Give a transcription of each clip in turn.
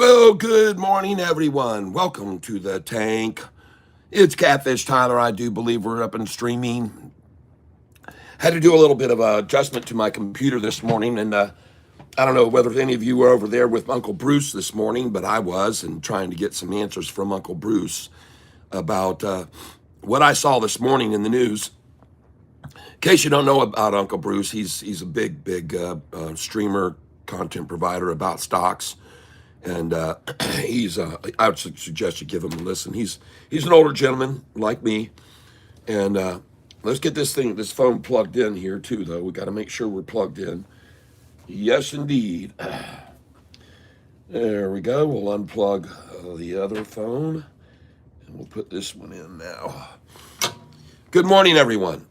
Well, good morning, everyone. Welcome to the tank. It's Catfish Tyler. I do believe we're up and streaming. Had to do a little bit of adjustment to my computer this morning, and I don't know whether any of you were over there with Uncle Bruce this morning, but I was, and trying to get some answers from Uncle Bruce about what I saw this morning in the news. In case you don't know about Uncle Bruce, he's a big streamer, content provider about stocks. And he's I would suggest you give him a listen. He's an older gentleman like me, and let's get this phone plugged in here too. Though we got to make sure we're plugged in. Yes, indeed. There we go. We'll unplug the other phone, and we'll put this one in now. Good morning, everyone.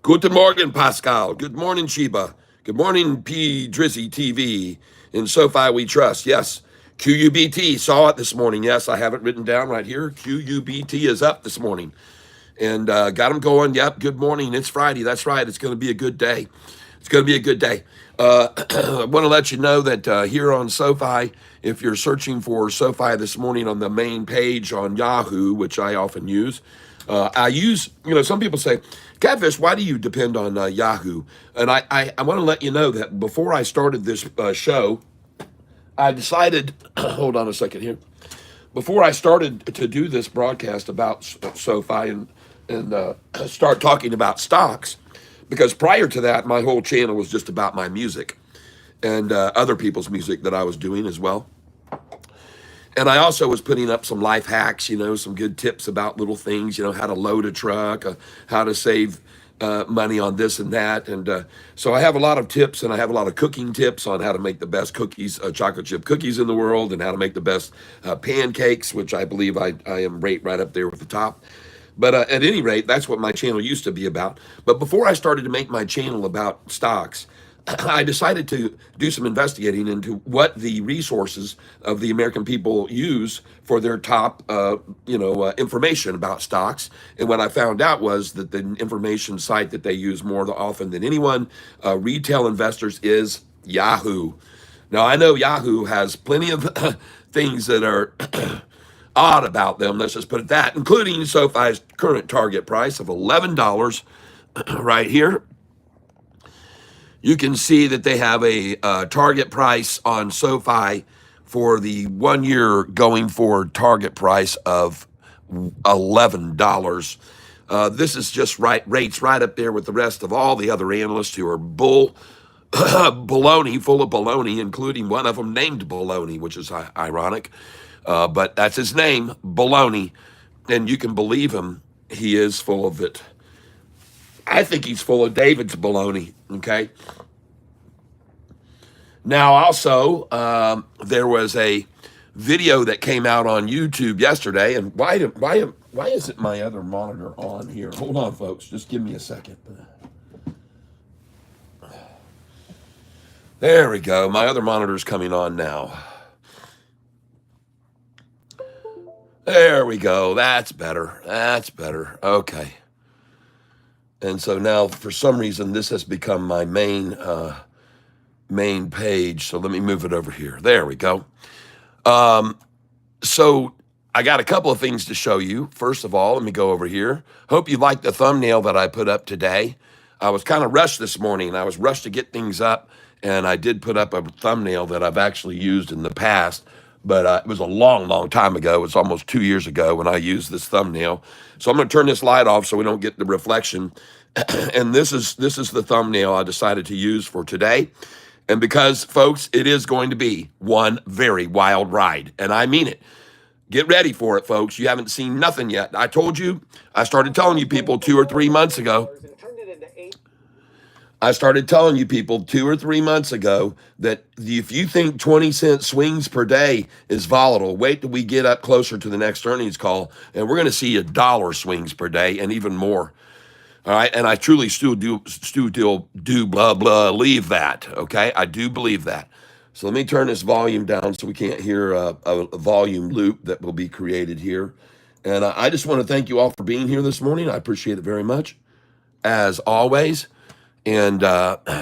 Guten Morgen, Pascal. Good morning, Sheba. Good morning, P. Drizzy TV. In SoFi we trust. Yes. QUBT. Saw it this morning. Yes, I have it written down right here. QUBT is up this morning. And got them going. Yep. Good morning. It's Friday. That's right. It's going to be a good day. It's going to be a good day. I want to let you know that here on SoFi, if you're searching for SoFi this morning on the main page on Yahoo, which I often use, I use, some people say, Catfish, why do you depend on Yahoo? And I want to let you know that before I started this show, I decided, hold on a second here, before I started to do this broadcast about SoFi and start talking about stocks, because prior to that, my whole channel was just about my music and other people's music that I was doing as well. And I also was putting up some life hacks, some good tips about little things, how to load a truck, how to save money on this and that. And so I have a lot of tips, and I have a lot of cooking tips on how to make the best cookies, chocolate chip cookies in the world, and how to make the best pancakes, which I believe I am right up there with the top. But at any rate, that's what my channel used to be about. But before I started to make my channel about stocks, I decided to do some investigating into what the resources of the American people use for their top, information about stocks. And what I found out was that the information site that they use more often than anyone, retail investors, is Yahoo. Now, I know Yahoo has plenty of things that are odd about them, let's just put it that, including SoFi's current target price of $11 right here. You can see that they have a target price on SoFi for the 1 year going forward target price of $11. This is just rates right up there with the rest of all the other analysts who are baloney, full of baloney, including one of them named Baloney, which is ironic. But that's his name, Baloney. And you can believe him. He is full of it. I think he's full of David's baloney, okay? Now, also, there was a video that came out on YouTube yesterday, and why isn't my other monitor on here? Hold on, folks. Just give me a second. There we go. My other monitor's coming on now. There we go. That's better. That's better. Okay. And so now, for some reason, this has become my main page. So let me move it over here. There we go. So I got a couple of things to show you. First of all, let me go over here. Hope you liked the thumbnail that I put up today. I was kind of rushed this morning. I was rushed to get things up, and I did put up a thumbnail that I've actually used in the past. But it was a long time ago. It was almost 2 years ago when I used this thumbnail. So I'm going to turn this light off so we don't get the reflection. And this is the thumbnail I decided to use for today. And because, folks, it is going to be one very wild ride. And I mean it. Get ready for it, folks. You haven't seen nothing yet. I told you, I started telling you people 2 or 3 months ago. I started telling you people 2 or 3 months ago that if you think 20-cent swings per day is volatile, wait till we get up closer to the next earnings call, and we're going to see $1 swings per day and even more. All right, and I truly still do believe that, okay? I do believe that. So let me turn this volume down so we can't hear a volume loop that will be created here. And I just want to thank you all for being here this morning. I appreciate it very much, as always. And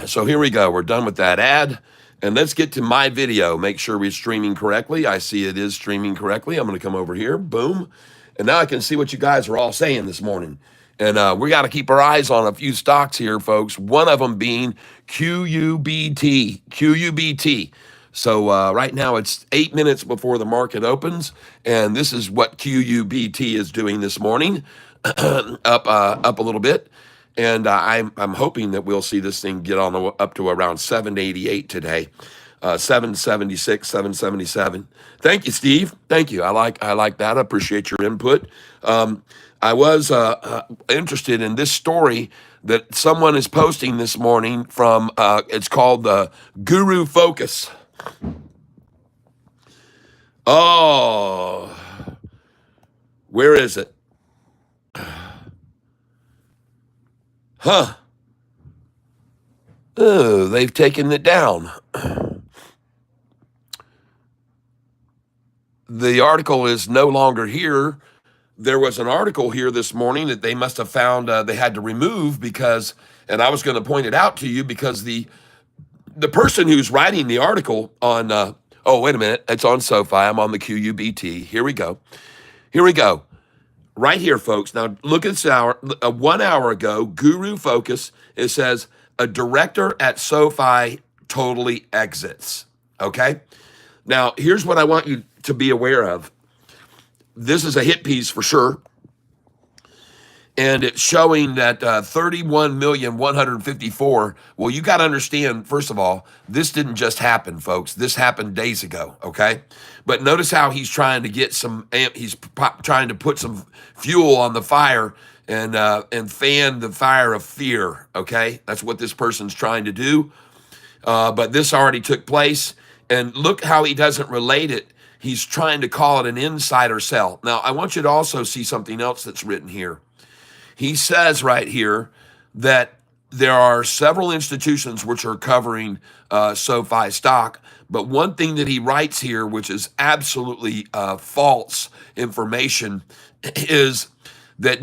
so here we go. We're done with that ad. And let's get to my video. Make sure we're streaming correctly. I see it is streaming correctly. I'm going to come over here. Boom. And now I can see what you guys are all saying this morning. And we got to keep our eyes on a few stocks here, folks. One of them being QUBT. QUBT. So right now it's 8 minutes before the market opens. And this is what QUBT is doing this morning. Up a little bit. And I'm hoping that we'll see this thing get on up to around 788 today, 776, 777. Thank you, Steve. Thank you. I like that. I appreciate your input. I was interested in this story that someone is posting this morning from. It's called the Guru Focus. Oh, where is it? Huh. Oh, they've taken it down. The article is no longer here. There was an article here this morning that they must have found they had to remove because, and I was going to point it out to you because the person who's writing the article on, oh, wait a minute, it's on SoFi. I'm on the QUBT. Here we go. Here we go. Right here, folks. Now, look at this hour. 1 hour ago, Guru Focus, it says, a director at SoFi totally exits. Okay? Now, here's what I want you to be aware of. This is a hit piece for sure. And it's showing that 31,154,000. Well, you got to understand, first of all, this didn't just happen, folks. This happened days ago, okay? But notice how he's trying to get he's trying to put some fuel on the fire and fan the fire of fear, okay? That's what this person's trying to do. But this already took place. And look how he doesn't relate it. He's trying to call it an insider sell. Now, I want you to also see something else that's written here. He says right here that there are several institutions which are covering SOFI stock, but one thing that he writes here, which is absolutely false information, is that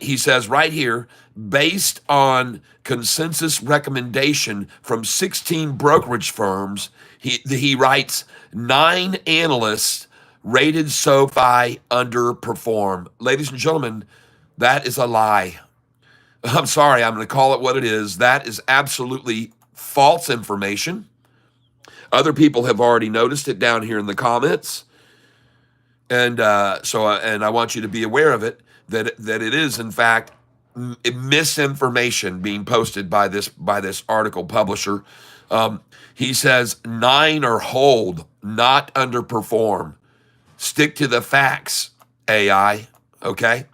he says right here, based on consensus recommendation from 16 brokerage firms, he writes 9 analysts rated SOFI underperform. Ladies and gentlemen, that is a lie. I'm sorry, I'm going to call it what it is. That is absolutely false information. Other people have already noticed it down here in the comments. And and I want you to be aware of it, that it is, in fact, misinformation being posted by this article publisher. He says 9 are hold, not underperform. Stick to the facts, AI, okay?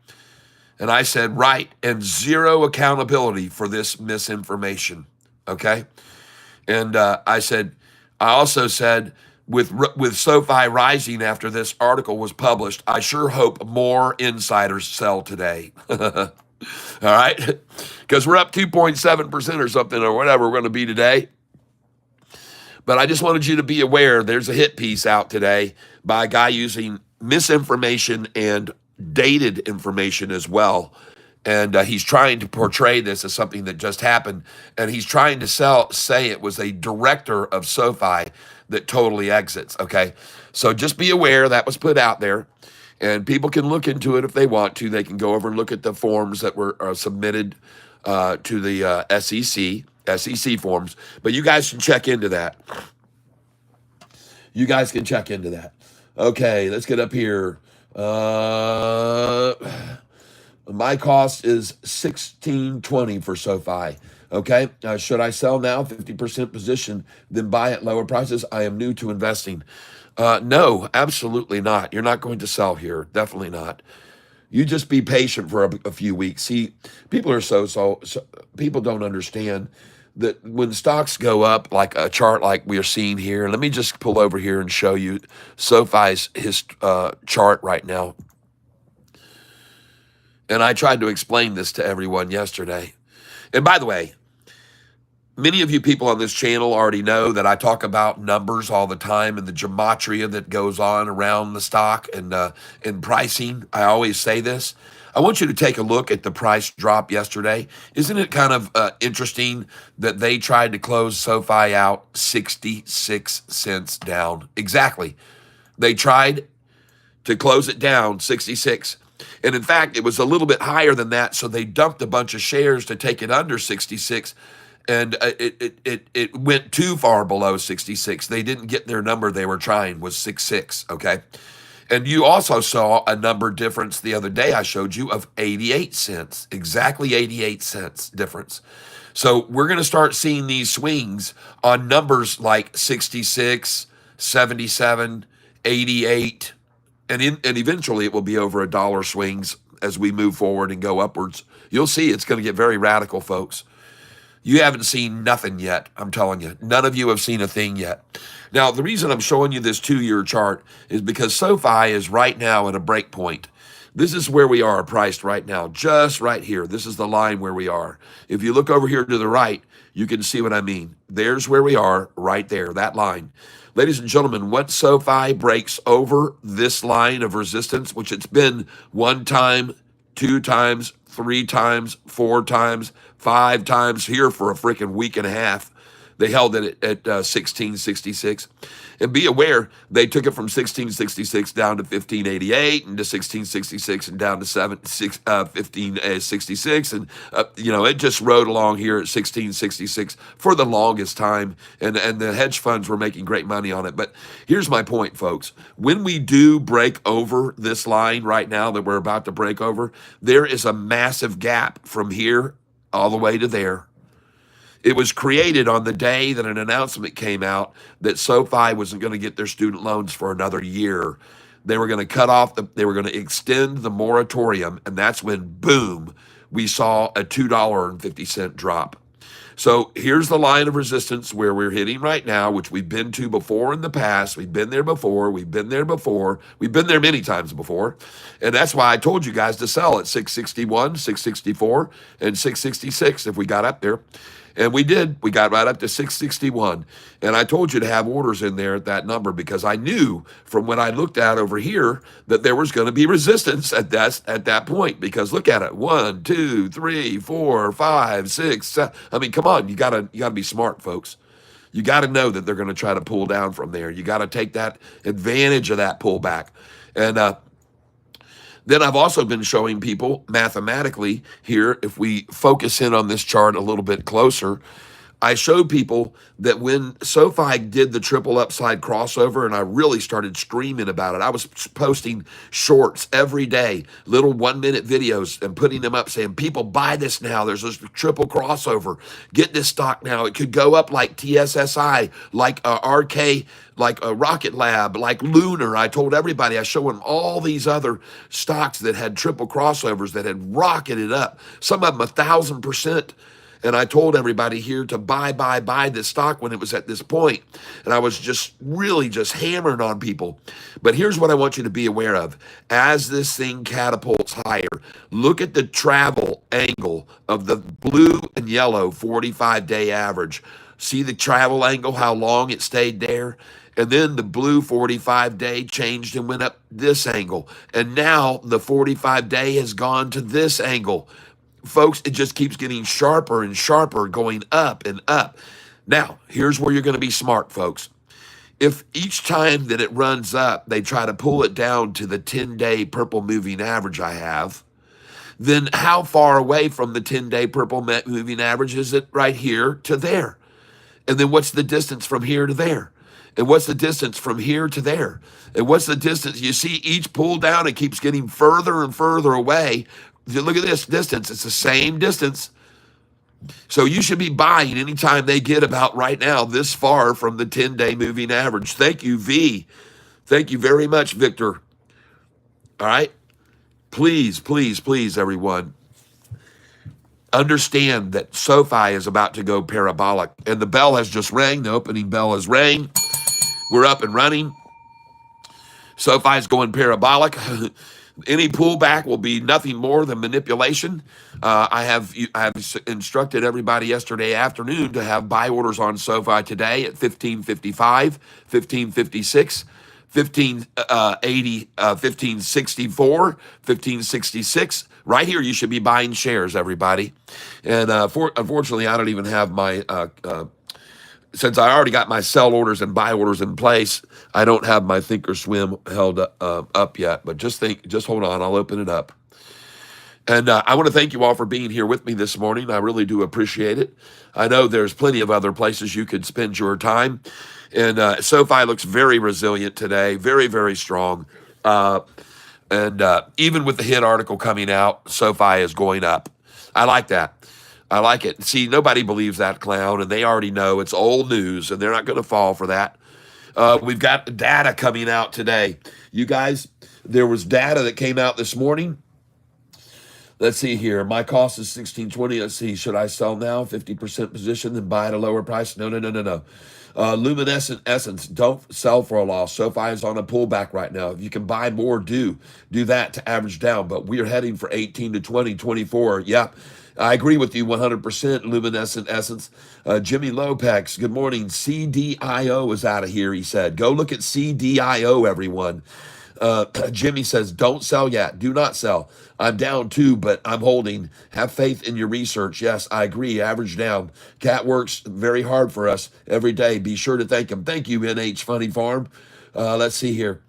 And I said, right, and zero accountability for this misinformation, okay? And I also said, with SoFi rising after this article was published, I sure hope more insiders sell today. All right? Because we're up 2.7% or something or whatever we're going to be today. But I just wanted you to be aware there's a hit piece out today by a guy using misinformation and dated information as well. And he's trying to portray this as something that just happened. And he's trying to say it was a director of SoFi that totally exits, okay? So just be aware that was put out there. And people can look into it if they want to. They can go over and look at the forms that were submitted to the SEC forms. But you guys can check into that. You guys can check into that. Okay, let's get up here. My cost is $16.20 for SoFi. Okay, should I sell now, 50% position, then buy at lower prices? I am new to investing. No, absolutely not. You're not going to sell here. Definitely not. You just be patient for a few weeks. See, people are so people don't understand that when stocks go up, like a chart like we are seeing here. Let me just pull over here and show you SoFi's chart right now. And I tried to explain this to everyone yesterday. And by the way, many of you people on this channel already know that I talk about numbers all the time and the gematria that goes on around the stock and pricing. I always say this. I want you to take a look at the price drop yesterday. Isn't it kind of interesting that they tried to close SoFi out 66 cents down? Exactly. They tried to close it down 66. And in fact, it was a little bit higher than that, so they dumped a bunch of shares to take it under 66, and it went too far below 66. They didn't get their number they were trying, was 66, okay? And you also saw a number difference the other day I showed you of 88 cents, exactly 88 cents difference. So we're going to start seeing these swings on numbers like 66, 77, 88, and eventually it will be over $1 swings as we move forward and go upwards. You'll see it's going to get very radical, folks. You haven't seen nothing yet, I'm telling you. None of you have seen a thing yet. Now, the reason I'm showing you this 2-year chart is because SoFi is right now at a break point. This is where we are priced right now, just right here. This is the line where we are. If you look over here to the right, you can see what I mean. There's where we are right there, that line. Ladies and gentlemen, once SoFi breaks over this line of resistance, which it's been 1 time, 2 times, 3 times, 4 times, 5 times here for a freaking week and a half. They held it at 1666. And be aware, they took it from 1666 down to 1588 and to 1666 and down to 1566. And, it just rode along here at 1666 for the longest time. And the hedge funds were making great money on it. But here's my point, folks. When we do break over this line right now that we're about to break over, there is a massive gap from here all the way to there. It was created on the day that an announcement came out that SoFi wasn't going to get their student loans for another year. They were going to they were going to extend the moratorium, and that's when, boom, we saw a $2.50 drop. So here's the line of resistance where we're hitting right now, which we've been to before in the past. We've been there before. We've been there before. We've been there many times before. And that's why I told you guys to sell at 661, 664, and 666 if we got up there. And we did. We got right up to 661. And I told you to have orders in there at that number because I knew from when I looked at over here that there was going to be resistance at that point. Because look at it. 1, 2, 3, 4, 5, 6, 7. I mean, come on. You gotta be smart, folks. You got to know that they're going to try to pull down from there. You got to take that advantage of that pullback. And then I've also been showing people mathematically here, if we focus in on this chart a little bit closer, I showed people that when SoFi did the triple upside crossover, and I really started screaming about it, I was posting shorts every day, little 1-minute videos, and putting them up saying, people buy this now. There's this triple crossover. Get this stock now. It could go up like TSSI, like RK, like a Rocket Lab, like Lunar. I told everybody, I showed them all these other stocks that had triple crossovers that had rocketed up, some of them 1,000%. And I told everybody here to buy this stock when it was at this point. And I was just really just hammering on people. But here's what I want you to be aware of. As this thing catapults higher, look at the travel angle of the blue and yellow 45-day average. See the travel angle, how long it stayed there? And then the blue 45-day changed and went up this angle. And now the 45-day has gone to this angle. Folks, it just keeps getting sharper and sharper, going up and up. Now, here's where you're going to be smart, folks. If each time that it runs up, they try to pull it down to the 10-day purple moving average I have, then how far away from the 10-day purple moving average is it right here to there? And then what's the distance from here to there? And what's the distance from here to there? And what's the distance? You see each pull down, it keeps getting further and further away. Look at this distance. It's the same distance. So you should be buying anytime they get about right now this far from the 10-day moving average. Thank you, V. Thank you very much, Victor. All right? Please, please, please, everyone, understand that SoFi is about to go parabolic. And the bell has just rang. The opening bell has rang. We're up and running. SoFi is going parabolic. Any pullback will be nothing more than manipulation. I have instructed everybody yesterday afternoon to have buy orders on SoFi today at 1555, 1556, 1580, 1564, 1566. Right here, you should be buying shares, everybody. And unfortunately, I don't even have my since I already got my sell orders and buy orders in place. I don't have my Thinkorswim held up yet. But just hold on. I'll open it up. And I want to thank you all for being here with me this morning. I really do appreciate it. I know there's plenty of other places you could spend your time. And SoFi looks very resilient today, very, very strong. And even with the hit article coming out, SoFi is going up. I like that. I like it. See, nobody believes that clown, and they already know it's old news, and they're not going to fall for that. We've got data coming out today. You guys, there was data that came out this morning. Let's see here. My cost is $16.20. Let's see. Should I sell now? 50% position, then buy at a lower price? No. Luminescent Essence. Don't sell for a loss. SoFi is on a pullback right now. If you can buy more, do that to average down. But we are heading for 18 to 20, 24. Yep. I agree with you 100%, Luminescent Essence. Jimmy Lopex, good morning. CDIO is out of here, he said. Go look at CDIO, everyone. Jimmy says, don't sell yet. Do not sell. I'm down too, but I'm holding. Have faith in your research. Yes, I agree. Average down. Cat works very hard for us every day. Be sure to thank him. Thank you, NH Funny Farm. Let's see here.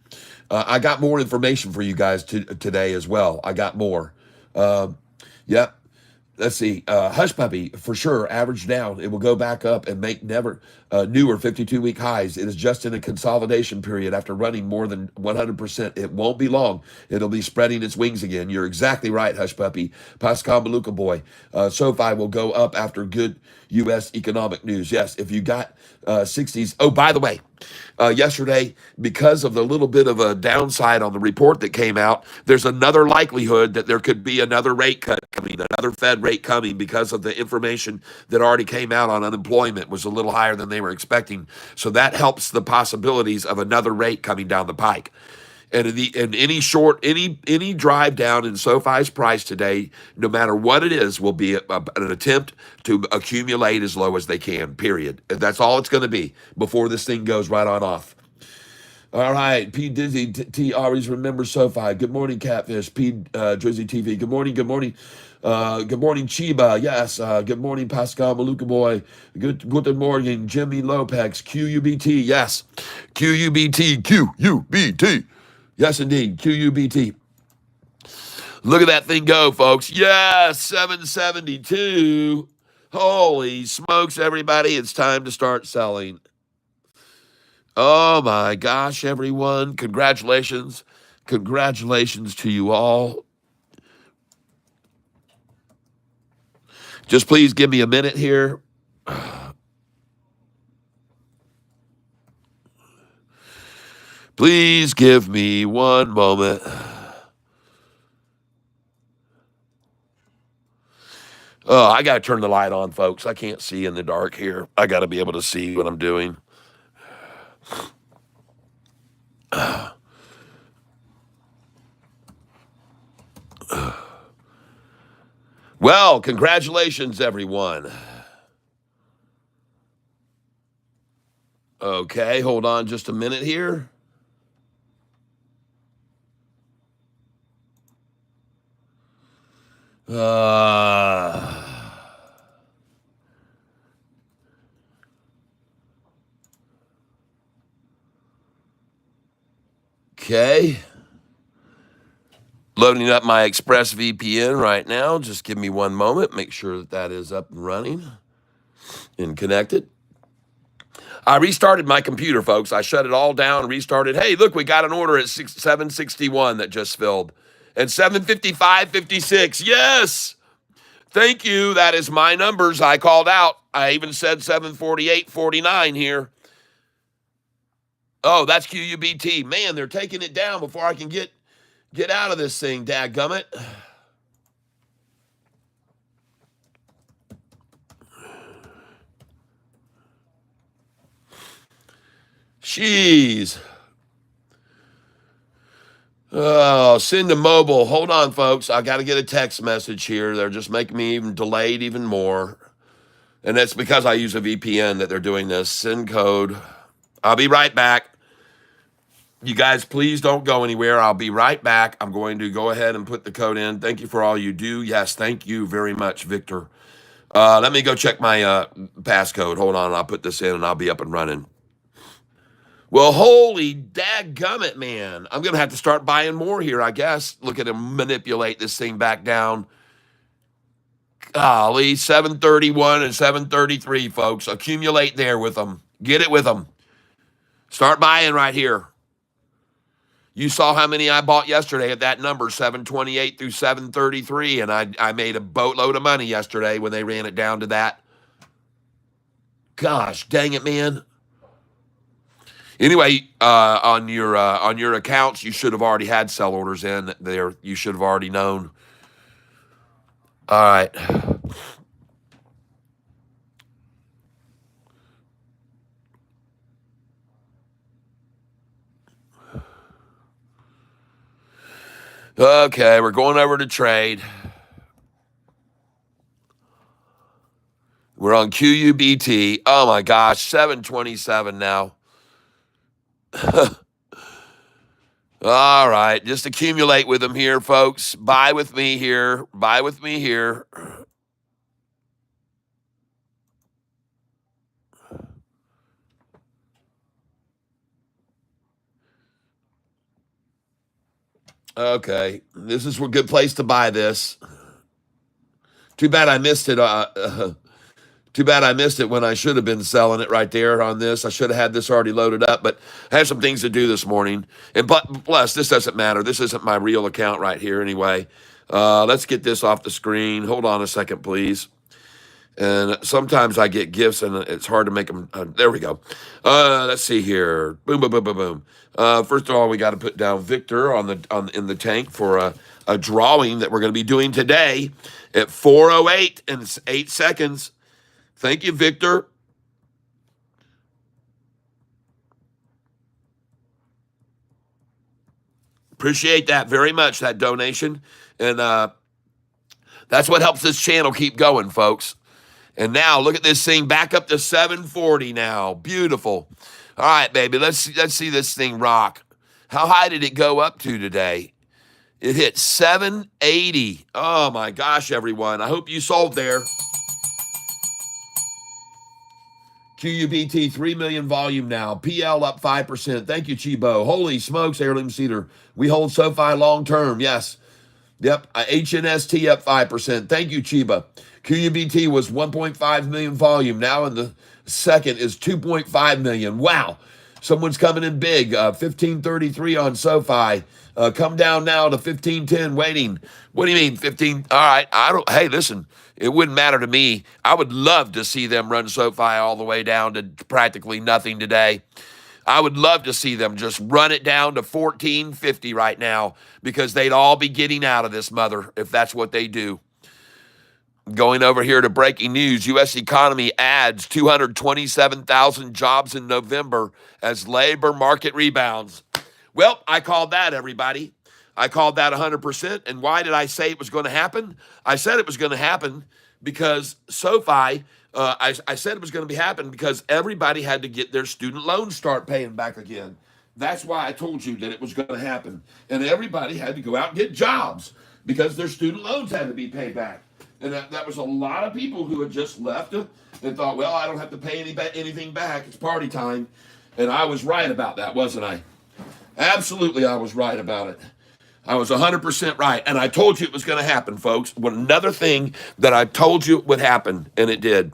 I got more information for you guys today as well. I got more. Yep. Let's see. Hush Puppy, for sure, average down. It will go back up and make newer 52-week highs. It is just in a consolidation period after running more than 100%. It won't be long. It'll be spreading its wings again. You're exactly right, Hush Puppy. Pascal Maluka Boy. SoFi will go up after good U.S. economic news. Yes, if you got 60s. Oh, by the way, yesterday, because of the little bit of a downside on the report that came out, there's another likelihood that there could be another rate cut coming, another Fed rate coming, because of the information that already came out on unemployment was a little higher than they were expecting. So that helps the possibilities of another rate coming down the pike. And any drive down in SoFi's price today, no matter what it is, will be an attempt to accumulate as low as they can, period. And that's all it's going to be before this thing goes right on off. All right, P. Dizzy T always remembers SoFi. Good morning, Catfish. P. Drizzy TV. Good morning. Good morning, Chiba. Yes. Good morning, Pascal Maluka Boy. Good morning, Jimmy Lopex. QUBT. Yes. QUBT. Yes, indeed. QUBT. Look at that thing go, folks. Yes, 772. Holy smokes, everybody. It's time to start selling. Oh, my gosh, everyone. Congratulations. Congratulations to you all. Just please give me a minute here. Please give me one moment. Oh, I got to turn the light on, folks. I can't see in the dark here. I got to be able to see what I'm doing. Well, congratulations, everyone. Okay, hold on just a minute here. Okay. Loading up my Express VPN right now. Just give me one moment. Make sure that is up and running and connected. I restarted my computer, folks. I shut it all down, restarted. Hey, look, we got an order at 761 that just filled. And 755.56. Yes. Thank you. That is my numbers I called out. I even said 748.49 here. Oh, that's QUBT. Man, they're taking it down before I can get out of this thing, dadgummit. Jeez. Oh, send to mobile. Hold on, folks. I got to get a text message here. They're just making me even delayed even more. And that's because I use a VPN that they're doing this. Send code. I'll be right back. You guys, please don't go anywhere. I'll be right back. I'm going to go ahead and put the code in. Thank you for all you do. Yes, thank you very much, Victor. Let me go check my passcode. Hold on, I'll put this in and I'll be up and running. Well, holy dadgummit, man. I'm going to have to start buying more here, I guess. Look at him manipulate this thing back down. Golly, 731 and 733, folks. Accumulate there with them. Get it with them. Start buying right here. You saw how many I bought yesterday at that number, 728 through 733, and I made a boatload of money yesterday when they ran it down to that. Gosh, dang it, man. Anyway, on your accounts, you should have already had sell orders in there. You should have already known. All right. Okay, we're going over to trade. We're on QUBT. Oh my gosh, 727 now. All right, just accumulate with them here, folks. Buy with me here. Buy with me here. Okay, this is a good place to buy this. Too bad I missed it. Too bad I missed it when I should have been selling it right there on this. I should have had this already loaded up, but I have some things to do this morning. And plus, this doesn't matter. This isn't my real account right here anyway. Let's get this off the screen. Hold on a second, please. And sometimes I get gifts, and it's hard to make them. There we go. Let's see here. Boom, boom, boom, boom, boom. First of all, we got to put down Victor in the tank for a drawing that we're going to be doing today at 4:08 and it's 8 seconds. Thank you, Victor. Appreciate that very much, that donation. And that's what helps this channel keep going, folks. And now look at this thing back up to 740 now. Beautiful. All right, baby. Let's see this thing rock. How high did it go up to today? It hit 780. Oh my gosh, everyone. I hope you sold there. QUBT 3 million volume now. PL up 5%. Thank you, Chibo. Holy smokes, Heirloom Cedar. We hold SoFi long term. Yes. Yep. HNST up 5%. Thank you, Chiba. QUBT was 1.5 million volume. Now in the second is 2.5 million. Wow. Someone's coming in big. 1533 on SoFi. Come down now to 1510 waiting. What do you mean 15? All right. Hey, listen, it wouldn't matter to me. I would love to see them run SoFi all the way down to practically nothing today. I would love to see them just run it down to 1450 right now because they'd all be getting out of this mother if that's what they do. Going over here to breaking news, U.S. economy adds 227,000 jobs in November as labor market rebounds. Well, I called that, everybody. I called that 100%. And why did I say it was going to happen? I said it was going to happen because SoFi, I said it was going to happen because everybody had to get their student loans start paying back again. That's why I told you that it was going to happen. And everybody had to go out and get jobs because their student loans had to be paid back. And that was a lot of people who had just left it and thought, well, I don't have to pay anything back. It's party time. And I was right about that, wasn't I? Absolutely, I was right about it. I was 100% right. And I told you it was going to happen, folks. Another thing that I told you would happen, and it did.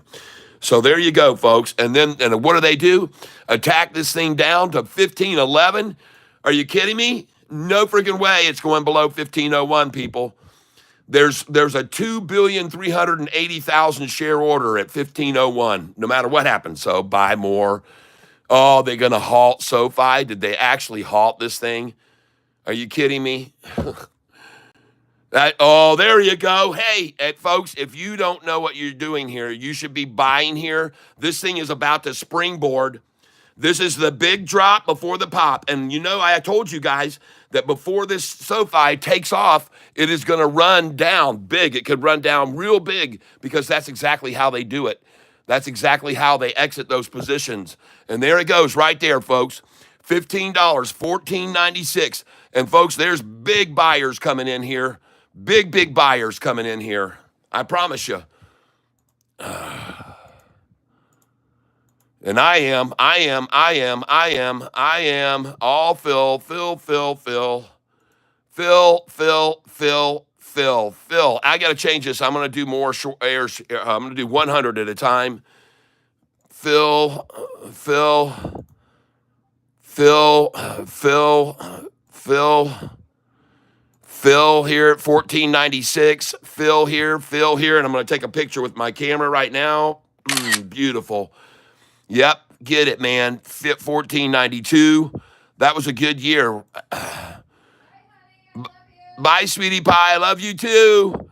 So there you go, folks. And what do? Attack this thing down to 1511? Are you kidding me? No freaking way it's going below 1501, people. There's a 2,380,000 share order at 1501, no matter what happens. So buy more. Oh, they're going to halt SoFi? Did they actually halt this thing? Are you kidding me? There you go. Hey, folks, if you don't know what you're doing here, you should be buying here. This thing is about to springboard. This is the big drop before the pop. And you know, I told you guys that before this SoFi takes off, it is going to run down big. It could run down real big because that's exactly how they do it. That's exactly how they exit those positions. And there it goes right there, folks. $15, $14.96. And folks, there's big buyers coming in here. Big buyers coming in here. I promise you. And I am all fill. I got to change this. I'm going to do more short airs. I'm going to do 100 at a time. Fill here at $14.96. Fill here. And I'm going to take a picture with my camera right now. Beautiful. Yep, get it, man. Fit $14.92. That was a good year. Bye, sweetie pie. I love you too.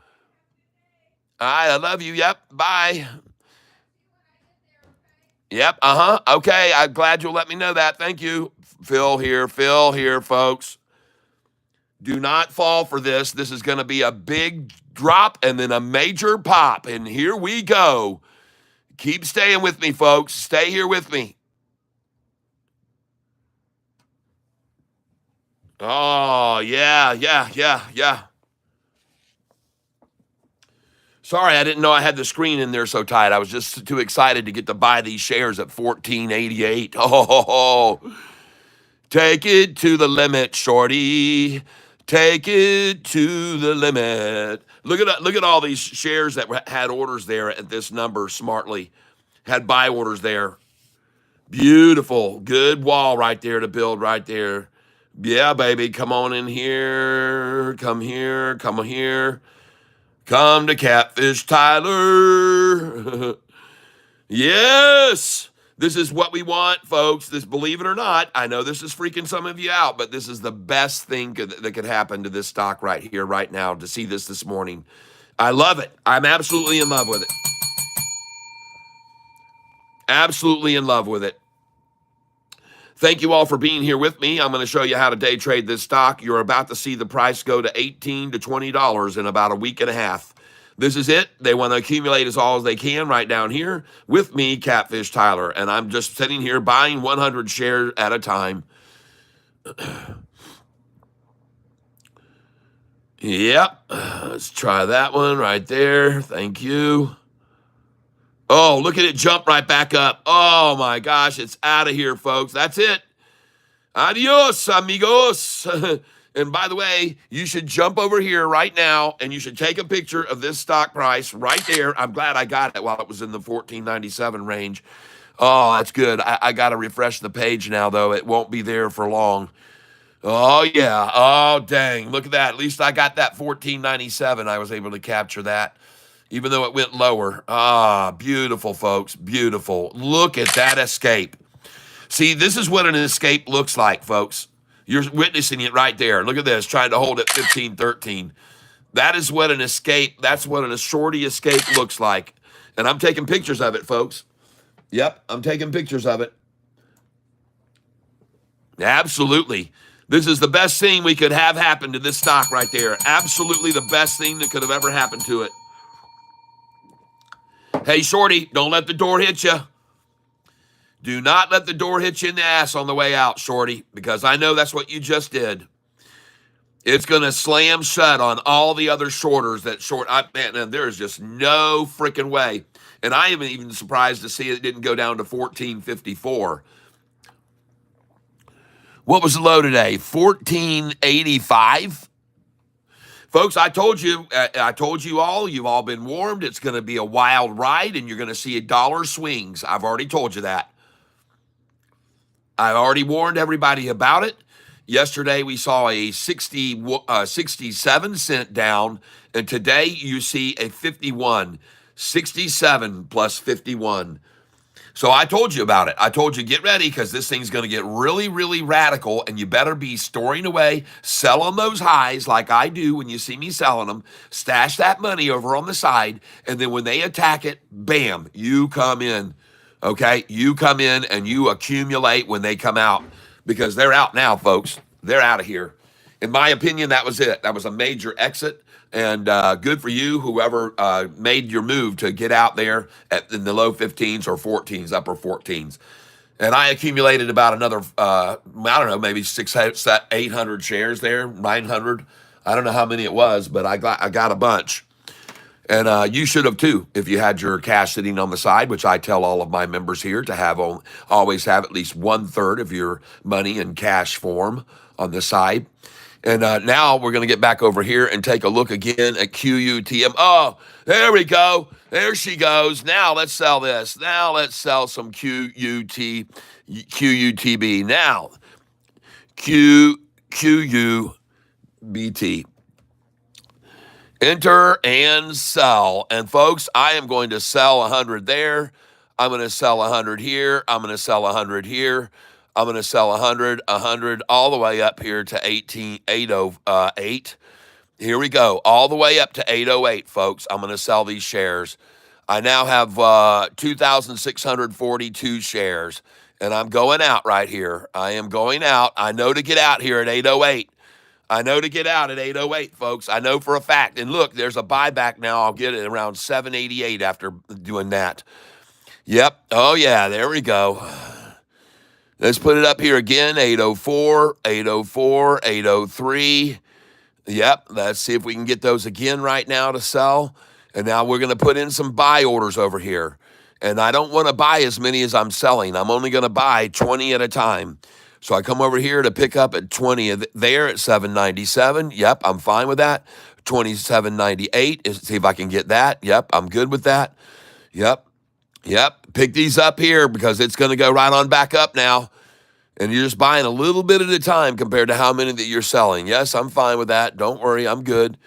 I love you. Yep. Bye. Yep. Okay. I'm glad you'll let me know that. Thank you. Fill here, folks. Do not fall for this. This is going to be a big drop and then a major pop. And here we go. Keep staying with me, folks. Stay here with me. Oh, yeah. Sorry, I didn't know I had the screen in there so tight. I was just too excited to get to buy these shares at $14.88. Oh, take it to the limit, shorty. Take it to the limit. Look at all these shares that had orders there at this number smartly. Had buy orders there. Beautiful. Good wall right there to build right there. Yeah, baby. Come on in here. Come here. Come here. Come to Catfish Tyler. Yes. This is what we want, folks. This, believe it or not, I know this is freaking some of you out, but this is the best thing that could happen to this stock right here, right now, to see this morning. I love it. I'm absolutely in love with it. Absolutely in love with it. Thank you all for being here with me. I'm going to show you how to day trade this stock. You're about to see the price go to $18 to $20 in about a week and a half. This is it. They want to accumulate as all as they can right down here with me, Catfish Tyler. And I'm just sitting here buying 100 shares at a time. Yep. Let's try that one right there. Thank you. Oh, look at it jump right back up. Oh, my gosh. It's out of here, folks. That's it. Adios, amigos. And by the way, you should jump over here right now, and you should take a picture of this stock price right there. I'm glad I got it while it was in the $14.97 range. Oh, that's good. I got to refresh the page now, though. It won't be there for long. Oh, yeah. Oh, dang. Look at that. At least I got that $14.97. I was able to capture that, even though it went lower. Ah, beautiful, folks. Beautiful. Look at that escape. See, this is what an escape looks like, folks. You're witnessing it right there. Look at this, trying to hold it 15.13. That is what an escape, that's what a shorty escape looks like. And I'm taking pictures of it, folks. Yep, I'm taking pictures of it. Absolutely. This is the best thing we could have happen to this stock right there. Absolutely the best thing that could have ever happened to it. Hey, shorty, don't let the door hit you. Do not let the door hit you in the ass on the way out, shorty, because I know that's what you just did. It's going to slam shut on all the other shorters that short. Man, there's just no freaking way. And I am even surprised to see it didn't go down to 14.54. What was the low today? 14.85? Folks, I told you all, you've all been warned. It's going to be a wild ride, and you're going to see $1 swings. I've already told you that. I already warned everybody about it. Yesterday, we saw a 67 cent down, and today you see a 51. 67 plus 51. So I told you about it. I told you, get ready, because this thing's going to get really, really radical, and you better be storing away, selling those highs like I do when you see me selling them. Stash that money over on the side, and then when they attack it, bam, you come in. Okay, you come in and you accumulate when they come out, because they're out now, folks. They're out of here. In my opinion, that was it. That was a major exit, and good for you, whoever made your move to get out there in the low 15s or 14s, upper 14s. And I accumulated about another, I don't know, maybe 800 shares there, 900. I don't know how many it was, but I got a bunch. And you should have too, if you had your cash sitting on the side, which I tell all of my members here to have always have at least 1/3 of your money in cash form on the side. And now we're going to get back over here and take a look again at QUTM. Oh, there we go. There she goes. Now let's sell this. Now let's sell some QUTB. Now, QUBT. Enter and sell. And folks, I am going to sell 100 there. I'm going to sell 100 here. I'm going to sell 100 here. I'm going to sell 100, all the way up here to 808. Here we go. All the way up to 808, folks. I'm going to sell these shares. I now have 2,642 shares, and I'm going out right here. I am going out. I know to get out here at 808. I know to get out at 808, folks. I know for a fact. And look, there's a buyback now. I'll get it around 788 after doing that. Yep. Oh, yeah. There we go. Let's put it up here again. 804, 804, 803. Yep. Let's see if we can get those again right now to sell. And now we're going to put in some buy orders over here. And I don't want to buy as many as I'm selling. I'm only going to buy 20 at a time. So I come over here to pick up at 20 there at 797. Yep, I'm fine with that. 2798. See if I can get that. Yep, I'm good with that. Yep. Pick these up here because it's going to go right on back up now. And you're just buying a little bit at a time compared to how many that you're selling. Yes, I'm fine with that. Don't worry, I'm good.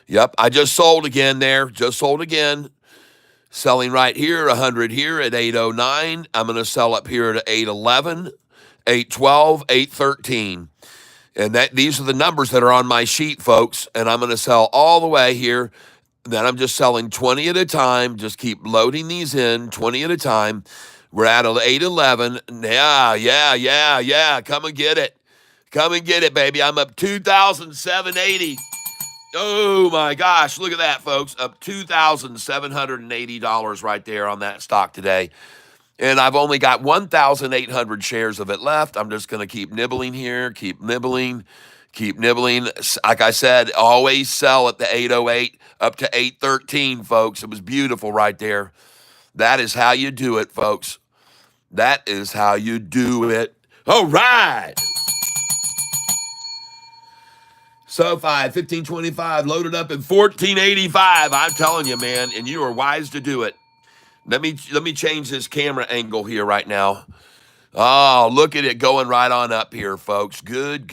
Yep, I just sold again there. Just sold again. Selling right here, 100 here at 809. I'm going to sell up here at 811. 812, 813. And these are the numbers that are on my sheet, folks. And I'm going to sell all the way here. Then I'm just selling 20 at a time. Just keep loading these in, 20 at a time. We're at 811. Yeah. Come and get it. Come and get it, baby. I'm up 2,780. Oh, my gosh. Look at that, folks. Up $2,780 right there on that stock today. And I've only got 1,800 shares of it left. I'm just going to keep nibbling here, keep nibbling. Like I said, always sell at the 808 up to 813, folks. It was beautiful right there. That is how you do it, folks. That is how you do it. All right. SOFI 1525 loaded up at 1485. I'm telling you, man, and you are wise to do it. Let me change this camera angle here right now. Oh, look at it going right on up here, folks. Good.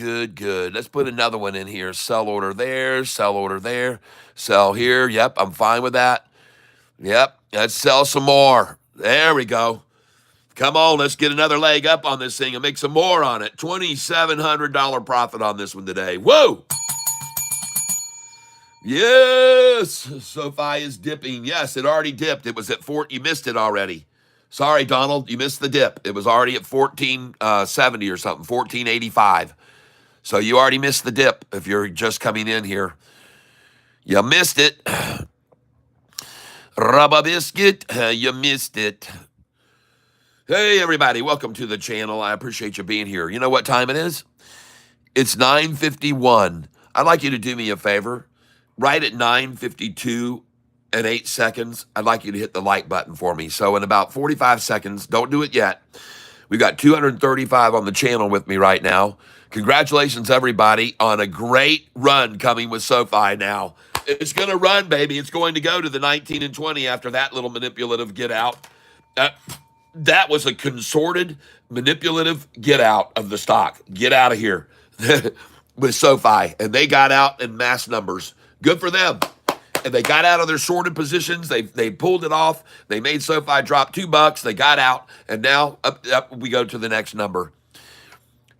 Let's put another one in here. Sell order there, sell order there, sell here. Yep, I'm fine with that. Yep, let's sell some more. There we go. Come on, let's get another leg up on this thing and make some more on it. $2,700 profit on this one today. Whoa! Yes, SOFI is dipping. Yes, it already dipped. It was at you missed it already. Sorry, Donald, you missed the dip. It was already at 1470 or something, 1485. So you already missed the dip if you're just coming in here. You missed it. Rubber biscuit, you missed it. Hey, everybody, welcome to the channel. I appreciate you being here. You know what time it is? It's 9:51. I'd like you to do me a favor. Right at 9:52 and 8 seconds, I'd like you to hit the like button for me. So in about 45 seconds, don't do it yet. We've got 235 on the channel with me right now. Congratulations, everybody, on a great run coming with SOFI now. It's going to run, baby. It's going to go to the 19 and 20 after that little manipulative get out. That was a consorted, manipulative get out of the stock. Get out of here with SOFI. And they got out in mass numbers. Good for them. And they got out of their shorted positions. They pulled it off. They made SOFI drop $2. They got out. And now up we go to the next number.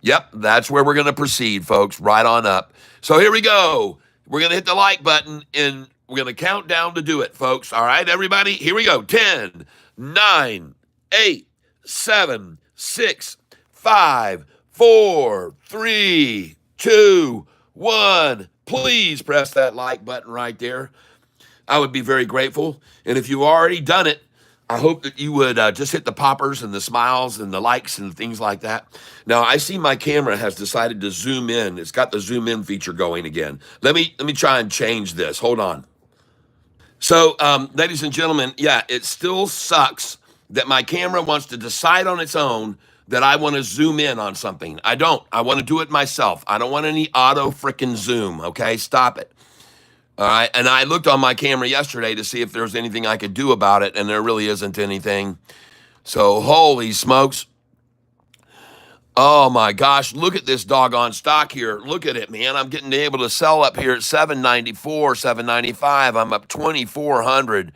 Yep, that's where we're going to proceed, folks. Right on up. So here we go. We're going to hit the like button, and we're going to count down to do it, folks. All right, everybody? Here we go. 10, 9, 8, 7, 6, 5, 4, 3, 2, 1. Please press that like button right there. I would be very grateful. And if you've already done it, I hope that you would just hit the poppers and the smiles and the likes and things like that. Now I see my camera has decided to zoom in. It's got the zoom in feature going again. Let me try and change this. Hold on. So, ladies and gentlemen, yeah, it still sucks that my camera wants to decide on its own that I want to zoom in on something. I don't. I want to do it myself. I don't want any auto frickin' zoom. Okay, stop it. All right. And I looked on my camera yesterday to see if there was anything I could do about it, and there really isn't anything. So, holy smokes. Oh my gosh, look at this doggone stock here. Look at it, man. I'm getting able to sell up here at 794, 795. I'm up 2400.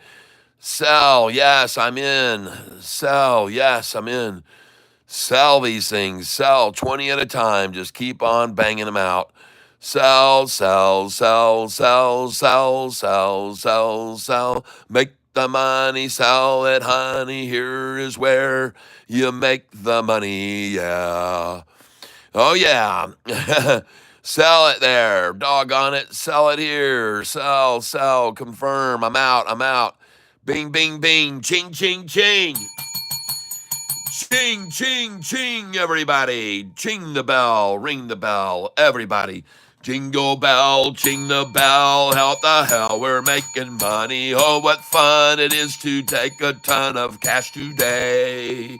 Sell, yes, I'm in. Sell, yes, I'm in. Sell these things. Sell 20 at a time. Just keep on banging them out. Sell, sell, sell, sell, sell, sell, sell, sell. Make the money, sell it, honey. Here is where you make the money, yeah. Oh, yeah. Sell it there. Doggone it. Sell it here. Sell, sell, confirm. I'm out. I'm out. Bing, bing, bing. Ching, ching, ching. Ching, ching, ching, everybody. Ching the bell. Ring the bell, everybody. Jingle bell, ching the bell. How the hell we're making money. Oh, what fun it is to take a ton of cash today.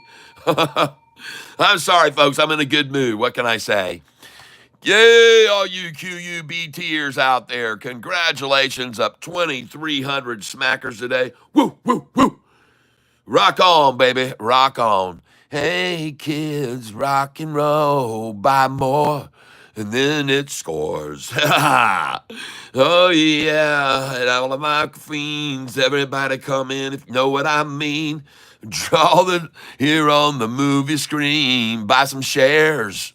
I'm sorry, folks. I'm in a good mood. What can I say? Yay, all you QUBTers out there. Congratulations, up 2,300 smackers today. Woo, woo, woo. Rock on, baby. Rock on. Hey, kids, rock and roll. Buy more, and then it scores. Oh, yeah. And all of my fiends, everybody come in if you know what I mean. Draw the here on the movie screen. Buy some shares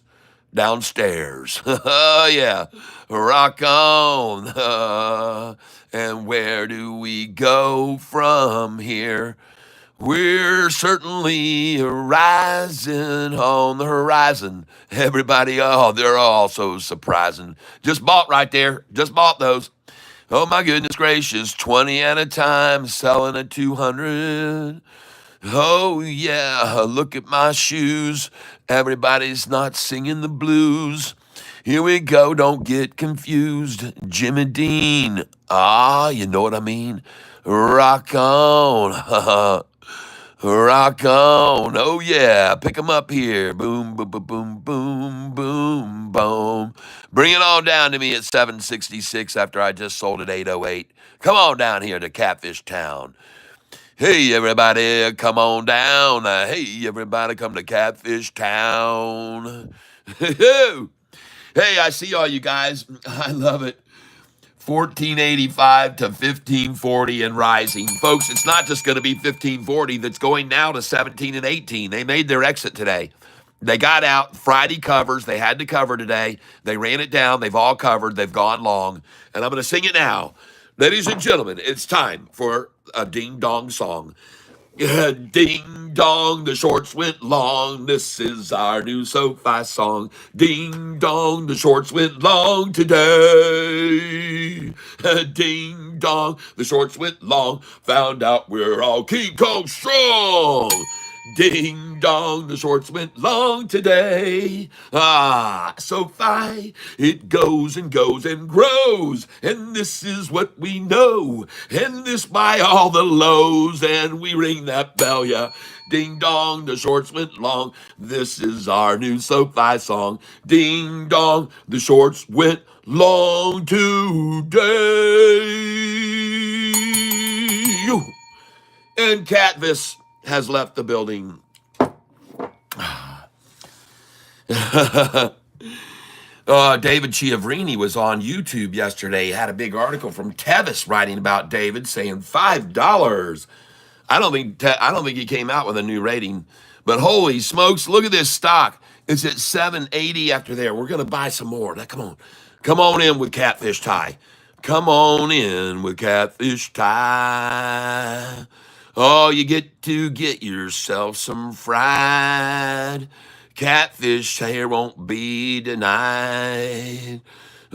downstairs. Oh, yeah. Rock on. And where do we go from here? We're certainly rising on the horizon. Everybody, oh, they're all so surprising. Just bought right there. Just bought those. Oh, my goodness gracious. 20 at a time, selling at 200. Oh, yeah, look at my shoes. Everybody's not singing the blues. Here we go, don't get confused. Jimmy Dean, you know what I mean? Rock on. Rock on. Oh, yeah, pick 'em up here. Boom, boom, boom, boom, boom, boom, boom. Bring it on down to me at 766 after I just sold at 808. Come on down here to Catfish Town. Hey, everybody, come on down. Hey, everybody, come to Catfish Town. Hey, I see all you guys. I love it. 1485 to 1540 and rising. Folks, it's not just going to be 1540 that's going now to 17 and 18. They made their exit today. They got out Friday covers. They had to cover today. They ran it down. They've all covered. They've gone long. And I'm going to sing it now. Ladies and gentlemen, it's time for a ding-dong song. Ding dong, the shorts went long. This is our new SOFI song. Ding dong, the shorts went long today. Ding dong, the shorts went long. Found out we're all King Kong strong. Ding dong, the shorts went long today. SOFI, it goes and goes and grows. And this is what we know. And this by all the lows. And we ring that bell, yeah. Ding dong, the shorts went long. This is our new SOFI song. Ding dong, the shorts went long today. And Catfish has left the building. David Chiavrini was on YouTube yesterday. He had a big article from Tevis writing about David, saying $5. I don't think he came out with a new rating, but holy smokes, look at this stock. It's at 780 after there. We're gonna buy some more. Now, come on in with Catfish Tie. Come on in with Catfish Tie. Oh, you get to get yourself some fried catfish. Here won't be denied.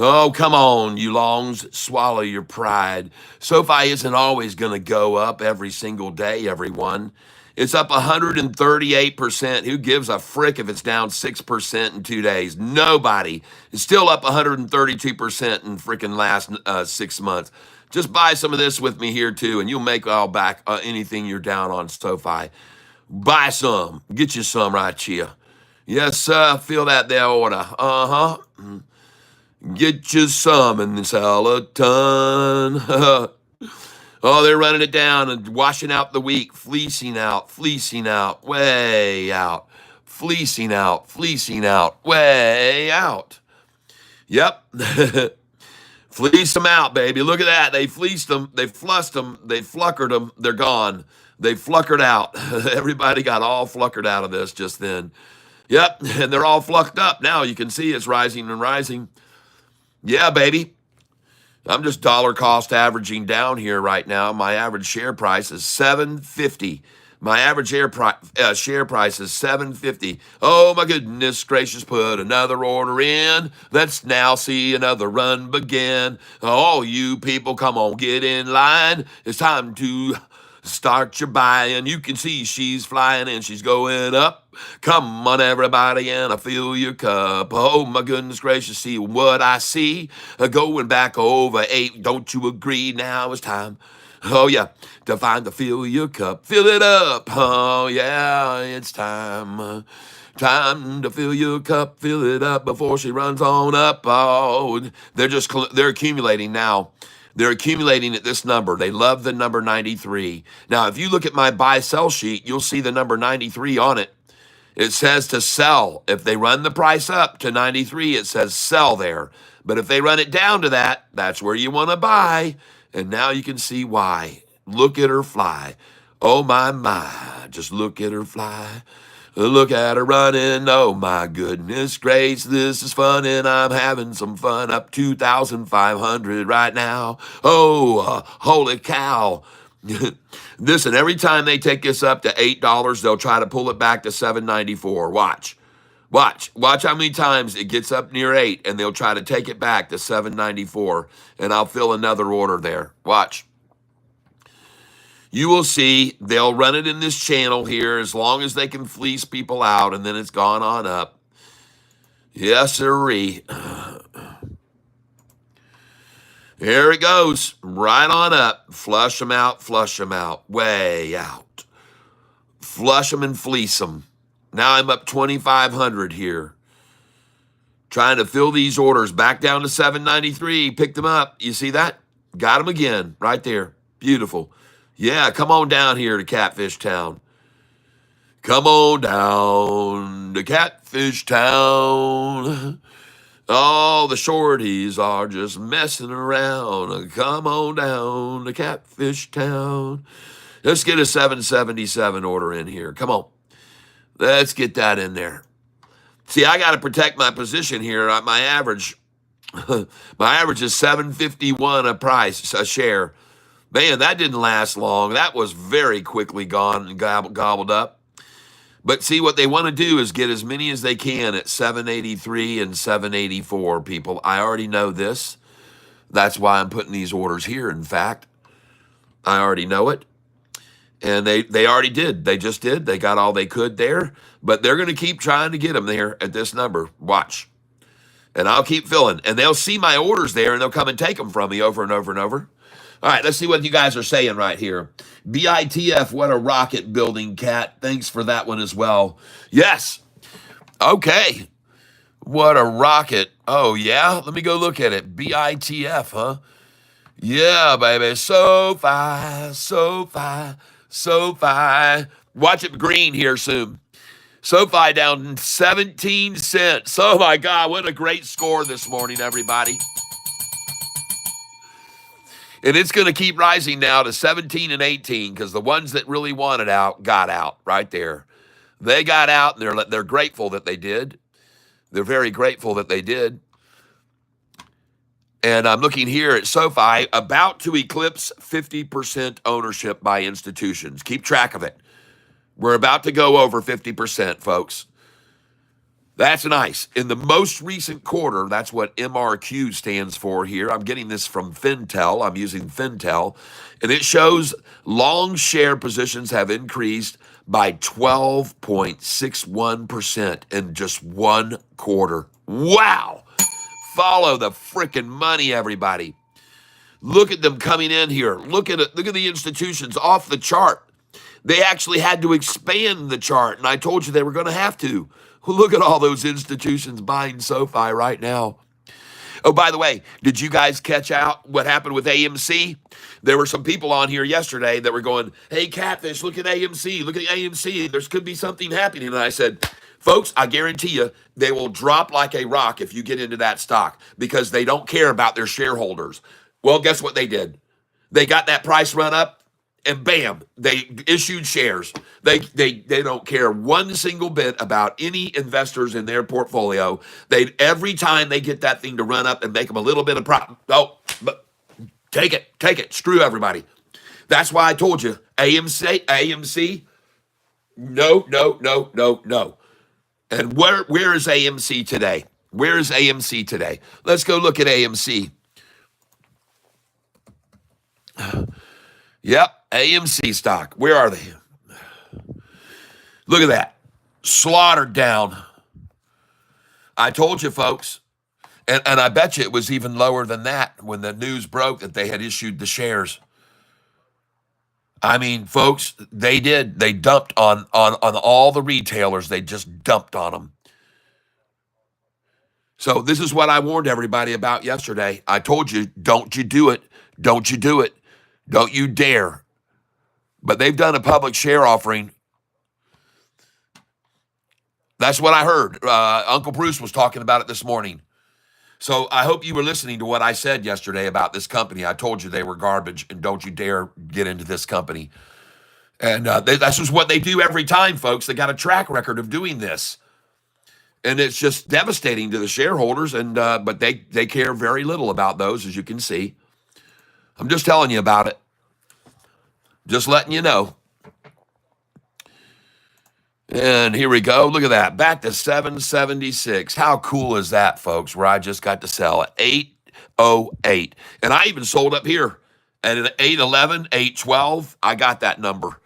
Oh, come on, you longs, swallow your pride. SoFi isn't always going to go up every single day, everyone. It's up 138%. Who gives a frick if it's down 6% in 2 days? Nobody. It's still up 132% in freaking last 6 months. Just buy some of this with me here too, and you'll make all back anything you're down on SoFi. Buy some. Get you some right here. Yes, sir. Feel that there order. Uh-huh. Get you some and sell a ton. Oh, they're running it down and washing out the weak, fleecing out, way out, fleecing out, way out. Yep. Fleeced them out, baby. Look at that. They fleeced them. They flussed them. They fluckered them. They're gone. They fluckered out. Everybody got all fluckered out of this just then. Yep. And they're all flucked up. Now you can see it's rising and rising. Yeah, baby. I'm just dollar cost averaging down here right now. My average share price is $7.50. My average share price is $7.50. Oh my goodness gracious, put another order in. Let's now see another run begin. Oh, you people, come on, get in line. It's time to start your buying. You can see she's flying and she's going up. Come on, everybody, and I fill your cup. Oh, my goodness gracious, see what I see. Going back over 8. Don't you agree? Now it's time. Oh, yeah, to fill your cup. Fill it up. Oh, yeah, it's time. Time to fill your cup. Fill it up before she runs on up. Oh, they're accumulating now. They're accumulating at this number. They love the number 93. Now, if you look at my buy-sell sheet, you'll see the number 93 on it. It says to sell. If they run the price up to 93, it says sell there. But if they run it down to that, that's where you want to buy. And now you can see why. Look at her fly. Oh, my. Just look at her fly. Look at her running. Oh, my goodness gracious. This is fun, and I'm having some fun. Up 2,500 right now. Oh, holy cow. Listen, every time they take this up to $8, they'll try to pull it back to $7.94. Watch how many times it gets up near 8 and they'll try to take it back to $7.94, and I'll fill another order there. Watch. You will see they'll run it in this channel here as long as they can fleece people out, and then it's gone on up. Yes, sirree. Here it goes, right on up. Flush them out, way out. Flush them and fleece them. Now I'm up 2,500 here. Trying to fill these orders back down to $7.93. Picked them up. You see that? Got them again, right there. Beautiful. Yeah, come on down here to Catfish Town. Come on down to Catfish Town. All the shorties are just messing around. Come on down to Catfish Town. Let's get a 777 order in here. Come on. Let's get that in there. See, I got to protect my position here. My average is $7.51 a share. Man, that didn't last long. That was very quickly gone and gobbled up. But see, what they want to do is get as many as they can at 783 and 784, people. I already know this. That's why I'm putting these orders here, in fact. I already know it. And they already did. They just did. They got all they could there. But they're going to keep trying to get them there at this number. Watch. And I'll keep filling. And they'll see my orders there, and they'll come and take them from me over and over and over. All right, let's see what you guys are saying right here. BITF, what a rocket building, Cat. Thanks for that one as well. Yes. Okay. What a rocket. Oh, yeah? Let me go look at it. BITF, huh? Yeah, baby. SoFi. Watch it green here soon. SoFi down 17 cents. Oh, my God. What a great score this morning, everybody. And it's going to keep rising now to 17 and 18 because the ones that really wanted out got out right there. They got out, and they're grateful that they did. They're very grateful that they did. And I'm looking here at SoFi, about to eclipse 50% ownership by institutions. Keep track of it. We're about to go over 50%, folks. That's nice. In the most recent quarter, that's what MRQ stands for here. I'm getting this from Fintel. I'm using Fintel. And it shows long share positions have increased by 12.61% in just one quarter. Wow. Follow the freaking money, everybody. Look at them coming in here. Look at it. Look at the institutions off the chart. They actually had to expand the chart, and I told you they were going to have to. Look at all those institutions buying SoFi right now. Oh, by the way, did you guys catch out what happened with AMC? There were some people on here yesterday that were going, hey, Catfish, look at AMC. Look at AMC. There could be something happening. And I said, folks, I guarantee you they will drop like a rock if you get into that stock because they don't care about their shareholders. Well, guess what they did? They got that price run up. And bam, they issued shares. They don't care one single bit about any investors in their portfolio. They every time they get that thing to run up and make them a little bit of profit. Oh, but take it. Screw everybody. That's why I told you AMC. No. And where is AMC today? Where is AMC today? Let's go look at AMC. Yep, AMC stock. Where are they? Look at that. Slaughtered down. I told you, folks. And I bet you it was even lower than that when the news broke that they had issued the shares. I mean, folks, they did. They dumped on all the retailers. They just dumped on them. So this is what I warned everybody about yesterday. I told you, don't you do it. Don't you do it. Don't you dare. But they've done a public share offering. That's what I heard. Uncle Bruce was talking about it this morning. So I hope you were listening to what I said yesterday about this company. I told you they were garbage, and don't you dare get into this company. And that's just what they do every time, folks. They got a track record of doing this. And it's just devastating to the shareholders, and but they care very little about those, as you can see. I'm just telling you about it. Just letting you know. And here we go. Look at that. Back to 776. How cool is that, folks, where I just got to sell at 808. And I even sold up here at 811, 812. I got that number.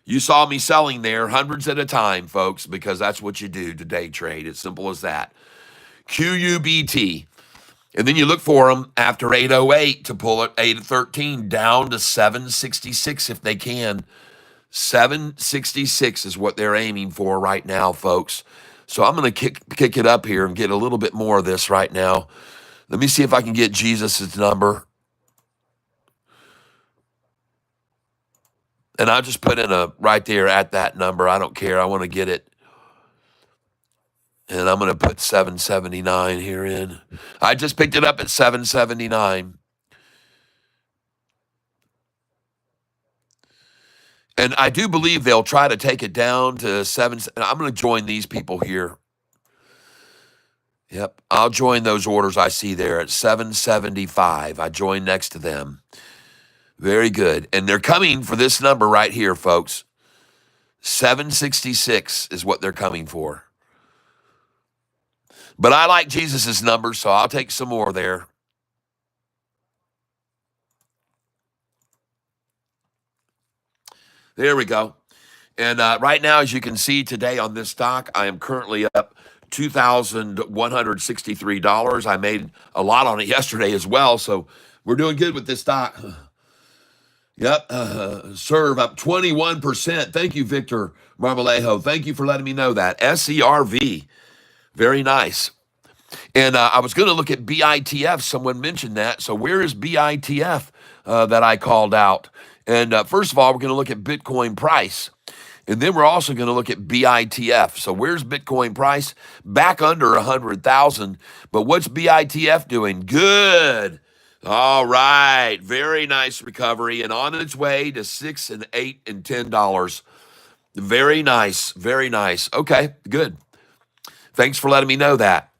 You saw me selling there hundreds at a time, folks, because that's what you do to day trade. It's simple as that. QUBT. And then you look for them after 808 to pull it 813 down to 766 if they can. 766 is what they're aiming for right now, folks. So I'm going to kick it up here and get a little bit more of this right now. Let me see if I can get Jesus's number. And I'll just put in a right there at that number. I don't care. I want to get it. And I'm going to put 779 here in. I just picked it up at 779. And I do believe they'll try to take it down to 7. I'm going to join these people here. Yep, I'll join those orders I see there at 775. I join next to them. Very good. And they're coming for this number right here, folks. 766 is what they're coming for. But I like Jesus's number, so I'll take some more there. There we go. And right now, as you can see today on this stock, I am currently up $2,163. I made a lot on it yesterday as well, so we're doing good with this stock. Yep, serve up 21%. Thank you, Victor Marmolejo. Thank you for letting me know that. SERV. Very nice. And I was going to look at BITF. Someone mentioned that. So where is BITF that I called out? And first of all, we're going to look at Bitcoin price. And then we're also going to look at BITF. So where's Bitcoin price? Back under 100,000. But what's BITF doing? Good. All right. Very nice recovery and on its way to $6 and $8 and $10. Very nice. Very nice. Okay, good. Thanks for letting me know that.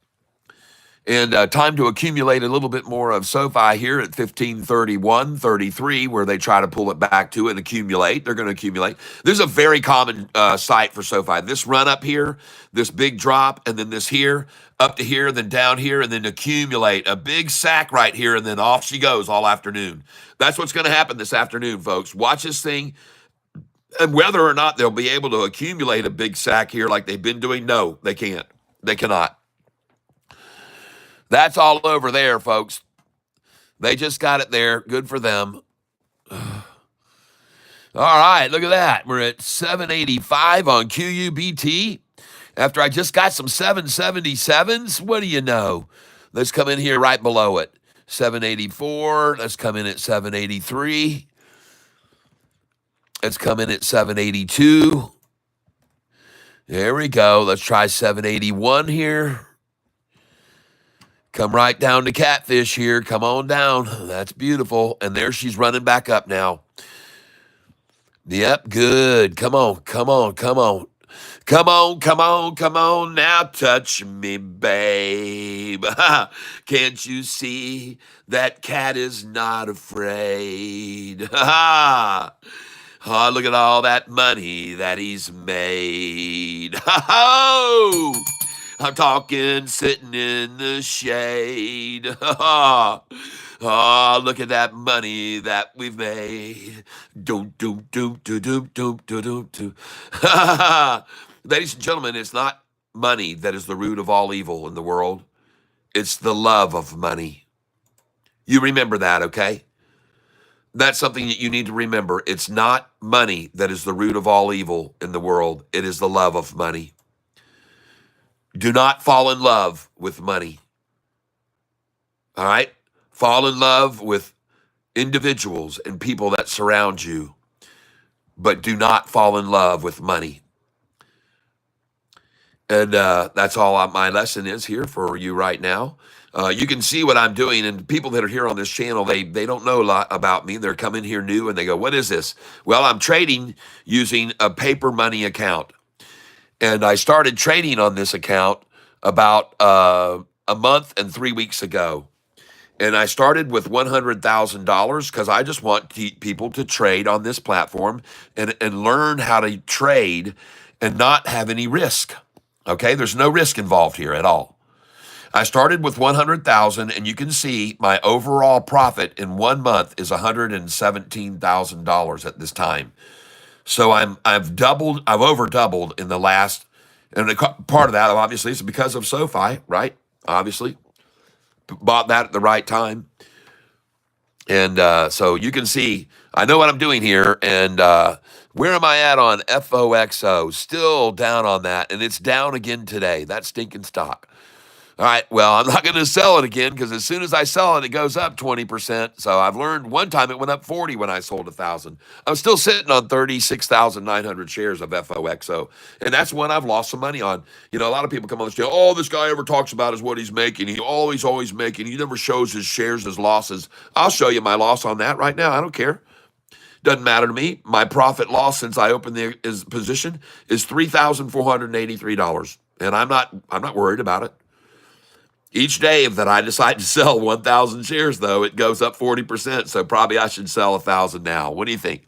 And time to accumulate a little bit more of SoFi here at 1531.33, where they try to pull it back to and accumulate. They're going to accumulate. This is a very common site for SoFi. This run up here, this big drop, and then this here, up to here, then down here, and then accumulate a big sack right here, and then off she goes all afternoon. That's what's going to happen this afternoon, folks. Watch this thing. And whether or not they'll be able to accumulate a big sack here like they've been doing, no, they can't. They cannot. That's all over there, folks. They just got it there. Good for them. All right, look at that. We're at 785 on QUBT. After I just got some 777s, what do you know? Let's come in here right below it. 784. Let's come in at 783. Let's come in at 782. There we go. Let's try 781 here. Come right down to Catfish here. Come on down. That's beautiful. And there she's running back up now. Yep, good. Come on, come on, come on. Come on, come on, come on. Now touch me, babe. Can't you see that cat is not afraid? Oh, look at all that money that he's made. Oh! I'm talking sitting in the shade. Oh, look at that money that we've made. Doom, doom, doom, doom, doom, doom, doom, doom. Ladies and gentlemen, it's not money that is the root of all evil in the world. It's the love of money. You remember that, okay? That's something that you need to remember. It's not money that is the root of all evil in the world. It is the love of money. Do not fall in love with money. All right? Fall in love with individuals and people that surround you, but do not fall in love with money. And that's all my lesson is here for you right now. You can see what I'm doing, and people that are here on this channel, they don't know a lot about me. They're coming here new, and they go, what is this? Well, I'm trading using a paper money account. And I started trading on this account about a month and 3 weeks ago. And I started with $100,000 because I just want people to trade on this platform and learn how to trade and not have any risk. Okay, there's no risk involved here at all. I started with $100,000, and you can see my overall profit in 1 month is $117,000 at this time. So I've over doubled in the last, and part of that obviously is because of SoFi, right? Obviously, bought that at the right time, and so you can see I know what I'm doing here. And where am I at on FOXO? Still down on that, and it's down again today. That stinking stock. All right, well, I'm not going to sell it again because as soon as I sell it, it goes up 20%. So I've learned one time it went up 40 when I sold 1,000. I'm still sitting on 36,900 shares of FOXO, and that's one I've lost some money on. You know, a lot of people come on the show, all this guy ever talks about is what he's making. He always making. He never shows his shares, his losses. I'll show you my loss on that right now. I don't care. Doesn't matter to me. My profit loss since I opened his position is $3,483, and I'm not worried about it. Each day that I decide to sell 1,000 shares, though, it goes up 40%. So probably I should sell 1,000 now. What do you think?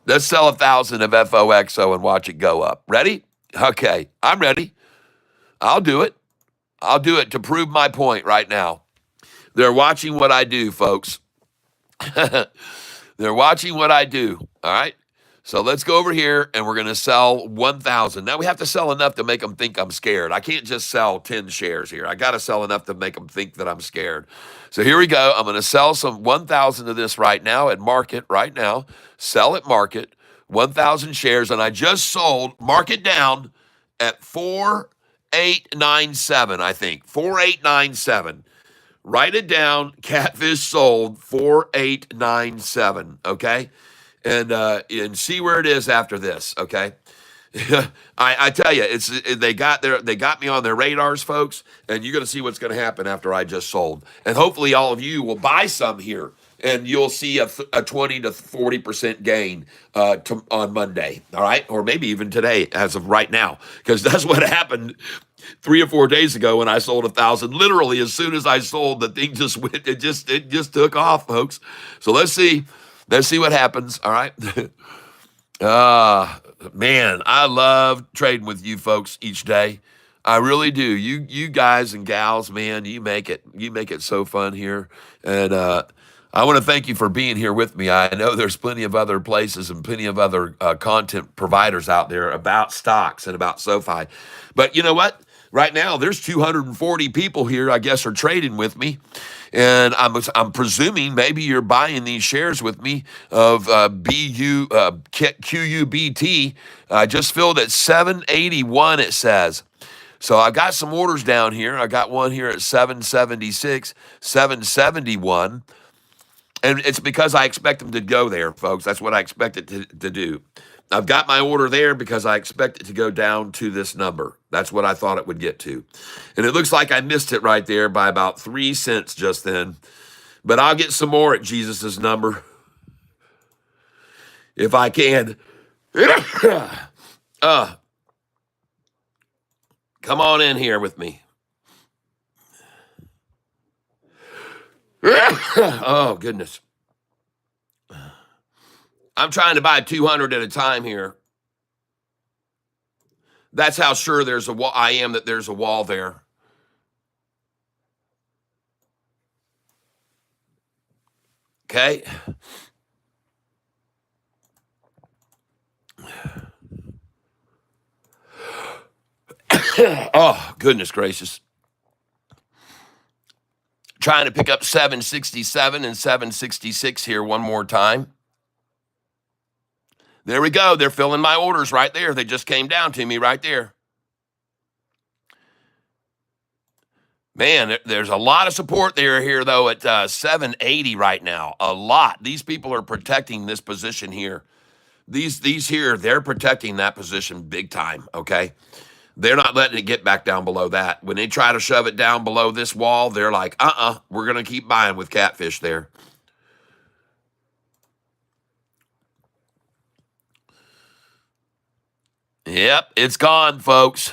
Let's sell 1,000 of FOXO and watch it go up. Ready? Okay, I'm ready. I'll do it. I'll do it to prove my point right now. They're watching what I do, folks. They're watching what I do, all right? So let's go over here, and we're going to sell 1,000. Now, we have to sell enough to make them think I'm scared. I can't just sell 10 shares here. I got to sell enough to make them think that I'm scared. So here we go. I'm going to sell some 1,000 of this right now at market, right now. Sell at market, 1,000 shares, and I just sold market down at 4,897, I think. 4,897. Write it down. Catfish sold 4,897, okay? And see where it is after this, okay? I tell you, they got me on their radars, folks, and you're going to see what's going to happen after I just sold. And hopefully all of you will buy some here, and you'll see a 20 to 40% gain on Monday, all right? Or maybe even today as of right now, because that's what happened. 3 or 4 days ago when I sold 1,000. Literally, as soon as I sold, the thing just went. It just took off, folks. So let's see. Let's see what happens. All right. Man, I love trading with you folks each day. I really do. You guys and gals, man, you make it so fun here. And I want to thank you for being here with me. I know there's plenty of other places and plenty of other content providers out there about stocks and about SoFi. But you know what? Right now, there's 240 people here, I guess, are trading with me. And I'm presuming maybe you're buying these shares with me of QUBT. I just filled at 781, it says. So I got some orders down here. I got one here at 776, 771. And it's because I expect them to go there, folks. That's what I expect it to do. I've got my order there because I expect it to go down to this number. That's what I thought it would get to. And it looks like I missed it right there by about 3 cents just then. But I'll get some more at Jesus's number if I can. Come on in here with me. Oh, goodness. I'm trying to buy 200 at a time here. That's how sure there's a wall. I am that there's a wall there. Okay. Oh, goodness gracious. Trying to pick up 767 and 766 here one more time. There we go. They're filling my orders right there. They just came down to me right there. Man, there's a lot of support there here, though, at 780 right now. A lot. These people are protecting this position here. These here, they're protecting that position big time, okay? They're not letting it get back down below that. When they try to shove it down below this wall, they're like, we're going to keep buying with Catfish there. Yep, it's gone, folks.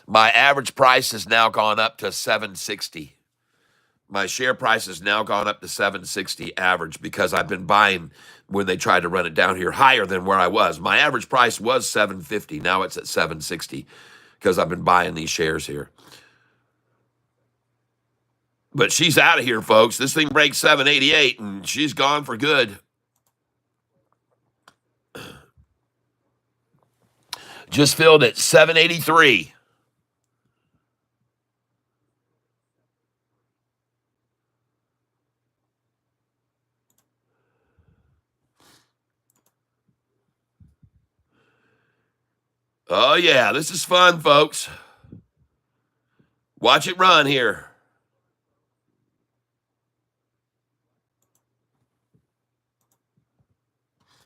My average price has now gone up to 760. My share price has now gone up to 760 average because I've been buying when they tried to run it down here higher than where I was. My average price was 750. Now it's at 760 because I've been buying these shares here. But she's out of here, folks. This thing breaks 788 and she's gone for good. Just filled at 783. Oh, yeah, this is fun, folks. Watch it run here.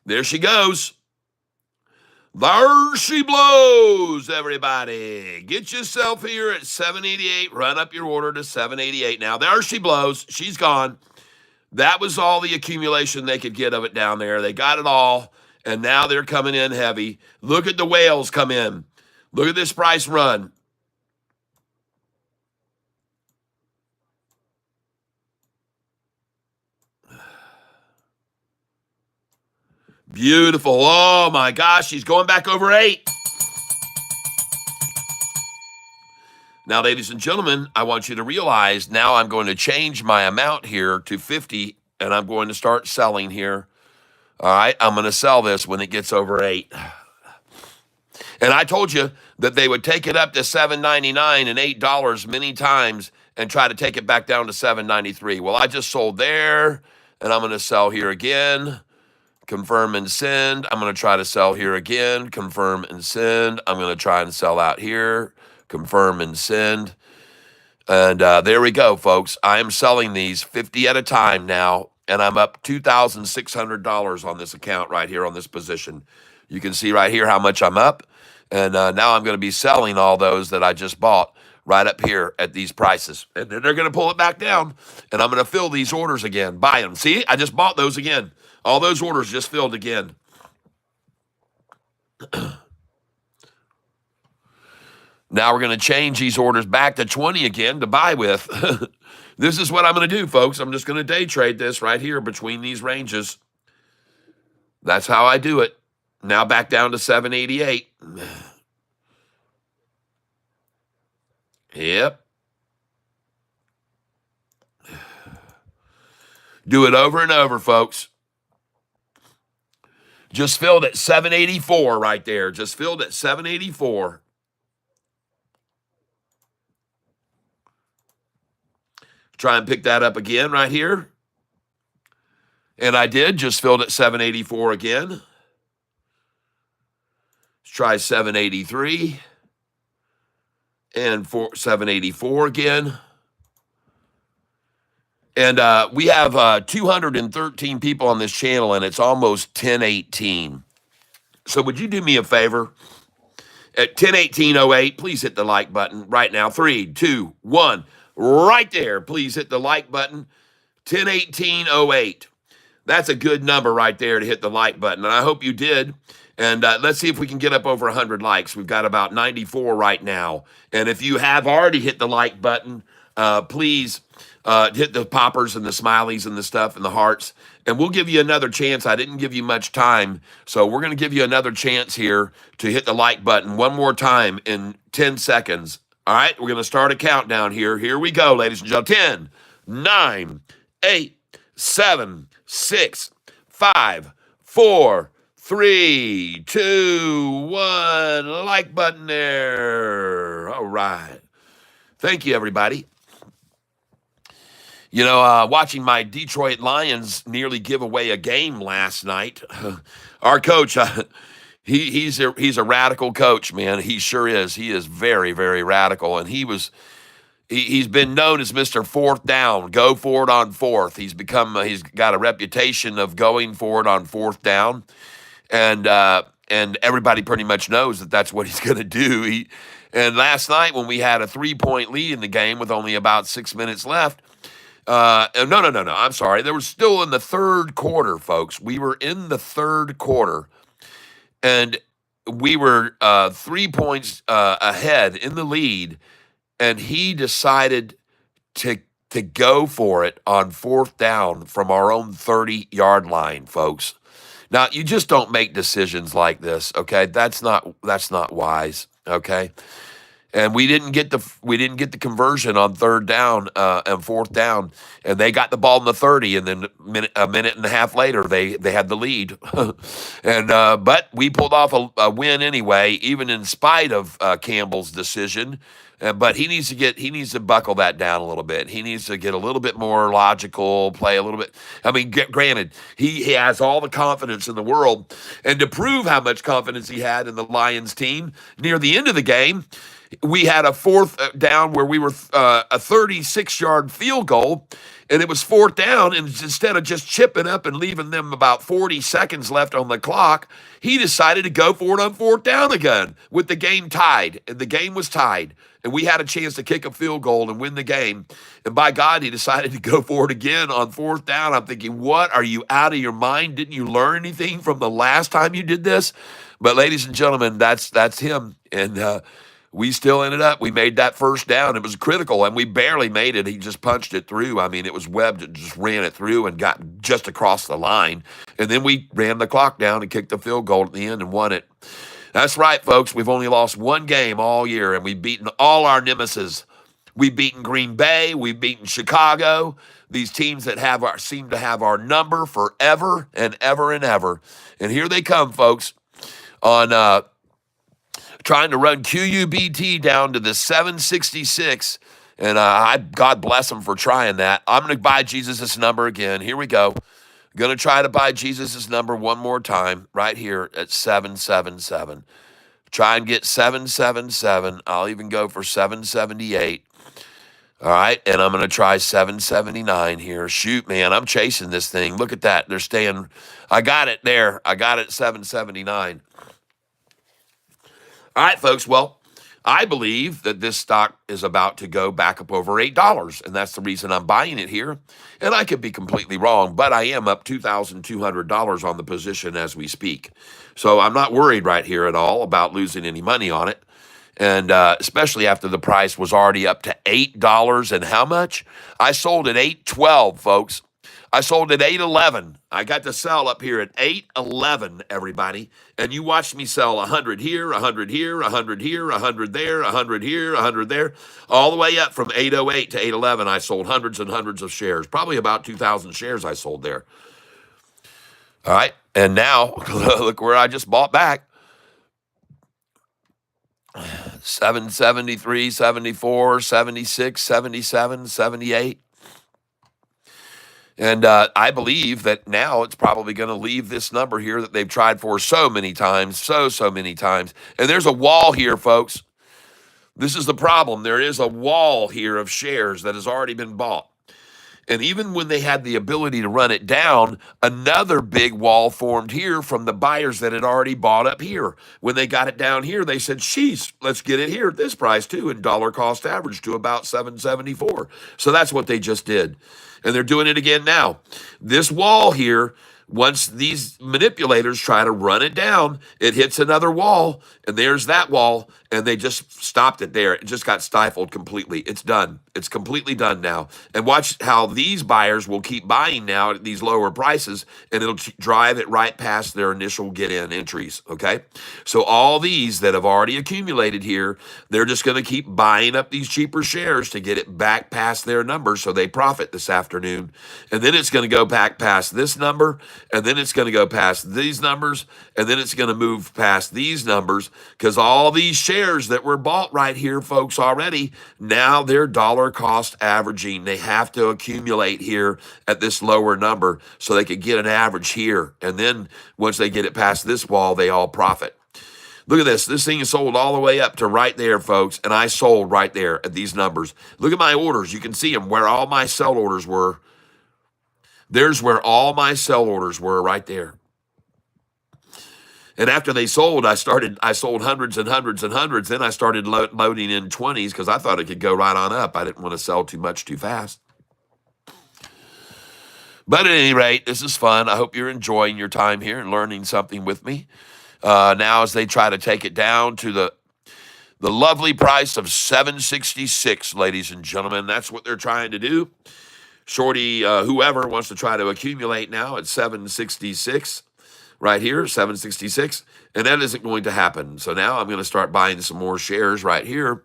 There she goes. There she blows, everybody. Get yourself here at 788. Run up your order to 788 now. There she blows. She's gone. That was all the accumulation they could get of it down there. They got it all, and now they're coming in heavy. Look at the whales come in. Look at this price run. Beautiful. Oh, my gosh. She's going back over 8. Now, ladies and gentlemen, I want you to realize now I'm going to change my amount here to 50, and I'm going to start selling here. All right, I'm going to sell this when it gets over 8. And I told you that they would take it up to $7.99 and $8 many times and try to take it back down to $7.93. Well, I just sold there, and I'm going to sell here again. Confirm and send. I'm going to try to sell here again. Confirm and send. I'm going to try and sell out here. Confirm and send. And there we go, folks. I am selling these 50 at a time now, and I'm up $2,600 on this account right here on this position. You can see right here how much I'm up. And now I'm going to be selling all those that I just bought right up here at these prices. And then they're going to pull it back down, and I'm going to fill these orders again. Buy them. See, I just bought those again. All those orders just filled again. Now we're going to change these orders back to 20 again to buy with. This is what I'm going to do, folks. I'm just going to day trade this right here between these ranges. That's how I do it. Now back down to 788. Yep. Do it over and over, folks. Just filled at 784 right there. Just filled at 784. Try and pick that up again right here. And I did. Just filled at 784 again. Let's try 783. And 784 again. And we have 213 people on this channel, and it's almost 10:18. So would you do me a favor? At 10:18:08, please hit the like button right now. 3, 2, 1. Right there. Please hit the like button. 10:18:08. That's a good number right there to hit the like button. And I hope you did. And let's see if we can get up over 100 likes. We've got about 94 right now. And if you have already hit the like button, please hit the poppers and the smileys and the stuff and the hearts. And we'll give you another chance. I didn't give you much time. So we're going to give you another chance here to hit the like button one more time in 10 seconds. All right, we're going to start a countdown here. Here we go, ladies and gentlemen. 10, 9, 8, 7, 6, 5, 4, 3, 2, 1. Like button there. All right. Thank you, everybody. You know, watching my Detroit Lions nearly give away a game last night. Our coach, he's a radical coach, man. He sure is. He is very, very radical, and he's been known as Mr. Fourth Down. Go for it on fourth. He's got a reputation of going for it on fourth down, and everybody pretty much knows that that's what he's going to do. And last night when we had a 3-point lead in the game with only about 6 minutes left. No. I'm sorry. There was still in the third quarter, folks. We were in the third quarter, and we were 3 points ahead in the lead, and he decided to go for it on fourth down from our own 30-yard line, folks. Now, you just don't make decisions like this, okay? That's not wise, okay? And we didn't get the conversion on third down and fourth down, and they got the ball in the 30, and then a minute and a half later they had the lead, and but we pulled off a win anyway, even in spite of Campbell's decision. But he needs to buckle that down a little bit. He needs to get a little bit more logical, play a little bit. I mean, granted, he has all the confidence in the world, and to prove how much confidence he had in the Lions team near the end of the game, we had a fourth down where we were a 36-yard field goal, and it was fourth down, and instead of just chipping up and leaving them about 40 seconds left on the clock, he decided to go for it on fourth down again with the game tied, and the game was tied, and we had a chance to kick a field goal and win the game, and by God, he decided to go for it again on fourth down. I'm thinking, what, are you out of your mind? Didn't you learn anything from the last time you did this? But ladies and gentlemen, that's him, and we still ended up, we made that first down. It was critical, and we barely made it. He just punched it through. I mean, it was Webb that just ran it through and got just across the line. And then we ran the clock down and kicked the field goal at the end and won it. That's right, folks. We've only lost one game all year, and we've beaten all our nemesis. We've beaten Green Bay. We've beaten Chicago. These teams that seem to have our number forever and ever and ever. And here they come, folks, on trying to run QUBT down to the 766, and God bless them for trying that. I'm going to buy Jesus' number again. Here we go. Going to try to buy Jesus' number one more time right here at 777. Try and get 777. I'll even go for 778. All right, and I'm going to try 779 here. Shoot, man, I'm chasing this thing. Look at that. They're staying. I got it there. I got it at 779. All right, folks. Well, I believe that this stock is about to go back up over $8, and that's the reason I'm buying it here. And I could be completely wrong, but I am up $2,200 on the position as we speak. So I'm not worried right here at all about losing any money on it. And especially after the price was already up to $8 and how much? I sold at 8.12, folks. I sold at 8.11. I got to sell up here at 8.11, everybody. And you watched me sell 100 here, 100 here, 100 here, 100 there, 100 here, 100 there, all the way up from 8.08 to 8.11. I sold hundreds and hundreds of shares, probably about 2,000 shares I sold there. All right. And now, look where I just bought back. 773, 74, 76, 77, 78. And I believe that now it's probably going to leave this number here that they've tried for so many times, so many times. And there's a wall here, folks. This is the problem. There is a wall here of shares that has already been bought. And even when they had the ability to run it down, another big wall formed here from the buyers that had already bought up here. When they got it down here, they said, sheesh, let's get it here at this price too, and dollar cost average to about 774. So that's what they just did. And they're doing it again now. This wall here, once these manipulators try to run it down, it hits another wall, and there's that wall, and they just stopped it there. It just got stifled completely. It's done. It's completely done now. And watch how these buyers will keep buying now at these lower prices, and it'll drive it right past their initial get-in entries, okay? So all these that have already accumulated here, they're just going to keep buying up these cheaper shares to get it back past their numbers so they profit this afternoon. And then it's going to go back past this number, and then it's going to go past these numbers, and then it's going to move past these numbers, because all these shares that were bought right here, folks, already, now they're dollar cost averaging. They have to accumulate here at this lower number so they could get an average here. And then once they get it past this wall, they all profit. Look at this. This thing is sold all the way up to right there, folks, and I sold right there at these numbers. Look at my orders. You can see them where all my sell orders were. There's where all my sell orders were right there. And after they sold, I sold hundreds and hundreds and hundreds. Then I started loading in 20s because I thought it could go right on up. I didn't want to sell too much too fast. But at any rate, this is fun. I hope you're enjoying your time here and learning something with me. Now as they try to take it down to the lovely price of $7.66, ladies and gentlemen. That's what they're trying to do. Shorty, whoever wants to try to accumulate now at $7.66. Right here, $7.66, and that isn't going to happen. So now I'm going to start buying some more shares right here,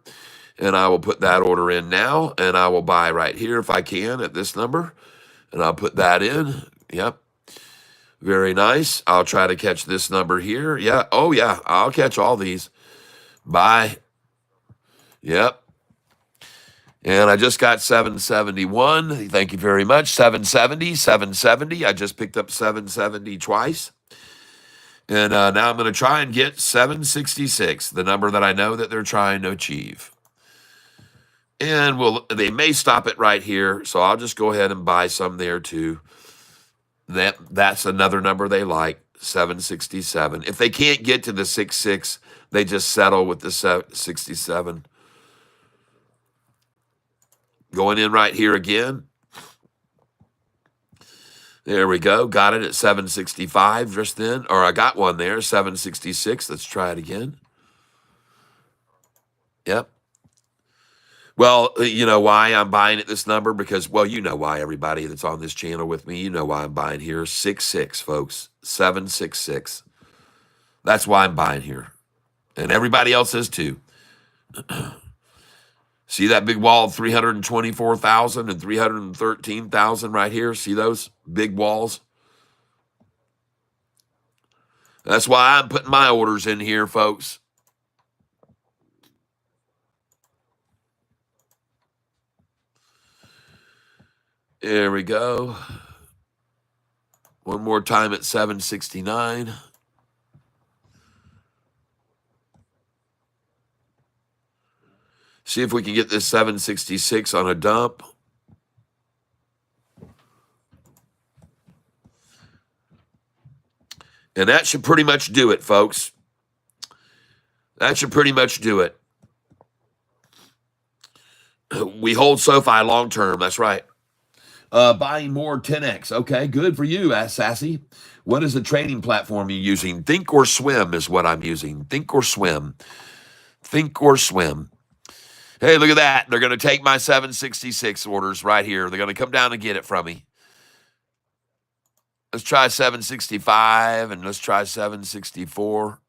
and I will put that order in now, and I will buy right here if I can at this number, and I'll put that in. Yep. Very nice. I'll try to catch this number here. Yeah. Oh, yeah. I'll catch all these. Buy. Yep. And I just got 771. Thank you very much. 770, 770. I just picked up 770 twice. And now I'm going to try and get 766, the number that I know that they're trying to achieve. And they may stop it right here, so I'll just go ahead and buy some there too. That's another number they like, 767. If they can't get to the 66, they just settle with the 67. Going in right here again. There we go. Got it at 765 just then. Or I got one there, 766. Let's try it again. Yep. Well, you know why I'm buying at this number? Because, well, you know why, everybody that's on this channel with me. You know why I'm buying here. 66, folks. 766. That's why I'm buying here. And everybody else is too. See that big wall of 324,000 and 313,000 right here? See those big walls? That's why I'm putting my orders in here, folks. There we go. One more time at 769. See if we can get this 766 on a dump. And that should pretty much do it, folks. That should pretty much do it. We hold SoFi long term. That's right. Buying more 10x. Okay, good for you, Sassy. What is the trading platform you're using? Think or Swim is what I'm using. Think or Swim. Think or Swim. Hey, look at that. They're going to take my 766 orders right here. They're going to come down and get it from me. Let's try 765 and let's try 764.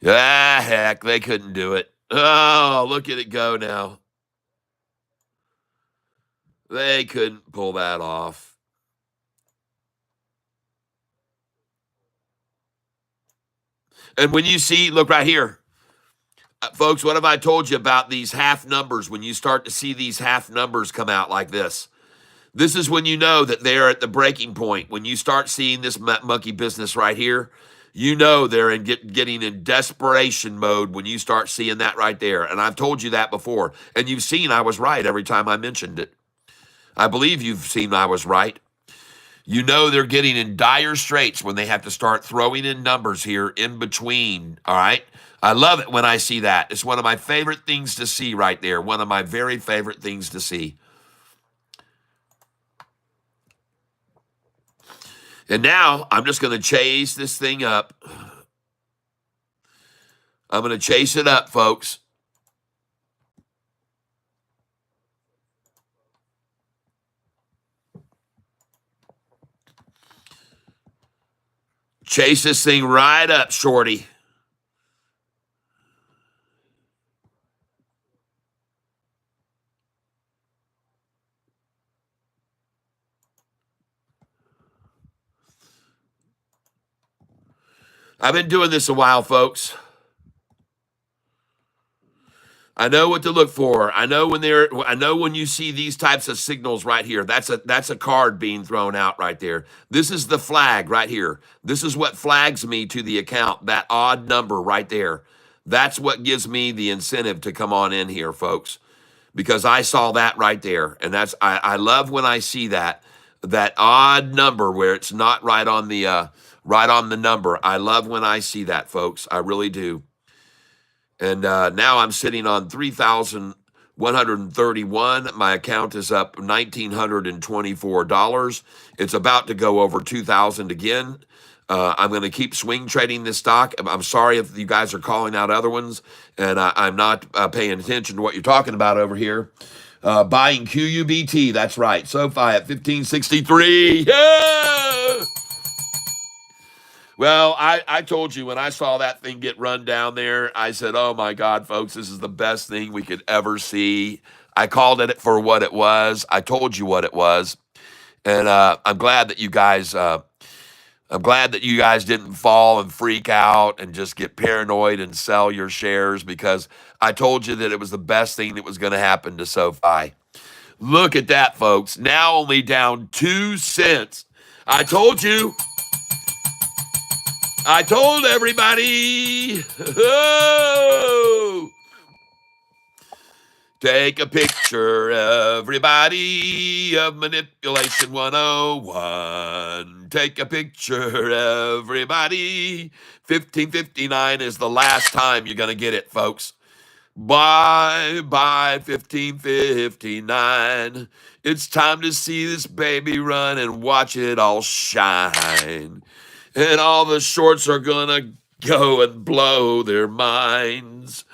Heck, they couldn't do it. Oh, look at it go now. They couldn't pull that off. And when you see, look right here. Folks, what have I told you about these half numbers? When you start to see these half numbers come out like this is when you know that they're at the breaking point. When you start seeing this monkey business right here, you know they're getting in desperation mode when you start seeing that right there. And I've told you that before. And you've seen I was right every time I mentioned it. I believe you've seen I was right. You know they're getting in dire straits when they have to start throwing in numbers here in between, all right? I love it when I see that. It's one of my favorite things to see right there. One of my very favorite things to see. And now I'm just going to chase this thing up. I'm going to chase it up, folks. Chase this thing right up, shorty. I've been doing this a while, folks. I know what to look for. I know when you see these types of signals right here. That's a card being thrown out right there. This is the flag right here. This is what flags me to the account, that odd number right there. That's what gives me the incentive to come on in here, folks, because I saw that right there. And I love when I see that odd number where it's not right on the number. I love when I see that, folks. I really do. And now I'm sitting on 3,131. My account is up $1,924. It's about to go over 2,000 again. I'm going to keep swing trading this stock. I'm sorry if you guys are calling out other ones, and I'm not paying attention to what you're talking about over here. Buying QUBT, that's right. SoFi at 1563. Yeah! Well, I told you when I saw that thing get run down there, I said, oh my God, folks, this is the best thing we could ever see. I called it for what it was. I told you what it was. And I'm glad that you guys didn't fall and freak out and just get paranoid and sell your shares, because I told you that it was the best thing that was going to happen to SoFi. Look at that, folks. Now only down 2 cents. I told you. I told everybody. Oh! Take a picture, everybody, of Manipulation 101. Take a picture, everybody. 1559 is the last time you're going to get it, folks. Bye, 1559. It's time to see this baby run and watch it all shine. And all the shorts are going to go and blow their minds.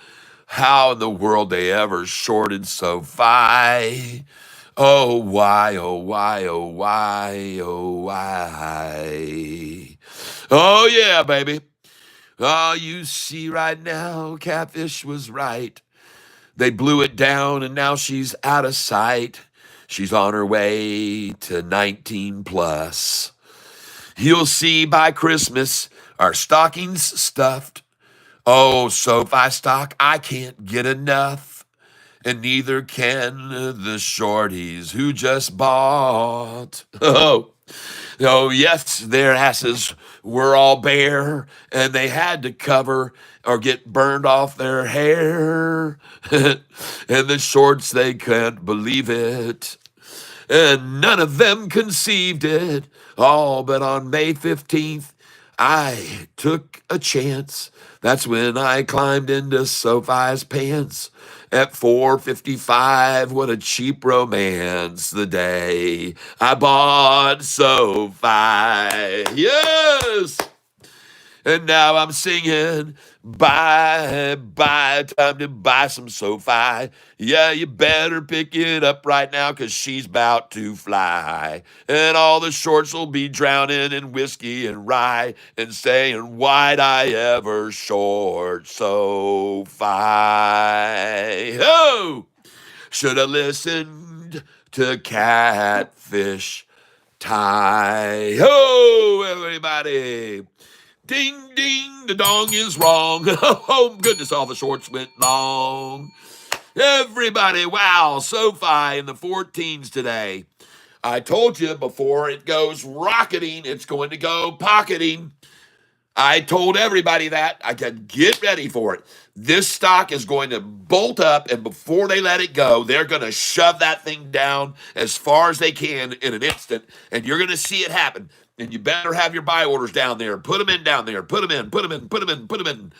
How in the world they ever shorted SoFi? Oh, why, oh, why, oh, why, oh, why? Oh, yeah, baby. Oh, you see right now, Catfish was right. They blew it down and now she's out of sight. She's on her way to 19 plus. You'll see by Christmas our stockings stuffed. Oh, SoFi stock, I can't get enough. And neither can the shorties who just bought. Oh, yes, their asses were all bare, and they had to cover or get burned off their hair. And the shorts, they can't believe it. And none of them conceived it. All but on May 15th, I took a chance. That's when I climbed into SoFi's pants. At 4:55, what a cheap romance. The day I bought SoFi. Yes! And now I'm singing, bye, bye, time to buy some SoFi. Yeah, you better pick it up right now because she's about to fly. And all the shorts will be drowning in whiskey and rye and saying, why'd I ever short SoFi? Oh! Should have listened to Catfish Tie. Oh, everybody. Ding, ding, the dong is wrong. Oh, goodness, all the shorts went long. Everybody, wow, SoFi in the 14s today. I told you before it goes rocketing, it's going to go pocketing. I told everybody that. I could get ready for it. This stock is going to bolt up, and before they let it go, they're going to shove that thing down as far as they can in an instant, and you're going to see it happen. And you better have your buy orders down there. Put them in down there. Put them in. Put them in. Put them in.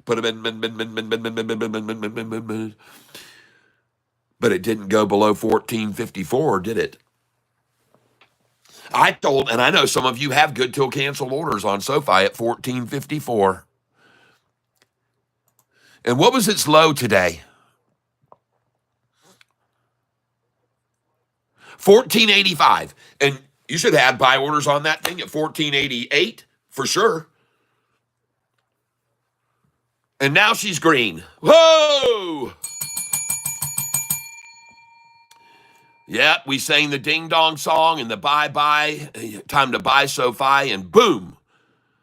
Put them in. Put them in. But it didn't go below 1454, did it? I told, and I know some of you have good till cancel orders on SoFi at 1454. And what was its low today? 1485. And you should have buy orders on that thing at 1488 for sure. And now she's green. Whoa! Yep, we sang the ding dong song and the bye-bye, time to buy SoFi, and boom,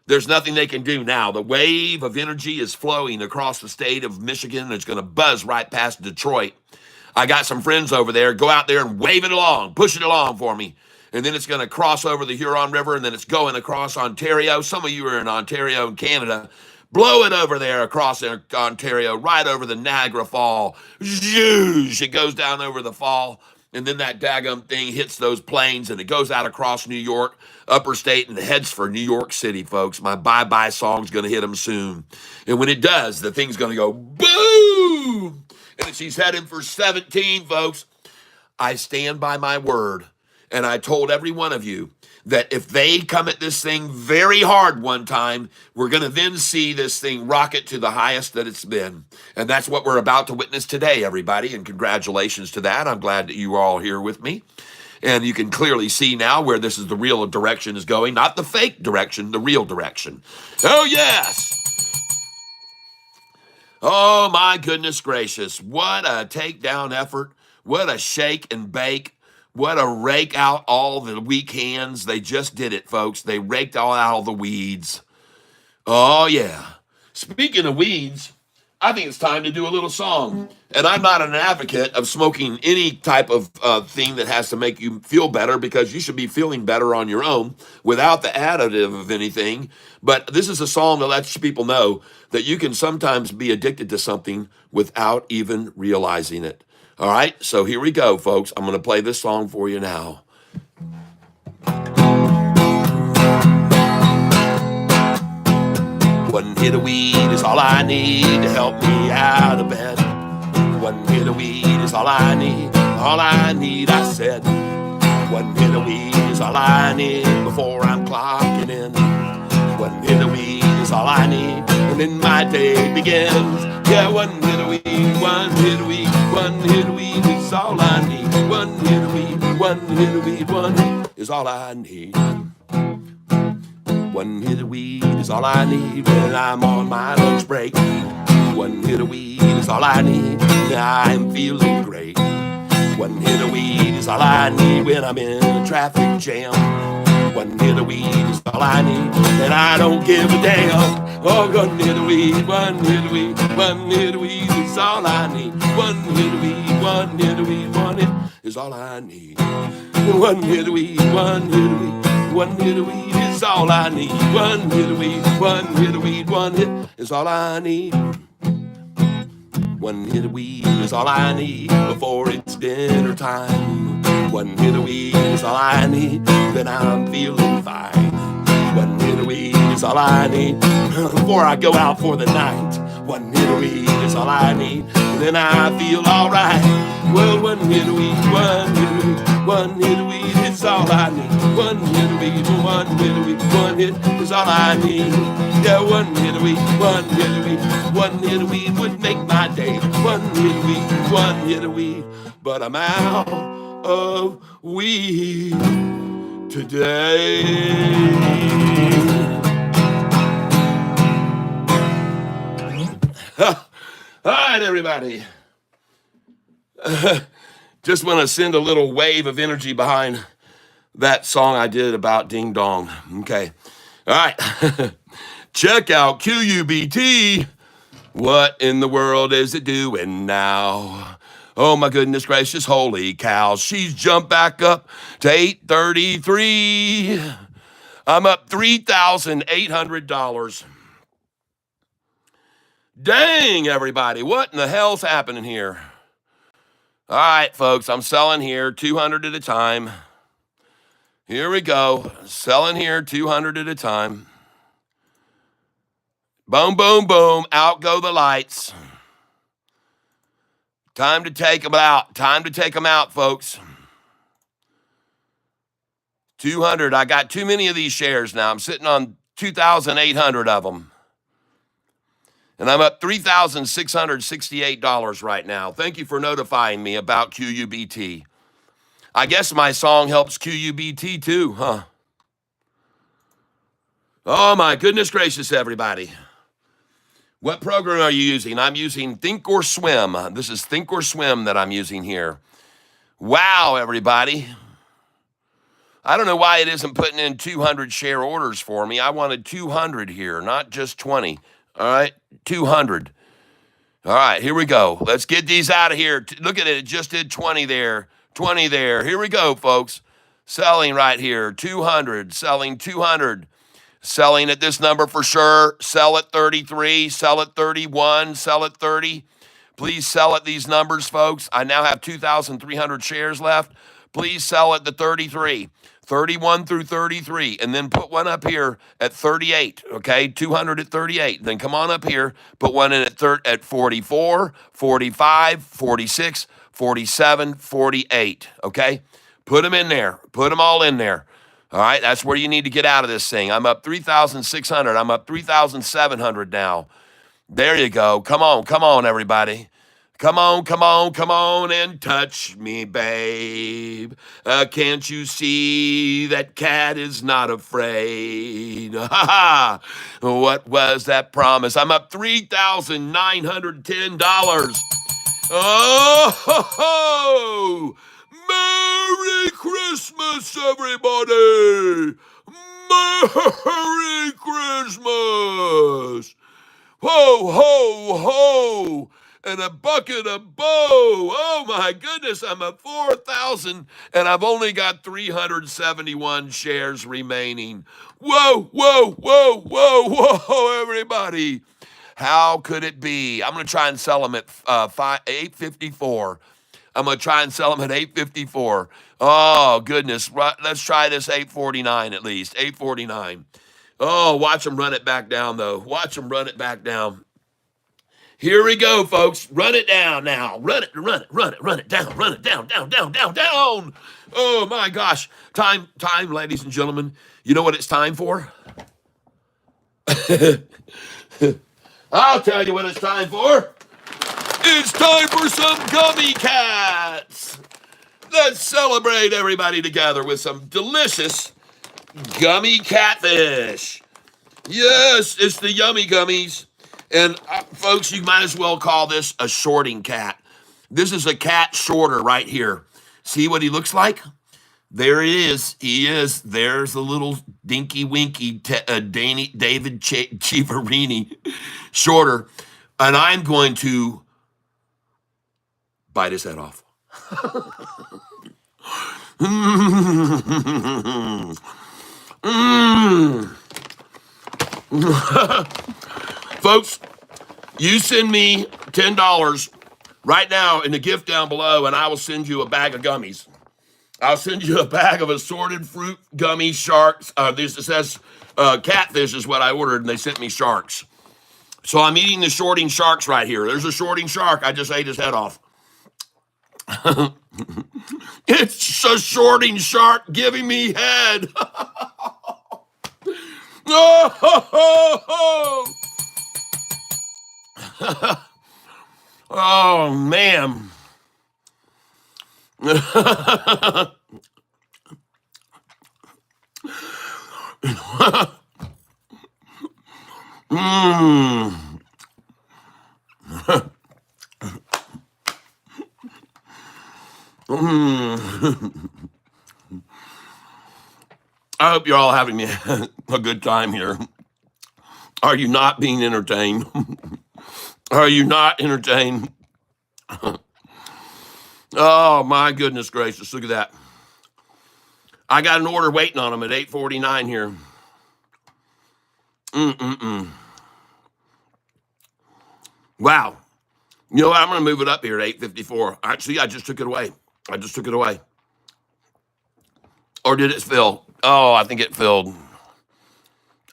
there's nothing they can do now. The wave of energy is flowing across the state of Michigan. It's going to buzz right past Detroit. I got some friends over there. Go out there and wave it along, push it along for me. And then it's going to cross over the Huron River, and then it's going across Ontario. Some of you are in Ontario and Canada. Blow it over there across Ontario, right over the Niagara Fall. Zhoosh, it goes down over the fall. And then that daggum thing hits those plains, and it goes out across New York, upper state, and heads for New York City, folks. My bye-bye song's going to hit them soon. And when it does, the thing's going to go boom! And she's heading for 17, folks. I stand by my word. And I told every one of you that if they come at this thing very hard one time, we're going to then see this thing rocket to the highest that it's been. And that's what we're about to witness today, everybody. And congratulations to that. I'm glad that you are all here with me. And you can clearly see now where this is the real direction is going, not the fake direction, the real direction. Oh, yes. Oh, my goodness gracious. What a takedown effort. What a shake and bake. What a rake out all the weak hands. They just did it, folks. They raked all the weeds. Oh, yeah. Speaking of weeds, I think it's time to do a little song. And I'm not an advocate of smoking any type of thing that has to make you feel better, because you should be feeling better on your own without the additive of anything. But this is a song that lets people know that you can sometimes be addicted to something without even realizing it. All right, so here we go, folks. I'm going to play this song for you now. One hit of weed is all I need to help me out of bed. One hit of weed is all I need, I said. One hit of weed is all I need before I'm clocking in. One hit of weed is all I need, and then my day begins. Yeah, one hit of weed, one hit of weed, one hit of weed is all I need. One hit of weed, one hit of weed, one hit is all I need. One hit of weed is all I need when I'm on my lunch break. One hit of weed is all I need when I'm feeling great. One hit of weed is all I need when I'm in a traffic jam. One hit of weed is all I need, and I don't give a damn. Oh, one hit of weed, one hit of weed, one hit of weed is all I need. One hit of weed, one hit of weed, one hit is all I need. One hit of weed, one hit of weed, one hit of weed is all I need. One hit of weed, one hit of weed, one hit is all I need. One hit of weed is all I need before it's dinner time. One hit of weed is all I need, then I'm feeling fine. One hit of weed is is all I need. Before I go out for the night, one hit of weed is all I need. And then I feel alright. Well, one hit of weed, one hit of weed, one hit of weed is all I need. One hit of weed, one hit of weed, one hit is all I need. Yeah, one hit of weed, one hit of weed, one hit of weed would make my day. One hit of weed, one hit of weed, but I'm out of weed today. All right, everybody. Just want to send a little wave of energy behind that song I did about Ding Dong. Okay. All right. Check out QUBT. What in the world is it doing now? Oh, my goodness gracious, holy cow. She's jumped back up to 833. I'm up $3,800. Dang, everybody. What in the hell's happening here? All right, folks, I'm selling here 200 at a time. Here we go. Selling here 200 at a time. Boom, boom, boom. Out go the lights. Time to take them out. Time to take them out, folks. 200. I got too many of these shares now. I'm sitting on 2,800 of them. And I'm up $3,668 right now. Thank you for notifying me about QUBT. I guess my song helps QUBT too, huh? Oh, my goodness gracious, everybody. What program are you using? I'm using Thinkorswim. This is Thinkorswim that I'm using here. Wow, everybody. I don't know why it isn't putting in 200 share orders for me. I wanted 200 here, not just 20. All right, 200. All right, here we go. Let's get these out of here. Look at it. It just did 20 there, 20 there. Here we go, folks. Selling right here, 200, selling 200. Selling at this number for sure. Sell at 33, sell at 31, sell at 30. Please sell at these numbers, folks. I now have 2,300 shares left. Please sell at the 33. 31 through 33, and then put one up here at 38, okay? 200 at 38. Then come on up here, put one in at 44, 45, 46, 47, 48, okay? Put them in there. Put them all in there. All right, that's where you need to get out of this thing. I'm up 3,600. I'm up 3,700 now. There you go. Come on, everybody. Come on, and touch me, babe. Can't you see that cat is not afraid? Ha ha! What was that promise? I'm up $3,910. Oh, ho, ho! Merry Christmas, everybody! Merry Christmas! Ho, ho, ho! And a bucket of bow. Oh my goodness, I'm at 4,000 and I've only got 371 shares remaining. Whoa, whoa, whoa, whoa, whoa, everybody. How could it be? I'm going to try and sell them at 854. I'm going to try and sell them at 854. Oh, goodness. Let's try this 849 at least. 849. Oh, watch them run it back down, though. Watch them run it back down. Here we go, folks. Run it down now. Run it down, run it down, down. Oh, my gosh. Time, ladies and gentlemen. You know what it's time for? I'll tell you what it's time for. It's time for some gummy cats. Let's celebrate everybody together with some delicious gummy catfish. Yes, it's the yummy gummies. And folks, you might as well call this a shorting cat. This is a cat shorter right here. See what he looks like? There he is. He is. There's the little dinky winky David Chiaverini shorter. And I'm going to bite his head off. Folks, you send me $10 right now in the gift down below, and I will send you a bag of gummies. I'll send you a bag of assorted fruit gummy sharks. This says Catfish is what I ordered, and they sent me sharks. So I'm eating the shorting sharks right here. There's a shorting shark. I just ate his head off. It's a shorting shark giving me head. Oh, oh man. Mm. I hope you're all having a good time here. Are you not being entertained? Are you not entertained? Oh, my goodness gracious. Look at that. I got an order waiting on them at 8:49 here. Wow. You know what? I'm going to move it up here at 8:54. Actually, I just took it away. I just took it away. Or did it fill? Oh, I think it filled.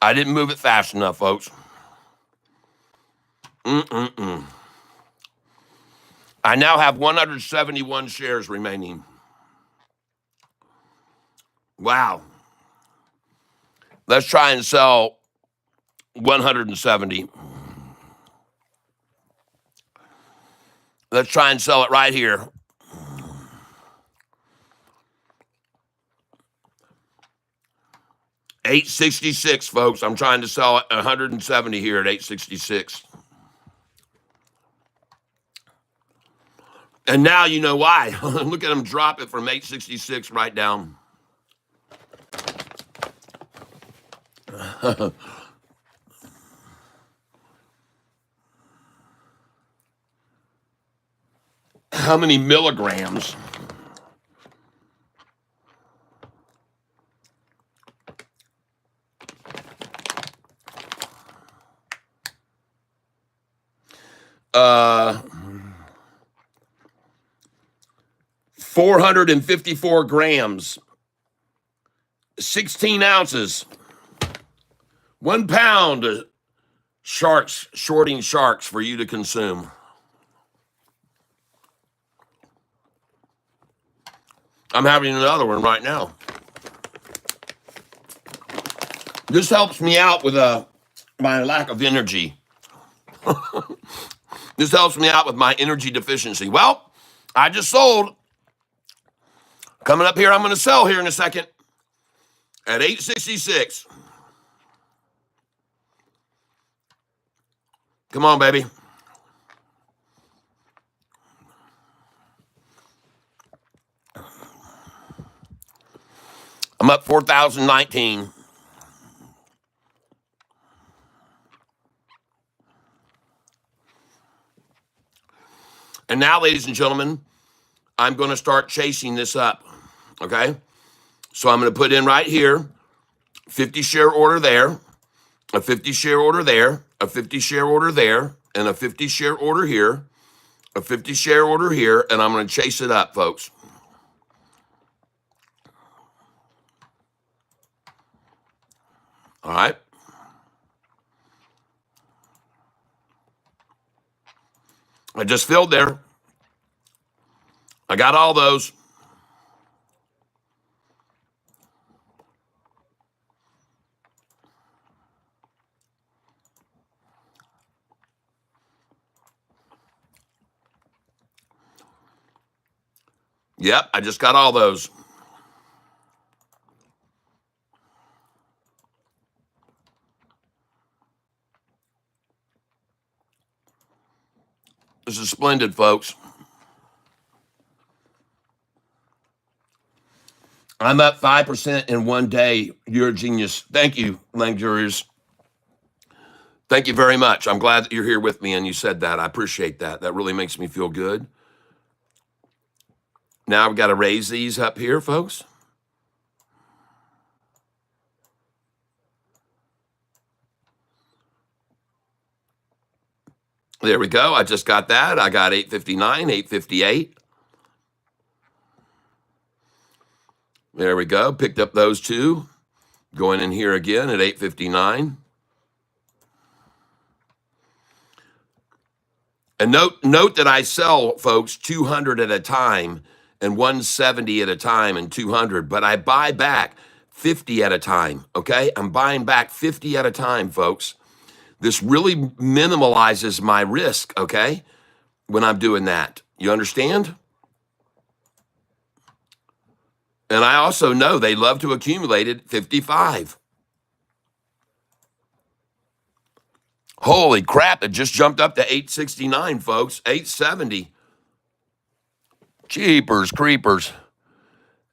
I didn't move it fast enough, folks. I now have 171 shares remaining. Wow. Let's try and sell 170. Let's try and sell it right here. $866, folks. I'm trying to sell it 170 here at 866. And now you know why. Look at them drop it from 866 right down. How many milligrams? Uh, 454 grams, 16 ounces, 1 pound of sharks, shorting sharks for you to consume. I'm having another one right now. This helps me out with my lack of energy. This helps me out with my energy deficiency. Well, I just sold. Coming up here, I'm going to sell here in a second at 866. Come on, baby. I'm up 4,019. And now, ladies and gentlemen, I'm going to start chasing this up, okay? So I'm going to put in right here, 50 share order there, a 50 share order there, a 50 share order there, and a 50 share order here, a 50 share order here, and I'm going to chase it up, folks. All right? I just filled there. I got all those. Yep, I just got all those. This is splendid, folks. I'm up 5% in one day. You're a genius. Thank you, Langurious. Thank you very much. I'm glad that you're here with me and you said that. I appreciate that. That really makes me feel good. Now I've got to raise these up here, folks. There we go. I just got that. I got 859, 858. There we go. Picked up those two. Going in here again at 8.59. And note that I sell, folks, 200 at a time and 170 at a time and 200, but I buy back 50 at a time, okay? I'm buying back 50 at a time, folks. This really minimalizes my risk, okay, when I'm doing that. You understand? And I also know they love to accumulate at 55. Holy crap, it just jumped up to 869, folks, 870. Jeepers creepers.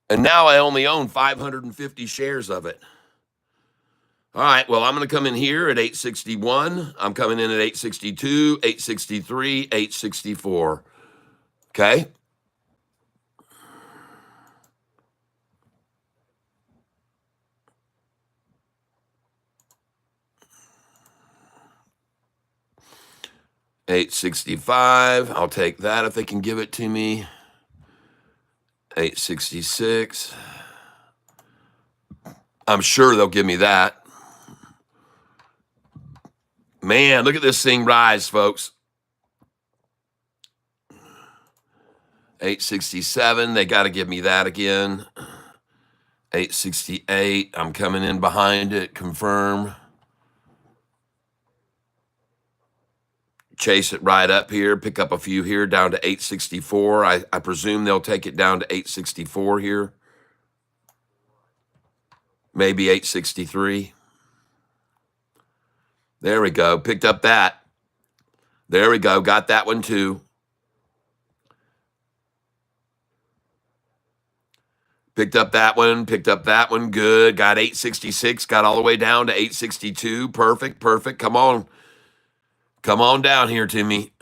And now I only own 550 shares of it. All right, well, I'm going to come in here at 861. I'm coming in at 862, 863, 864. Okay? $865. I'll take that if they can give it to me. 866. I'm sure they'll give me that. Man, look at this thing rise, folks. 867. They got to give me that again. 868. I'm coming in behind it. Confirm. Chase it right up here. Pick up a few here down to 864. I presume they'll take it down to 864 here. Maybe 863. There we go. Picked up that. There we go. Got that one too. Picked up that one. Picked up that one. Good. Got 866. Got all the way down to 862. Perfect. Perfect. Come on. Come on down here to me.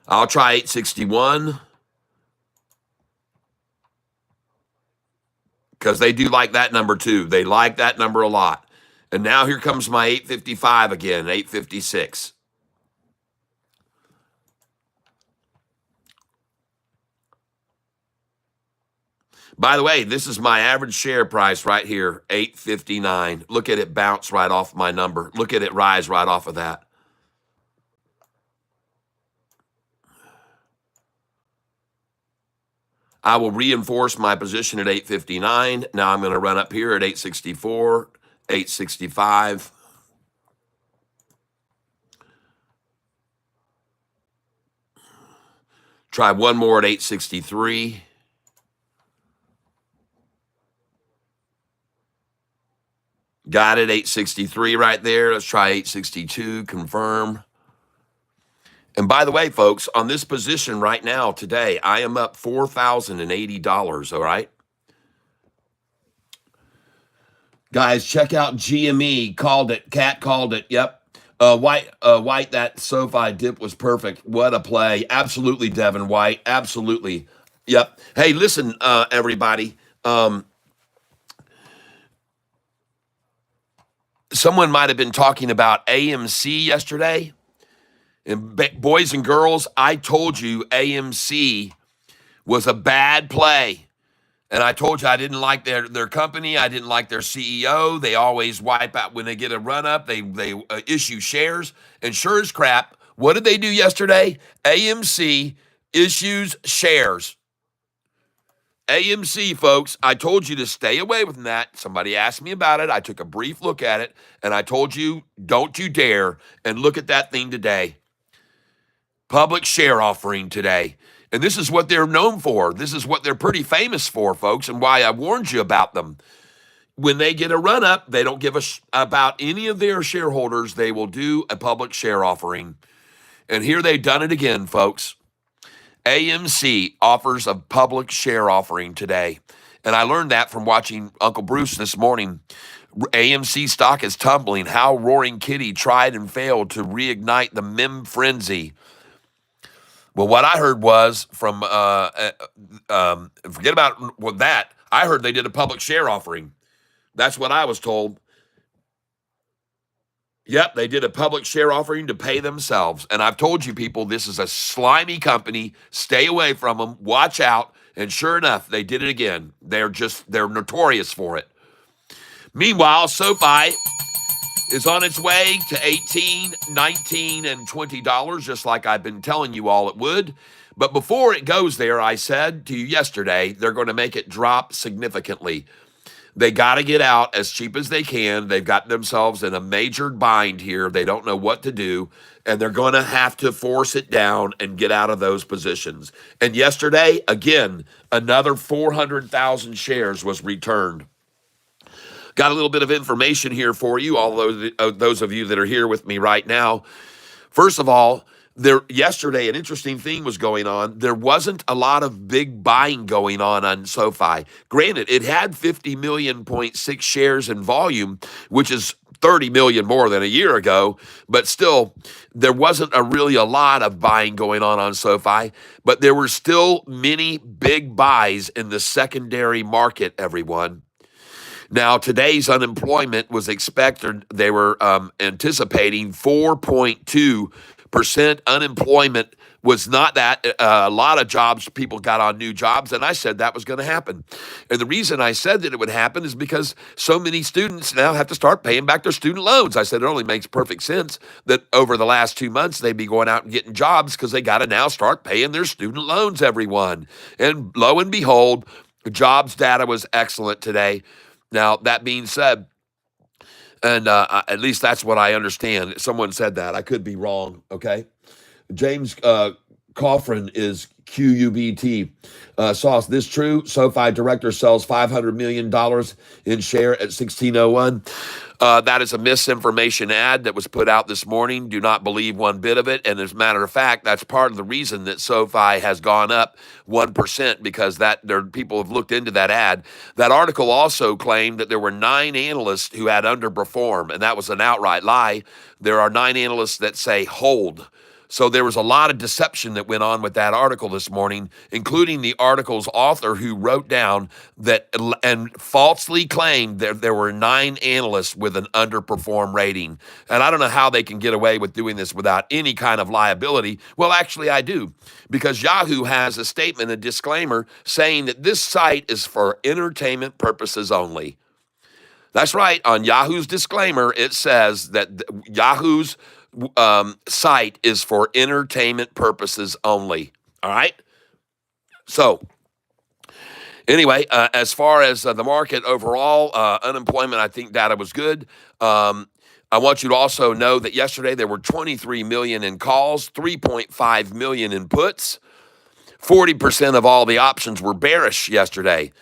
I'll try 861. Because they do like that number too. They like that number a lot. And now here comes my 855 again, 856. By the way, this is my average share price right here, 859. Look at it bounce right off my number. Look at it rise right off of that. I will reinforce my position at 859. Now I'm going to run up here at 864, 865. Try one more at 863. Got it, 863 right there. Let's try 862, confirm. And by the way, folks, on this position right now, today, I am up $4,080, all right? Guys, check out GME. Called it. Cat called it. Yep. White, that SoFi dip was perfect. What a play. Absolutely, Devin White. Absolutely. Yep. Hey, listen, everybody. Someone might have been talking about AMC yesterday. And boys and girls, I told you AMC was a bad play. And I told you I didn't like their company. I didn't like their CEO. They always wipe out when they get a run up. They issue shares. And sure as crap, what did they do yesterday? AMC issues shares. AMC, folks, I told you to stay away from that. Somebody asked me about it. I took a brief look at it, and I told you, don't you dare. And look at that thing today. Public share offering today. And this is what they're known for. This is what they're pretty famous for, folks, and why I warned you about them. When they get a run-up, they don't give a about any of their shareholders. They will do a public share offering. And here they've done it again, folks. AMC offers a public share offering today. And I learned that from watching Uncle Bruce this morning. AMC stock is tumbling. How Roaring Kitty tried and failed to reignite the meme frenzy. Well, what I heard was from, forget about that. I heard they did a public share offering. That's what I was told. Yep, they did a public share offering to pay themselves. And I've told you people, this is a slimy company. Stay away from them. Watch out. And sure enough, they did it again. They're notorious for it. Meanwhile, SoFi is on its way to $18, $19, and $20, just like I've been telling you all it would. But before it goes there, I said to you yesterday, they're going to make it drop significantly. They got to get out as cheap as they can. They've got themselves in a major bind here. They don't know what to do, and they're going to have to force it down and get out of those positions. And yesterday, again, another 400,000 shares was returned. Got a little bit of information here for you, all those of you that are here with me right now. First of all, yesterday, an interesting thing was going on. There wasn't a lot of big buying going on SoFi. Granted, it had 50 million.6 shares in volume, which is 30 million more than a year ago, but still, there wasn't really a lot of buying going on SoFi, but there were still many big buys in the secondary market, everyone. Now, today's unemployment was expected, they were anticipating 4.2% unemployment. Was not that a lot of jobs, people got on new jobs, and I said that was going to happen. And the reason I said that it would happen is because so many students now have to start paying back their student loans. I said it only makes perfect sense that over the last 2 months they'd be going out and getting jobs because they got to now start paying their student loans, everyone. And lo and behold, jobs data was excellent today. Now, that being said, and at least that's what I understand. Someone said that. I could be wrong, okay? James Coffrin is QUBT. Sauce, this true? SoFi director sells $500 million in share at 1601. That is a misinformation ad that was put out this morning. Do not believe one bit of it. And as a matter of fact, that's part of the reason that SoFi has gone up 1%, because people have looked into that ad. That article also claimed that there were 9 analysts who had underperformed, and that was an outright lie. There are 9 analysts that say hold. So there was a lot of deception that went on with that article this morning, including the article's author, who wrote down that and falsely claimed that there were 9 analysts with an underperform rating. And I don't know how they can get away with doing this without any kind of liability. Well, actually, I do, because Yahoo has a statement, a disclaimer, saying that this site is for entertainment purposes only. That's right. On Yahoo's disclaimer, it says that Yahoo's site is for entertainment purposes only. All right. So anyway, as far as the market overall, unemployment, I think data was good. I want you to also know that yesterday there were 23 million in calls, 3.5 million in puts. 40% of all the options were bearish yesterday.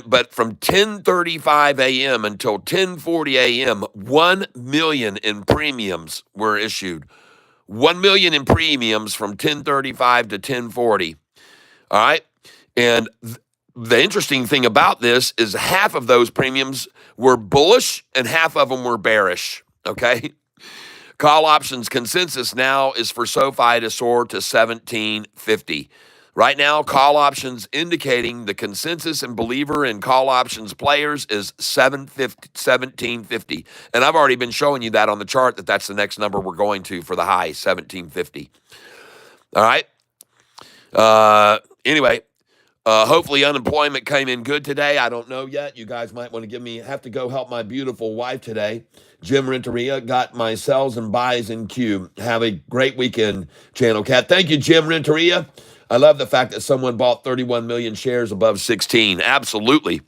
But from 10:35 a.m. until 10:40 a.m., 1 million in premiums were issued. 1 million in premiums from 10:35 to 10:40. All right? And the interesting thing about this is half of those premiums were bullish and half of them were bearish. Okay? Call options consensus now is for SoFi to soar to 1750. Right now, call options indicating the consensus and believer in call options players is 1750. And I've already been showing you that on the chart, that's the next number we're going to for the high, 1750. All right. Anyway, hopefully unemployment came in good today. I don't know yet. You guys might want to have to go help my beautiful wife today. Jim Renteria got my sells and buys in queue. Have a great weekend, Channel Cat. Thank you, Jim Renteria. I love the fact that someone bought 31 million shares above 16. Absolutely.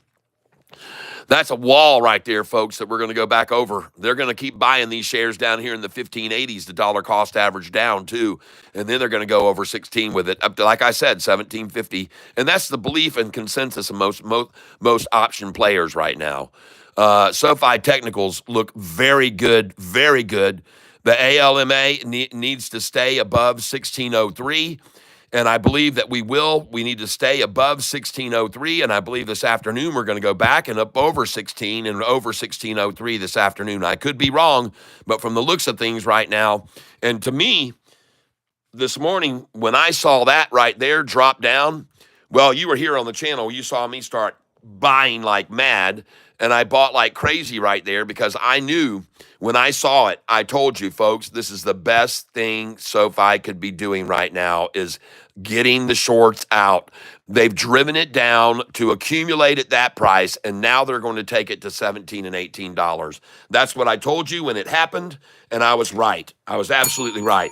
That's a wall right there, folks, that we're going to go back over. They're going to keep buying these shares down here in the 1580s, the dollar cost average down too. And then they're going to go over 16 with it up to, like I said, 1750. And that's the belief and consensus of most option players right now. SoFi technicals look very good, very good. The ALMA needs to stay above 1603. And I believe that we will. We need to stay above 1603. And I believe this afternoon we're going to go back and up over 16 and over 1603 this afternoon. I could be wrong, but from the looks of things right now, and to me, this morning, when I saw that right there drop down, well, you were here on the channel. You saw me start buying like mad. And I bought like crazy right there because I knew when I saw it, I told you, folks, this is the best thing SoFi could be doing right now is getting the shorts out. They've driven it down to accumulate at that price, and now they're going to take it to $17 and $18. That's what I told you when it happened, and I was right. I was absolutely right.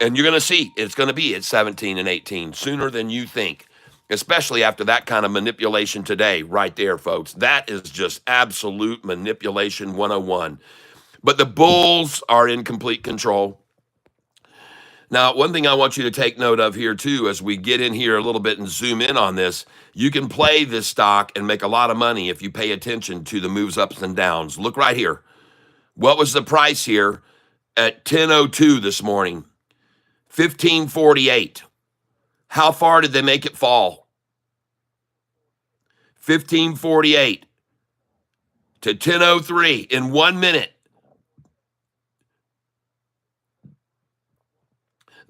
And you're going to see it's going to be at 17 and 18 sooner than you think, especially after that kind of manipulation today, right there, folks. That is just absolute manipulation 101. But the bulls are in complete control. Now, one thing I want you to take note of here, too, as we get in here a little bit and zoom in on this, you can play this stock and make a lot of money if you pay attention to the moves ups and downs. Look right here. What was the price here at 10:02 this morning? 1548. How far did they make it fall? 1548 to 10:03 in 1 minute.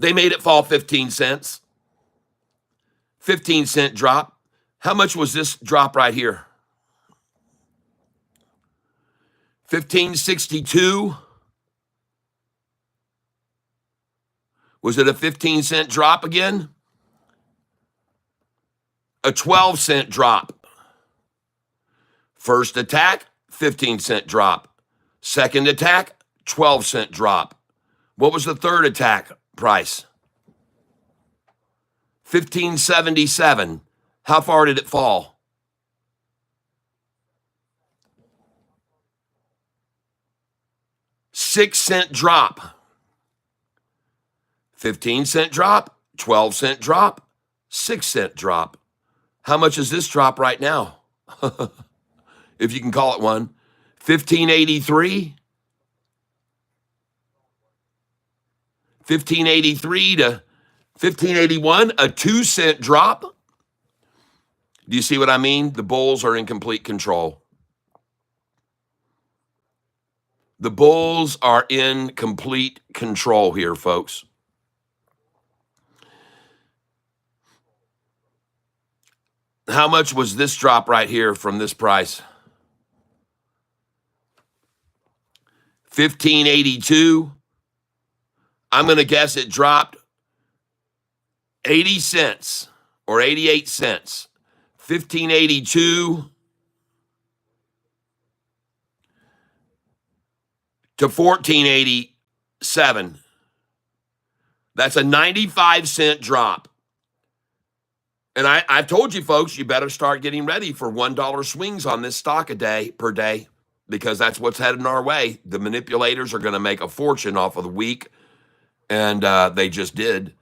They made it fall 15 cents. 15-cent drop. How much was this drop right here? 1562. Was it a 15-cent drop again? A 12-cent drop. First attack, 15-cent drop. Second attack, 12-cent drop. What was the third attack price? 1577. How far did it fall? $6-cent drop. 15-cent drop, 12-cent drop, 6-cent drop. How much is this drop right now? If you can call it one. 1583. 1583 to 1581, a 2-cent drop. Do you see what I mean? The bulls are in complete control. The bulls are in complete control here, folks. How much was this drop right here from this price? 1582. I'm going to guess it dropped 80 cents or 88 cents. 1582 to 1487. That's a 95-cent drop. And I've told you, folks, you better start getting ready for $1 swings on this stock per day, because that's what's heading our way. The manipulators are going to make a fortune off of the week, and they just did.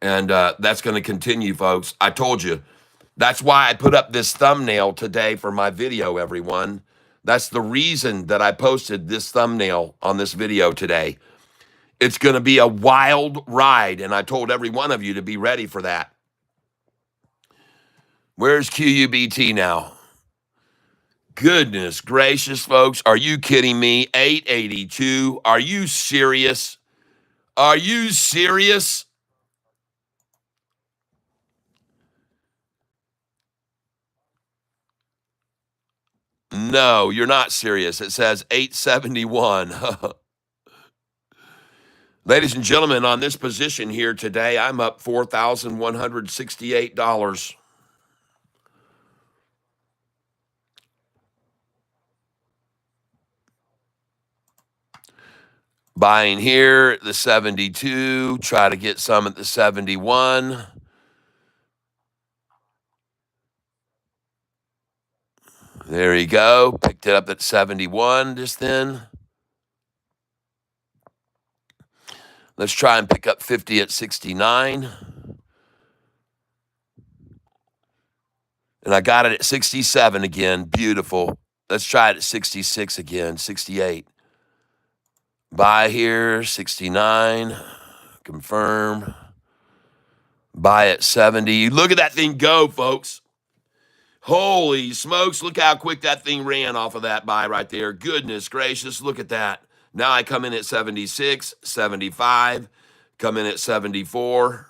And that's going to continue, folks. I told you. That's why I put up this thumbnail today for my video, everyone. That's the reason that I posted this thumbnail on this video today. It's going to be a wild ride, and I told every one of you to be ready for that. Where's QUBT now? Goodness gracious, folks. Are you kidding me? 882. Are you serious? Are you serious? No, you're not serious. It says 871. Ladies and gentlemen, on this position here today, I'm up $4,168. Buying here at the 72, try to get some at the 71. There you go. Picked it up at 71 just then. Let's try and pick up 50 at 69. And I got it at 67 again. Beautiful. Let's try it at 66 again, 68. Buy here, 69. Confirm. Buy at 70. Look at that thing go, folks. Holy smokes, look how quick that thing ran off of that buy right there. Goodness gracious, look at that. Now I come in at 76, 75, come in at 74,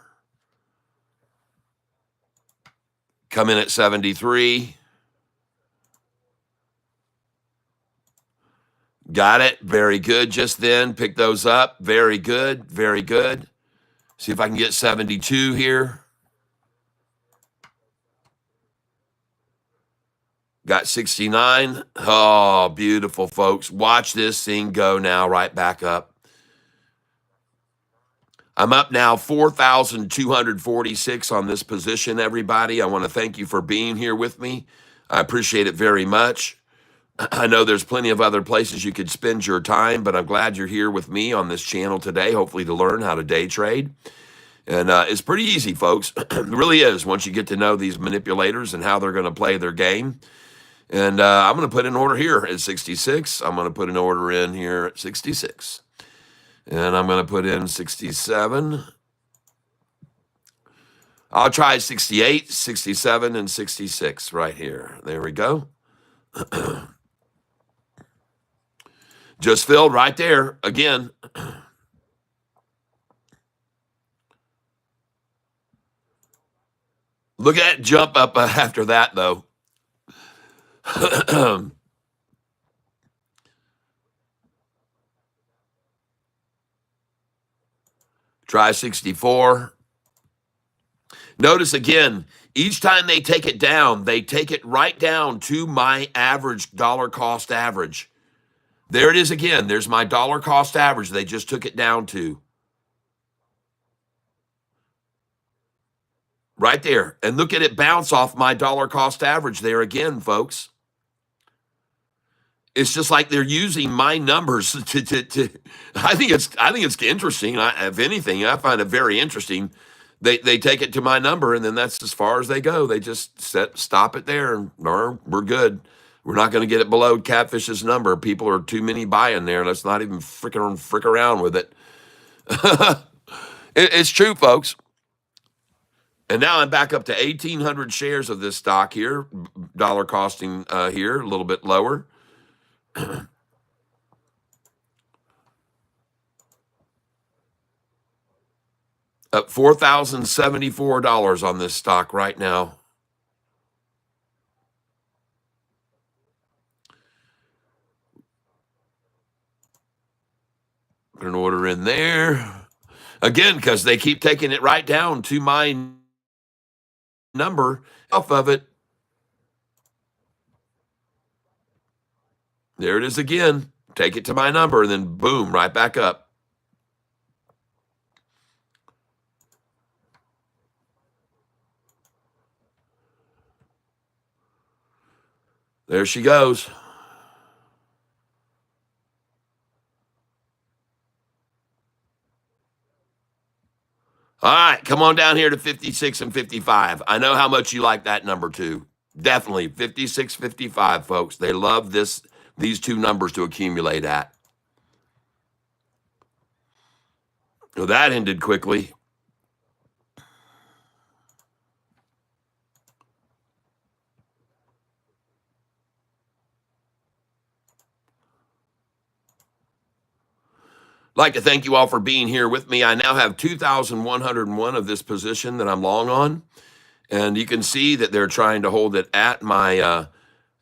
come in at 73. Got it. Very good just then. Pick those up. Very good. Very good. See if I can get 72 here. Got 69. Oh, beautiful, folks. Watch this thing go now right back up. I'm up now 4,246 on this position, everybody. I want to thank you for being here with me. I appreciate it very much. I know there's plenty of other places you could spend your time, but I'm glad you're here with me on this channel today, hopefully to learn how to day trade. And it's pretty easy, folks. It really is once you get to know these manipulators and how they're going to play their game. And I'm going to put an order here at 66. I'm going to put an order in here at 66. And I'm going to put in 67. I'll try 68, 67, and 66 right here. There we go. Just filled right there again. Look at that jump up after that, though. Try 64. Notice again, each time they take it down, they take it right down to my average dollar cost average. There it is again. There's my dollar cost average they just took it down to. Right there. And look at it bounce off my dollar cost average there again, folks. It's just like they're using my numbers to I think it's interesting. If anything, I find it very interesting. They take it to my number, and then that's as far as they go. They just stop it there, and we're good. We're not going to get it below Catfish's number. People are too many buying there. Let's not even frick around with it. It's true, folks. And now I'm back up to 1,800 shares of this stock here, dollar costing here, a little bit lower. Up $4,074 on this stock right now. Put an order in there. Again, because they keep taking it right down to my number off of it. There it is again. Take it to my number, and then boom, right back up. There she goes. All right, come on down here to 56 and 55. I know how much you like that number too. Definitely 56, 55, folks. They love these two numbers to accumulate at. Well, that ended quickly. Like to thank you all for being here with me. I now have 2,101 of this position that I'm long on, and you can see that they're trying to hold it at my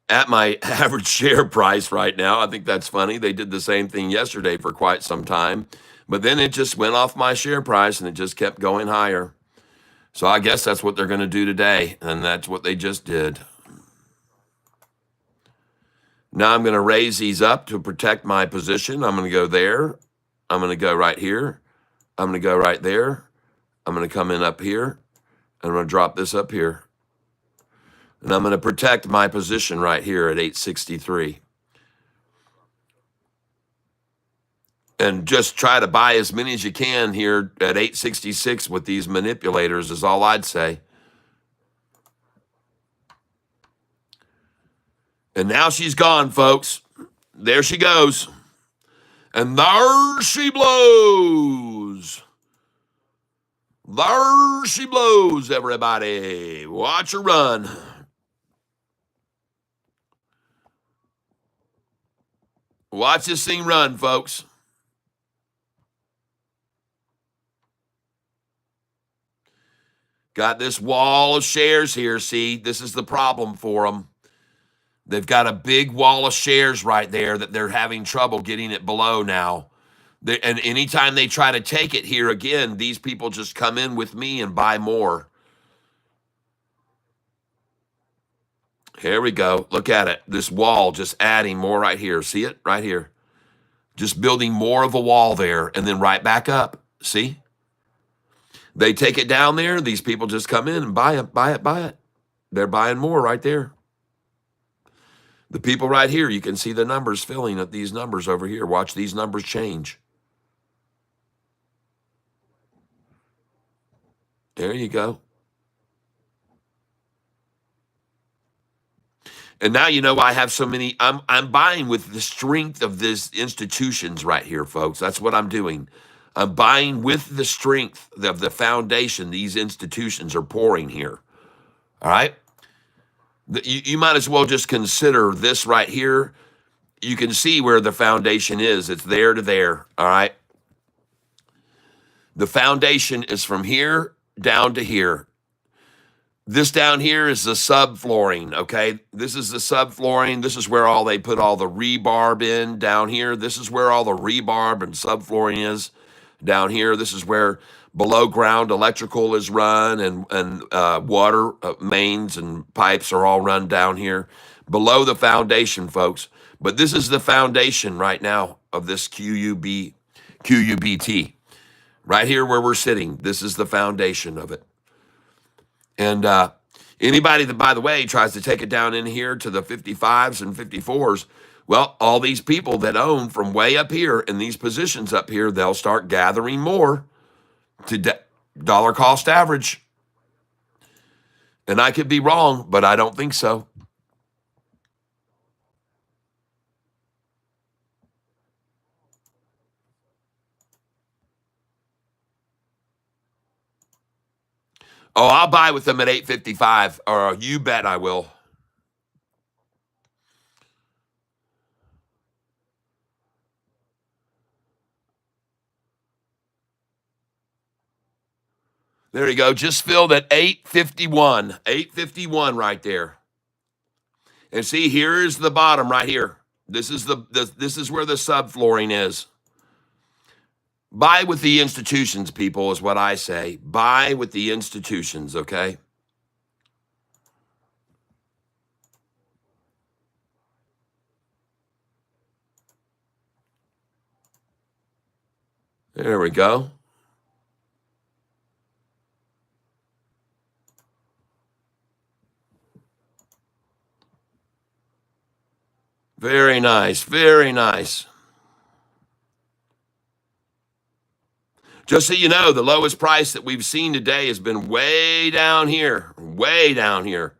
average share price right now. I think that's funny. They did the same thing yesterday for quite some time, but then it just went off my share price and it just kept going higher. So I guess that's what they're going to do today, and that's what they just did. Now I'm going to raise these up to protect my position. I'm going to go there. I'm going to go right here. I'm going to go right there. I'm going to come in up here. And I'm going to drop this up here. And I'm going to protect my position right here at 863. And just try to buy as many as you can here at 866 with these manipulators is all I'd say. And now she's gone, folks. There she goes. And there she blows. There she blows, everybody. Watch her run. Watch this thing run, folks. Got this wall of shares here. See, this is the problem for them. They've got a big wall of shares right there that they're having trouble getting it below now. And anytime they try to take it here again, these people just come in with me and buy more. Here we go. Look at it. This wall just adding more right here. See it? Right here. Just building more of a wall there and then right back up. See? They take it down there. These people just come in and buy it, buy it, buy it. They're buying more right there. The people right here, you can see the numbers filling at these numbers over here. Watch these numbers change. There you go. And now you know why I have so many. I'm buying with the strength of these institutions right here, folks. That's what I'm doing. I'm buying with the strength of the foundation these institutions are pouring here. All right. You might as well just consider this right here. You can see where the foundation is. It's there to there. All right. The foundation is from here down to here. This down here is the subflooring, okay? This is the subflooring. This is where they put all the rebarb in down here. This is where all the rebarb and subflooring is down here. This is where below ground electrical is run and water mains and pipes are all run down here below the foundation, folks. But this is the foundation right now of this QUBT. Right here where we're sitting, this is the foundation of it. And anybody that, by the way, tries to take it down in here to the 55s and 54s, well, all these people that own from way up here in these positions up here, they'll start gathering more to dollar cost average. And I could be wrong, but I don't think so. Oh, I'll buy with them at 855, or you bet I will. There you go. Just filled at 851. 851 right there. And see, here is the bottom right here. This is this is where the subflooring is. Buy with the institutions, people, is what I say. Buy with the institutions, okay? There we go. Very nice. Very nice. Just so you know, the lowest price that we've seen today has been way down here. Way down here.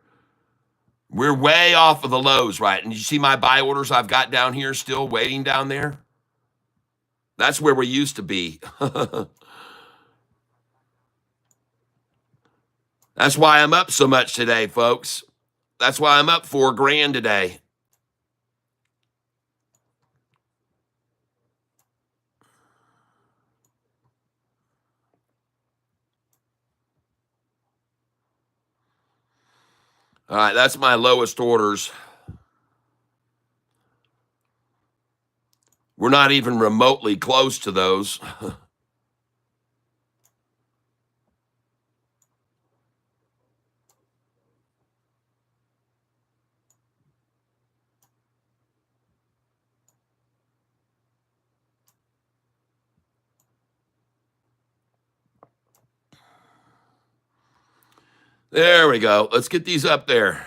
We're way off of the lows, right? And you see my buy orders I've got down here still waiting down there? That's where we used to be. That's why I'm up so much today, folks. That's why I'm up $4,000 today. All right, that's my lowest orders. We're not even remotely close to those. There we go. Let's get these up there.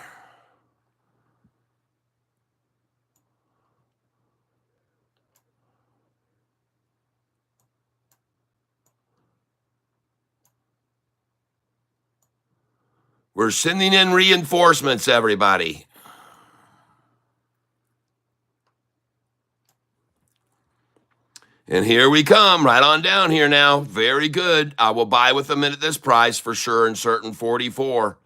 We're sending in reinforcements, everybody. And here we come, right on down here now. Very good. I will buy with them at this price for sure and certain 44.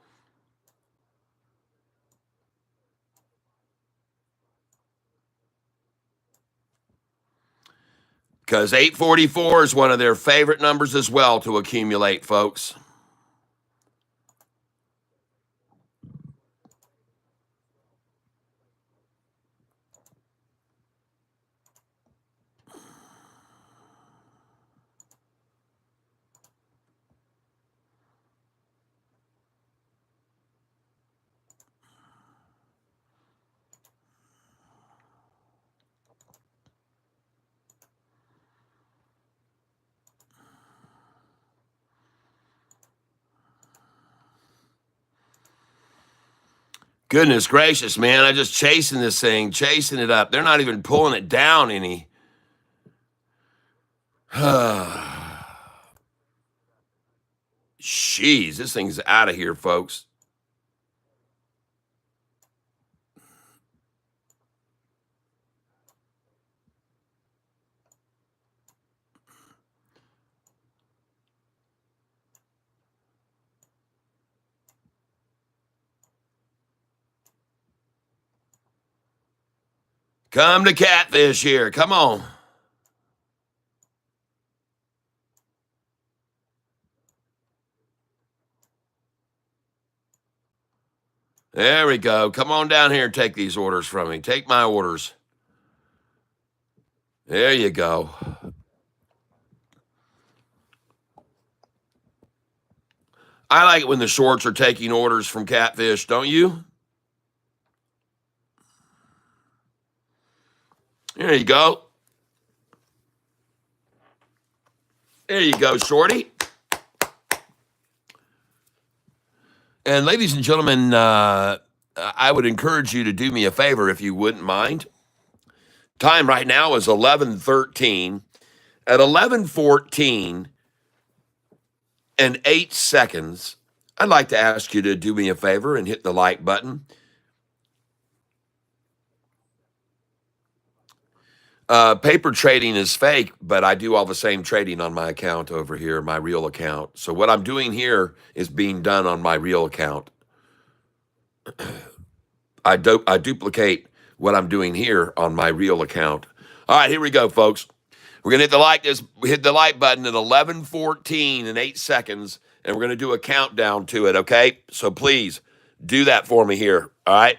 Because 844 is one of their favorite numbers as well to accumulate, folks. Goodness gracious, man. I'm just chasing this thing, chasing it up. They're not even pulling it down any. Jeez, this thing's out of here, folks. Come to Catfish here. Come on. There we go. Come on down here and take these orders from me. Take my orders. There you go. I like it when the shorts are taking orders from Catfish, don't you? There you go. There you go, shorty. And ladies and gentlemen, I would encourage you to do me a favor if you wouldn't mind. Time right now is 11:13. At 11:14 and 8 seconds, I'd like to ask you to do me a favor and hit the like button. Paper trading is fake, but I do all the same trading on my account over here, my real account. So what I'm doing here is being done on my real account. I duplicate what I'm doing here on my real account. All right, here we go, folks. We're gonna hit the like button at 11:14 and 8 seconds, and we're gonna do a countdown to it. Okay, so please do that for me here. All right,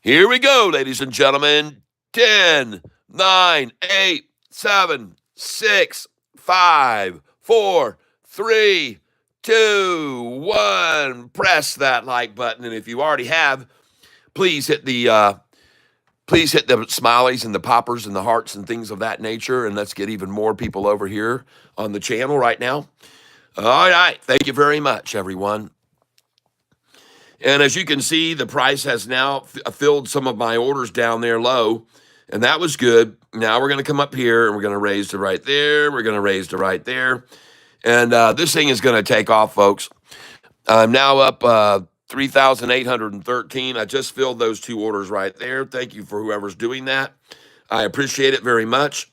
here we go, ladies and gentlemen. 10, 9, 8, 7, 6, 5, 4, 3, 2, 1. Press that like button, and if you already have, please hit the smileys and the poppers and the hearts and things of that nature, and let's get even more people over here on the channel right now. All right, thank you very much, everyone. And as you can see, the price has now filled some of my orders down there low, and that was good. Now we're going to come up here, and we're going to raise to right there. We're going to raise to right there. And this thing is going to take off, folks. I'm now up 3,813. I just filled those two orders right there. Thank you for whoever's doing that. I appreciate it very much.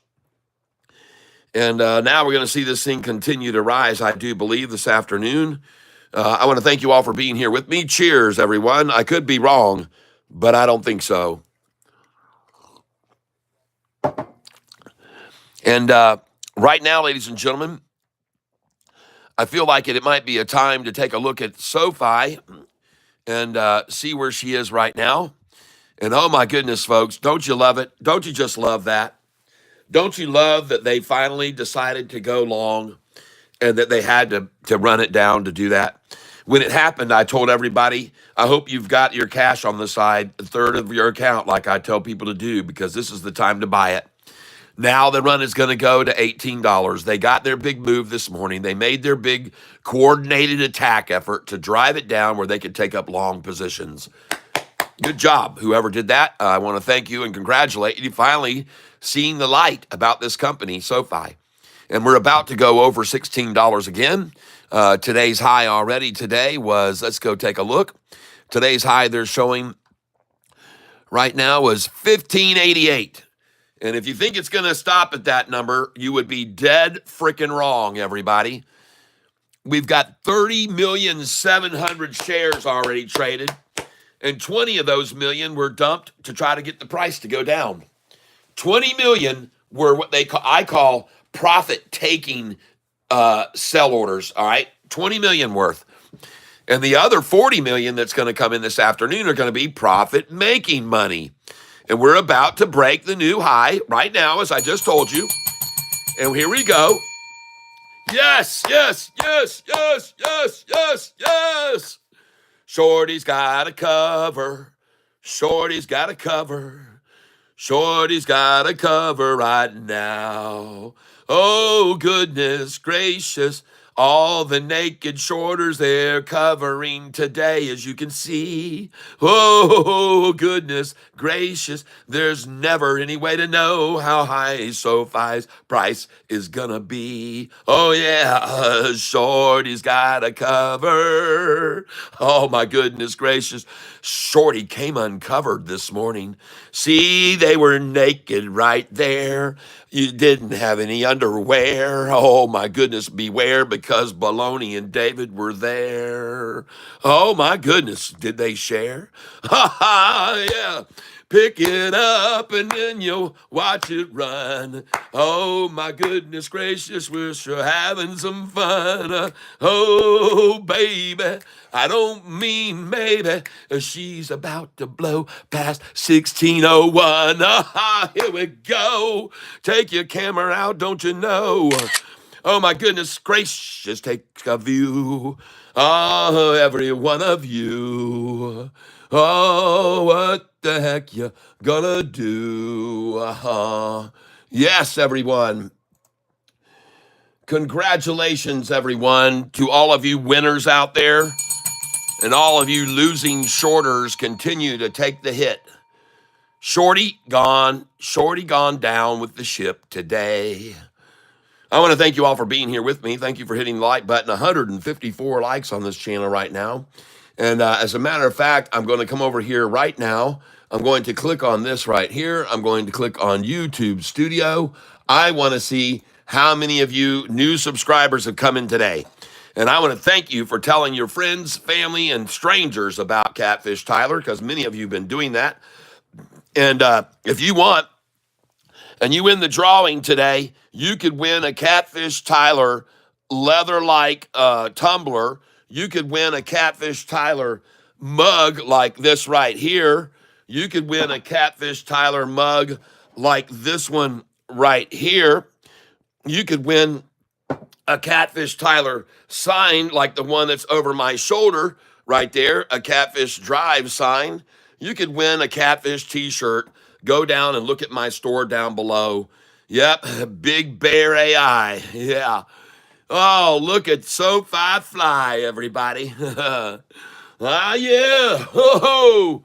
And now we're going to see this thing continue to rise, I do believe, this afternoon. I want to thank you all for being here with me. Cheers, everyone. I could be wrong, but I don't think so. And right now, ladies and gentlemen, I feel like it might be a time to take a look at SOFI and see where she is right now. And oh my goodness, folks, don't you love it? Don't you just love that? Don't you love that they finally decided to go long and that they had to run it down to do that? When it happened, I told everybody, I hope you've got your cash on the side, a third of your account, like I tell people to do, because this is the time to buy it. Now the run is going to go to $18. They got their big move this morning. They made their big coordinated attack effort to drive it down where they could take up long positions. Good job, whoever did that. I want to thank you and congratulate you. Finally seeing the light about this company, SOFI. And we're about to go over $16 again. Today's high already today was, let's go take a look. Today's high they're showing right now was $15.88. And if you think it's going to stop at that number, you would be dead freaking wrong, everybody. We've got 30,700,000 shares already traded, and 20 of those million were dumped to try to get the price to go down. 20 million were what I call profit-taking sell orders, all right? 20 million worth. And the other 40 million that's going to come in this afternoon are going to be profit-making money. And we're about to break the new high right now, as I just told you. And here we go. Yes, yes, yes, yes, yes, yes, yes. Shorty's got a cover. Shorty's got a cover. Shorty's got a cover right now. Oh, goodness gracious. All the naked shorters they're covering today, as you can see. Oh, goodness gracious. There's never any way to know how high SOFI's price is gonna be. Oh, yeah, Shorty's got a cover. Oh, my goodness gracious. Shorty came uncovered this morning. See, they were naked right there. You didn't have any underwear. Oh, my goodness, beware, because Baloney and David were there. Oh, my goodness, did they share? Ha ha, yeah. Pick it up and then you'll watch it run. Oh, my goodness gracious, we're sure having some fun. Oh, baby, I don't mean maybe. She's about to blow past 1601. Ah, here we go. Take your camera out, don't you know? Oh, my goodness gracious, take a view. Oh, every one of you. Oh, what the heck you gonna do? Yes, everyone. Congratulations, everyone, to all of you winners out there. And all of you losing shorters, continue to take the hit. Shorty gone down with the ship today. I want to thank you all for being here with me. Thank you for hitting the like button. 154 likes on this channel right now. And as a matter of fact, I'm going to come over here right now. I'm going to click on this right here. I'm going to click on YouTube Studio. I want to see how many of you new subscribers have come in today. And I want to thank you for telling your friends, family, and strangers about Catfish Tyler, because many of you have been doing that. And if you want, and you win the drawing today, you could win a Catfish Tyler leather-like tumbler. You could win a Catfish Tyler mug like this right here. You could win a Catfish Tyler mug like this one right here. You could win a Catfish Tyler sign like the one that's over my shoulder right there, a Catfish Drive sign. You could win a Catfish t-shirt. Go down and look at my store down below. Yep, Big Bear AI. Yeah. Oh, look at SOFI Fly, everybody. Ah, yeah. Ho-ho.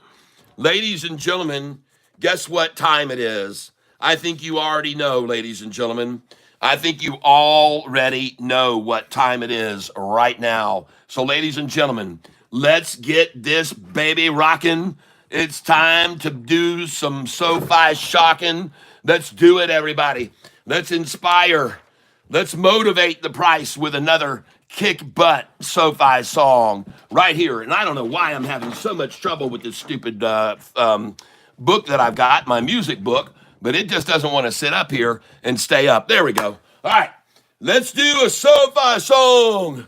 Ladies and gentlemen, guess what time it is? I think you already know, ladies and gentlemen. I think you already know what time it is right now. So, ladies and gentlemen, let's get this baby rocking. It's time to do some SOFI shocking. Let's do it, everybody. Let's inspire. Let's motivate the price with another kick butt SOFI song right here. And I don't know why I'm having so much trouble with this stupid book that I've got, my music book, but it just doesn't want to sit up here and stay up. There we go. All right, let's do a SOFI song.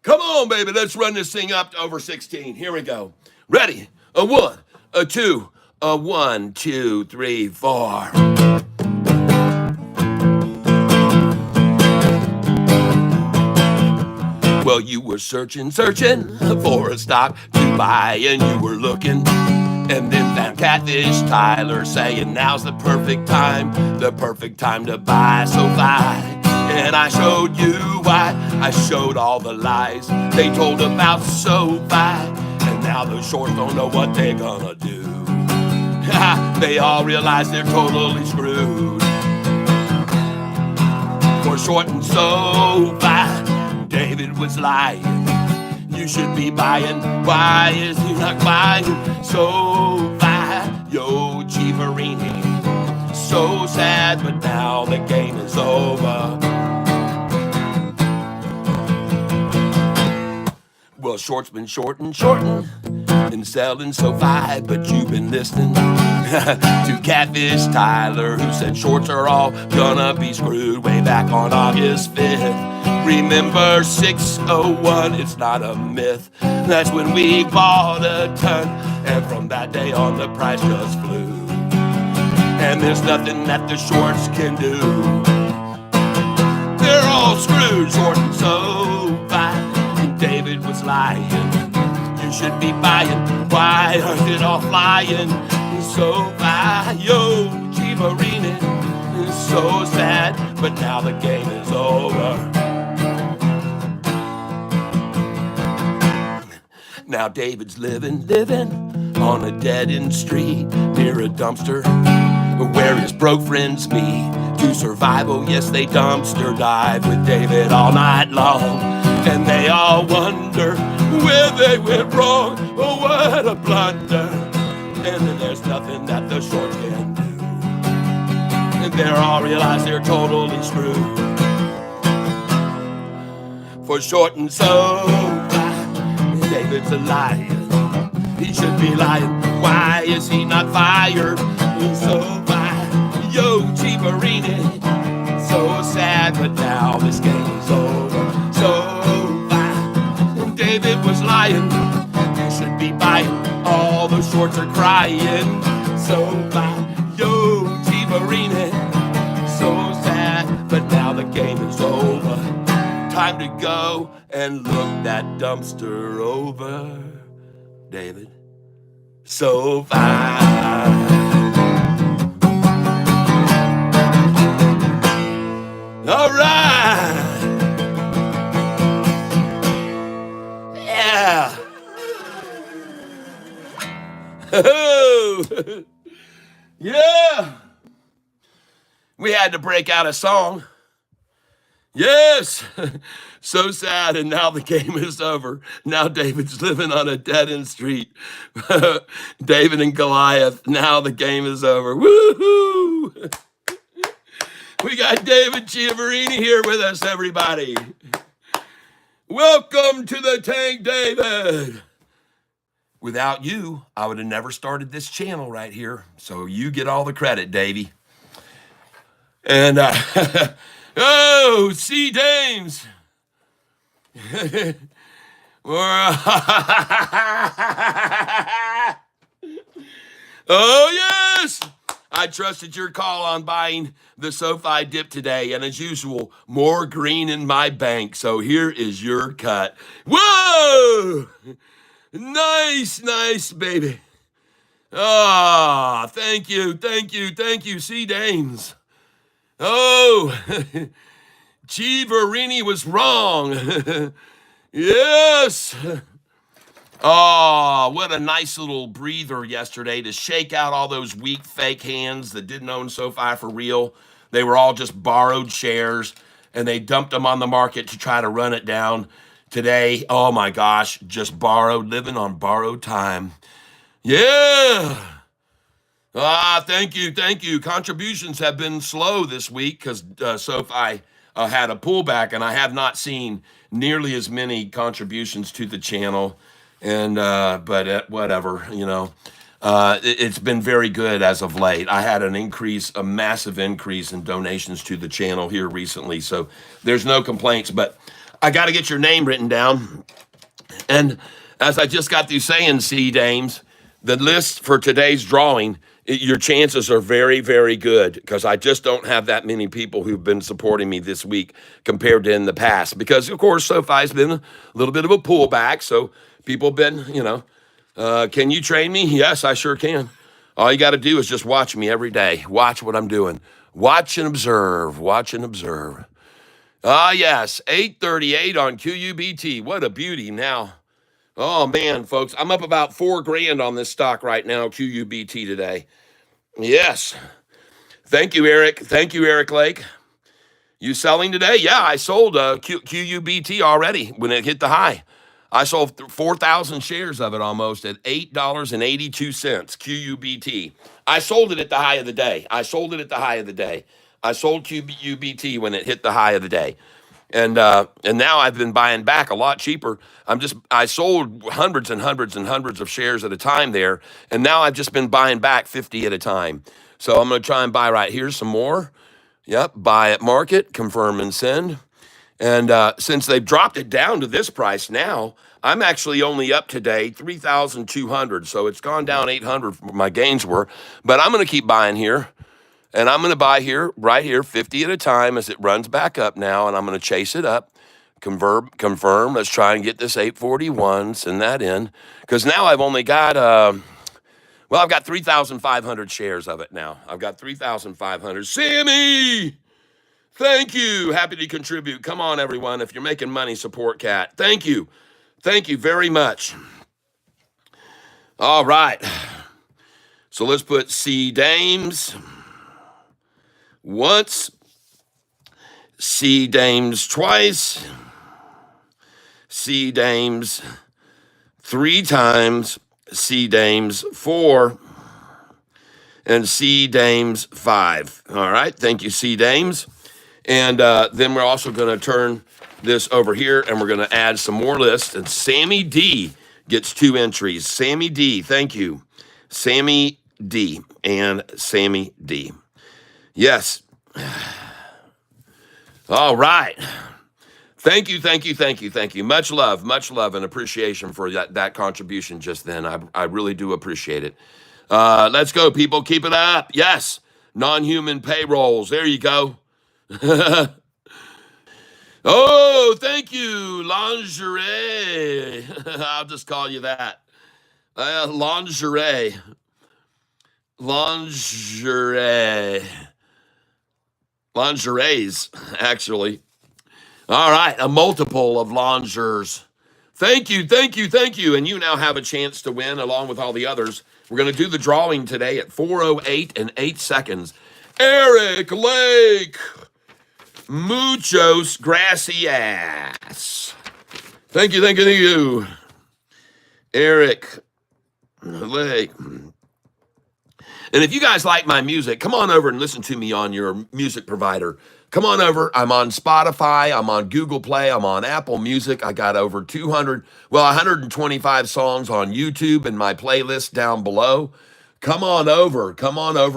Come on, baby. Let's run this thing up to over 16. Here we go. Ready? A 1, a 2, a 1, 2, 3, 4. Well, you were searching for a stock to buy, and you were looking, and then found Catfish Tyler saying now's the perfect time to buy SOFI. And I showed you why. I showed all the lies they told about SOFI, and now the shorts don't know what they're gonna do. They all realize they're totally screwed. For short and SOFI, David was lying. You should be buying. Why is he not buying SOFI? Yo, Chivarini. So sad, but now the game is over. Well, short's been shorting and selling SOFI, but you've been listening to Catfish Tyler, who said shorts are all gonna be screwed way back on August 5th. Remember 601, it's not a myth. That's when we bought a ton, and from that day on the price just flew. And there's nothing that the shorts can do. They're all screwed, short and SOFI. And David was lying. You should be buying. Why aren't it all flying? SOFI, yo, Chivarini. It's so sad, but now the game is over. Now David's living on a dead-end street near a dumpster where his broke friends meet to survive. Oh yes, they dumpster dive with David all night long, and they all wonder where they went wrong. Oh, what a blunder. And then there's nothing that the shorts can do, and they all realize they're totally screwed. For short and so David's a liar. He should be lying. Why is he not fired? So yo, Chibarini, so sad, but now this game is over. So David was lying. You should be buying. All the shorts are crying. So yo, Chibarini, so sad, but now the game is over. Time to go and look that dumpster over, David. So fine. All right. Yeah. Yeah. We had to break out a song. Yes. So sad, and now the game is over. Now David's living on a dead-end street. David and Goliath. Now the game is over. Woohoo! We got David Chiavarini here with us, everybody. Welcome to the tank, David. Without you, I would have never started this channel right here. So you get all the credit, Davey. And, oh, C. Dames. Oh, yes. I trusted your call on buying the SOFI dip today, and as usual, more green in my bank. So here is your cut. Whoa! Nice, nice, baby. Ah, thank you, C. Dames. Oh, Chivarini was wrong. Yes. Oh, what a nice little breather yesterday to shake out all those weak fake hands that didn't own SOFI for real. They were all just borrowed shares, and they dumped them on the market to try to run it down. Today, oh my gosh, just borrowed, living on borrowed time. Yeah. Thank you. Contributions have been slow this week because SOFI had a pullback, and I have not seen nearly as many contributions to the channel. And but whatever, you know, it's been very good as of late. I had a massive increase in donations to the channel here recently, so there's no complaints. But I got to get your name written down. And as I just got through saying, C. Dames, the list for today's drawing, your chances are very, very good because I just don't have that many people who've been supporting me this week compared to in the past. Because, of course, SOFI's been a little bit of a pullback, so people have been, you know, can you train me? Yes, I sure can. All you got to do is just watch me every day. Watch what I'm doing. Watch and observe. Watch and observe. Yes, 838 on QUBT. What a beauty now. Oh, man, folks, I'm up about $4,000 on this stock right now, QUBT today. Yes. Thank you, Eric. Thank you, Eric Lake. You selling today? Yeah, I sold QUBT already when it hit the high. I sold 4,000 shares of it almost at $8.82, QUBT. I sold it at the high of the day. I sold QUBT when it hit the high of the day. And now I've been buying back a lot cheaper. I sold hundreds and hundreds and hundreds of shares at a time there, and now I've just been buying back 50 at a time. So I'm going to try and buy right here some more. Yep, buy at market, confirm and send. And since they've dropped it down to this price now, I'm actually only up today 3,200. So it's gone down 800 from my gains were. But I'm going to keep buying here. And I'm going to buy here, right here, 50 at a time as it runs back up now. And I'm going to chase it up. Confirm. Let's try and get this 841. Send that in. Because now I've only got, I've got 3,500 shares of it now. I've got 3,500. Sammy! Thank you. Happy to contribute. Come on, everyone. If you're making money, support Cat. Thank you. Thank you very much. All right. So let's put C dames once, C dames twice, C dames 3 times, C dames 4, and C dames 5. All right. Thank you, C dames. And then we're also going to turn this over here and we're going to add some more lists. And Sammy D gets 2 entries. Sammy D, thank you. Sammy D and Sammy D. Yes. All right. Thank you, thank you, thank you, thank you. Much love and appreciation for that contribution just then. I really do appreciate it. Let's go, people. Keep it up. Yes. Non-human payrolls. There you go. Oh, thank you, lingerie. I'll just call you that. Lingerie. Lingeries, actually. All right, a multiple of longers. Thank you, thank you, thank you. And you now have a chance to win along with all the others. We're going to do the drawing today at 4:08 and 8 seconds. Eric Lake. Muchos gracias. Thank you, thank you, thank you. Eric Lake. And if you guys like my music, come on over and listen to me on your music provider. Come on over. I'm on Spotify. I'm on Google Play. I'm on Apple Music. I got over 125 songs on YouTube and my playlist down below. Come on over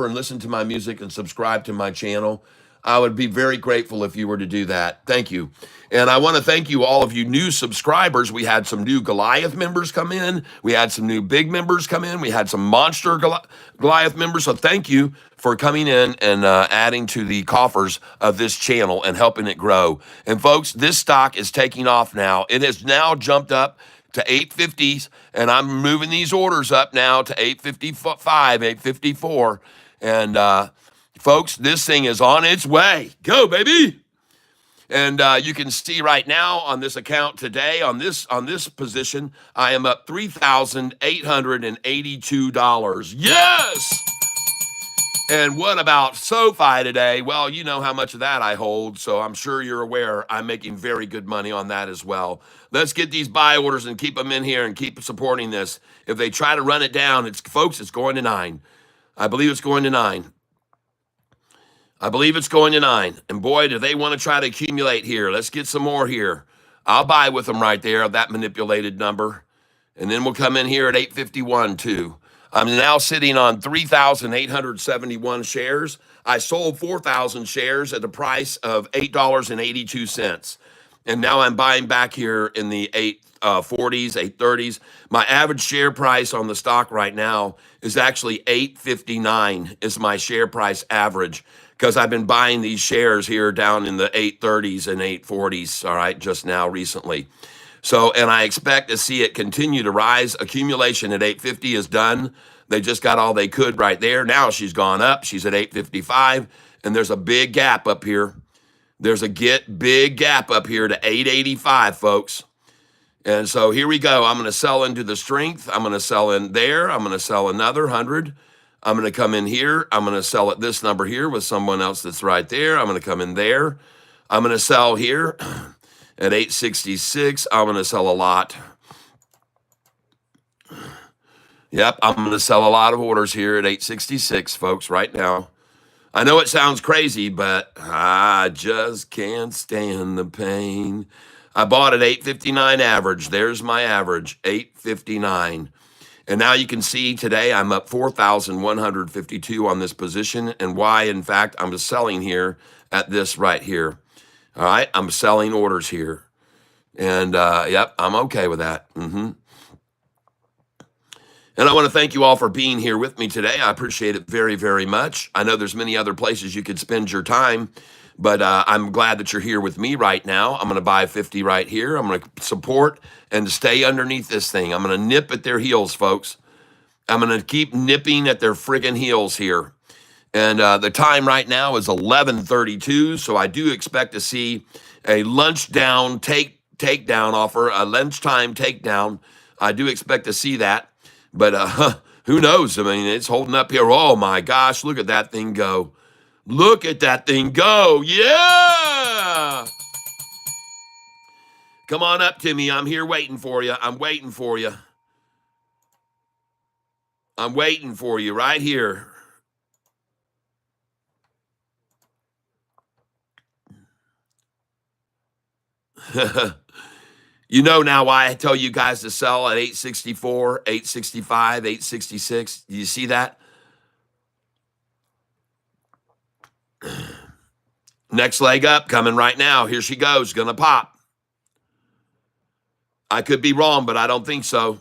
and listen to my music and subscribe to my channel. I would be very grateful if you were to do that. Thank you. And I want to thank you, all of you new subscribers. We had some new Goliath members come in. We had some new big members come in. We had some monster Goliath members. So thank you for coming in and adding to the coffers of this channel and helping it grow. And folks, this stock is taking off now. It has now jumped up to 850s, and I'm moving these orders up now to 855, 854. And folks, this thing is on its way. Go, baby. And you can see right now on this account today, on this position, I am up $3,882. Yes! And what about SOFI today? Well, you know how much of that I hold, so I'm sure you're aware I'm making very good money on that as well. Let's get these buy orders and keep them in here and keep supporting this. If they try to run it down, folks, it's going to 9. I believe it's going to 9. I believe it's going to 9. And boy, do they want to try to accumulate here. Let's get some more here. I'll buy with them right there, that manipulated number. And then we'll come in here at 851 too. I'm now sitting on 3,871 shares. I sold 4,000 shares at a price of $8.82. And now I'm buying back here in the 840s, 830s. My average share price on the stock right now is actually $8.59 is my share price average, because I've been buying these shares here down in the 830s and 840s, all right, just now recently. So, and I expect to see it continue to rise. Accumulation at 850 is done. They just got all they could right there. Now she's gone up. She's at 855, and there's a big gap up here. There's a big gap up here to 885, folks. And so here we go. I'm going to sell into the strength. I'm going to sell in there. I'm going to sell another 100. I'm going to come in here. I'm going to sell at this number here with someone else that's right there. I'm going to come in there. I'm going to sell here at 866. I'm going to sell a lot. Yep, I'm going to sell a lot of orders here at 866, folks, right now. I know it sounds crazy, but I just can't stand the pain. I bought at 859 average. There's my average, 859. And now you can see today I'm up 4,152 on this position. And why, in fact, I'm selling here at this right here. All right, I'm selling orders here. And, yep, I'm okay with that. And I want to thank you all for being here with me today. I appreciate it very, very much. I know there's many other places you could spend your time, but I'm glad that you're here with me right now. I'm going to buy 50 right here. I'm going to support and stay underneath this thing. I'm going to nip at their heels, folks. I'm going to keep nipping at their friggin' heels here. And the time right now is 11:32, so I do expect to see a lunchtime takedown offer, a lunchtime takedown. I do expect to see that. But who knows? I mean, it's holding up here. Oh my gosh, look at that thing go. Look at that thing go. Yeah. Come on up to me. I'm here waiting for you. I'm waiting for you. I'm waiting for you right here. You know now why I tell you guys to sell at 864, 865, 866. Do you see that? Next leg up coming right now. Here she goes. Gonna pop. I could be wrong, but I don't think so.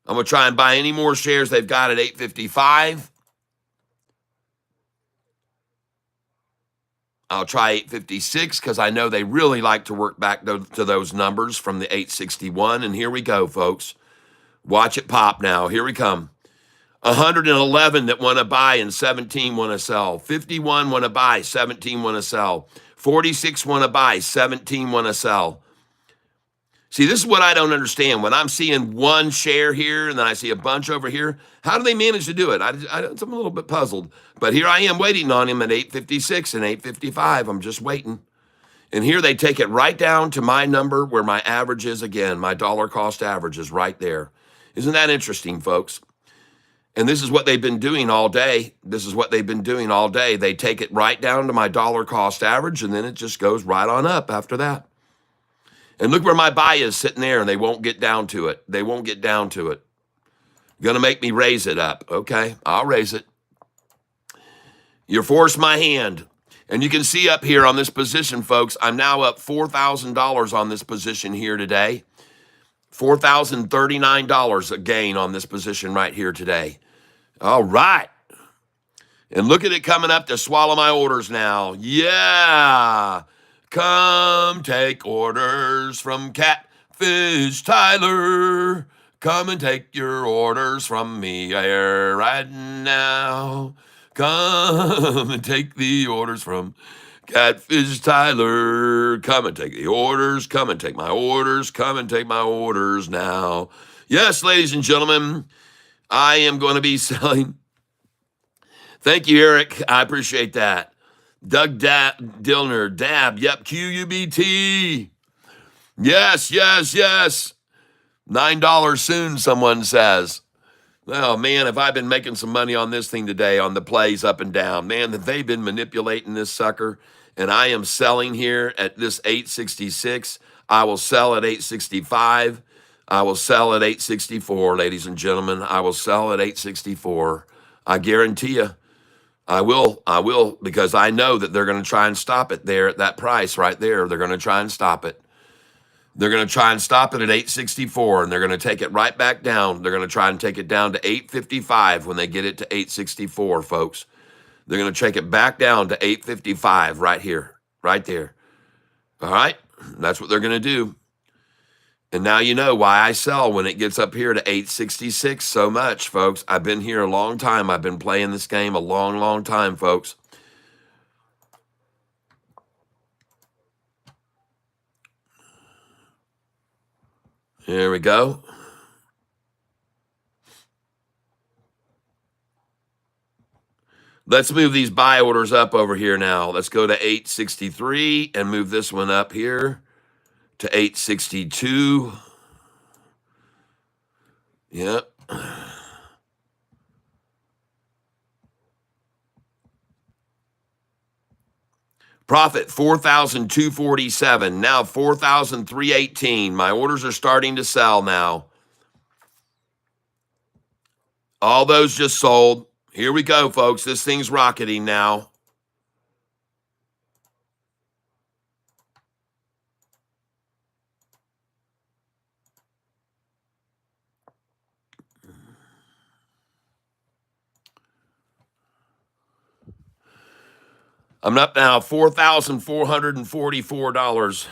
I'm going to try and buy any more shares they've got at 855. I'll try 856 because I know they really like to work back to those numbers from the 861. And here we go, folks. Watch it pop now. Here we come. 111 that want to buy and 17 want to sell. 51 want to buy, 17 want to sell. 46 want to buy, 17 want to sell. See, this is what I don't understand. When I'm seeing one share here and then I see a bunch over here, how do they manage to do it? I'm a little bit puzzled. But here I am waiting on him at 856 and 855. I'm just waiting. And here they take it right down to my number where my average is again. My dollar cost average is right there. Isn't that interesting, folks? And this is what they've been doing all day. This is what they've been doing all day. They take it right down to my dollar cost average, and then it just goes right on up after that. And look where my buy is sitting there, and they won't get down to it. They won't get down to it. Going to make me raise it up. Okay, I'll raise it. You forced my hand. And you can see up here on this position, folks, I'm now up $4,000 on this position here today. $4,039 a gain on this position right here today. All right. And look at it coming up to swallow my orders now. Yeah. Come take orders from Catfish Tyler. Come and take your orders from me here right now. Come and take the orders from Catfish Tyler. Come and take the orders. Come and take my orders. Come and take my orders now. Yes, ladies and gentlemen, I am going to be selling. Thank you, Eric. I appreciate that. Doug Dillner, Dab, yep, QUBT. Yes, yes, yes. $9 soon, someone says. Oh, man, have I been making some money on this thing today on the plays up and down. Man, have they been manipulating this sucker? And I am selling here at this 866. I will sell at 865. I will sell at 864, ladies and gentlemen. I will sell at 864. I guarantee you. I will, because I know that they're going to try and stop it there at that price right there. They're going to try and stop it. They're going to try and stop it at 864, and they're going to take it right back down. They're going to try and take it down to 855 when they get it to 864, folks. They're going to take it back down to 855 right here, right there. All right? That's what they're going to do. And now you know why I sell when it gets up here to 866 so much, folks. I've been here a long time. I've been playing this game a long, long time, folks. Here we go. Let's move these buy orders up over here now. Let's go to 863 and move this one up here to 862. Yep. Profit 4,247. Now 4,318. My orders are starting to sell now. All those just sold. Here we go, folks. This thing's rocketing now. I'm up now $4,444.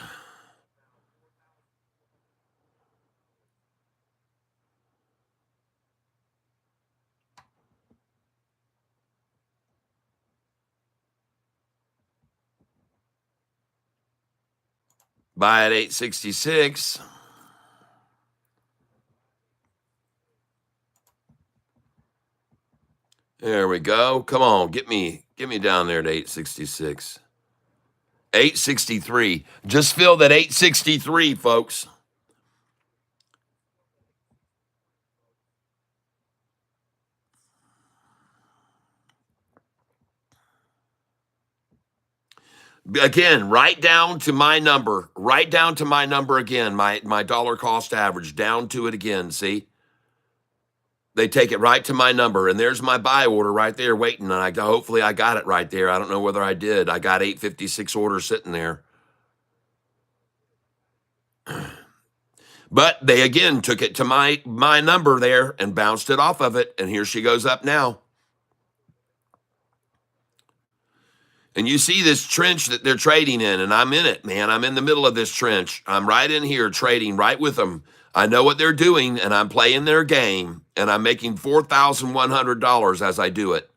Buy at 866. There we go. Come on, get me down there to 866. 863. Just filled at 863, folks. Again, right down to my number. Right down to my number again. My dollar cost average. Down to it again. See? They take it right to my number, and there's my buy order right there waiting. And hopefully I got it right there. I don't know whether I did. I got 856 orders sitting there. But they again took it to my number there and bounced it off of it. And here she goes up now. And you see this trench that they're trading in, and I'm in it, man. I'm in the middle of this trench. I'm right in here trading right with them. I know what they're doing, and I'm playing their game, and I'm making $4,100 as I do it.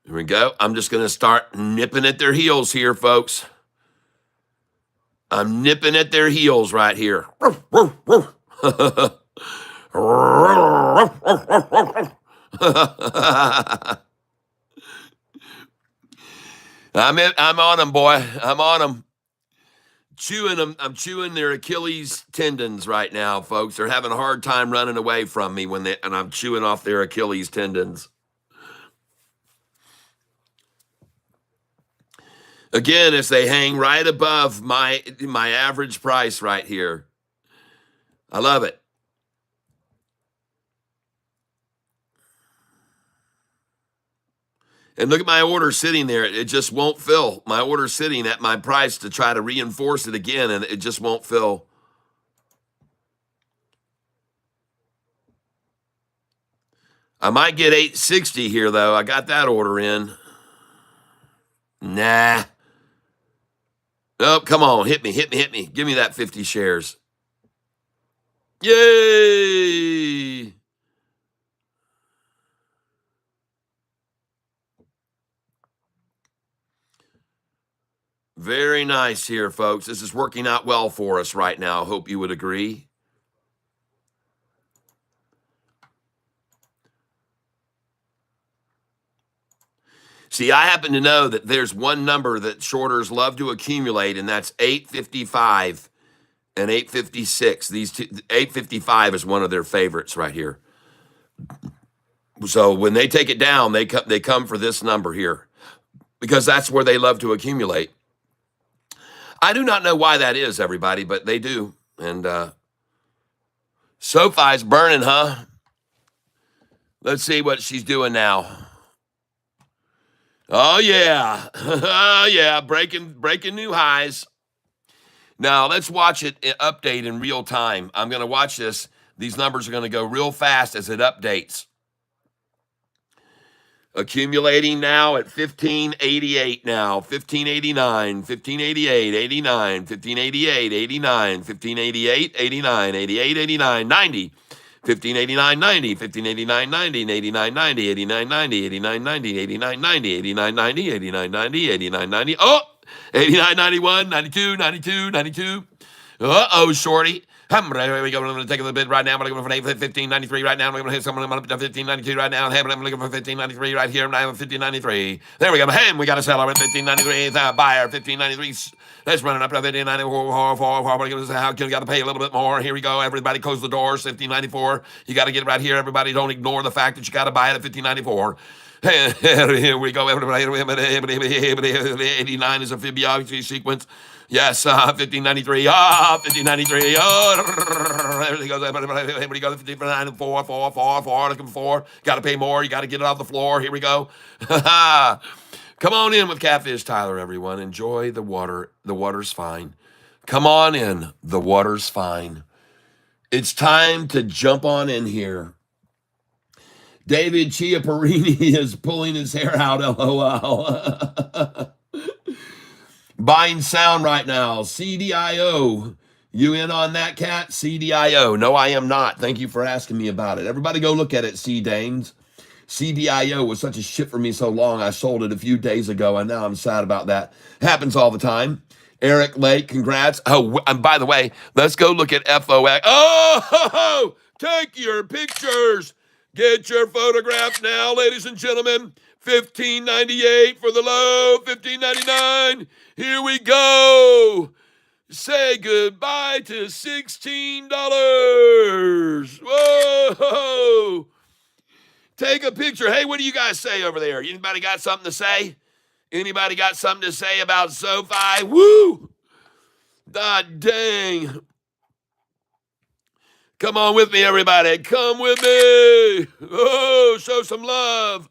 Here we go. I'm just going to start nipping at their heels here, folks. I'm nipping at their heels right here. I'm on them, boy. I'm on them. Chewing them. I'm chewing their Achilles tendons right now, folks. They're having a hard time running away from me and I'm chewing off their Achilles tendons. Again, as they hang right above my average price right here. I love it. And look at my order sitting there. It just won't fill. My order's sitting at my price to try to reinforce it again, and it just won't fill. I might get 860 here, though. I got that order in. Nah. Oh, come on. Hit me. Give me that 50 shares. Yay! Very nice here, folks. This is working out well for us right now. Hope you would agree. See, I happen to know that there's one number that shorters love to accumulate, and that's 855 and 856. These two, 855 is one of their favorites right here. So when they take it down, they come for this number here because that's where they love to accumulate. I do not know why that is, everybody, but they do. And SOFI's burning, huh? Let's see what she's doing now. Oh yeah, oh yeah, breaking new highs. Now let's watch it update in real time. I'm going to watch this. These numbers are going to go real fast as it updates. Accumulating now at 1588 now, 1589, 1588, 89, 1588, 89, 1588, 89, 88, 89, 90. 1589, 90, 1589, 90, 89, 90, 89, 90, 89, 90, 89, 90, 89, 90, 89, 90, 89, 90. Oh, 89, 91, 92, 92, 92. Uh-oh, shorty. I'm going to take a little bit right now. I'm going to go for 1593 right now. I'm going to hit someone. I'm going to 1592 right now. I'm looking for 1593 right here. I'm 1593. There we go. Hey, we got a seller at 1593. It's a buyer 1593. Let's run it up to 1594. How can you got to pay a little bit more? Here we go. Everybody close the doors. 1594. You got to get it right here. Everybody don't ignore the fact that you got to buy it at 1594. Here we go. Everybody, 89 is a Fibonacci sequence. Yes, 1593. 1593. Everything goes. Everybody goes. 1594. 4. Looking for. Got to pay more. You got to get it off the floor. Here we go. Come on in with Catfish Tyler, everyone. Enjoy the water. The water's fine. Come on in. The water's fine. It's time to jump on in here. David Chiapparini is pulling his hair out, LOL. Buying sound right now. CDIO. You in on that, Cat? CDIO. No, I am not. Thank you for asking me about it. Everybody go look at it, C. Danes. CDIO was such a shit for me so long, I sold it a few days ago, and now I'm sad about that. Happens all the time. Eric Lake, congrats. Oh, and by the way, let's go look at FOX. Oh, take your pictures. Get your photographs now, ladies and gentlemen. $15.98 for the low, $15.99. Here we go. Say goodbye to $16. Whoa. Take a picture. Hey, what do you guys say over there? Anybody got something to say? Anybody got something to say about SoFi? Woo! God dang. Come on with me, everybody. Come with me. Oh, show some love.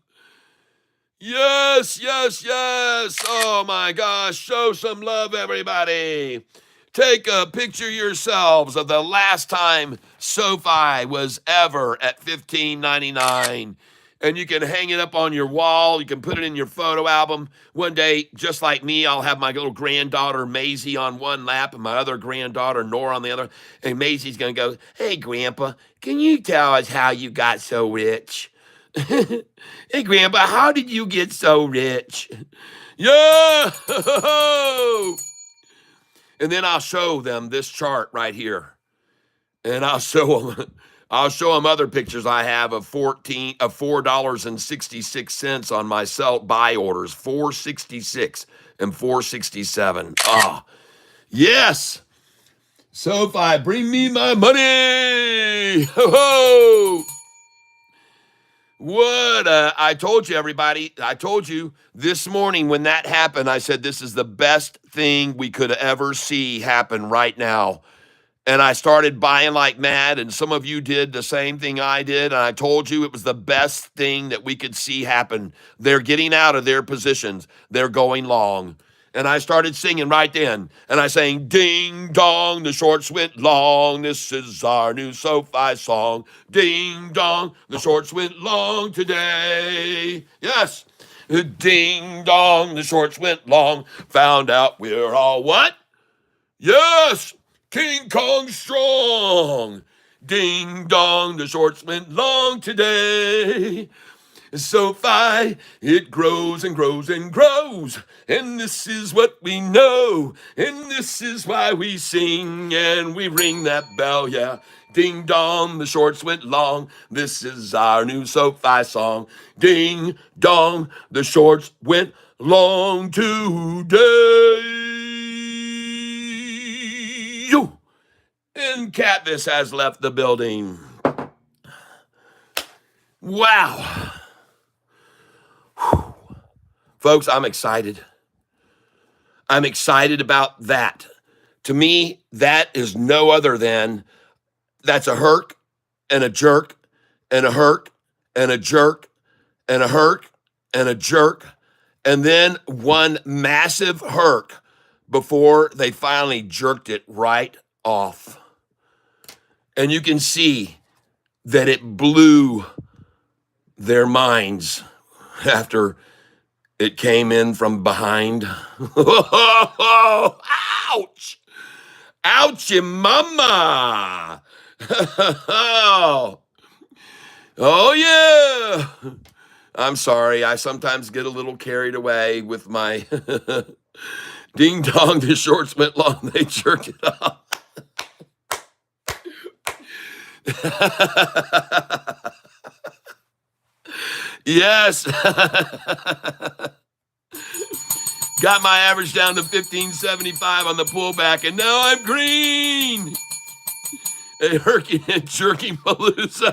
Yes, yes, yes. Oh, my gosh. Show some love, everybody. Take a picture yourselves of the last time SoFi was ever at $15.99. And you can hang it up on your wall. You can put it in your photo album. One day, just like me, I'll have my little granddaughter Maisie on one lap and my other granddaughter Nora on the other. And Maisie's going to go, "Hey, Grandpa, can you tell us how you got so rich?" "Hey, Grandpa, how did you get so rich?" Yeah! And then I'll show them this chart right here. And I'll show them other pictures I have of $4.66 on my sell buy orders. 466 and 467. Ah, yes. SoFi, bring me my money. Ho ho. I told you, everybody. I told you this morning when that happened, I said this is the best thing we could ever see happen right now. And I started buying like mad, and some of you did the same thing I did, and I told you it was the best thing that we could see happen. They're getting out of their positions. They're going long. And I started singing right then, and I sang, "Ding dong, the shorts went long. This is our new SoFi song. Ding dong, the shorts went long today." Yes. Ding dong, the shorts went long. Found out we're all what? Yes. King Kong strong. Ding dong, the shorts went long today. SoFi, it grows and grows and grows. And this is what we know. And this is why we sing and we ring that bell, yeah. Ding dong, the shorts went long. This is our new SoFi song. Ding dong, the shorts went long today. And Catfish has left the building. Wow. Whew. Folks, I'm excited. I'm excited about that. To me, that is no other than that's a herk and a jerk and a herk and a jerk and a herk and a jerk and then one massive herk before they finally jerked it right off. And you can see that it blew their minds after it came in from behind. Ouch! Ouchie mama! Oh, yeah! I'm sorry, I sometimes get a little carried away with my ding dong, the shorts went long, they jerk it off. Yes. Got my average down to 1575 on the pullback, and now I'm green. A herky and jerky palooza.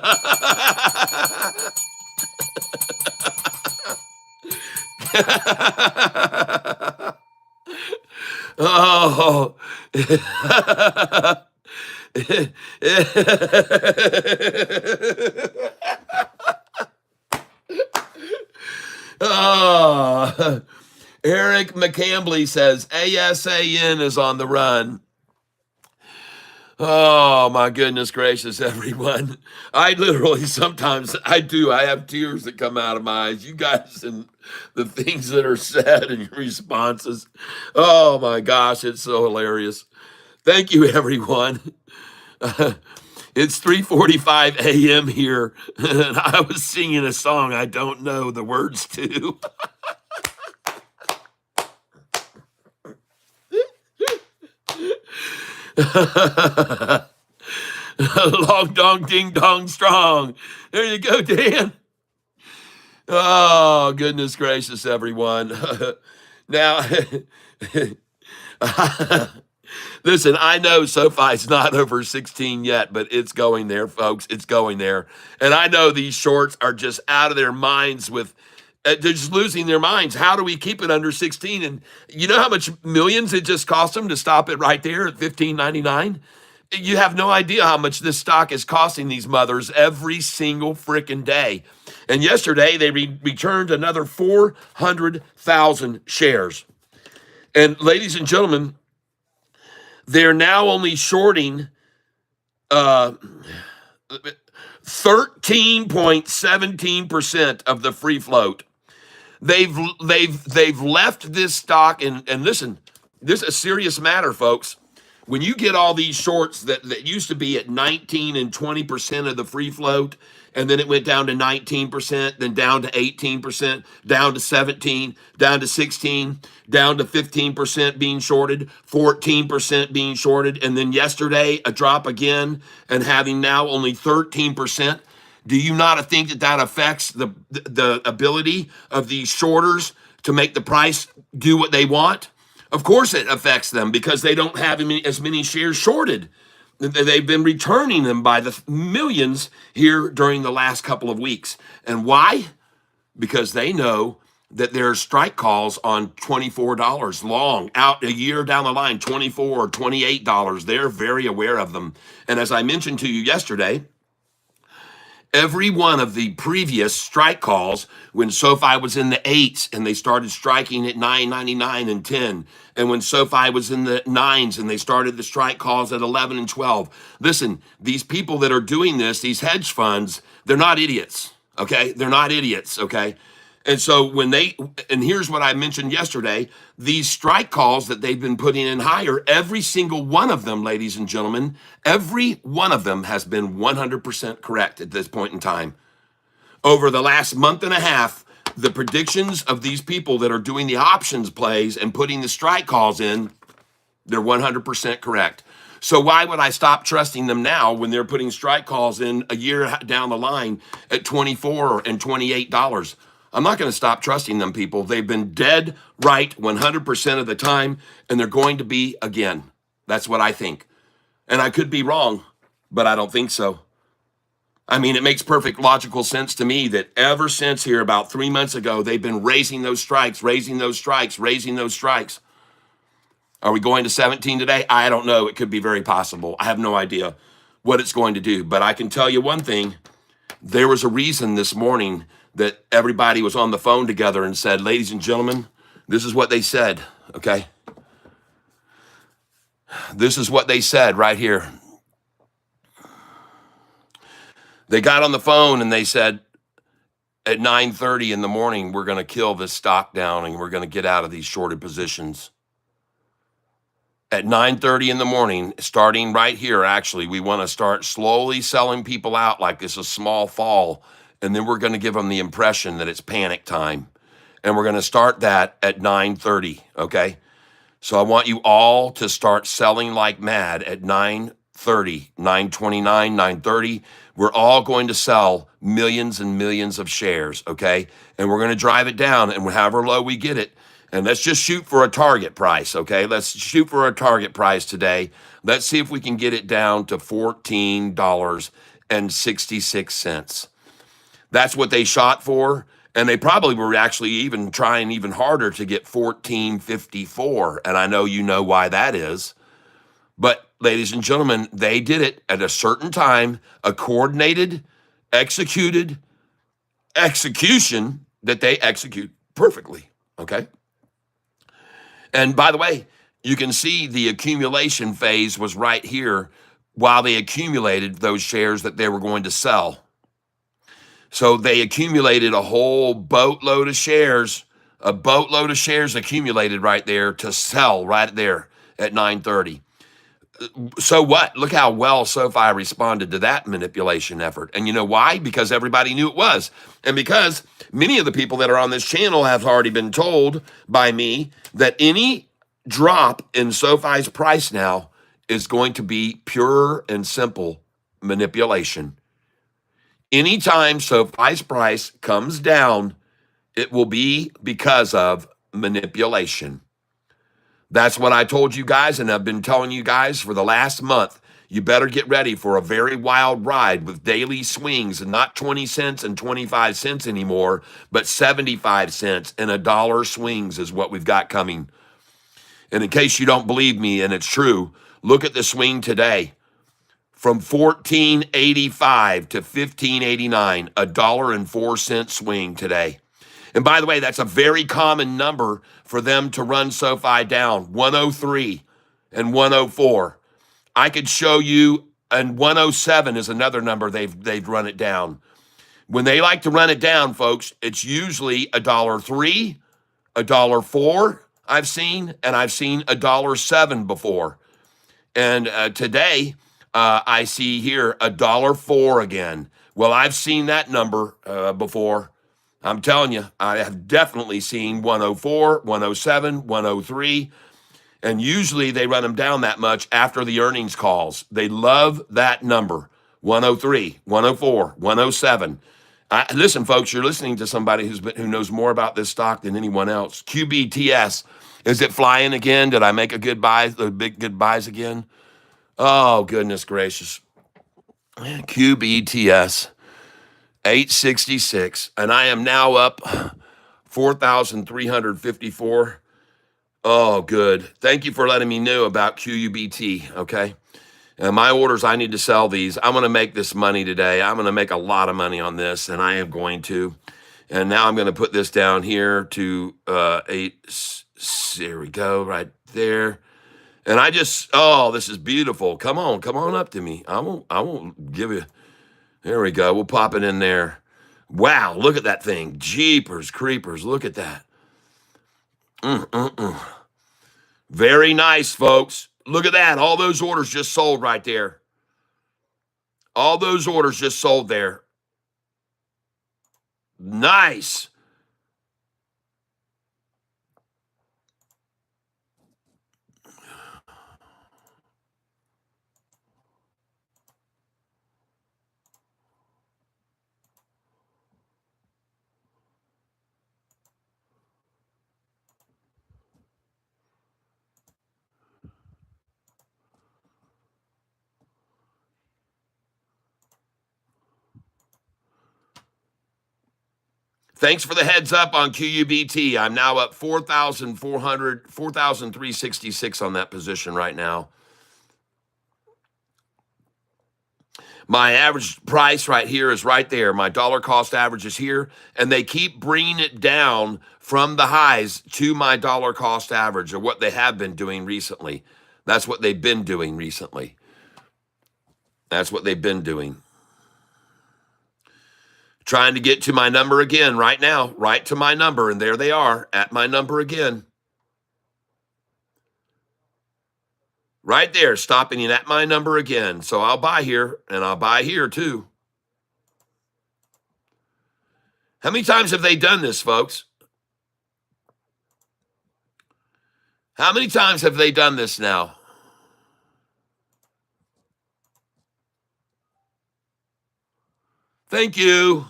Oh. Oh. Eric McCambly says ASAN is on the run. Oh, my goodness gracious, everyone. I literally sometimes, I have tears that come out of my eyes. You guys and the things that are said and your responses. Oh, my gosh, it's so hilarious. Thank you, everyone. It's 3:45 a.m. here, and I was singing a song I don't know the words to. Long dong ding dong strong. There you go, Dan. Oh, goodness gracious, everyone. Now, listen, I know SoFi's not over 16 yet, but it's going there, folks. It's going there. And I know these shorts are just out of their minds with, they're just losing their minds. How do we keep it under 16? And you know how much millions it just cost them to stop it right there at 15.99? You have no idea how much this stock is costing these mothers every single freaking day. And yesterday they returned another 400,000 shares. And ladies and gentlemen, they're now only shorting 13.17% of the free float. They've left this stock, and listen, this is a serious matter, folks. When you get all these shorts that used to be at 19 and 20% of the free float, and then it went down to 19%, then down to 18%, down to 17, down to 16, down to 15% being shorted, 14% being shorted, and then yesterday a drop again, and having now only 13%. Do you not think that affects the ability of these shorters to make the price do what they want? Of course it affects them because they don't have as many shares shorted. They've been returning them by the millions here during the last couple of weeks. And why? Because they know that there are strike calls on $24 long, out a year down the line, $24 or $28. They're very aware of them. And as I mentioned to you yesterday, every one of the previous strike calls, when SoFi was in the 8s and they started striking at 9.99 and 10, and when SoFi was in the 9s and they started the strike calls at 11 and 12. Listen, these people that are doing this, these hedge funds, they're not idiots, okay? They're not idiots, okay? And so and here's what I mentioned yesterday, these strike calls that they've been putting in higher, every single one of them, ladies and gentlemen, every one of them has been 100% correct at this point in time. Over the last month and a half, the predictions of these people that are doing the options plays and putting the strike calls in, they're 100% correct. So why would I stop trusting them now when they're putting strike calls in a year down the line at $24 and $28? I'm not going to stop trusting them, people. They've been dead right 100% of the time, and they're going to be again. That's what I think. And I could be wrong, but I don't think so. I mean, it makes perfect logical sense to me that ever since here about 3 months ago, they've been raising those strikes, raising those strikes, raising those strikes. Are we going to 17 today? I don't know. It could be very possible. I have no idea what it's going to do. But I can tell you one thing. There was a reason this morning that everybody was on the phone together and said, ladies and gentlemen, this is what they said, okay? This is what they said right here. They got on the phone and they said, at 9:30 in the morning, we're going to kill this stock down and we're going to get out of these shorted positions. At 9:30 in the morning, starting right here, actually, we want to start slowly selling people out like it's a small fall. And then we're going to give them the impression that it's panic time. And we're going to start that at 9:30, okay? So I want you all to start selling like mad at 9:30, 9:29, 9:30. We're all going to sell millions and millions of shares, okay? And we're going to drive it down, and however low we get it, and let's just shoot for a target price, okay? Let's shoot for a target price today. Let's see if we can get it down to $14.66. That's what they shot for, and they probably were actually even trying even harder to get $14.54, and I know you know why that is. But ladies and gentlemen, they did it at a certain time, a coordinated, execution that they execute perfectly, okay? And by the way, you can see the accumulation phase was right here while they accumulated those shares that they were going to sell. So they accumulated a whole boatload of shares, accumulated right there to sell right there at 9:30. So what? Look how well SoFi responded to that manipulation effort. And you know why? Because everybody knew it was. And because many of the people that are on this channel have already been told by me that any drop in SoFi's price now is going to be pure and simple manipulation. Anytime SoFi's price comes down, it will be because of manipulation. That's what I told you guys, and I've been telling you guys for the last month. You better get ready for a very wild ride with daily swings, and not 20 cents and 25 cents anymore, but 75 cents and $1 swings is what we've got coming. And in case you don't believe me, and it's true, look at the swing today. From 14.85 to 15.89, $1.04 swing today. And by the way, that's a very common number for them to run SoFi down, 103 and 104. I could show you, and 107 is another number they've run it down. When they like to run it down, folks, it's usually $1.03, $1.04 I've seen, and I've seen $1.07 before. And today, I see here $1.04 again. Well, I've seen that number before. I'm telling you, I have definitely seen 104, 107, 103, and usually they run them down that much after the earnings calls. They love that number, 103, 104, 107. Listen, folks, you're listening to somebody who knows more about this stock than anyone else. QBTS, is it flying again? Did I make a good buy, the big good buys again? Oh, goodness gracious. QBTS. 866, and I am now up 4,354. Oh, good. Thank you for letting me know about QUBT, okay? And my orders, I need to sell these. I'm going to make this money today. I'm going to make a lot of money on this, and I am going to. And now I'm going to put this down here to 8. There we go, right there. And I just, oh, this is beautiful. Come on up to me. I won't give you. There we go. We'll pop it in there. Wow, look at that thing. Jeepers creepers. Look at that. Very nice, folks. Look at that. All those orders just sold right there. All those orders just sold there. Nice. Thanks for the heads up on QUBT. I'm now up 4,366 on that position right now. My average price right here is right there. My dollar cost average is here, and they keep bringing it down from the highs to my dollar cost average, or what they have been doing recently. That's what they've been doing recently. That's what they've been doing. Trying to get to my number again right now, right to my number, and there they are at my number again. Right there, stopping it at my number again. So I'll buy here, and I'll buy here too. How many times have they done this, folks? How many times have they done this now? Thank you.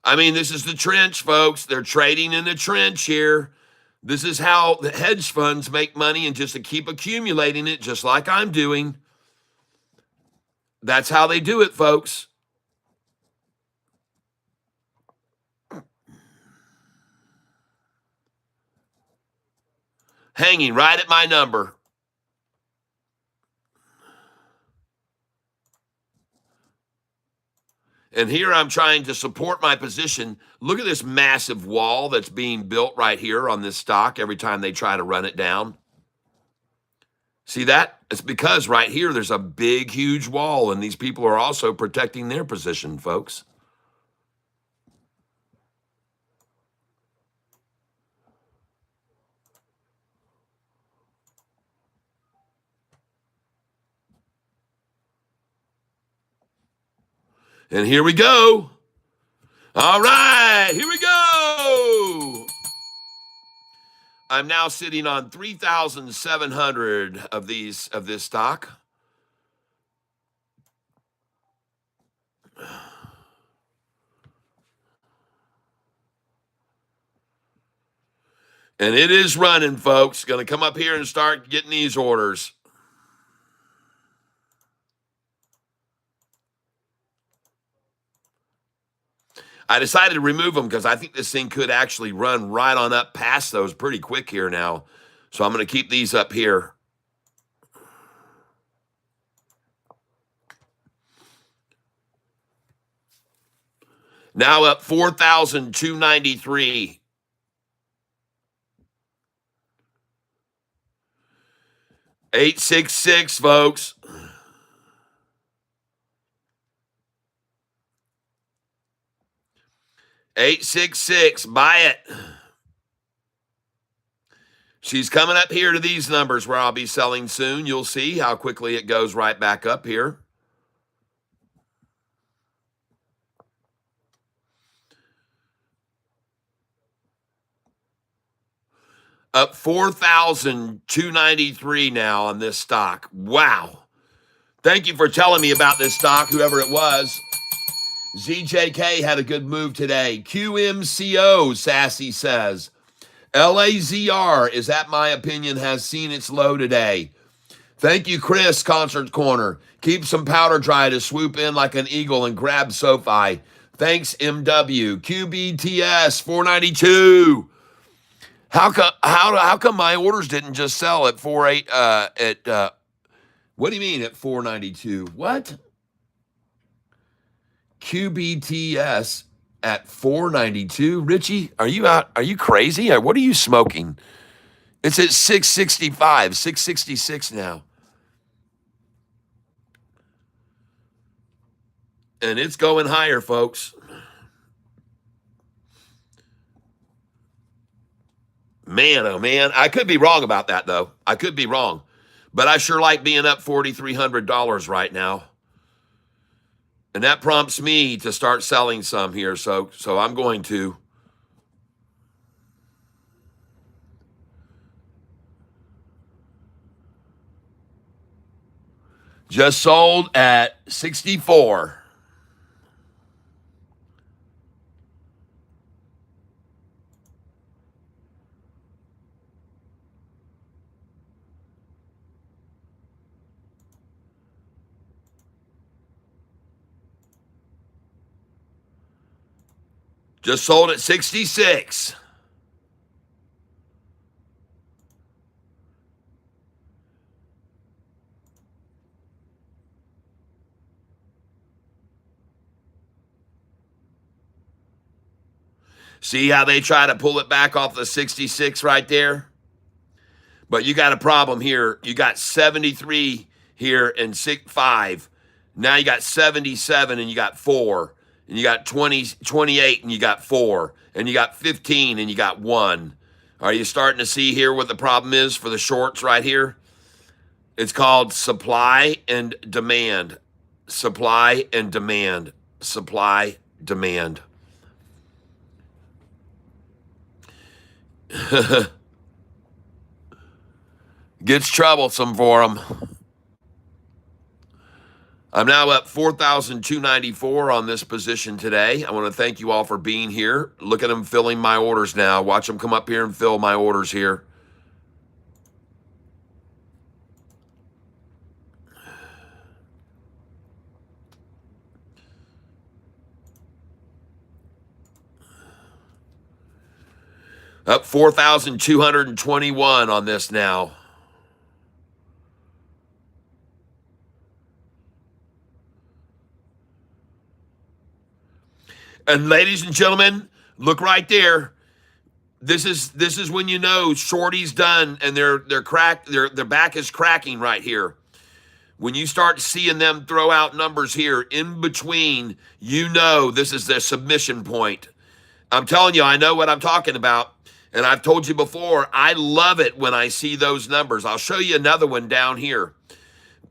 I mean, this is the trench, folks. They're trading in the trench here. This is how the hedge funds make money, and just to keep accumulating it, just like I'm doing. That's how they do it, folks. Hanging right at my number. And here I'm trying to support my position. Look at this massive wall that's being built right here on this stock every time they try to run it down. See that? It's because right here there's a big, huge wall, and these people are also protecting their position, folks. And here we go. All right, here we go. I'm now sitting on 3,700 of this stock. And it is running, folks. Going to come up here and start getting these orders. I decided to remove them because I think this thing could actually run right on up past those pretty quick here now. So I'm going to keep these up here. Now up 4,293. $866, folks. $866. Buy it. She's coming up here to these numbers where I'll be selling soon. You'll see how quickly it goes right back up here. Up 4,293 now on this stock. Wow. Thank you for telling me about this stock, whoever it was. ZJK had a good move today. QMCO, Sassy says. LAZR is, at my opinion, has seen its low today. Thank you, Chris, Concert Corner. Keep some powder dry to swoop in like an eagle and grab SoFi. Thanks, MW. QBTS 492. How come my orders didn't just sell at 48 what do you mean at 492? What? QBTS at 492. Richie, are you out? Are you crazy? What are you smoking? It's at 665, 666 now. And it's going higher, folks. Man, oh man. I could be wrong about that, though. I could be wrong. But I sure like being up $4,300 right now. And that prompts me to start selling some here. So I'm going to. Just sold at 64. Just sold at 66. See how they try to pull it back off the 66 right there? But you got a problem here. You got 73 here and 5. Now you got 77 and you got 4. And you got 28 and you got 4. And you got 15 and you got 1. Are you starting to see here what the problem is for the shorts right here? It's called supply and demand. Supply and demand. Supply, demand. Gets troublesome for them. I'm now up 4,294 on this position today. I want to thank you all for being here. Look at them filling my orders now. Watch them come up here and fill my orders here. Up 4,221 on this now. And ladies and gentlemen, look right there. This is when you know shorty's done and they're cracked, their back is cracking right here. When you start seeing them throw out numbers here in between, you know this is their submission point. I'm telling you, I know what I'm talking about. And I've told you before, I love it when I see those numbers. I'll show you another one down here.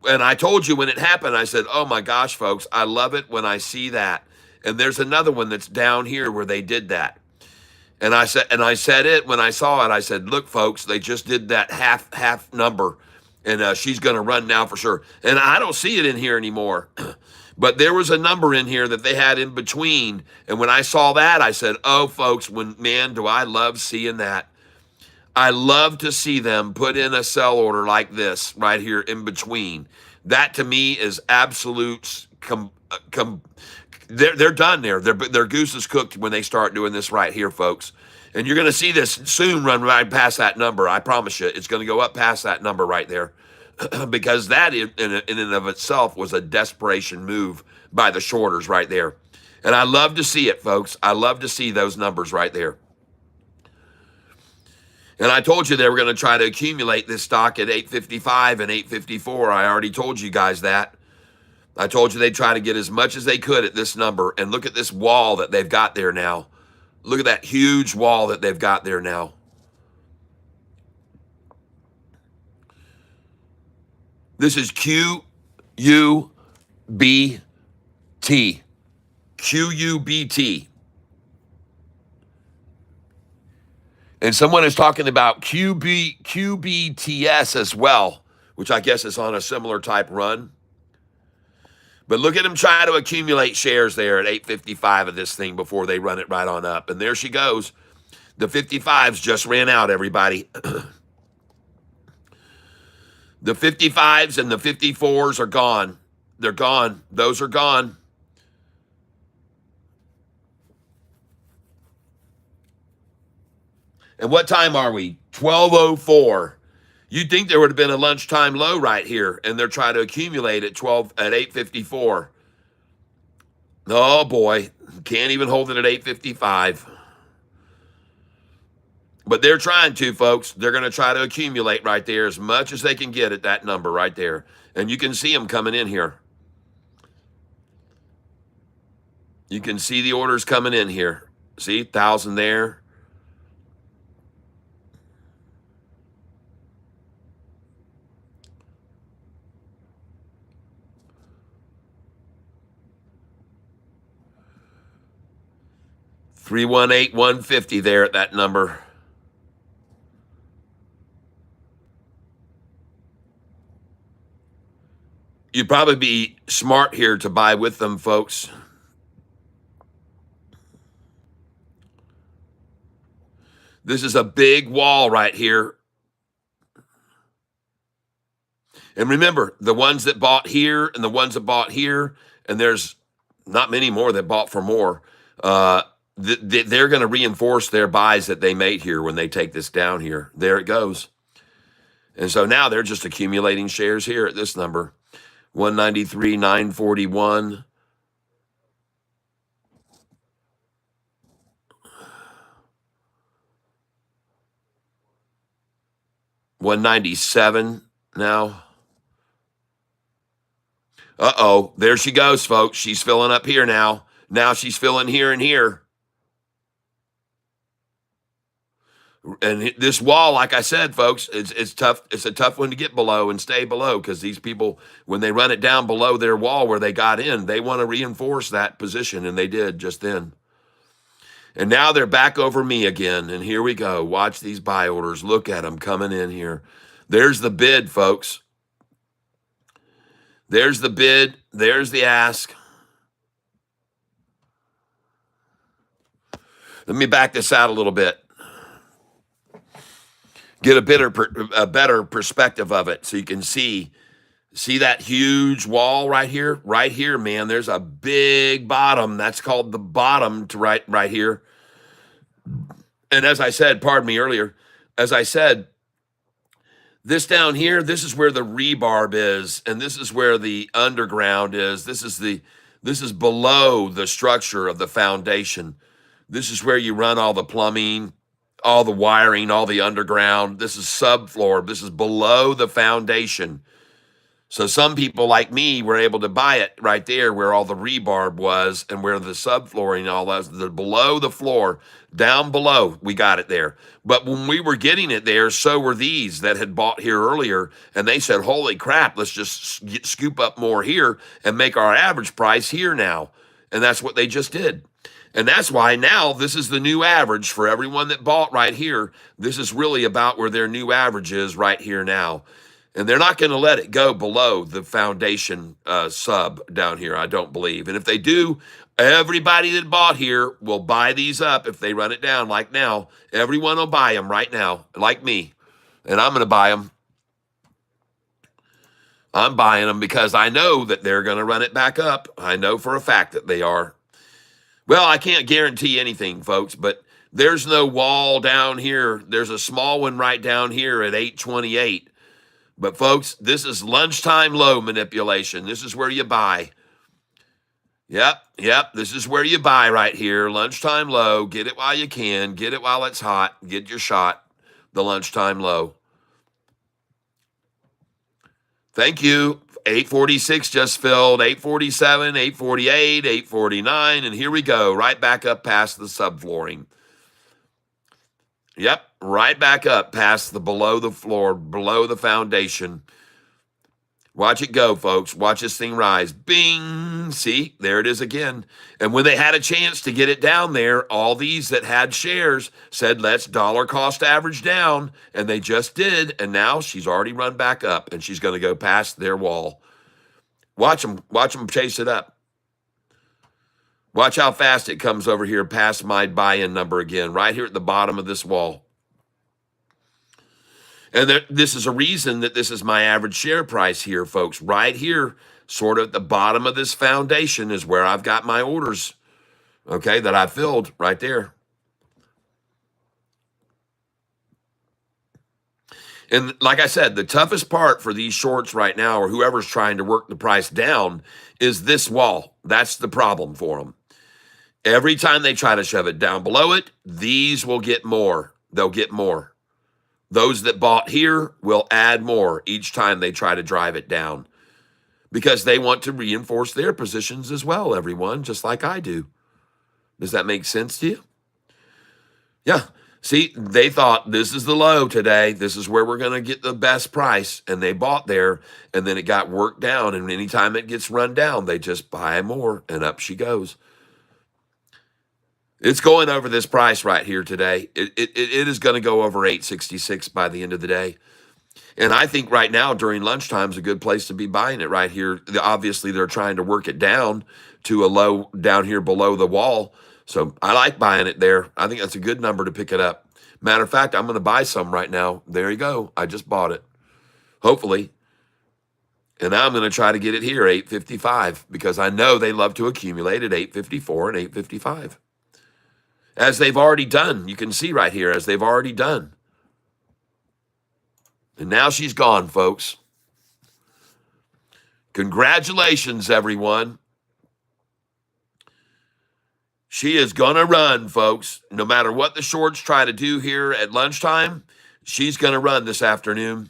And I told you when it happened, I said, oh my gosh, folks, I love it when I see that. And there's another one that's down here where they did that. And I said it when I saw it. I said, look, folks, they just did that half number. And she's going to run now for sure. And I don't see it in here anymore. But there was a number in here that they had in between. And when I saw that, I said, oh, folks, man, do I love seeing that. I love to see them put in a sell order like this right here in between. That to me is absolute. They're done there. Their goose is cooked when they start doing this right here, folks. And you're going to see this soon run right past that number. I promise you, it's going to go up past that number right there. Because that in and of itself was a desperation move by the shorters right there. And I love to see it, folks. I love to see those numbers right there. And I told you they were going to try to accumulate this stock at 855 and 854. I already told you guys that. I told you they'd try to get as much as they could at this number. And look at this wall that they've got there now. Look at that huge wall that they've got there now. This is QUBT. QUBT. And someone is talking about QBTS as well, which I guess is on a similar type run. But look at them try to accumulate shares there at 855 of this thing before they run it right on up. And there she goes. The 55s just ran out, everybody. The 55s and the 54s are gone. They're gone. Those are gone. And what time are we? 12:04. You'd think there would have been a lunchtime low right here, and they're trying to accumulate at 8:54. Oh boy, can't even hold it at 8:55. But they're trying to, folks. They're going to try to accumulate right there as much as they can get at that number right there. And you can see them coming in here. You can see the orders coming in here. See, 1,000 there. $318,150 there at that number. You'd probably be smart here to buy with them, folks. This is a big wall right here. And remember, the ones that bought here and the ones that bought here, and there's not many more that bought for more, they're going to reinforce their buys that they made here when they take this down here. There it goes. And so now they're just accumulating shares here at this number. 193,941. $197 now. Uh-oh, there she goes, folks. She's filling up here now. Now she's filling here and here. And this wall, like I said, folks, it's tough. It's a tough one to get below and stay below because these people, when they run it down below their wall where they got in, they want to reinforce that position, and they did just then. And now they're back over me again, and here we go. Watch these buy orders. Look at them coming in here. There's the bid, folks. There's the bid. There's the ask. Let me back this out a little bit. Get a better perspective of it so you can see that huge wall right here? Right here, man, there's a big bottom. That's called the bottom to right here. And as I said, pardon me earlier, as I said, this down here, this is where the rebarb is, and this is where the underground is. This is below the structure of the foundation. This is where you run all the plumbing all the wiring, all the underground. This is subfloor. This is below the foundation. So some people like me were able to buy it right there where all the rebarb was and where the subflooring and all that, the below the floor, down below, we got it there. But when we were getting it there, so were these that had bought here earlier, and they said, holy crap, let's just scoop up more here and make our average price here now. And that's what they just did. And that's why now this is the new average for everyone that bought right here. This is really about where their new average is right here now. And they're not going to let it go below the foundation sub down here, I don't believe. And if they do, everybody that bought here will buy these up if they run it down like now. Everyone will buy them right now, like me. And I'm going to buy them. I'm buying them because I know that they're going to run it back up. I know for a fact that they are. Well, I can't guarantee anything, folks, but there's no wall down here. There's a small one right down here at 828. But folks, this is lunchtime low manipulation. This is where you buy. Yep. This is where you buy right here. Lunchtime low. Get it while you can. Get it while it's hot. Get your shot. The lunchtime low. Thank you. 846 just filled. 847, 848, 849. And here we go. Right back up past the subflooring. Yep, right back up past the below the floor, below the foundation. Watch it go, folks. Watch this thing rise. Bing! See, there it is again. And when they had a chance to get it down there, all these that had shares said, let's dollar cost average down. And they just did. And now she's already run back up, and she's going to go past their wall. Watch them chase it up. Watch how fast it comes over here past my buy-in number again, right here at the bottom of this wall. And this is a reason that this is my average share price here, folks. Right here, sort of at the bottom of this foundation is where I've got my orders, okay, that I filled right there. And like I said, the toughest part for these shorts right now, or whoever's trying to work the price down, is this wall. That's the problem for them. Every time they try to shove it down below it, these will get more. They'll get more. Those that bought here will add more each time they try to drive it down because they want to reinforce their positions as well, everyone, just like I do. Does that make sense to you? Yeah. See, they thought this is the low today. This is where we're going to get the best price. And they bought there, and then it got worked down. And anytime it gets run down, they just buy more, and up she goes. It's going over this price right here today. It is going to go over 866 by the end of the day. And I think right now during lunchtime is a good place to be buying it right here. Obviously, they're trying to work it down to a low down here below the wall. So I like buying it there. I think that's a good number to pick it up. Matter of fact, I'm going to buy some right now. There you go. I just bought it. Hopefully. And now I'm going to try to get it here, 855, because I know they love to accumulate at 854 and 855. As they've already done. You can see right here, as they've already done. And now she's gone, folks. Congratulations, everyone. She is going to run, folks. No matter what the shorts try to do here at lunchtime, she's going to run this afternoon.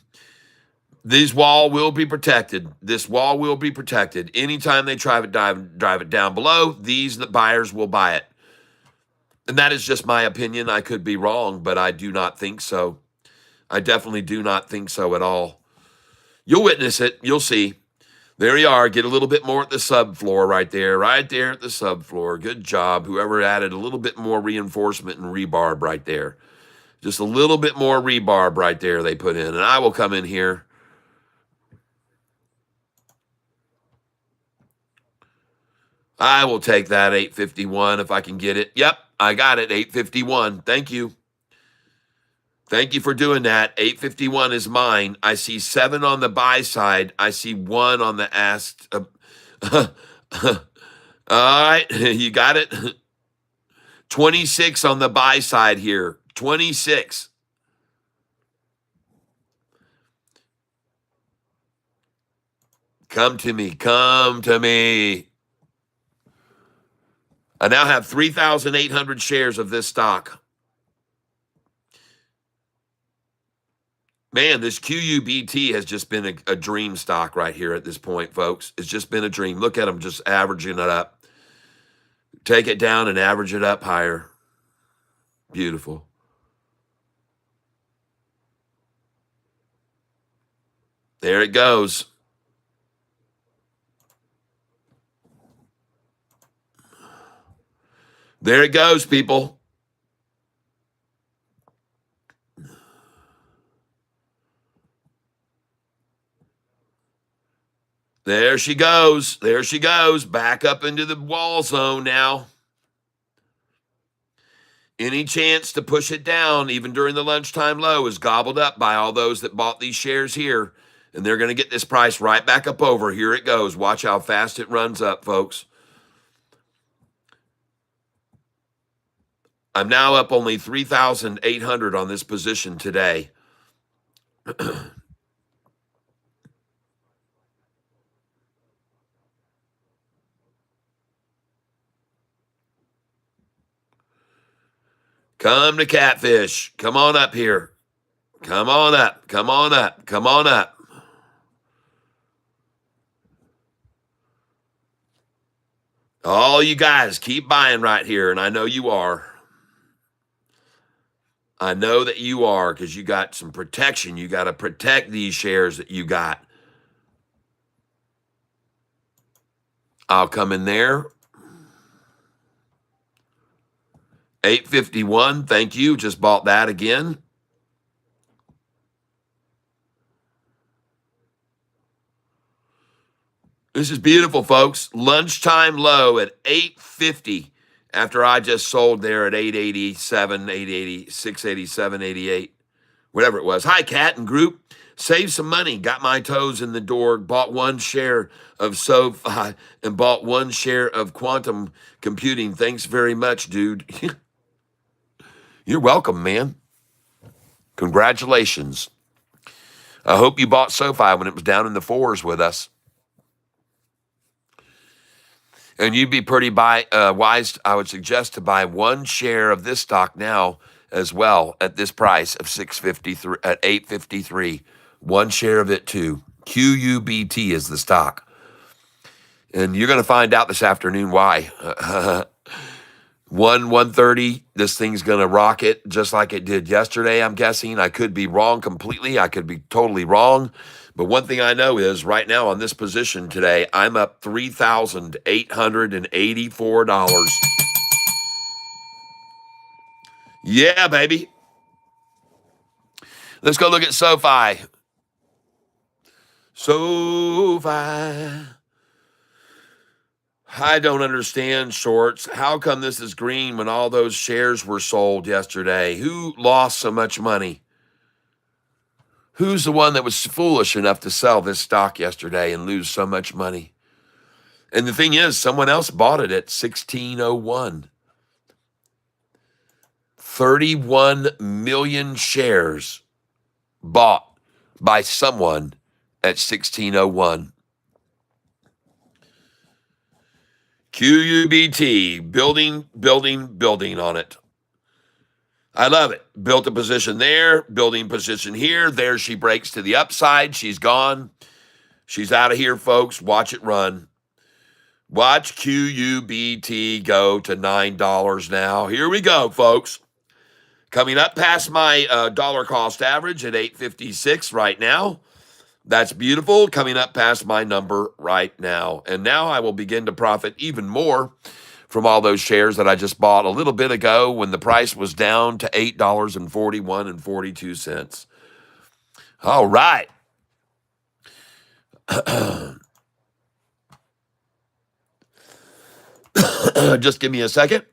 This wall will be protected. This wall will be protected. Anytime they try to drive it down below, these buyers will buy it. And that is just my opinion. I could be wrong, but I do not think so. I definitely do not think so at all. You'll witness it. You'll see. There you are. Get a little bit more at the subfloor right there at the subfloor. Good job. Whoever added a little bit more reinforcement and rebarb right there. Just a little bit more rebarb right there they put in. And I will come in here. I will take that 851 if I can get it. Yep, I got it, 851. Thank you. Thank you for doing that. 851 is mine. I see 7 on the buy side. I see 1 on the ask. All right, you got it. 26 on the buy side here. 26. Come to me. Come to me. I now have 3,800 shares of this stock. Man, this QUBT has just been a dream stock right here at this point, folks. It's just been a dream. Look at them just averaging it up. Take it down and average it up higher. Beautiful. There it goes. There it goes, people. There she goes. There she goes. Back up into the wall zone now. Any chance to push it down, even during the lunchtime low, is gobbled up by all those that bought these shares here. And they're going to get this price right back up over. Here it goes. Watch how fast it runs up, folks. I'm now up only 3,800 on this position today. Come to Catfish. Come on up here. Come on up. Come on up. Come on up. All you guys keep buying right here, and I know you are. I know that you are, because you got some protection. You got to protect these shares that you got. I'll come in there. 851, thank you. Just bought that again. This is beautiful, folks. Lunchtime low at 850 after I just sold there at 887, 880, 687, 88, whatever it was. Hi, Cat and Group. Saved some money, got my toes in the door, bought one share of SOFI and bought one share of quantum computing. Thanks very much, dude. You're welcome, man. Congratulations. I hope you bought SOFI when it was down in the 4s with us. And you'd be pretty wise, I would suggest, to buy one share of this stock now as well at this price of 653 at 853. One share of it too. QUBT is the stock. And you're going to find out this afternoon why. 130, this thing's going to rocket just like it did yesterday, I'm guessing. I could be wrong completely. I could be totally wrong. But one thing I know is right now on this position today, I'm up $3,884. Yeah, baby. Let's go look at SOFI. SOFI. I don't understand, shorts. How come this is green when all those shares were sold yesterday? Who lost so much money? Who's the one that was foolish enough to sell this stock yesterday and lose so much money? And the thing is, someone else bought it at 1601. 31 million shares bought by someone at 1601. QUBT, building on it. I love it. Built a position there, building position here. There she breaks to the upside. She's gone. She's out of here, folks. Watch it run. Watch QUBT go to $9 now. Here we go, folks. Coming up past my dollar cost average at 856 right now. That's beautiful. Coming up past my number right now. And now I will begin to profit even more from all those shares that I just bought a little bit ago when the price was down to $8.41.42. All right. Just give me a second.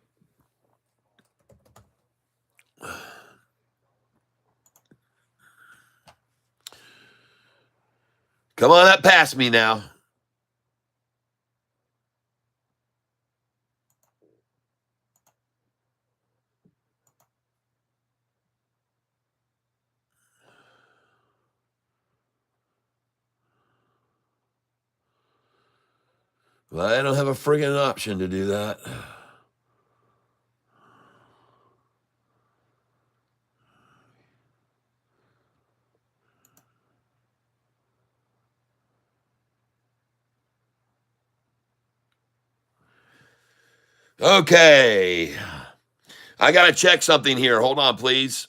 Come on up past me now. Well, I don't have a friggin' option to do that. Okay. I got to check something here. Hold on, please.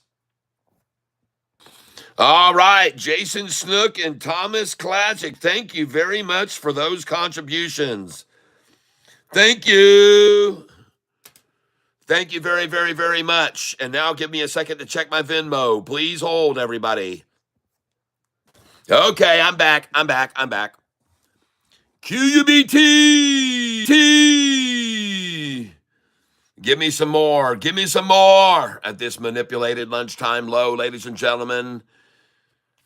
All right. Jason Snook and Thomas Classic. Thank you very much for those contributions. Thank you. Thank you very, very, very much. And now give me a second to check my Venmo. Please hold, everybody. Okay, I'm back. I'm back. I'm back. QUBT. Give me some more. Give me some more at this manipulated lunchtime low, ladies and gentlemen.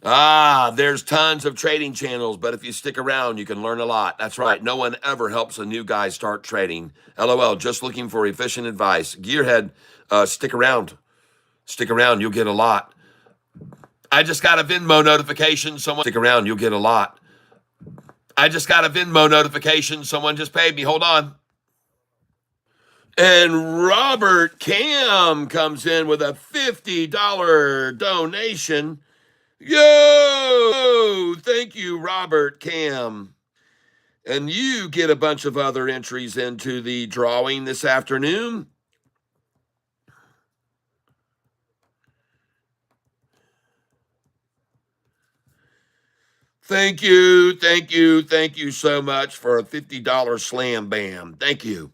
There's tons of trading channels, but if you stick around, you can learn a lot. That's right. No one ever helps a new guy start trading. LOL, just looking for efficient advice. Gearhead, stick around. Stick around, you'll get a lot. I just got a Venmo notification. Stick around, you'll get a lot. I just got a Venmo notification. Someone just paid me. Hold on. And Robert Cam comes in with a $50 donation. Yo! Thank you, Robert Cam. And you get a bunch of other entries into the drawing this afternoon. Thank you, thank you, thank you so much for a $50 slam bam. Thank you.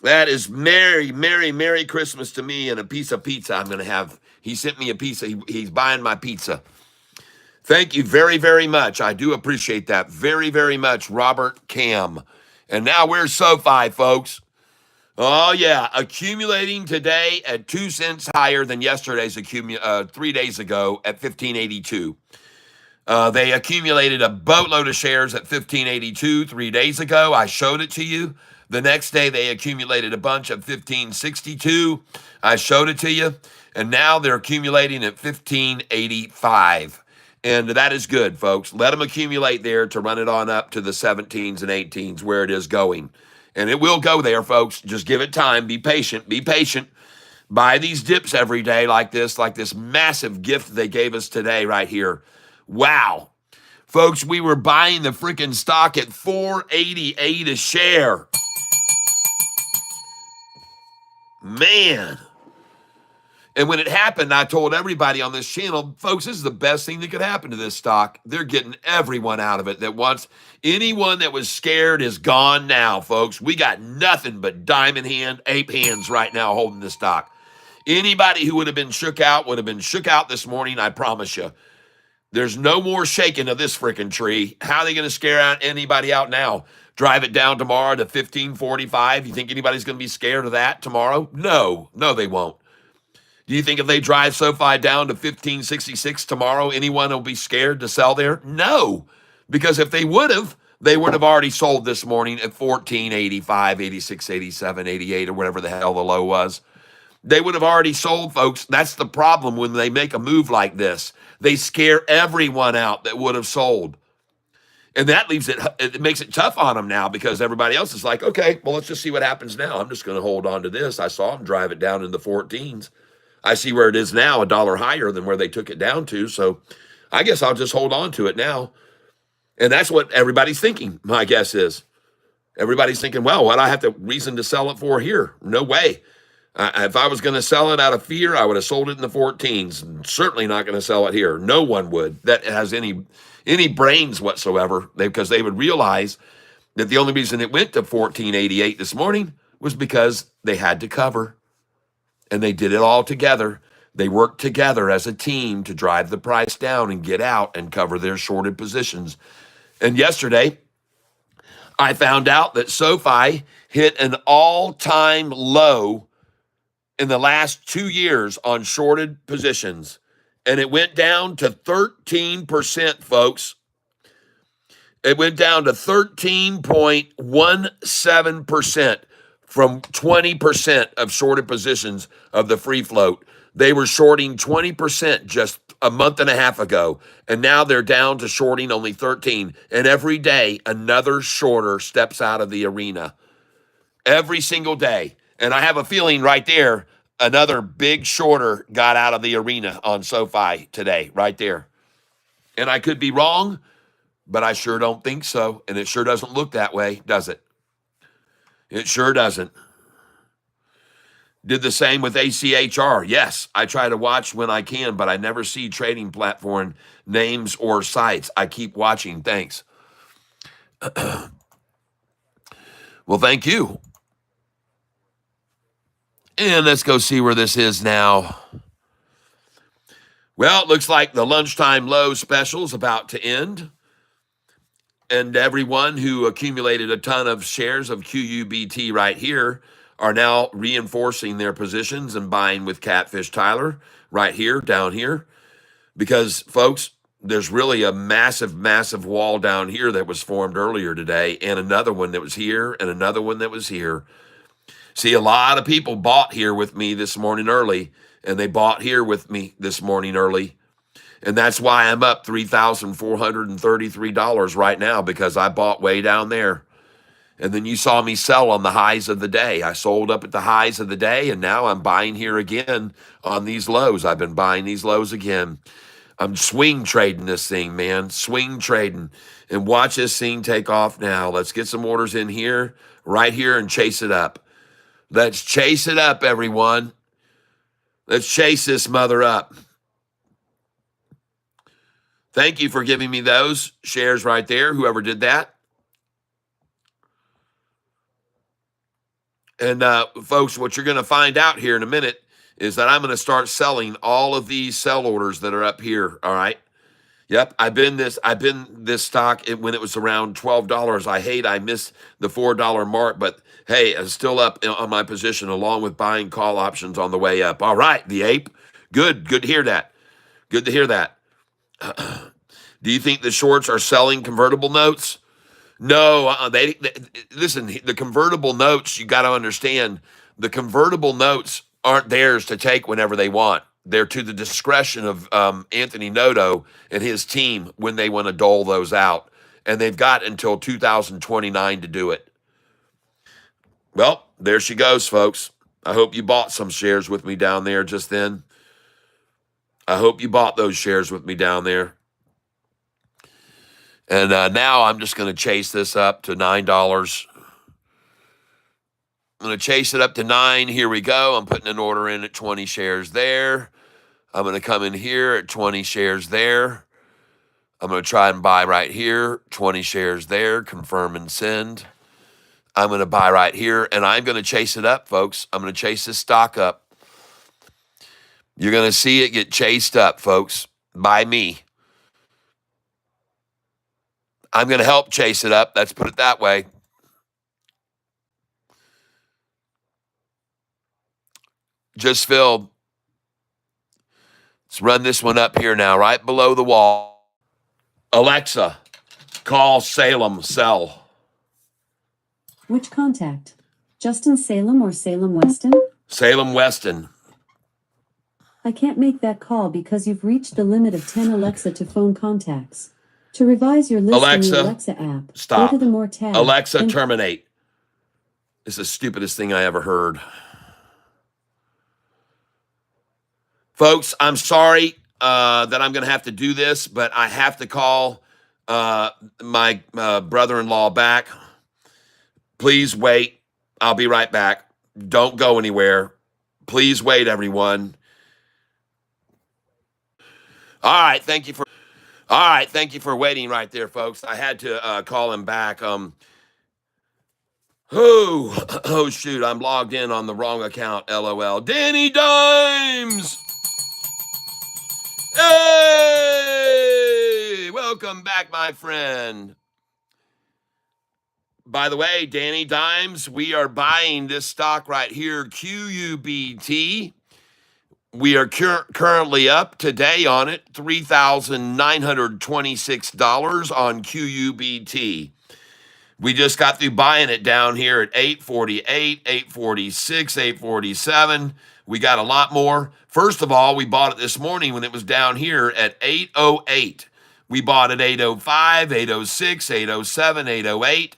That is Merry, Merry, Merry Christmas to me and a piece of pizza I'm going to have. He sent me a pizza. He's buying my pizza. Thank you very, very much. I do appreciate that very, very much, Robert Cam. And now we're SoFi, folks. Oh, yeah. Accumulating today at 2 cents higher than yesterday's 3 days ago at 1582. They accumulated a boatload of shares at 1582 3 days ago. I showed it to you. The next day, they accumulated a bunch at 1562. I showed it to you. And now they're accumulating at 1585. And that is good, folks. Let them accumulate there to run it on up to the 17s and 18s where it is going. And it will go there, folks. Just give it time. Be patient. Be patient. Buy these dips every day like this massive gift they gave us today right here. Wow. Folks, we were buying the freaking stock at $4.88 a share. Man. And when it happened, I told everybody on this channel, folks, this is the best thing that could happen to this stock. They're getting everyone out of it that wants. Anyone that was scared is gone now, folks. We got nothing but diamond hand, ape hands right now holding the stock. Anybody who would have been shook out would have been shook out this morning, I promise you. There's no more shaking of this freaking tree. How are they going to scare out anybody out now? Drive it down tomorrow to 1545. You think anybody's going to be scared of that tomorrow? No, they won't. Do you think if they drive SoFi down to 1566 tomorrow, anyone will be scared to sell there? No, because if they would have already sold this morning at 1485, 86, 87, 88, or whatever the hell the low was. They would have already sold, folks. That's the problem when they make a move like this. They scare everyone out that would have sold. And that leaves it makes it tough on them now because everybody else is like, okay, well, let's just see what happens now. I'm just going to hold on to this. I saw them drive it down in the 14s. I see where it is now, $1 higher than where they took it down to. So I guess I'll just hold on to it now. And that's what everybody's thinking, my guess is. Everybody's thinking, well, what do I have the reason to sell it for here? No way. If I was going to sell it out of fear, I would have sold it in the 14s. Certainly not going to sell it here. No one would that has any brains whatsoever, because they would realize that the only reason it went to 1488 this morning was because they had to cover. And they did it all together. They worked together as a team to drive the price down and get out and cover their shorted positions. And yesterday, I found out that SoFi hit an all-time low in the last 2 years on shorted positions. And it went down to 13%, folks. It went down to 13.17%. From 20% of shorted positions of the free float. They were shorting 20% just a month and a half ago, and now they're down to shorting only 13. And every day, another shorter steps out of the arena. Every single day. And I have a feeling right there, another big shorter got out of the arena on SoFi today, right there. And I could be wrong, but I sure don't think so. And it sure doesn't look that way, does it? It sure doesn't. Did the same with ACHR. Yes, I try to watch when I can, but I never see trading platform names or sites. I keep watching. Thanks. Well, thank you. And let's go see where this is now. Well, it looks like the lunchtime low special is about to end. And everyone who accumulated a ton of shares of QUBT right here are now reinforcing their positions and buying with Catfish Tyler right here, down here. Because, folks, there's really a massive, massive wall down here that was formed earlier today, and another one that was here, and another one that was here. See, a lot of people bought here with me this morning early, and they bought here with me this morning early. And that's why I'm up $3,433 right now, because I bought way down there. And then you saw me sell on the highs of the day. I sold up at the highs of the day, and now I'm buying here again on these lows. I've been buying these lows again. I'm swing trading this thing, man. Swing trading. And watch this thing take off now. Let's get some orders in here, right here, and chase it up. Let's chase it up, everyone. Let's chase this mother up. Thank you for giving me those shares right there, whoever did that. And folks, what you're going to find out here in a minute is that I'm going to start selling all of these sell orders that are up here, all right? Yep, I've been this stock when it was around $12. I missed the $4 mark, but hey, I'm still up on my position along with buying call options on the way up. All right, the ape. Good to hear that. Good to hear that. Do you think the shorts are selling convertible notes? No, they listen, the convertible notes, you got to understand, the convertible notes aren't theirs to take whenever they want. They're to the discretion of Anthony Noto and his team when they want to dole those out. And they've got until 2029 to do it. Well, there she goes, folks. I hope you bought some shares with me down there just then. I hope you bought those shares with me down there. And now I'm just going to chase this up to $9. I'm going to chase it up to 9. Here we go. I'm putting an order in at 20 shares there. I'm going to come in here at 20 shares there. I'm going to try and buy right here, 20 shares there, confirm and send. I'm going to buy right here, and I'm going to chase it up, folks. I'm going to chase this stock up. You're going to see it get chased up, folks, by me. I'm going to help chase it up. Let's put it that way. Just filled. Let's run this one up here now, right below the wall. Alexa, call Salem Sell. Which contact? Justin Salem or Salem Weston? Salem Weston. I can't make that call because you've reached the limit of 10 Alexa to phone contacts. To revise your list in the Alexa app, stop. go to the More tab. Alexa, terminate. It's the stupidest thing I ever heard. Folks, I'm sorry that I'm going to have to do this, but I have to call my brother-in-law back. Please wait. I'll be right back. Don't go anywhere. Please wait, everyone. All right, thank you for waiting right there, folks. I had to call him back. Oh, shoot, I'm logged in on the wrong account, LOL. Danny Dimes! Hey! Welcome back, my friend. By the way, Danny Dimes, we are buying this stock right here, QUBT. We are currently up today on it, $3,926 on QUBT. We just got through buying it down here at 848, 846, 847. We got a lot more. First of all, we bought it this morning when it was down here at 808. We bought it 805, 806, 807, 808.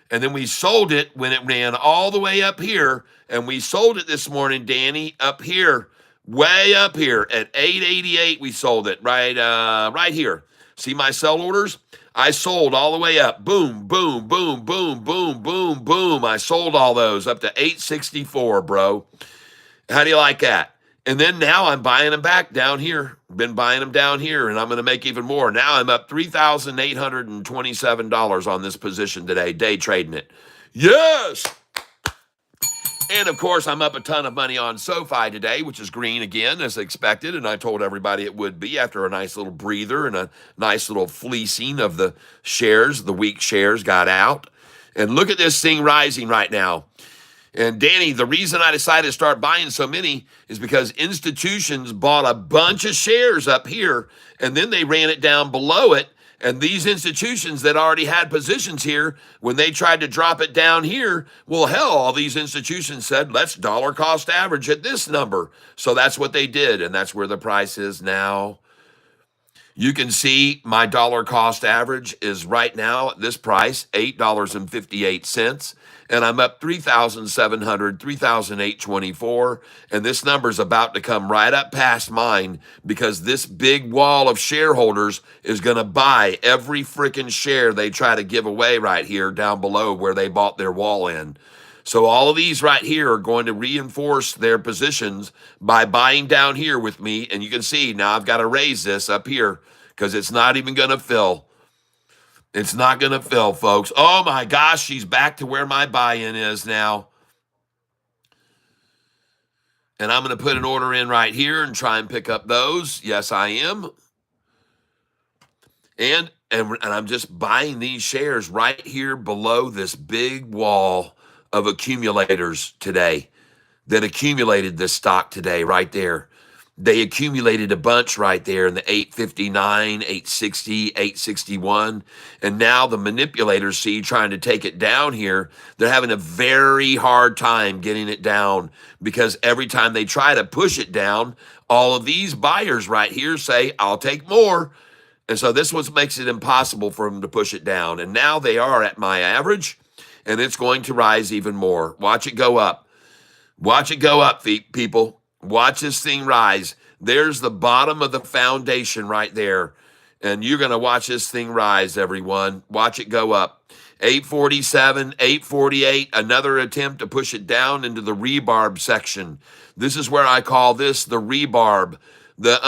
And then we sold it when it ran all the way up here. And we sold it this morning, Danny, up here, way up here at 888. We sold it right here. See my sell orders? I sold all the way up. Boom, boom, boom, boom, boom, boom, boom. I sold all those up to 864, bro. How do you like that? And then now I'm buying them back down here. Been buying them down here, and I'm going to make even more. Now I'm up $3,827 on this position today, day trading it. Yes! And of course, I'm up a ton of money on SOFI today, which is green again, as expected. And I told everybody it would be after a nice little breather and a nice little fleecing of the shares. The weak shares got out. And look at this thing rising right now. And Danny, the reason I decided to start buying so many is because institutions bought a bunch of shares up here, and then they ran it down below it. And these institutions that already had positions here, when they tried to drop it down here, well, hell, all these institutions said, let's dollar cost average at this number. So that's what they did, and that's where the price is now. You can see my dollar cost average is right now at this price, $8.58. And I'm up 3,700, 3,824. And this number's about to come right up past mine because this big wall of shareholders is going to buy every freaking share they try to give away right here down below where they bought their wall in. So all of these right here are going to reinforce their positions by buying down here with me. And you can see now I've got to raise this up here because it's not even going to fill. It's not going to fill, folks. Oh, my gosh, she's back to where my buy-in is now. And I'm going to put an order in right here and try and pick up those. Yes, I am. And I'm just buying these shares right here below this big wall of accumulators today that accumulated this stock today right there. They accumulated a bunch right there in the 859, 860, 861. And now the manipulators see trying to take it down here. They're having a very hard time getting it down because every time they try to push it down, all of these buyers right here say, I'll take more. And so this what makes it impossible for them to push it down. And now they are at my average, and it's going to rise even more. Watch it go up. Watch it go up, people. Watch this thing rise. There's the bottom of the foundation right there. And you're going to watch this thing rise, everyone. Watch it go up. 847, 848, another attempt to push it down into the rebarb section. This is where I call this the rebarb, the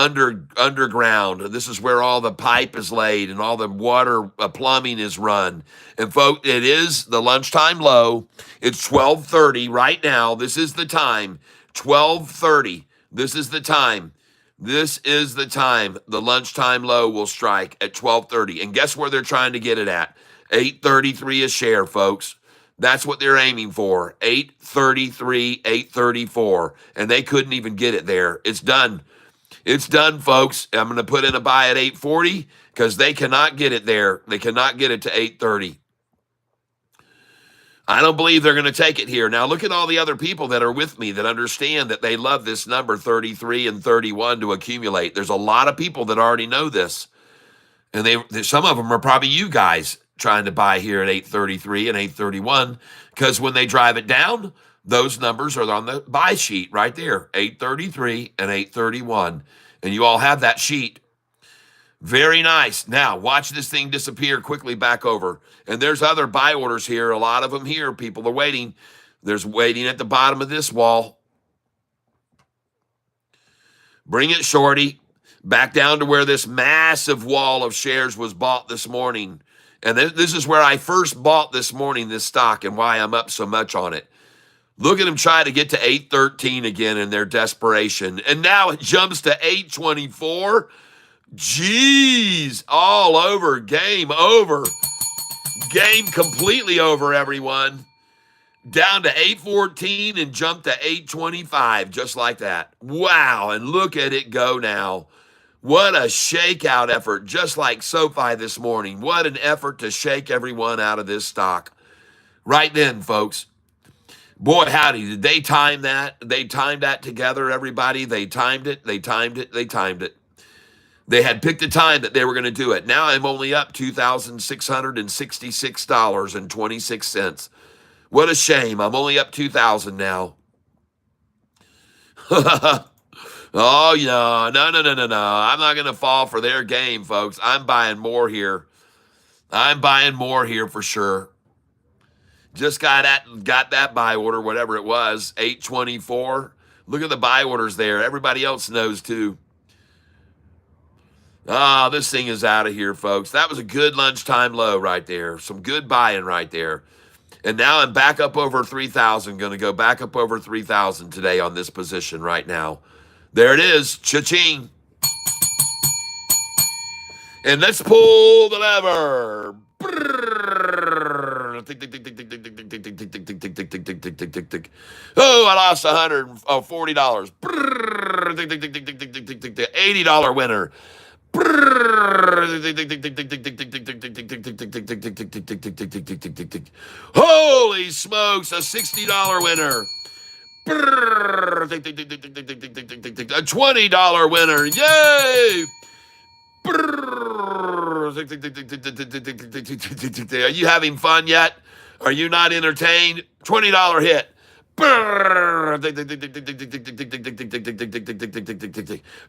underground. This is where all the pipe is laid and all the water plumbing is run. And folks, it is the lunchtime low. It's 12:30 right now. This is the time. 12:30. This is the time. This is the time. The lunchtime low will strike at 12:30. And guess where they're trying to get it at? 833 a share, folks. That's what they're aiming for. 833, 834. And they couldn't even get it there. It's done. It's done, folks. I'm going to put in a buy at 840 because they cannot get it there. They cannot get it to 830. I don't believe they're going to take it here. Now, look at all the other people that are with me that understand that they love this number 33 and 31 to accumulate. There's a lot of people that already know this. And some of them are probably you guys trying to buy here at 833 and 831 because when they drive it down, those numbers are on the buy sheet right there, 833 and 831. And you all have that sheet. Very nice. Now, watch this thing disappear quickly back over. And there's other buy orders here. A lot of them here. People are waiting. There's waiting at the bottom of this wall. Bring it, shorty. Back down to where this massive wall of shares was bought this morning. And this is where I first bought this morning, this stock, and why I'm up so much on it. Look at them try to get to 813 again in their desperation. And now it jumps to 824. Jeez, all over, game over. Game completely over, everyone. Down to 814 and jumped to 825, just like that. Wow, and look at it go now. What a shakeout effort, just like SOFI this morning. What an effort to shake everyone out of this stock. Right then, folks. Boy, howdy, did they time that? They timed that together, everybody. They timed it, they timed it, they timed it. They had picked a time that they were going to do it. Now I'm only up $2,666.26. What a shame. I'm only up $2,000 now. Oh, yeah. No, no, no, no, no. I'm not going to fall for their game, folks. I'm buying more here. I'm buying more here for sure. Just got that buy order, whatever it was, 824. Look at the buy orders there. Everybody else knows too. Ah, this thing is out of here, folks. That was a good lunchtime low right there. Some good buying right there. And now I'm back up over 3,000. Going to go back up over 3,000 today on this position right now. There it is. Cha-ching. And let's pull the lever. Oh, I lost $140. $80 winner. Holy smokes, a $60 winner. A $20 winner. Yay! Are you having fun yet? Are you not entertained? $20 hit.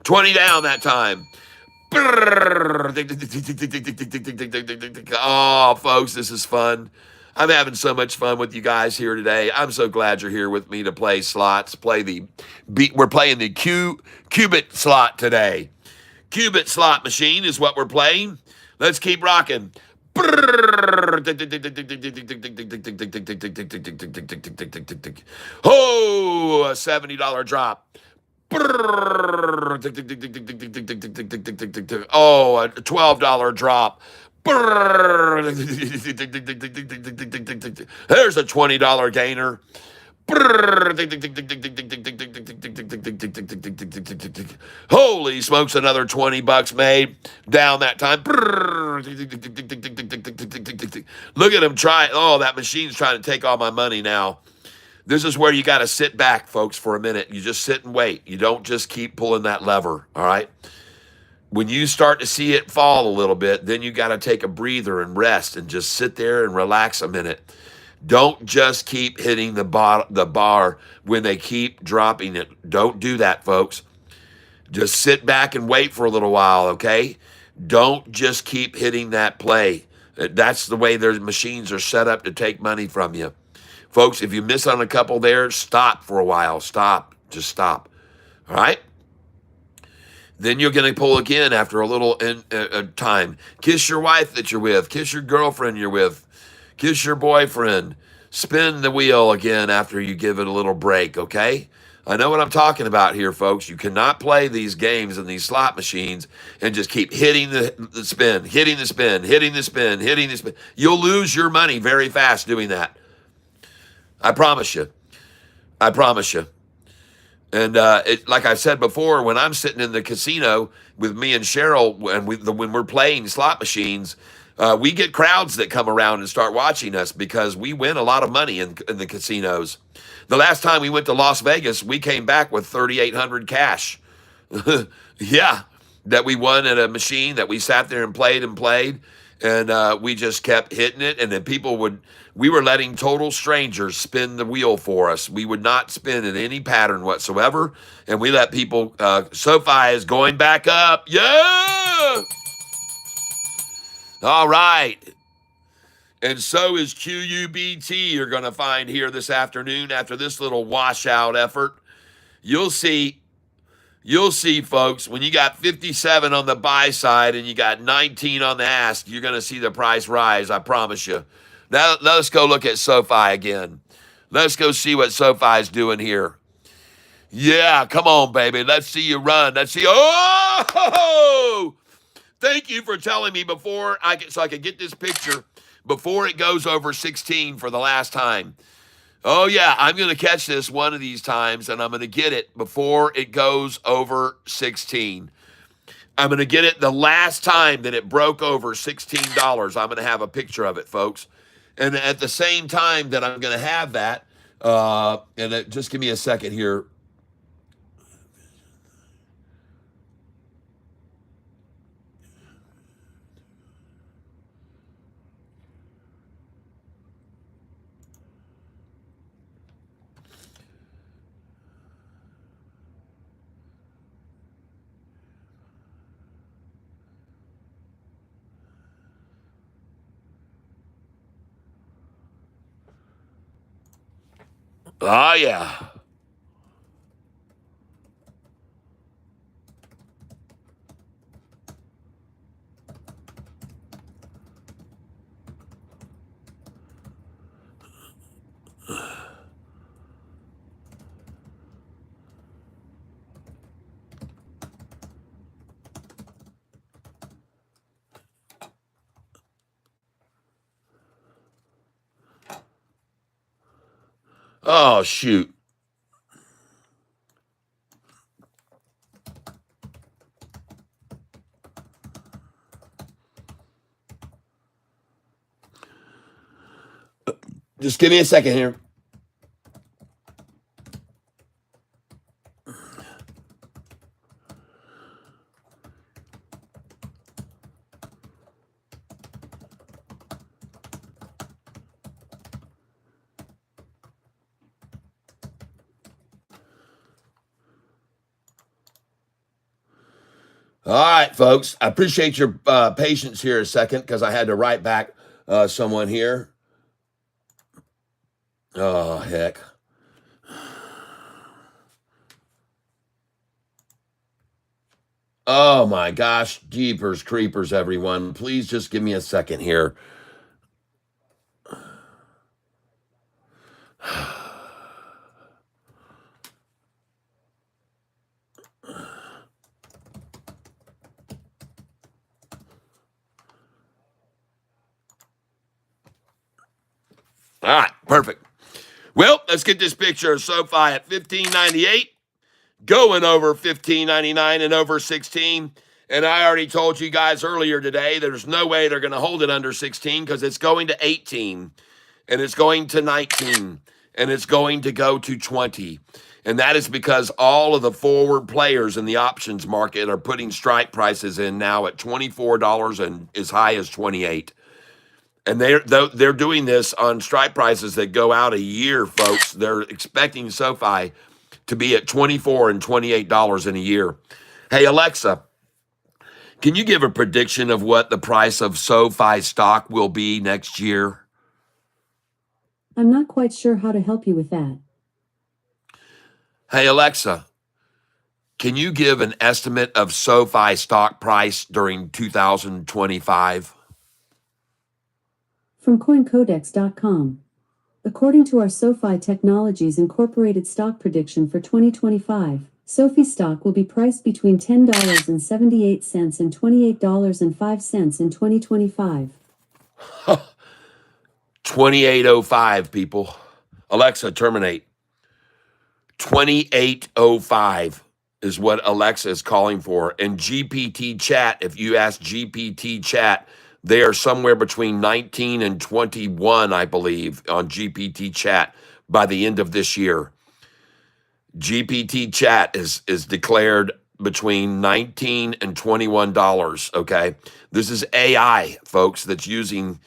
20 down that time. Oh, folks, this is fun. I'm having so much fun with you guys here today. I'm so glad you're here with me to play slots. We're playing the qubit slot today. Qubit slot machine is what we're playing. Let's keep rocking. Oh, a $70 drop. Oh, a $12 drop. There's a $20 gainer. Holy smokes, another $20 made down that time. Look at him try. Oh, that machine's trying to take all my money now. This is where you got to sit back, folks, for a minute. You just sit and wait. You don't just keep pulling that lever, all right? When you start to see it fall a little bit, then you got to take a breather and rest and just sit there and relax a minute. Don't just keep hitting the bar when they keep dropping it. Don't do that, folks. Just sit back and wait for a little while, okay? Don't just keep hitting that play. That's the way their machines are set up to take money from you. Folks, if you miss on a couple there, stop for a while. Stop. Just stop. All right? Then you're going to pull again after a little time. Kiss your wife that you're with. Kiss your girlfriend you're with. Kiss your boyfriend. Spin the wheel again after you give it a little break, okay? I know what I'm talking about here, folks. You cannot play these games in these slot machines and just keep hitting the spin, hitting the spin, hitting the spin, hitting the spin. You'll lose your money very fast doing that. I promise you. I promise you. And like I said before, when I'm sitting in the casino with me and Cheryl, when we're playing slot machines, we get crowds that come around and start watching us because we win a lot of money in the casinos. The last time we went to Las Vegas, we came back with $3,800 cash. Yeah, that we won at a machine that we sat there and played. And we just kept hitting it. And then we were letting total strangers spin the wheel for us. We would not spin in any pattern whatsoever. And we let people, SOFI is going back up. Yeah! All right. And so is QUBT, you're going to find here this afternoon after this little washout effort. You'll see, folks, when you got 57 on the buy side and you got 19 on the ask, you're going to see the price rise, I promise you. Now, let's go look at SOFI again. Let's go see what SOFI is doing here. Yeah, come on, baby. Let's see you run. Let's see. Oh! Thank you for telling me so I could get this picture before it goes over 16 for the last time. Oh, yeah, I'm going to catch this one of these times, and I'm going to get it before it goes over 16. I'm going to get it the last time that it broke over $16. I'm going to have a picture of it, folks. And at the same time that I'm going to have that, just give me a second here. Oh, yeah. Oh, shoot. Just give me a second here. All right, folks. I appreciate your patience here a second because I had to write back someone here. Oh, heck. Oh, my gosh. Jeepers creepers, everyone. Please just give me a second here. All right, perfect. Well, let's get this picture of SoFi at 1598, going over 1599 and over 16. And I already told you guys earlier today, there's no way they're going to hold it under 16 because it's going to 18, and it's going to 19, and it's going to go to 20. And that is because all of the forward players in the options market are putting strike prices in now at $24 and as high as 28. And they're doing this on strike prices that go out a year, folks. They're expecting SoFi to be at $24 and $28 in a year. Hey, Alexa, can you give a prediction of what the price of SoFi stock will be next year? I'm not quite sure how to help you with that. Hey, Alexa, can you give an estimate of SoFi stock price during 2025? From CoinCodex.com. According to our SOFI Technologies Incorporated stock prediction for 2025, SOFI stock will be priced between $10.78 and $28.05 in 2025. 2805, people. Alexa, terminate. 2805 is what Alexa is calling for. And GPT chat, if you ask GPT chat, they are somewhere between 19 and 21, I believe, on GPT chat by the end of this year. GPT chat is declared between $19 and $21, okay? This is AI, folks, that's using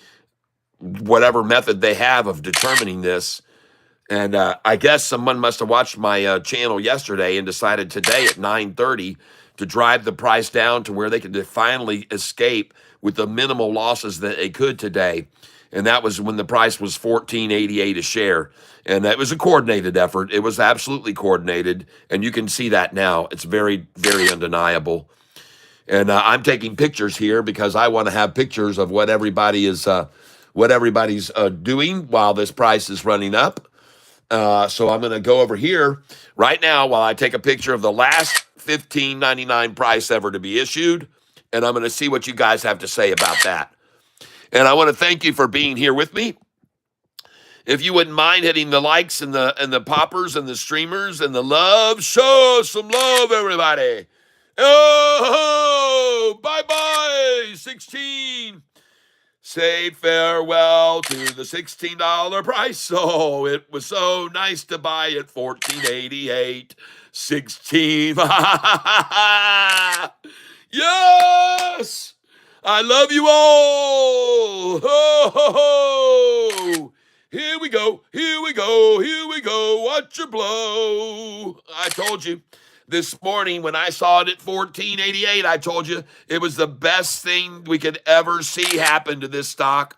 whatever method they have of determining this. And I guess someone must have watched my channel yesterday and decided today at 9:30 to drive the price down to where they could finally escape with the minimal losses that they could today. And that was when the price was $14.88 a share. And that was a coordinated effort. It was absolutely coordinated. And you can see that now. It's very, very undeniable. And I'm taking pictures here because I want to have pictures of what everybody's doing while this price is running up. So I'm going to go over here right now while I take a picture of the last $15.99 price ever to be issued, and I'm going to see what you guys have to say about that. And I want to thank you for being here with me. If you wouldn't mind hitting the likes and the poppers and the streamers and the love, show some love, everybody. Oh, bye-bye, 16. Say farewell to the $16 price. Oh, it was so nice to buy it. $14.88, 16. Yes, I love you all. Ho, ho, ho. Here we go. Here we go. Here we go. Watch your blow. I told you. This morning when I saw it at $14.88, I told you it was the best thing we could ever see happen to this stock.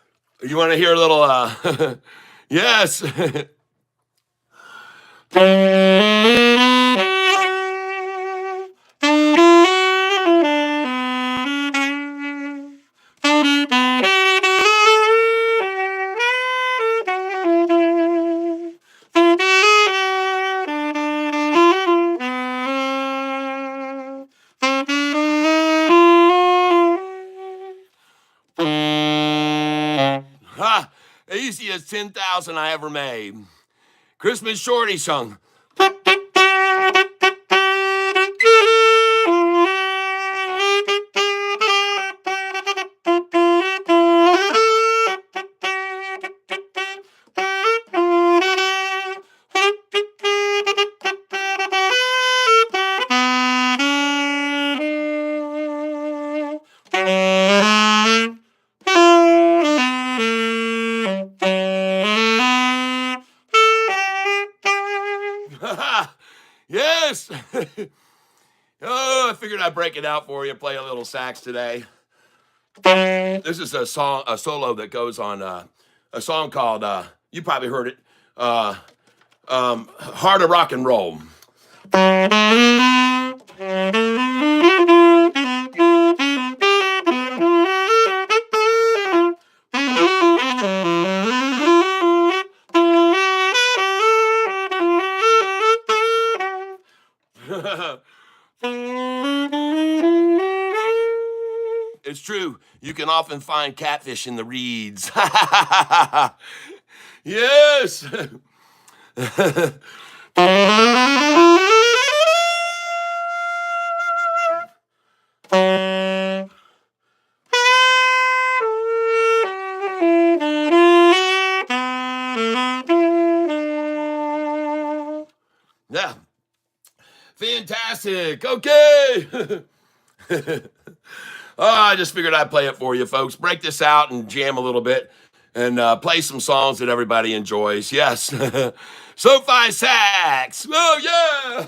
You want to hear a little, yes. Ha! Easiest 10,000 I ever made. Christmas Shorty sung. Yes. Oh, I figured I'd break it out for you, play a little sax today. This is a song, a solo that goes on a song called, you probably heard it, Heart of Rock and Roll. It's true. You can often find catfish in the reeds. Yes. Yeah. Fantastic. Okay. Oh, I just figured I'd play it for you, folks. Break this out and jam a little bit and play some songs that everybody enjoys. Yes. SoFi Sax. Oh, yeah.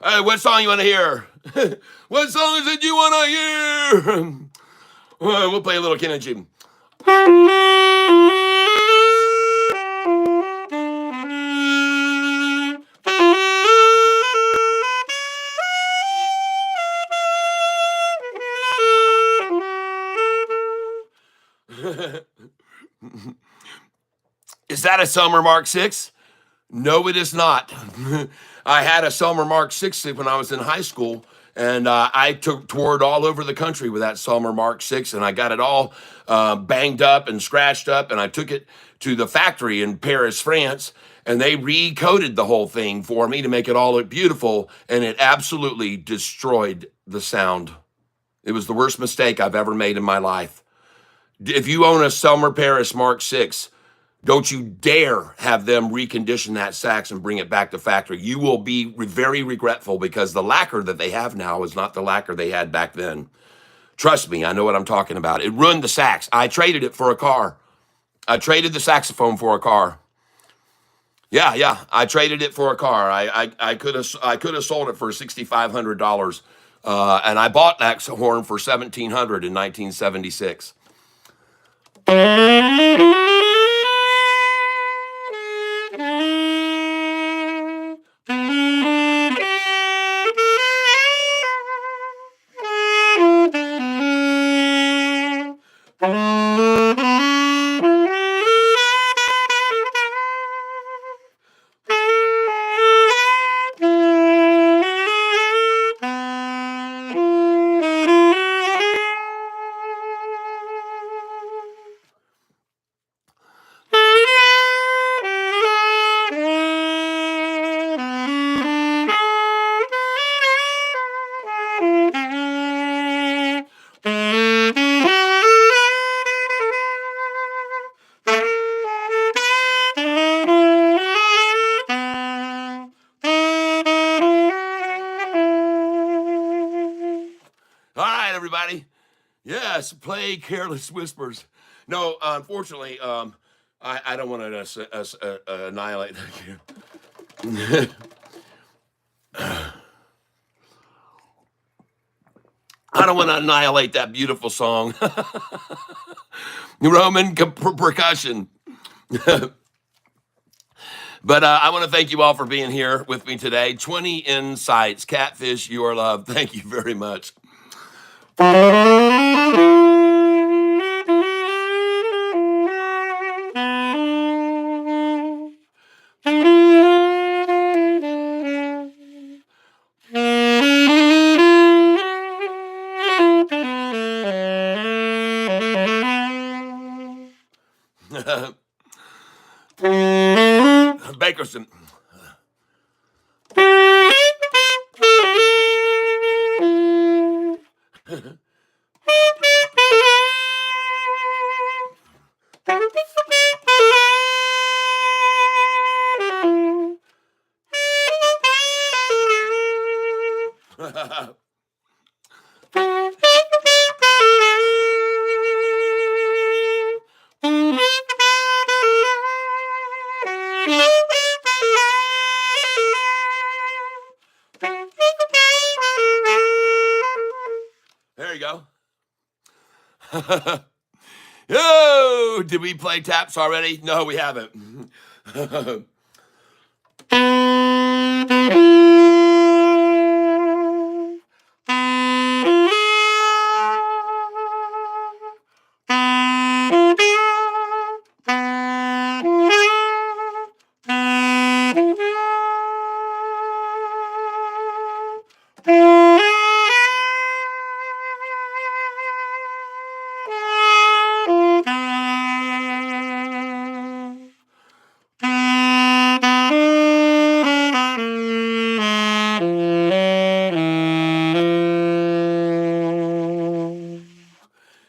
Hey, what song you want to hear? What song is it you want to hear? We'll play a little Ken and Jim. Is that a Selmer Mark 6? No, it is not. I had a Selmer Mark 6 when I was in high school, and I toured all over the country with that Selmer Mark 6, and I got it all banged up and scratched up, and I took it to the factory in Paris, France, and they recoded the whole thing for me to make it all look beautiful, and it absolutely destroyed the sound. It was the worst mistake I've ever made in my life. If you own a Selmer Paris Mark 6, don't you dare have them recondition that sax and bring it back to factory. You will be very regretful because the lacquer that they have now is not the lacquer they had back then. Trust me, I know what I'm talking about. It ruined the sax. I traded it for a car. I traded the saxophone for a car. Yeah, I traded it for a car. I could have sold it for $6,500, and I bought that horn for $1,700 in 1976. All right, everybody. Yes, play Careless Whispers. No, unfortunately, I don't want to annihilate that. I don't want to annihilate that beautiful song. Roman percussion. But I want to thank you all for being here with me today. 20 insights. Catfish, you are loved. Thank you very much. Bakerson. There you go. Oh, did we play taps already? No, we haven't.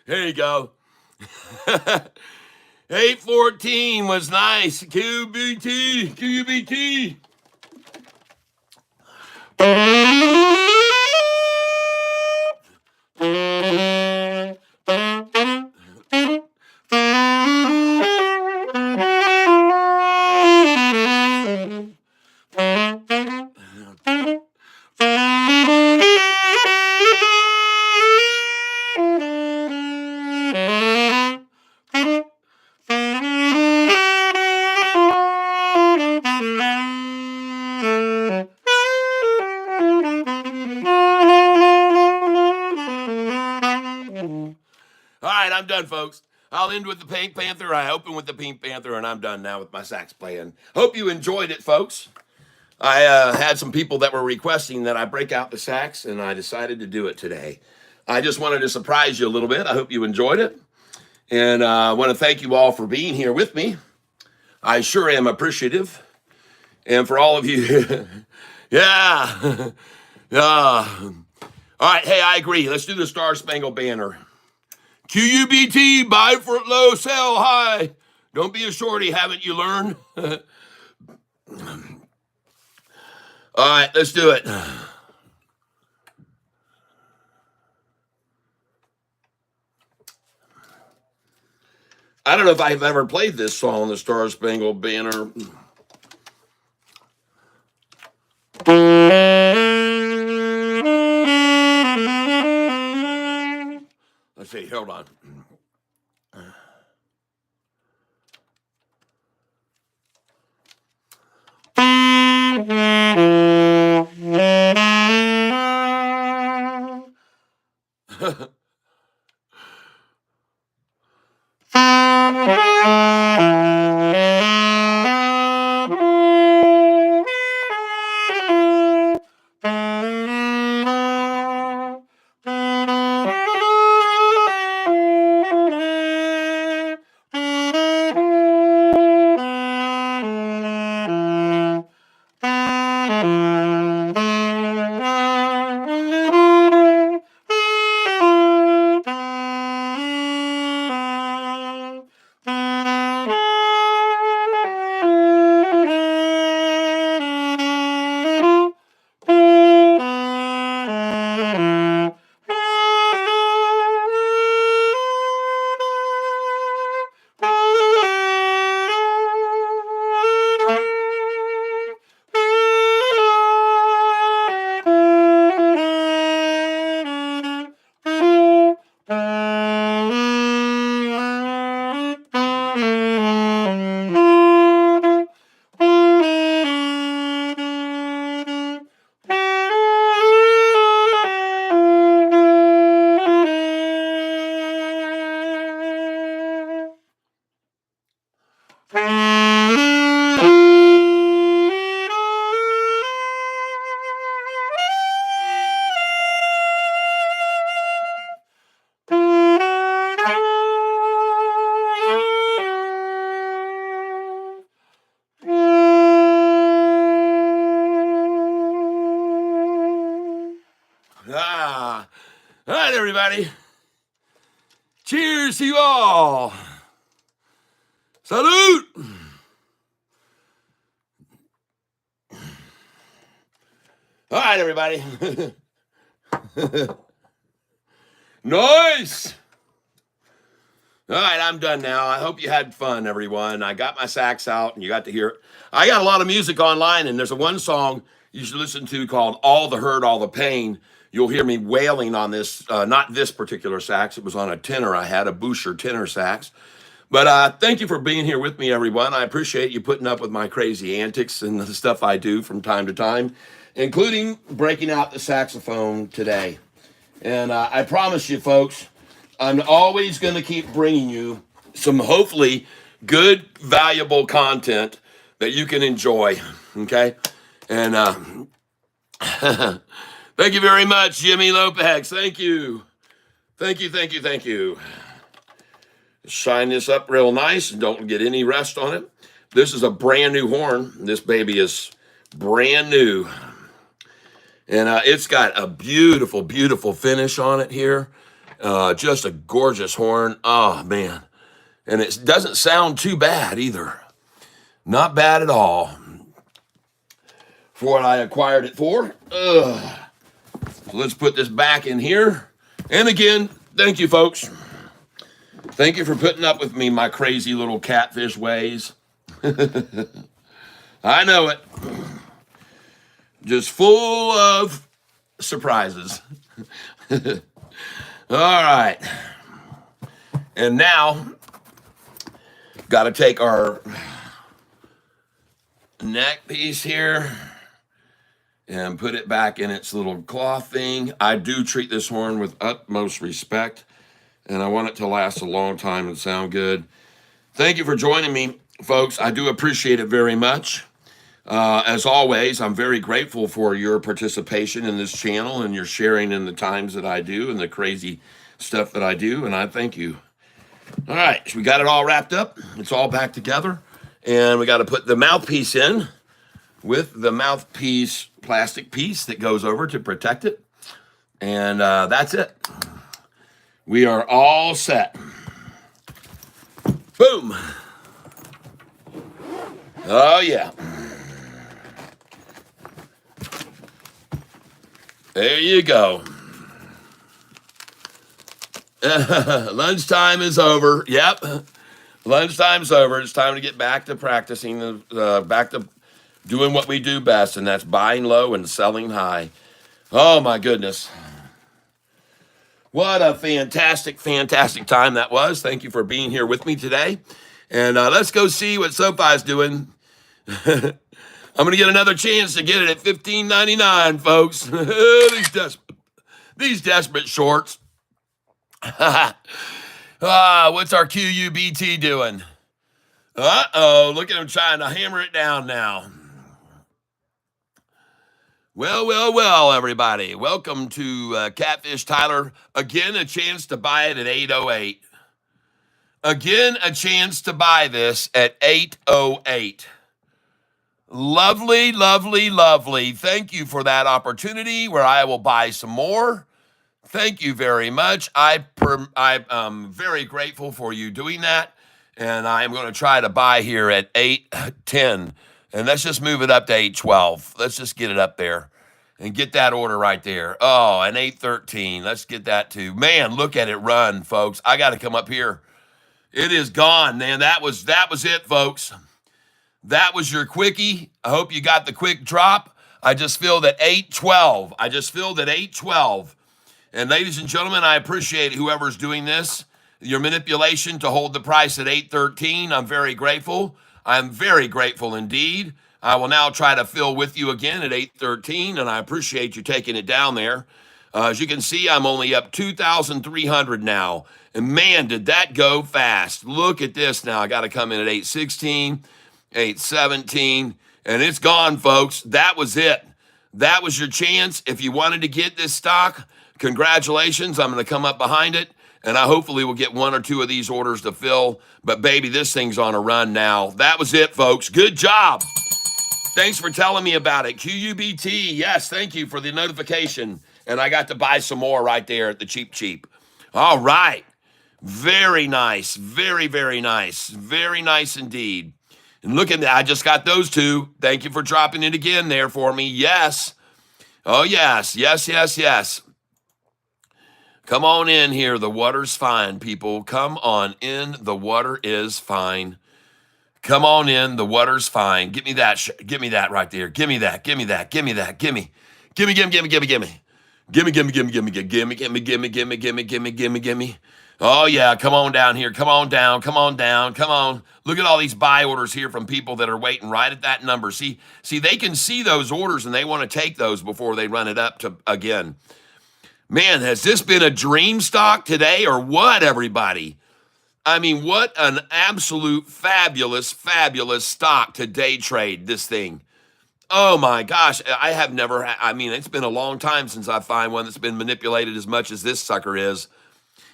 There you go. 814 was nice. QBT, QBT. All right, I'm done, folks. I'll end with the Pink Panther. I open with the Pink Panther, and I'm done now with my sax playing. Hope you enjoyed it, folks. I had some people that were requesting that I break out the sax, and I decided to do it today. I just wanted to surprise you a little bit. I hope you enjoyed it. And I want to thank you all for being here with me. I sure am appreciative. And for all of you, yeah. All right, hey, I agree. Let's do the Star Spangled Banner. QUBT, buy for low, sell high. Don't be a shorty, haven't you learned? All right, let's do it. I don't know if I've ever played this song, the Star Spangled Banner. Let's see, hold on. All right, everybody. Cheers to you all. Salute. All right, everybody. Nice. All right, I'm done now. I hope you had fun, everyone. I got my sax out and you got to hear it. I got a lot of music online, and there's a one song you should listen to called All the Hurt, All the Pain. You'll hear me wailing on this, not this particular sax. It was on a tenor. I had a Boucher tenor sax. But thank you for being here with me, everyone. I appreciate you putting up with my crazy antics and the stuff I do from time to time, including breaking out the saxophone today. And I promise you, folks, I'm always going to keep bringing you some hopefully good, valuable content that you can enjoy. Okay? And thank you very much, Jimmy Lopez. Thank you. Thank you, thank you, thank you. Shine this up real nice and don't get any rust on it. This is a brand new horn. This baby is brand new. And it's got a beautiful, beautiful finish on it here. Just a gorgeous horn. Oh, man. And it doesn't sound too bad either. Not bad at all for what I acquired it for. So let's put this back in here. And again, thank you, folks. Thank you for putting up with me, my crazy little catfish ways. I know it. Just full of surprises. All right. And now, got to take our neck piece here and put it back in its little cloth thing. I do treat this horn with utmost respect, and I want it to last a long time and sound good. Thank you for joining me, folks. I do appreciate it very much. As always, I'm very grateful for your participation in this channel and your sharing in the times that I do and the crazy stuff that I do, and I thank you. All right, so we got it all wrapped up. It's all back together, and we got to put the mouthpiece in with the mouthpiece plastic piece that goes over to protect it, and that's it. We are all set. Boom. Oh, yeah. There you go. Lunchtime is over. Yep. Lunchtime's over. It's time to get back to practicing, back to doing what we do best, and that's buying low and selling high. Oh, my goodness. What a fantastic, fantastic time that was. Thank you for being here with me today. And let's go see what SOFI's doing. I'm going to get another chance to get it at $15.99, folks. These desperate shorts. What's our QUBT doing? Uh-oh, look at him trying to hammer it down now. Well, well, well, everybody. Welcome to Catfish Tyler. Again, a chance to buy it at 808. Again, a chance to buy this at 808. Lovely, lovely, lovely. Thank you for that opportunity where I will buy some more. Thank you very much. I'm very grateful for you doing that. And I'm going to try to buy here at 810. And let's just move it up to 812. Let's just get it up there and get that order right there. Oh, and 813. Let's get that too. Man, look at it run, folks. I got to come up here. It is gone, man. That was it, folks. That was your quickie. I hope you got the quick drop. I just filled at 812. I just filled at 812. And ladies and gentlemen, I appreciate whoever's doing this, your manipulation to hold the price at 813. I'm very grateful. I'm very grateful indeed. I will now try to fill with you again at 813, and I appreciate you taking it down there. As you can see, I'm only up 2,300 now. And man, did that go fast. Look at this now. I got to come in at 816, 817, and it's gone, folks. That was it. That was your chance. If you wanted to get this stock, congratulations. I'm going to come up behind it, and I hopefully will get one or two of these orders to fill. But baby, this thing's on a run now. That was it, folks. Good job. Thanks for telling me about it. QUBT, yes, thank you for the notification. And I got to buy some more right there at the cheap. All right. Very nice. Very, very nice. Very nice indeed. And look at that. I just got those two. Thank you for dropping it again there for me. Yes. Oh, yes. Yes. Come on in here. The water's fine, people. Come on in. The water is fine. Come on in. The water's fine. Give me that. Give me that right there. Give me that. Give me that. Give me that. Give me. Give me. Give me. Give me. Give me. Give me. Give me. Give me. Give me. Give me. Give me. Give me. Give me. Give me. Give me. Give me. Give me. Give me. Give me. Oh yeah. Come on down here. Come on down. Come on down. Come on. Look at all these buy orders here from people that are waiting right at that number. See, they can see those orders and they want to take those before they run it up to again. Man, has this been a dream stock today or what, everybody? I mean, what an absolute fabulous stock to day trade, this thing. Oh my gosh, I have never, I mean, it's been a long time since I find one that's been manipulated as much as this sucker is.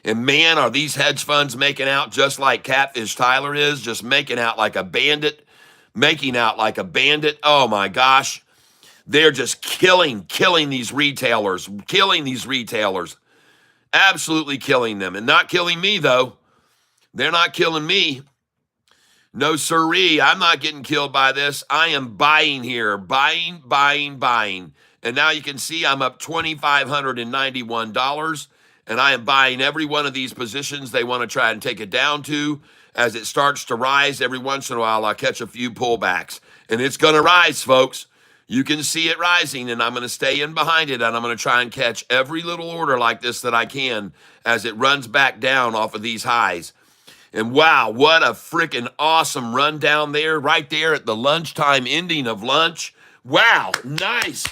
And man, are these hedge funds making out just like Catfish Tyler is, just making out like a bandit, Oh my gosh. They're just killing these retailers, absolutely killing them. And not killing me, though. They're not killing me. No siree, I'm not getting killed by this. I am buying here, buying. And now you can see I'm up $2,591, and I am buying every one of these positions they want to try and take it down to. As it starts to rise, every once in a while, I'll catch a few pullbacks. And it's going to rise, folks. You can see it rising, and I'm going to stay in behind it, and I'm going to try and catch every little order like this that I can as it runs back down off of these highs. And wow, what a freaking awesome run down there, right there at the lunchtime ending of lunch. Wow, nice.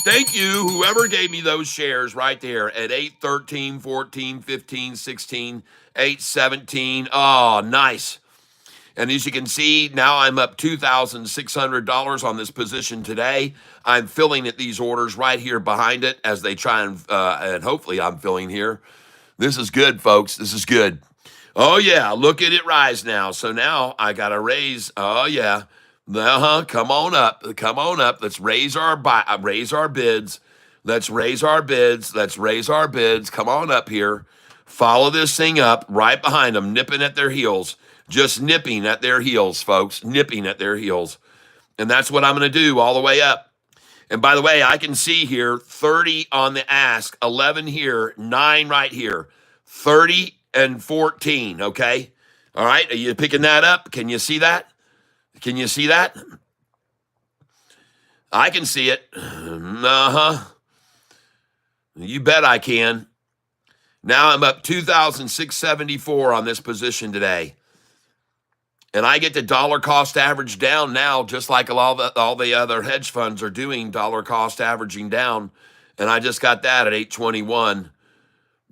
Thank you, whoever gave me those shares right there at 8, 13, 14, 15, 16, 8, 17. Oh, nice. And as you can see, now I'm up $2,600 on this position today. I'm filling at these orders right here behind it as they try and hopefully I'm filling here. This is good, folks. This is good. Oh, yeah. Look at it rise now. So now I got to raise. Oh, yeah. Come on up. Come on up. Let's raise our bids. Let's raise our bids. Come on up here. Follow this thing up right behind them, nipping at their heels. Just nipping at their heels, folks. Nipping at their heels. And that's what I'm going to do all the way up. And by the way, I can see here 30 on the ask, 11 here, 9 right here, 30 and 14, okay? All right, are you picking that up? Can you see that? Can you see that? I can see it. You bet I can. Now I'm up 2,674 on this position today. And I get the dollar cost average down now, just like all the other hedge funds are doing, dollar cost averaging down. And I just got that at 821.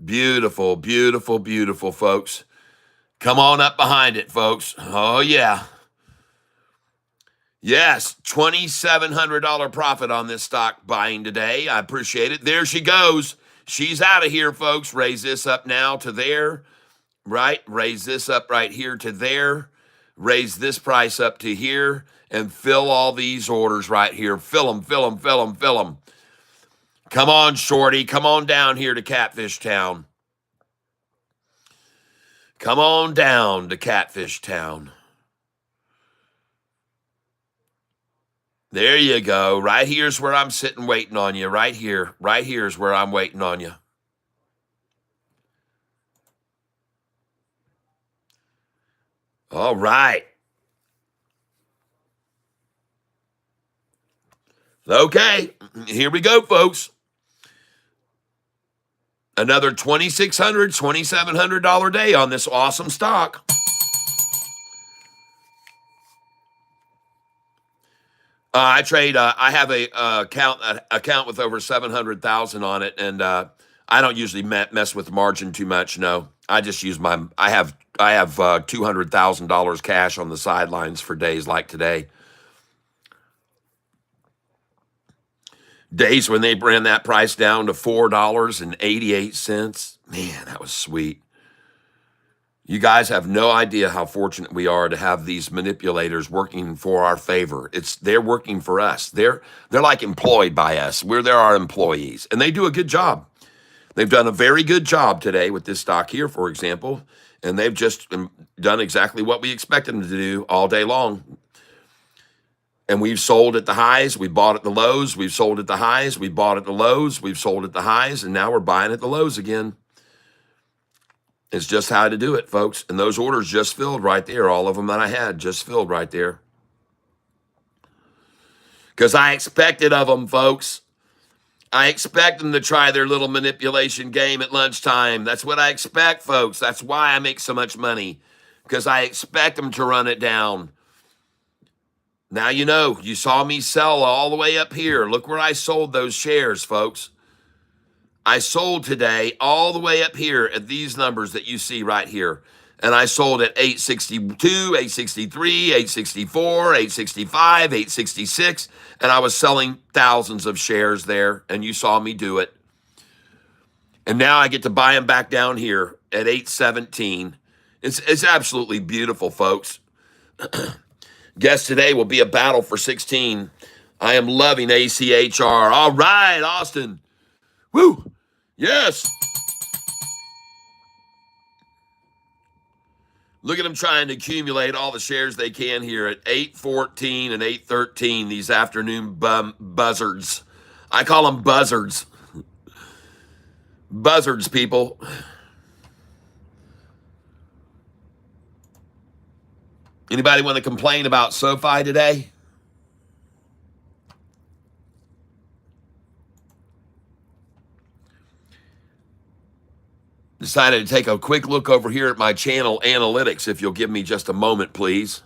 Beautiful, beautiful, beautiful, folks. Come on up behind it, folks. Oh, yeah. Yes, $2,700 profit on this stock buying today. I appreciate it. There she goes. She's out of here, folks. Raise this up now to there, right? Raise this up right here to there. Raise this price up to here and fill all these orders right here. Fill them. Come on, shorty. Come on down here to Catfish Town. Come on down to Catfish Town. There you go. Right here's where I'm sitting waiting on you. Right here. Right here's where I'm waiting on you. All right. Okay, here we go, folks. Another $2,600, $2,700 day on this awesome stock. I trade. I have a account with over 700,000 on it, and I don't usually mess with margin too much. No, I just use my. I have $200,000 cash on the sidelines for days like today. Days when they ran that price down to $4.88. Man, that was sweet. You guys have no idea how fortunate we are to have these manipulators working for our favor. They're working for us. They're like employed by us. They're our employees, and they do a good job. They've done a very good job today with this stock here, for example, and they've just done exactly what we expected them to do all day long. And we've sold at the highs, we bought at the lows, we've sold at the highs, we bought at the lows, we've sold at the highs, and now we're buying at the lows again. It's just how to do it, folks. And those orders just filled right there. All of them that I had just filled right there. Because I expected of them, folks. I expect them to try their little manipulation game at lunchtime. That's what I expect, folks. That's why I make so much money. Because I expect them to run it down. Now you know, you saw me sell all the way up here. Look where I sold those shares, folks. I sold today all the way up here at these numbers that you see right here. And I sold at 862, 863, 864, 865, 866. And I was selling thousands of shares there. And you saw me do it. And now I get to buy them back down here at 817. It's absolutely beautiful, folks. Guess today will be a battle for 16. I am loving ACHR. All right, Austin. Woo! Yes. Look at them trying to accumulate all the shares they can here at 8:14 and 8:13, these afternoon buzzards. I call them buzzards. Buzzards, people. Anybody want to complain about SoFi today? Decided to take a quick look over here at my channel analytics, if you'll give me just a moment, please.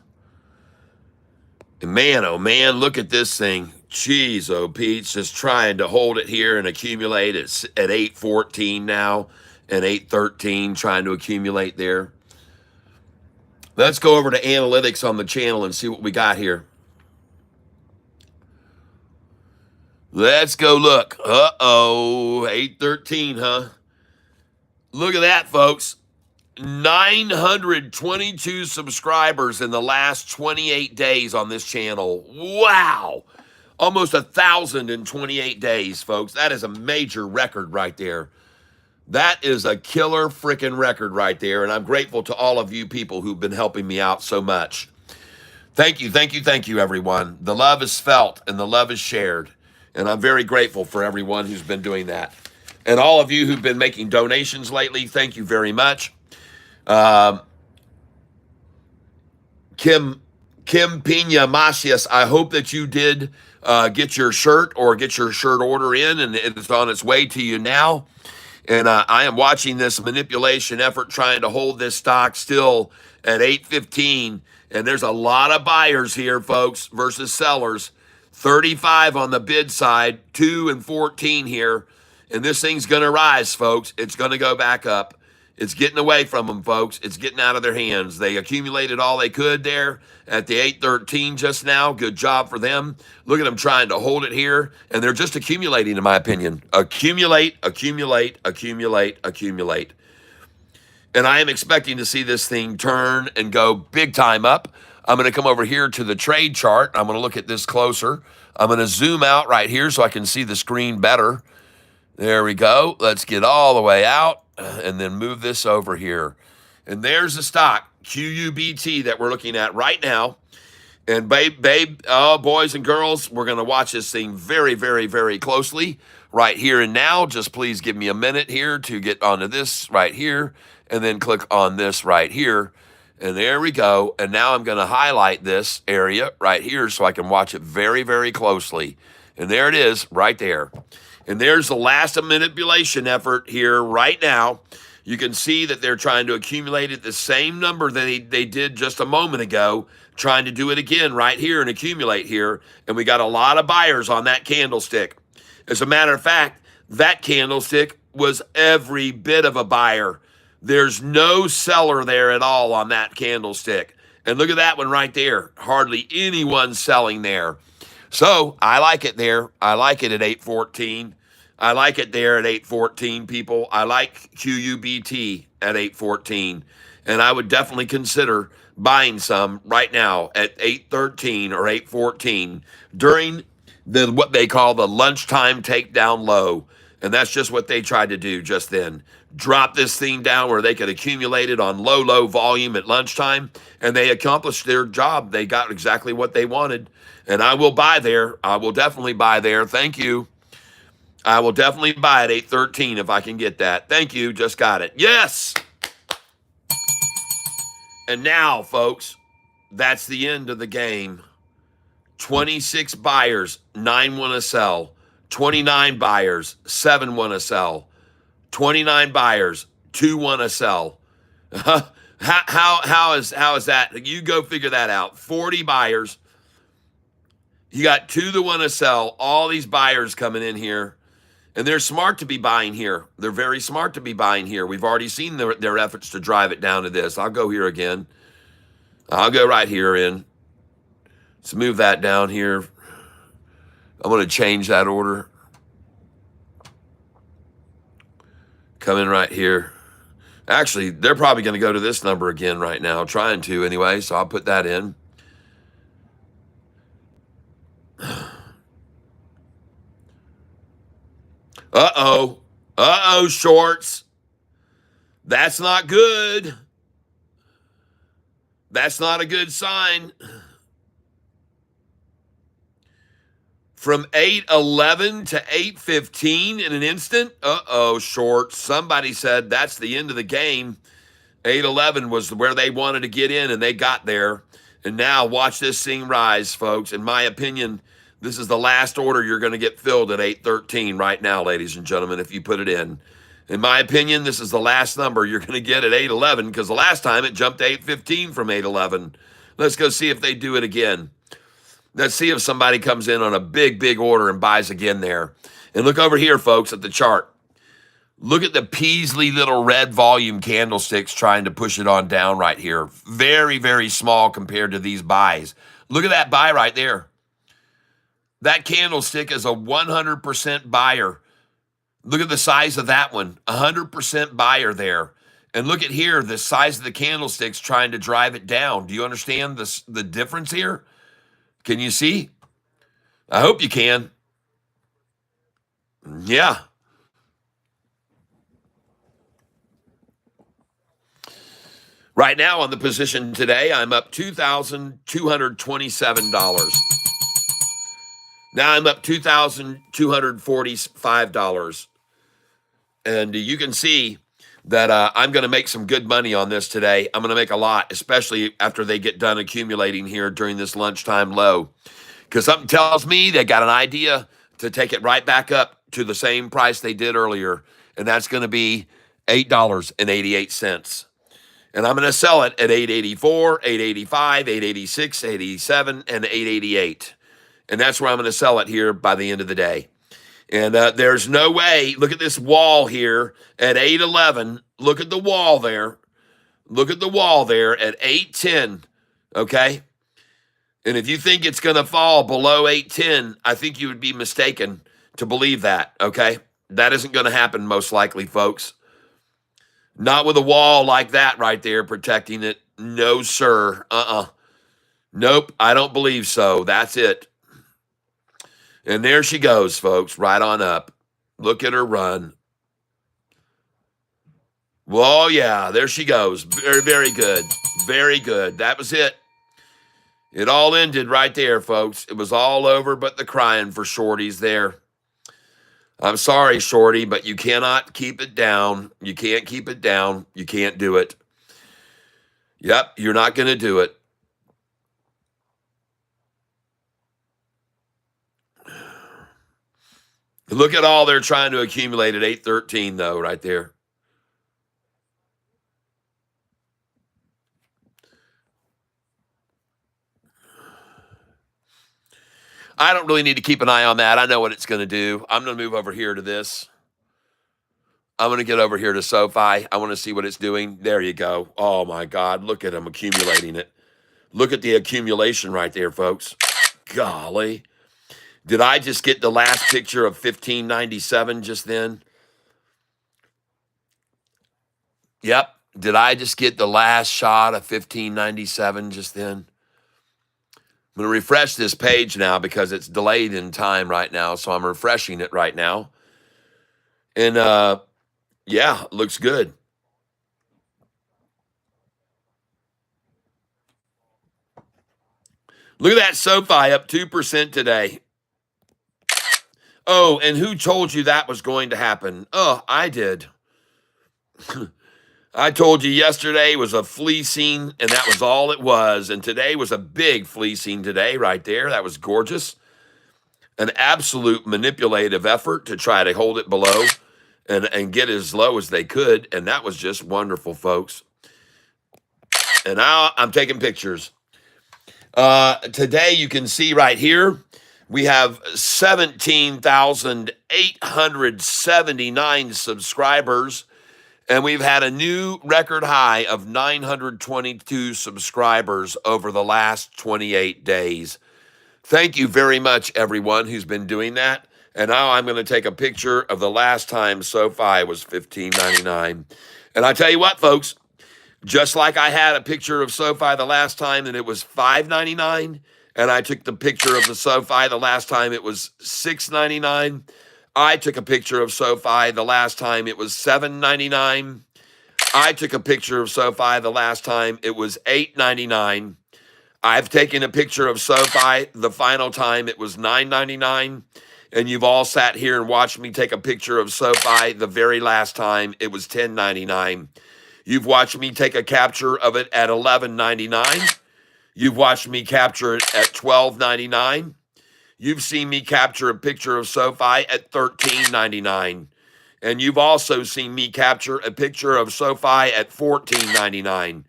And man, oh man, look at this thing. Jeez, oh Pete's just trying to hold it here and accumulate. It's at 8:14 now and 8:13, trying to accumulate there. Let's go over to analytics on the channel and see what we got here. Let's go look. Uh-oh, 8:13, huh? Look at that, folks. 922 subscribers in the last 28 days on this channel. Wow. Almost 1,000 in 28 days, folks. That is a major record right there. That is a killer freaking record right there. And I'm grateful to all of you people who've been helping me out so much. Thank you, thank you, thank you, everyone. The love is felt and the love is shared. And I'm very grateful for everyone who's been doing that. And all of you who've been making donations lately, thank you very much. Kim Pina Macias, I hope that you did get your shirt or get your shirt order in, and it's on its way to you now. And I am watching this manipulation effort trying to hold this stock still at 8:15. And there's a lot of buyers here, folks, versus sellers. 35 on the bid side, 2 and 14 here. And this thing's going to rise, folks. It's going to go back up. It's getting away from them, folks. It's getting out of their hands. They accumulated all they could there at the 8:13 just now. Good job for them. Look at them trying to hold it here. And they're just accumulating, in my opinion. Accumulate, accumulate, accumulate, accumulate. And I am expecting to see this thing turn and go big time up. I'm going to come over here to the trade chart. I'm going to look at this closer. I'm going to zoom out right here so I can see the screen better. There we go. Let's get all the way out and then move this over here. And there's the stock, QUBT, that we're looking at right now. And babe, oh, boys and girls, we're going to watch this thing very, very, very closely right here and now. Just please give me a minute here to get onto this right here and then click on this right here. And there we go. And now I'm going to highlight this area right here so I can watch it very, very closely. And there it is right there. And there's the last manipulation effort here right now. You can see that they're trying to accumulate at the same number that they did just a moment ago, trying to do it again right here and accumulate here. And we got a lot of buyers on that candlestick. As a matter of fact, that candlestick was every bit of a buyer. There's no seller there at all on that candlestick. And look at that one right there. Hardly anyone selling there. So I like it there. I like it at 814. I like it there at 814, people. I like QUBT at 814. And I would definitely consider buying some right now at 813 or 814 during what they call the lunchtime takedown low. And that's just what they tried to do just then. Drop this thing down where they could accumulate it on low volume at lunchtime, and they accomplished their job. They got exactly what they wanted. And I will buy there. I will definitely buy there. Thank you. I will definitely buy at 813 if I can get that. Thank you. Just got it. Yes. And now, folks, that's the end of the game. 26 buyers, 9 want to sell. 29 buyers, 7 want to sell. 29 buyers, 2 want to sell. How is that? You go figure that out. 40 buyers. You got 2 that want to sell. All these buyers coming in here. And they're smart to be buying here. They're very smart to be buying here. We've already seen their efforts to drive it down to this. I'll go here again. I'll go right here in. Let's move that down here. I'm going to change that order. Come in right here. Actually, they're probably going to go to this number again right now, trying to anyway, so I'll put that in. Uh-oh. Uh-oh, shorts. That's not good. That's not a good sign. From 8:11 to 8:15 in an instant. Uh-oh, short. Somebody said that's the end of the game. 8:11 was where they wanted to get in, and they got there. And now watch this thing rise, folks. In my opinion, this is the last order you're going to get filled at 8:13 right now, ladies and gentlemen, if you put it in. In my opinion, this is the last number you're going to get at 8:11 because the last time it jumped to 8:15 from 8:11. Let's go see if they do it again. Let's see if somebody comes in on a big order and buys again there. And look over here, folks, at the chart. Look at the Peasley little red volume candlesticks trying to push it on down right here. Very small compared to these buys. Look at that buy right there. That candlestick is a 100% buyer. Look at the size of that one. 100% buyer there. And look at here, the size of the candlesticks trying to drive it down. Do you understand the difference here? Can you see? I hope you can. Yeah. Right now on the position today, I'm up $2,227. Now I'm up $2,245. And you can see that I'm going to make some good money on this today. I'm going to make a lot, especially after they get done accumulating here during this lunchtime low. Because something tells me they got an idea to take it right back up to the same price they did earlier. And that's going to be $8.88. And I'm going to sell it at $8.84, $8.85, $8.86, $8.87, and $8.88. And that's where I'm going to sell it here by the end of the day. And there's no way. Look at this wall here at 8:11. Look at the wall there. Look at the wall there at 8:10. Okay? And if you think it's going to fall below 8:10, I think you would be mistaken to believe that. Okay? That isn't going to happen most likely, folks. Not with a wall like that right there protecting it. No, sir. Nope, I don't believe so. That's it. And there she goes, folks, right on up. Look at her run. Well, yeah, there she goes. Very good. Very good. That was it. It all ended right there, folks. It was all over but the crying for shorties there. I'm sorry, shorty, but you cannot keep it down. You can't keep it down. You can't do it. Yep, you're not going to do it. Look at all they're trying to accumulate at 8:13, though, right there. I don't really need to keep an eye on that. I know what it's going to do. I'm going to move over here to this. I'm going to get over here to SoFi. I want to see what it's doing. There you go. Oh, my God. Look at them accumulating it. Look at the accumulation right there, folks. Golly. Did I just get the last picture of 1597 just then? Yep. Did I just get the last shot of 1597 just then? I'm going to refresh this page now because it's delayed in time right now. So I'm refreshing it right now. And yeah, looks good. Look at that SoFi up 2% today. Oh, and who told you that was going to happen? Oh, I did. I told you yesterday was a fleecing, and that was all it was. And today was a big fleecing today right there. That was gorgeous. An absolute manipulative effort to try to hold it below and get as low as they could. And that was just wonderful, folks. And now I'm taking pictures. Today, you can see right here, we have 17,879 subscribers. And we've had a new record high of 922 subscribers over the last 28 days. Thank you very much, everyone who's been doing that. And now I'm going to take a picture of the last time SoFi was $15.99. And I tell you what, folks, just like I had a picture of SoFi the last time and it was $5.99, and I took the picture of the SoFi the last time it was $6.99, I took a picture of SoFi the last time it was $7.99. I took a picture of SoFi the last time it was $8.99. I've taken a picture of SoFi the final time it was $9.99. And you've all sat here and watched me take a picture of SoFi the very last time it was $10.99. You've watched me take a capture of it at $11.99. You've watched me capture it at $12.99. You've seen me capture a picture of SoFi at $13.99. And you've also seen me capture a picture of SoFi at $14.99.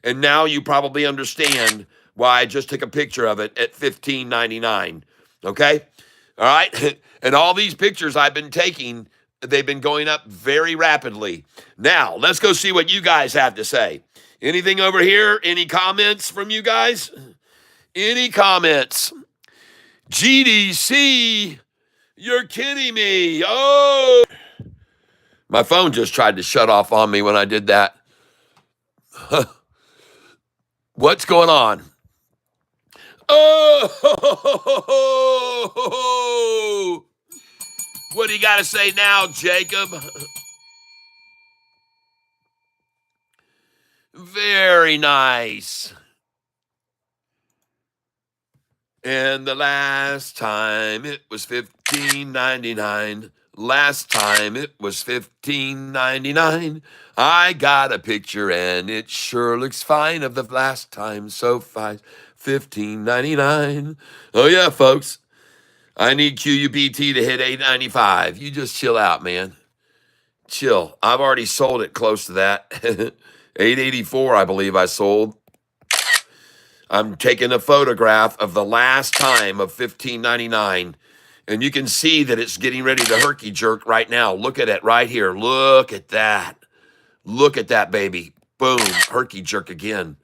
And now you probably understand why I just took a picture of it at $15.99. Okay? All right? And all these pictures I've been taking, they've been going up very rapidly. Now, let's go see what you guys have to say. Anything over here? Any comments from you guys? Any comments? GDC, you're kidding me. Oh, my phone just tried to shut off on me when I did that. What's going on? Oh, what do you got to say now, Jacob? Very nice. And the last time it was $15.99. Last time it was $15.99. I got a picture and it sure looks fine of the last time SoFi $15.99. Oh yeah, folks. I need QUBT to hit $8.95. You just chill out, man. Chill. I've already sold it close to that. $8.84, I believe I sold. I'm taking a photograph of the last time of $15.99, and you can see that it's getting ready to herky jerk right now. Look at it right here. Look at that. Look at that, baby. Boom, herky jerk again.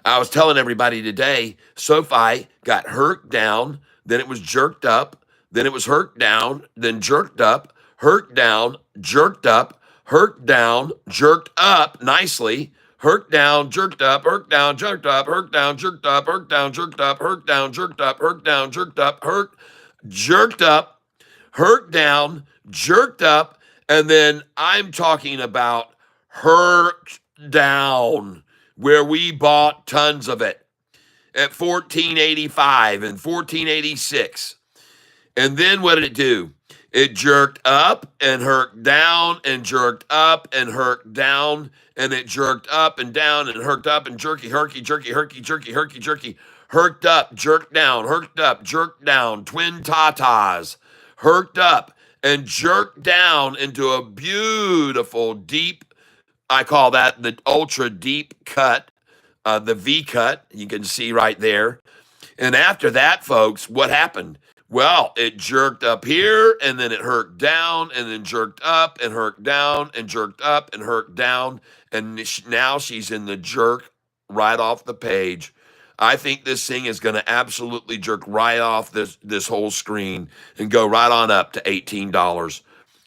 I was telling everybody today, SoFi got herked down, then it was jerked up, then it was herked down, then jerked up, herked down, jerked up, herked down, jerked up nicely. Herked down, jerked up, herked down, jerked up, herked down, jerked up, herked down, jerked up, herked down, jerked up, herked down, jerked up, jerked up, herked down, jerked up, and then I'm talking about herked down, where we bought tons of it at $14.85 and $14.86. And then what did it do? It jerked up and herked down and jerked up and herked down, and it jerked up and down and herked up and jerky, herky, jerky, herky, jerky, herky, jerky, herked up, jerked down, herked up, jerked down, twin tatas, herked up and jerked down into a beautiful deep, I call that the ultra deep cut, the V cut, you can see right there. And after that, folks, what happened? Well, it jerked up here and then it herked down and then jerked up and herked down and jerked up and herked down. And now she's in the jerk right off the page. I think this thing is going to absolutely jerk right off this whole screen and go right on up to $18.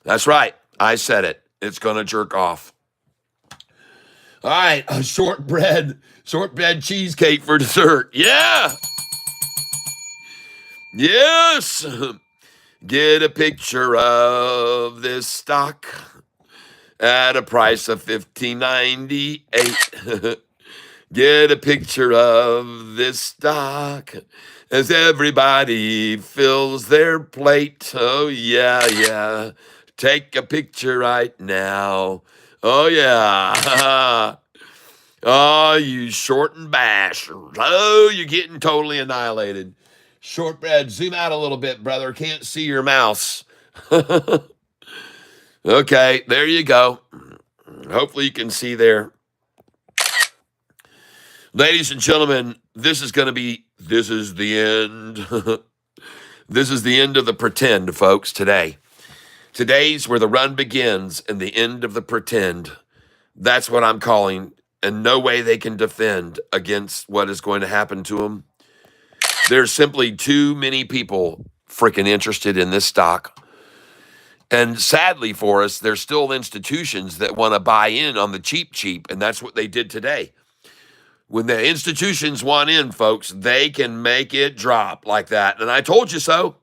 That's right. I said it. It's going to jerk off. All right, a shortbread cheesecake for dessert. Yeah. Yes. Get a picture of this stock at a price of $15.98. Get a picture of this stock as everybody fills their plate. Oh, yeah, yeah. Take a picture right now. Oh, yeah. Oh, you short and bashers. Oh, you're getting totally annihilated. Shortbread, zoom out a little bit, brother. Can't see your mouse. Okay, there you go. Hopefully you can see there. Ladies and gentlemen, this is the end. This is the end of the pretend, folks, today. Today's where the run begins and the end of the pretend. That's what I'm calling, and no way they can defend against what is going to happen to them. There's simply too many people freaking interested in this stock. And sadly for us, there's still institutions that want to buy in on the cheap, and that's what they did today. When the institutions want in, folks, they can make it drop like that. And I told you so.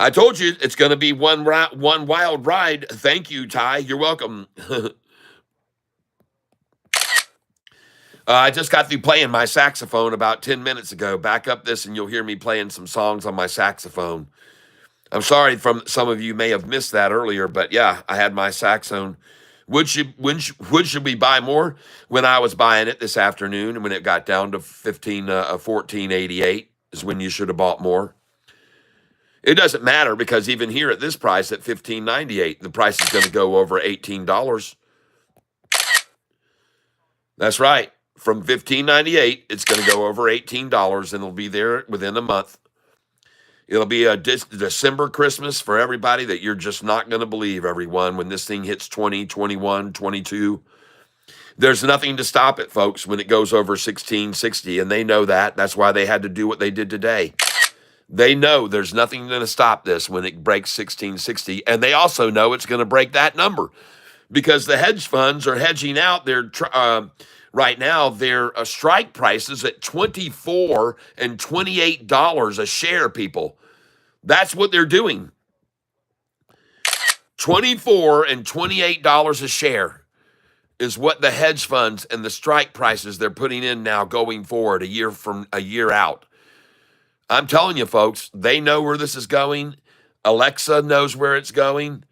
I told you it's going to be one wild ride. Thank you, Ty. You're welcome. I just got through playing my saxophone about 10 minutes ago. Back up this and you'll hear me playing some songs on my saxophone. I'm sorry some of you may have missed that earlier, but yeah, I had my saxophone. When should we buy more? When I was buying it this afternoon, and when it got down to $14.88 is when you should have bought more. It doesn't matter because even here at this price at $15.98, the price is going to go over $18. That's right. From $15.98, it's going to go over $18, and it'll be there within a month. It'll be a December Christmas for everybody that you're just not going to believe, everyone, when this thing hits 20, 21, 22. There's nothing to stop it, folks, when it goes over 1660, and they know that. That's why they had to do what they did today. They know there's nothing going to stop this when it breaks 1660, and they also know it's going to break that number because the hedge funds are hedging out their right now, their strike prices at $24 and $28 a share, people. That's what they're doing. $24 and $28 a share is what the hedge funds and the strike prices they're putting in now going forward a year out. I'm telling you, folks, they know where this is going. Alexa knows where it's going.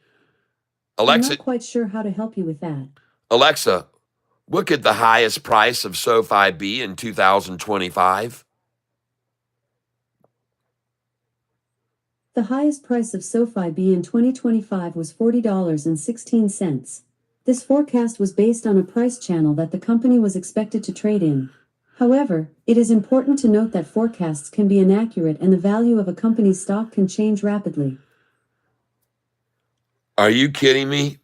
Alexa, I'm not quite sure how to help you with that. Alexa, what could the highest price of SOFI be in 2025? The highest price of SOFI B in 2025 was $40.16. This forecast was based on a price channel that the company was expected to trade in. However, it is important to note that forecasts can be inaccurate and the value of a company's stock can change rapidly. Are you kidding me?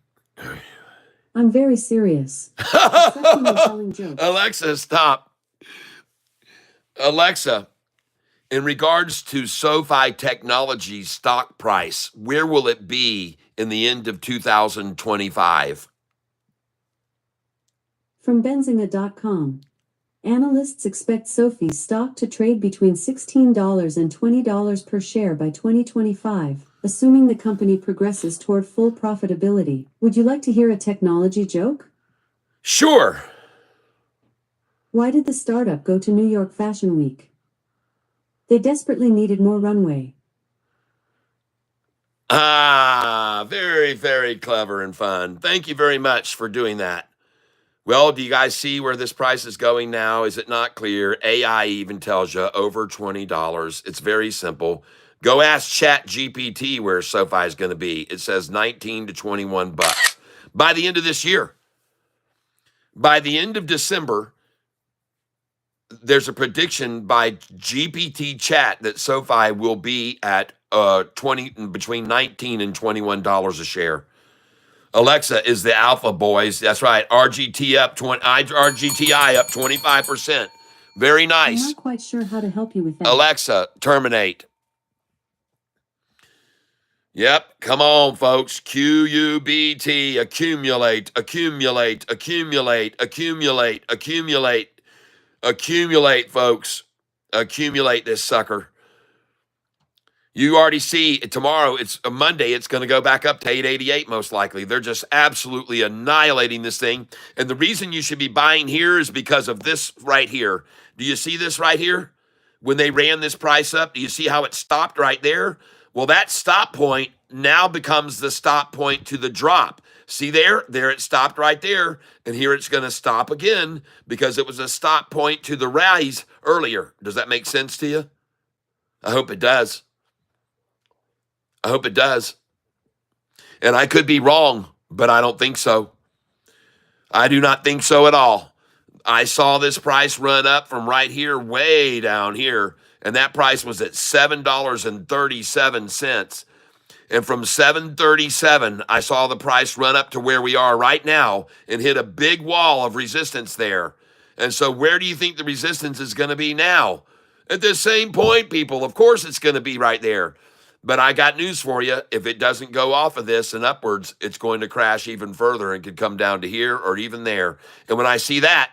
I'm very serious. Except when I'm telling jokes. Alexa, stop. Alexa, in regards to SOFI Technologies stock price, where will it be in the end of 2025? From Benzinga.com. Analysts expect SOFI stock to trade between $16 and $20 per share by 2025, assuming the company progresses toward full profitability. Would you like to hear a technology joke? Sure. Why did the startup go to New York Fashion Week? They desperately needed more runway. Ah, very, very clever and fun. Thank you very much for doing that. Well, do you guys see where this price is going now? Is it not clear? AI even tells you over $20. It's very simple. Go ask ChatGPT where SOFI is going to be. It says 19 to 21 bucks by the end of this year. By the end of December, there's a prediction by GPT chat that SoFi will be at between $19 and $21 a share. Alexa is the alpha, boys. That's right. RGTI up 25%. Very I'm nice. not quite sure how to help you with that. Alexa, terminate. Yep, come on, folks. QUBT, accumulate, accumulate, accumulate, accumulate, accumulate, accumulate, folks. Accumulate this sucker. You already see tomorrow, it's a Monday, it's going to go back up to 888 most likely. They're just absolutely annihilating this thing. And the reason you should be buying here is because of this right here. Do you see this right here? When they ran this price up, do you see how it stopped right there? Well, that stop point now becomes the stop point to the drop. See there? There it stopped right there. And here it's going to stop again because it was a stop point to the rise earlier. Does that make sense to you? I hope it does. I hope it does. And I could be wrong, but I don't think so. I do not think so at all. I saw this price run up from right here way down here, and that price was at $7.37. And from $7.37, I saw the price run up to where we are right now and hit a big wall of resistance there. And so where do you think the resistance is going to be now? At the same point, people. Of course it's going to be right there. But I got news for you. If it doesn't go off of this and upwards, it's going to crash even further and could come down to here or even there. And when I see that,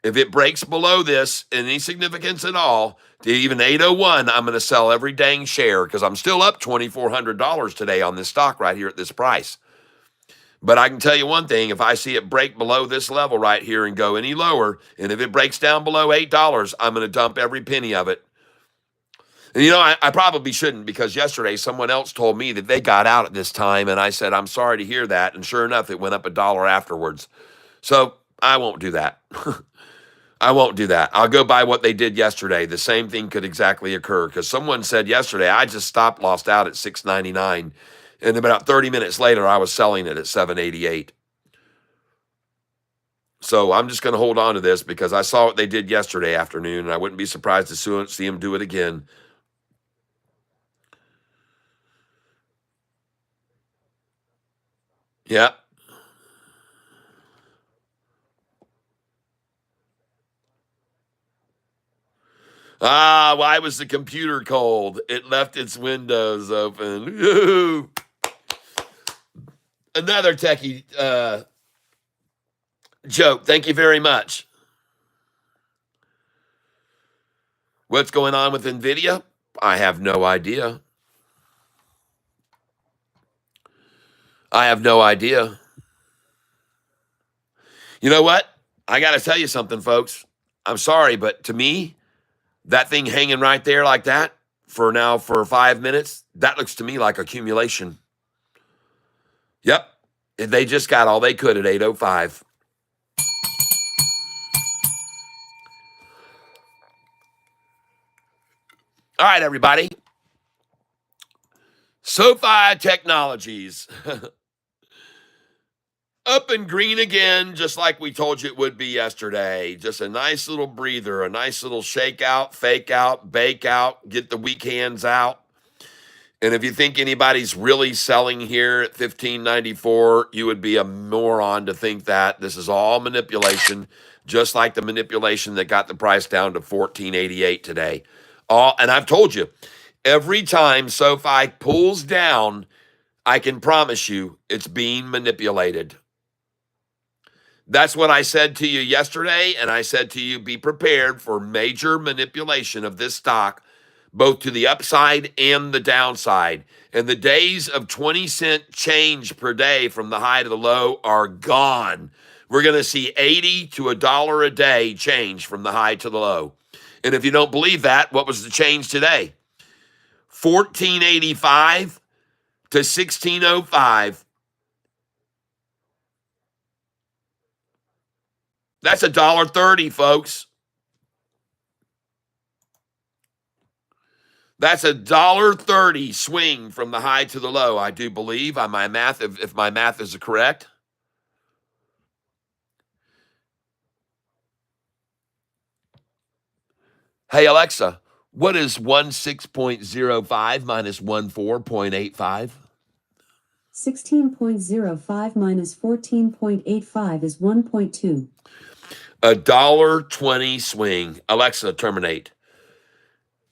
if it breaks below this in any significance at all, to even 801, I'm going to sell every dang share because I'm still up $2,400 today on this stock right here at this price. But I can tell you one thing, if I see it break below this level right here and go any lower, and if it breaks down below $8, I'm going to dump every penny of it. And you know, I probably shouldn't because yesterday someone else told me that they got out at this time, and I said, I'm sorry to hear that. And sure enough, it went up $1 afterwards. So I won't do that. I won't do that. I'll go by what they did yesterday. The same thing could exactly occur because someone said yesterday, I just stopped, lost out at $6.99. And about 30 minutes later, I was selling it at $7.88. So I'm just going to hold on to this because I saw what they did yesterday afternoon, and I wouldn't be surprised to see them do it again. Yeah. Why was the computer cold? It left its windows open. Ooh. Another techie joke. Thank you very much. What's going on with NVIDIA? I have no idea. I have no idea. You know what? I got to tell you something, folks. I'm sorry, but to me, that thing hanging right there like that for 5 minutes, that looks to me like accumulation. Yep. They just got all they could at 805. All right, everybody. SOFI Technologies. Up and green again, just like we told you it would be yesterday. Just a nice little breather, a nice little shake out, fake out, bake out, get the weak hands out. And if you think anybody's really selling here at $15.94, you would be a moron to think that. This is all manipulation, just like the manipulation that got the price down to $14.88 today. And I've told you, every time SoFi pulls down, I can promise you it's being manipulated. That's what I said to you yesterday, and I said to you, be prepared for major manipulation of this stock, both to the upside and the downside. And the days of 20-cent change per day from the high to the low are gone. We're going to see 80 to $1 a day change from the high to the low. And if you don't believe that, what was the change today? 1485 to 1605. That's $1.30, folks. That's $1.30 swing from the high to the low, I do believe. On my math, if my math is correct. Hey, Alexa, what is 16.05 minus 14.85? 16.05 minus 14.85 is 1.2. $1.20 swing. Alexa, terminate.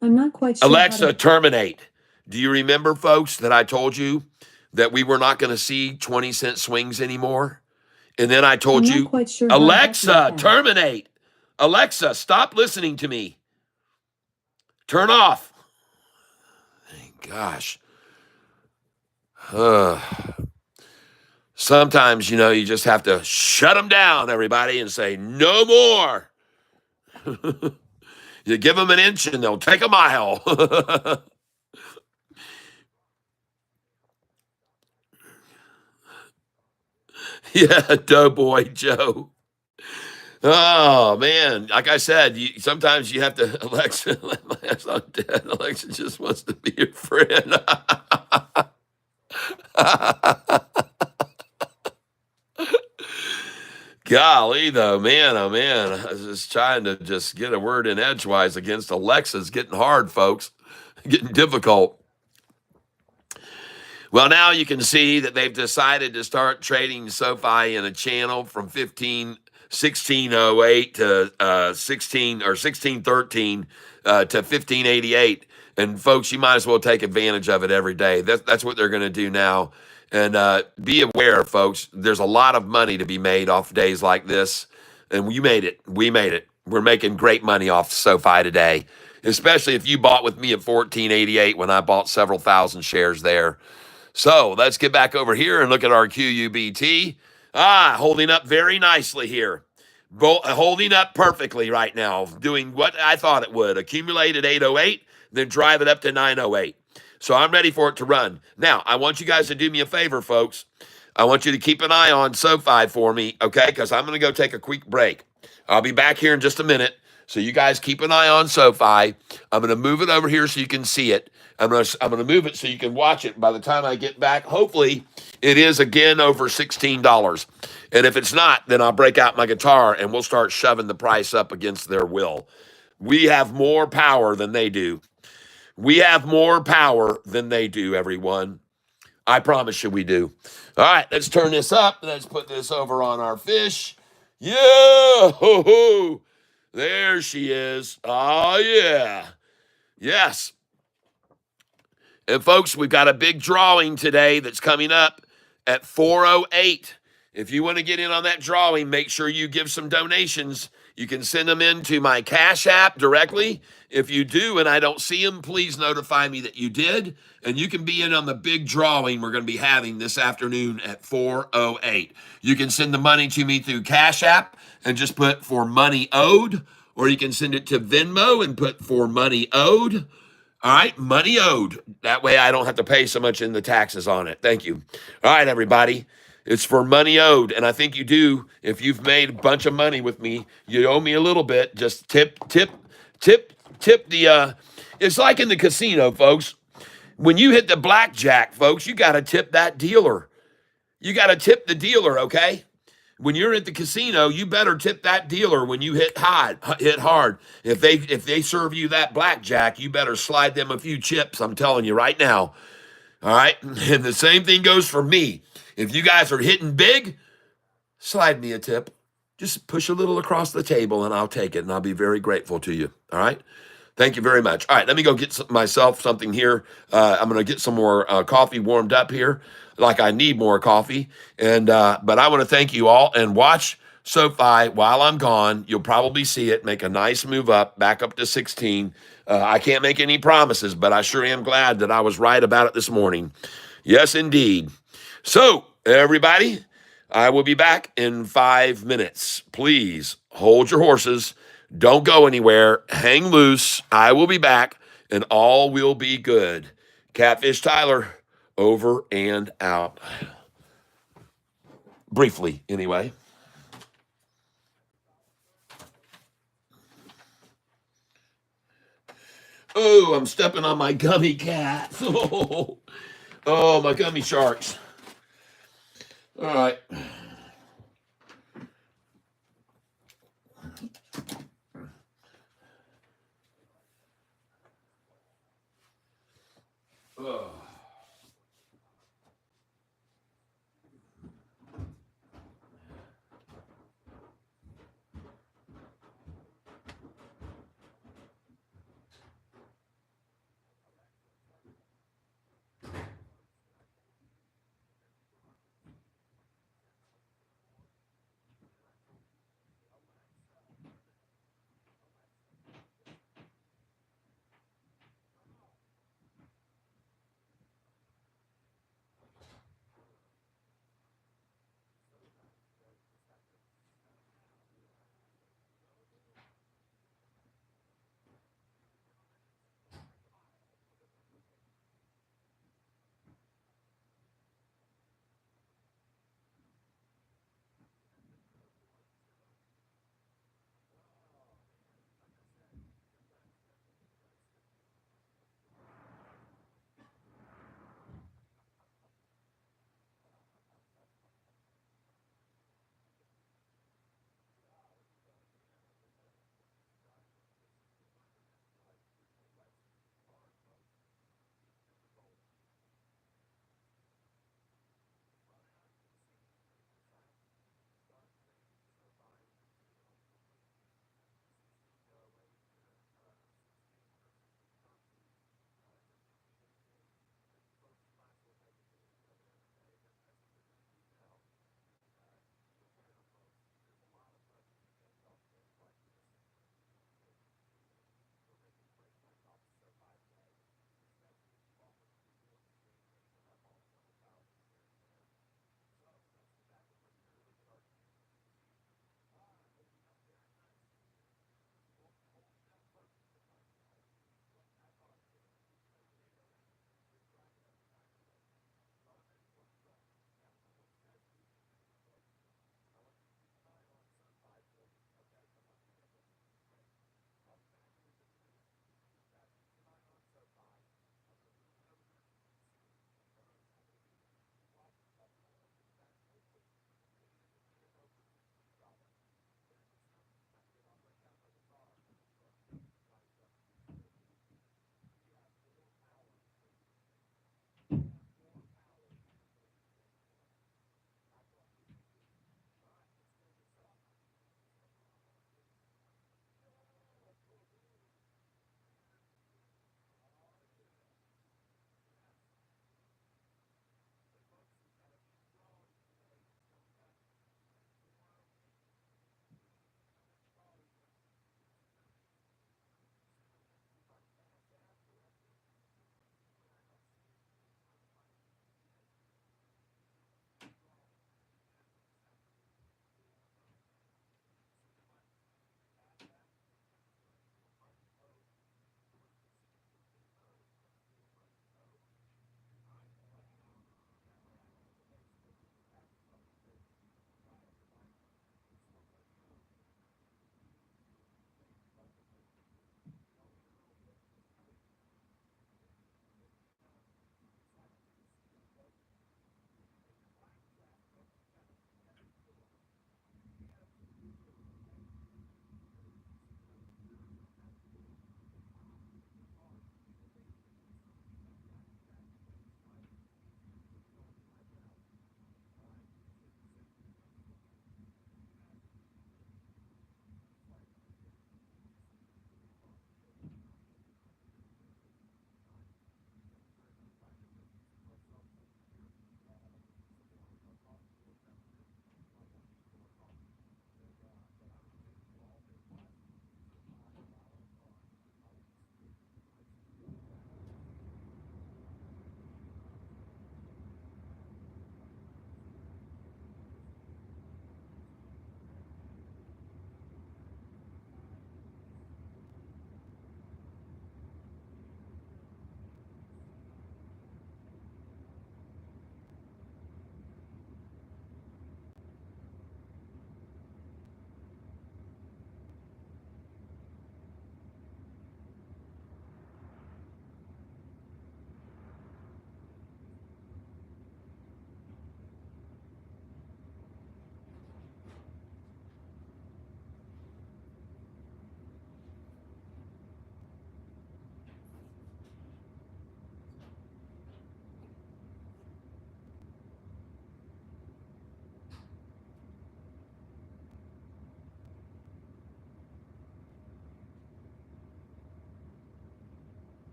I'm not quite sure how Alexa, to. terminate. Do you remember, folks, that I told you that we were not going to see 20-cent swings anymore? And then I I'm told not you, quite sure how to update Alexa, that. terminate. Alexa, stop listening to me. Turn off. Thank gosh. Sometimes, you just have to shut them down, everybody, and say, no more. You give them an inch and they'll take a mile. Yeah, Doughboy Joe. Oh, man. Like I said, sometimes you have to, Alexa, let my ass on dead. Alexa just wants to be your friend. Golly, though, man, oh man, I was just trying to just get a word in edgewise against Alexa. It's getting hard, folks, getting difficult. Well, now you can see that they've decided to start trading SoFi in a channel from 1608 to 16 or 1613 to 1588. And folks, you might as well take advantage of it every day. That's what they're going to do now. And be aware, folks, there's a lot of money to be made off days like this. And you made it. We made it. We're making great money off SoFi today, especially if you bought with me at 1488 when I bought several thousand shares there. So let's get back over here and look at our QUBT. Holding up very nicely here. Holding up perfectly right now, doing what I thought it would. Accumulate at 808, then drive it up to 908. So I'm ready for it to run. Now, I want you guys to do me a favor, folks. I want you to keep an eye on SoFi for me, okay? Because I'm going to go take a quick break. I'll be back here in just a minute. So you guys keep an eye on SoFi. I'm going to move it over here so you can see it. I'm going to move it so you can watch it. By the time I get back, hopefully it is again over $16. And if it's not, then I'll break out my guitar and we'll start shoving the price up against their will. We have more power than they do. We have more power than they do, everyone. I promise you we do. All right, let's turn this up. Let's put this over on our fish. Yeah, ho, ho. There she is. Oh, yeah. Yes. And folks, we've got a big drawing today that's coming up at 4:08. If you want to get in on that drawing, make sure you give some donations. You can send them into my Cash App directly. If you do and I don't see them, please notify me that you did. And you can be in on the big drawing we're going to be having this afternoon at 4:08. You can send the money to me through Cash App and just put for money owed, or you can send it to Venmo and put for money owed. All right, money owed. That way I don't have to pay so much in the taxes on it. Thank you. All right, everybody. It's for money owed. And I think you do. If you've made a bunch of money with me, you owe me a little bit. Just tip the it's like in the casino, folks. When you hit the blackjack, folks, you got to tip that dealer. You got to tip the dealer, okay? When you're at the casino, you better tip that dealer when you hit hard. If they serve you that blackjack, you better slide them a few chips. I'm telling you right now. All right, and the same thing goes for me. If you guys are hitting big, slide me a tip. Just push a little across the table, and I'll take it, and I'll be very grateful to you. All right. Thank you very much. All right, let me go get myself something here. I'm going to get some more coffee warmed up here, like I need more coffee. And but I want to thank you all and watch SoFi while I'm gone. You'll probably see it make a nice move up, back up to 16. I can't make any promises, but I sure am glad that I was right about it this morning. Yes, indeed. So, everybody, I will be back in 5 minutes. Please hold your horses. Don't go anywhere. Hang loose. I will be back, and all will be good. Catfish Tyler, over and out. Briefly, anyway. Oh, I'm stepping on my gummy cats. Oh, my gummy sharks. All right.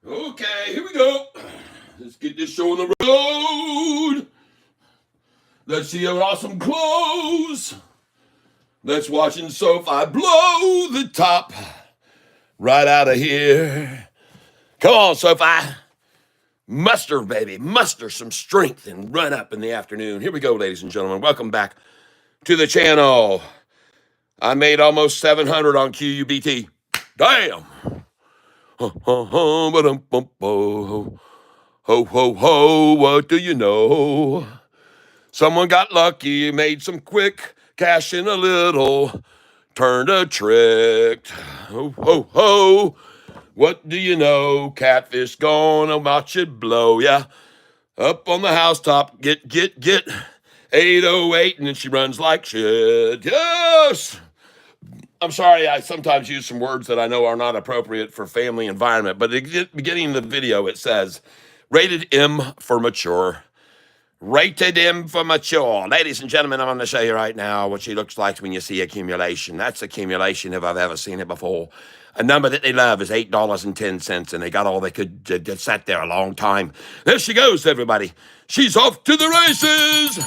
Okay, here we go. Let's get this show on the road. Let's see our awesome close. Let's watching SoFi blow the top right out of here. Come on, SoFi. Muster, baby. Muster some strength and run up in the afternoon. Here we go, ladies and gentlemen. Welcome back to the channel. I made almost 700 on QUBT. Damn. Ho, ho, ho, ho, ho, ho, what do you know? Someone got lucky, made some quick, cash in a little, turned a trick. Ho, ho, ho, what do you know? Catfish gonna watch it blow, yeah. Up on the housetop, get 808, and then she runs like shit. Yes! I'm sorry, I sometimes use some words that I know are not appropriate for family environment, but at the beginning of the video, it says, rated M for mature. Rated M for mature. Ladies and gentlemen, I'm going to show you right now what she looks like when you see accumulation. That's accumulation if I've ever seen it before. A number that they love is $8.10, and they got all they could just sat there a long time. There she goes, everybody. She's off to the races.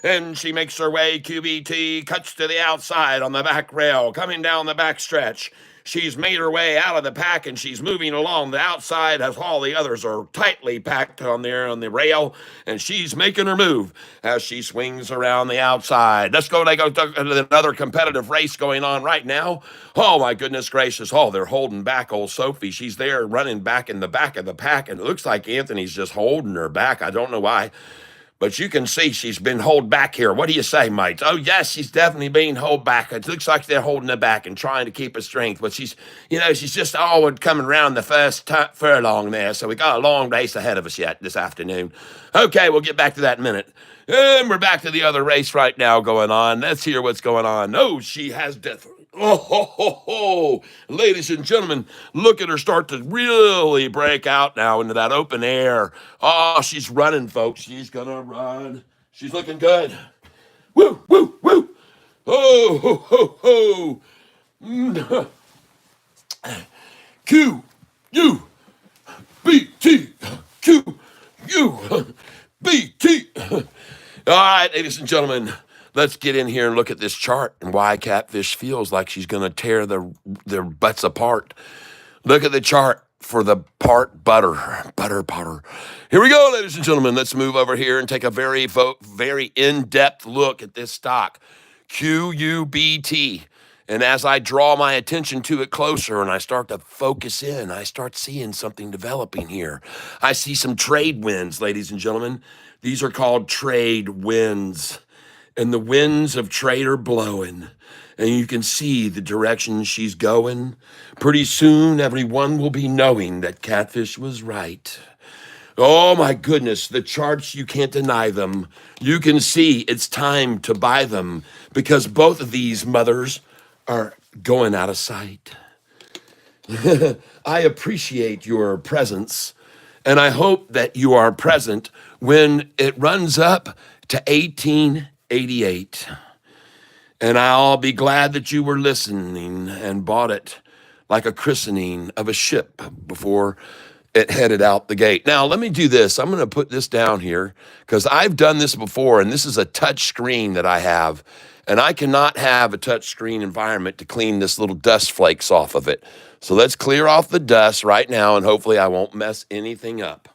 And she makes her way, QBT, cuts to the outside on the back rail, coming down the back stretch. She's made her way out of the pack, and she's moving along the outside as all the others are tightly packed on there on the rail, and she's making her move as she swings around the outside. Let's go to another competitive race going on right now. Oh, my goodness gracious. Oh, they're holding back old Sophie. She's there running back in the back of the pack, and it looks like Anthony's just holding her back. I don't know why. But you can see she's been held back here. What do you say, mates? Oh, yes, she's definitely being held back. It looks like they're holding her back and trying to keep her strength. But she's just coming around the first furlong there. So we got a long race ahead of us yet this afternoon. Okay, we'll get back to that in a minute. And we're back to the other race right now going on. Let's hear what's going on. Oh, she has death. Oh, ho, ho, ho. Ladies and gentlemen, look at her start to really break out now into that open air. Oh, she's running, folks. She's going to run. She's looking good. Woo, woo, woo. Oh, ho, ho, ho. Q, U, B, T, Q, U, B, T. All right, ladies and gentlemen. Let's get in here and look at this chart and why Catfish feels like she's going to tear their butts apart. Look at the chart for the part butter. Here we go, ladies and gentlemen. Let's move over here and take a very in-depth look at this stock, QUBT. And as I draw my attention to it closer and I start to focus in, I start seeing something developing here. I see some trade winds, ladies and gentlemen. These are called trade winds. And the winds of trade are blowing, and you can see the direction she's going. Pretty soon, everyone will be knowing that Catfish was right. Oh, my goodness, the charts, you can't deny them. You can see it's time to buy them because both of these mothers are going out of sight. I appreciate your presence, and I hope that you are present when it runs up to 1888. And I'll be glad that you were listening and bought it like a christening of a ship before it headed out the gate. Now, let me do this. I'm going to put this down here because I've done this before, and this is a touch screen that I have. And I cannot have a touch screen environment to clean this little dust flakes off of it. So let's clear off the dust right now, and hopefully I won't mess anything up.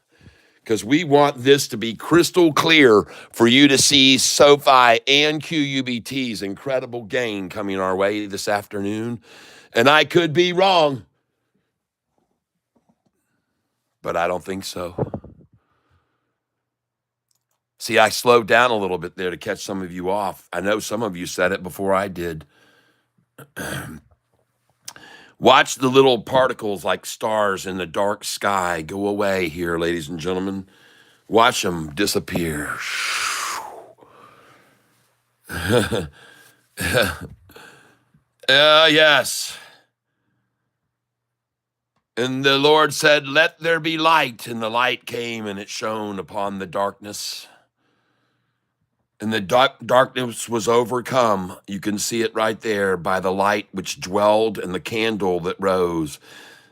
Because we want this to be crystal clear for you to see SoFi and QUBT's incredible gain coming our way this afternoon. And I could be wrong, but I don't think so. See, I slowed down a little bit there to catch some of you off. I know some of you said it before I did. Watch the little particles like stars in the dark sky go away here, ladies and gentlemen. Watch them disappear. Yes. And the Lord said, let there be light. And the light came and it shone upon the darkness. And the darkness was overcome. You can see it right there by the light which dwelled and the candle that rose.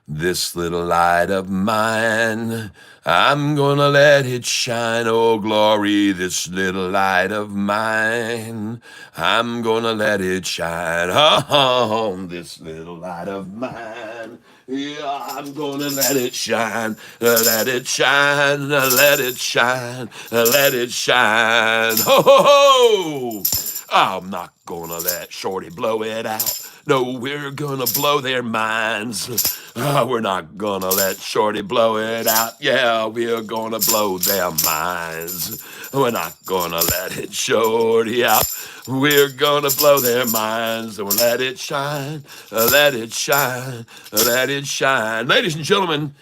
This little light of mine, I'm gonna let it shine, oh glory, this little light of mine, I'm gonna let it shine, oh, this little light of mine, yeah, I'm gonna let it shine, let it shine, let it shine, let it shine, ho, ho, ho! I'm not gonna let Shorty blow it out. No, we're gonna blow their minds. We're not gonna let Shorty blow it out. Yeah, we're gonna blow their minds. We're not gonna let it Shorty out. We're gonna blow their minds. And we'll let it shine, let it shine, let it shine. Ladies and gentlemen,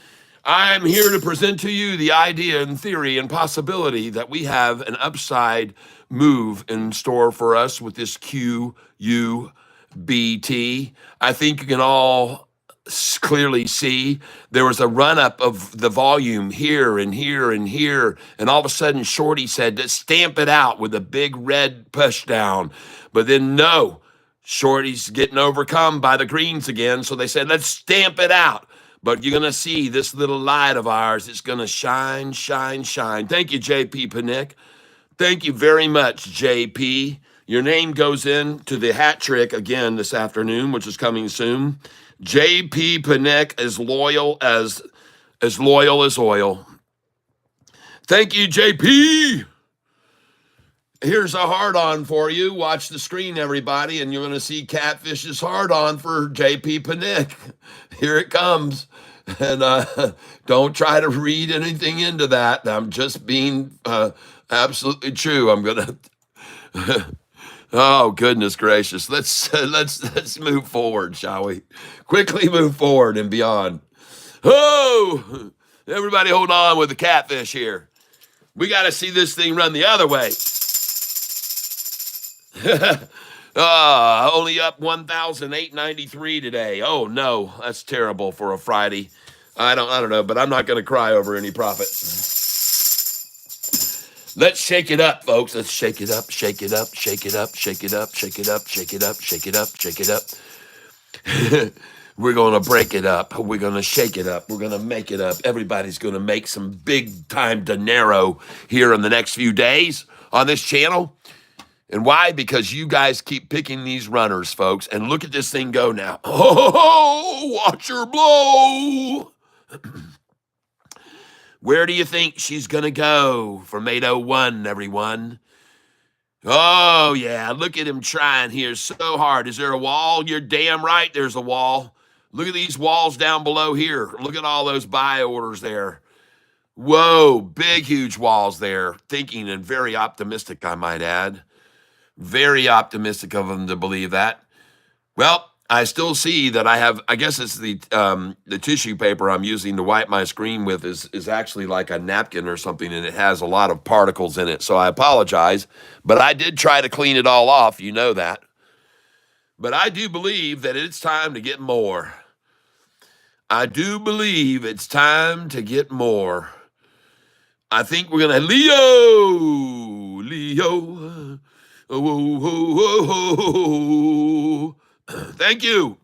I'm here to present to you the idea and theory and possibility that we have an upside move in store for us with this QUBT. I think you can all clearly see there was a run up of the volume here and here and here. And all of a sudden, Shorty said, to stamp it out with a big red push down. But then, no, Shorty's getting overcome by the greens again. So they said, let's stamp it out. But you're going to see this little light of ours. It's going to shine, shine, shine. Thank you, JP Panick. Thank you very much, JP. Your name goes into the hat trick again this afternoon, which is coming soon. JP Panick is loyal as oil. Thank you, JP. Here's a hard-on for you. Watch the screen, everybody, and you're going to see Catfish's hard-on for JP Panick. Here it comes. And don't try to read anything into that. I'm just being absolutely true. I'm going to... Oh, goodness gracious. Let's move forward, shall we? Quickly move forward and beyond. Oh, everybody hold on with the Catfish here. We got to see this thing run the other way. Only up 1,893 today. Oh no, that's terrible for a Friday. I don't know, but I'm not going to cry over any profit. Let's shake it up, folks. Let's shake it up, shake it up, shake it up, shake it up, shake it up, shake it up, shake it up, shake it up. We're going to break it up. We're going to shake it up. We're going to make it up. Everybody's going to make some big time dinero here in the next few days on this channel. And why? Because you guys keep picking these runners, folks. And look at this thing go now. Oh, watch her blow. Where do you think she's going to go from 801, everyone? Oh, yeah. Look at him trying here so hard. Is there a wall? You're damn right there's a wall. Look at these walls down below here. Look at all those buy orders there. Whoa, big, huge walls there. Thinking and very optimistic, I might add. Very optimistic of them to believe that. Well, I still see that I have, I guess it's the tissue paper I'm using to wipe my screen with is actually like a napkin or something, and it has a lot of particles in it. So I apologize, but I did try to clean it all off. You know that. But I do believe that it's time to get more. I do believe it's time to get more. I think we're going to, Leo. Oh, thank you.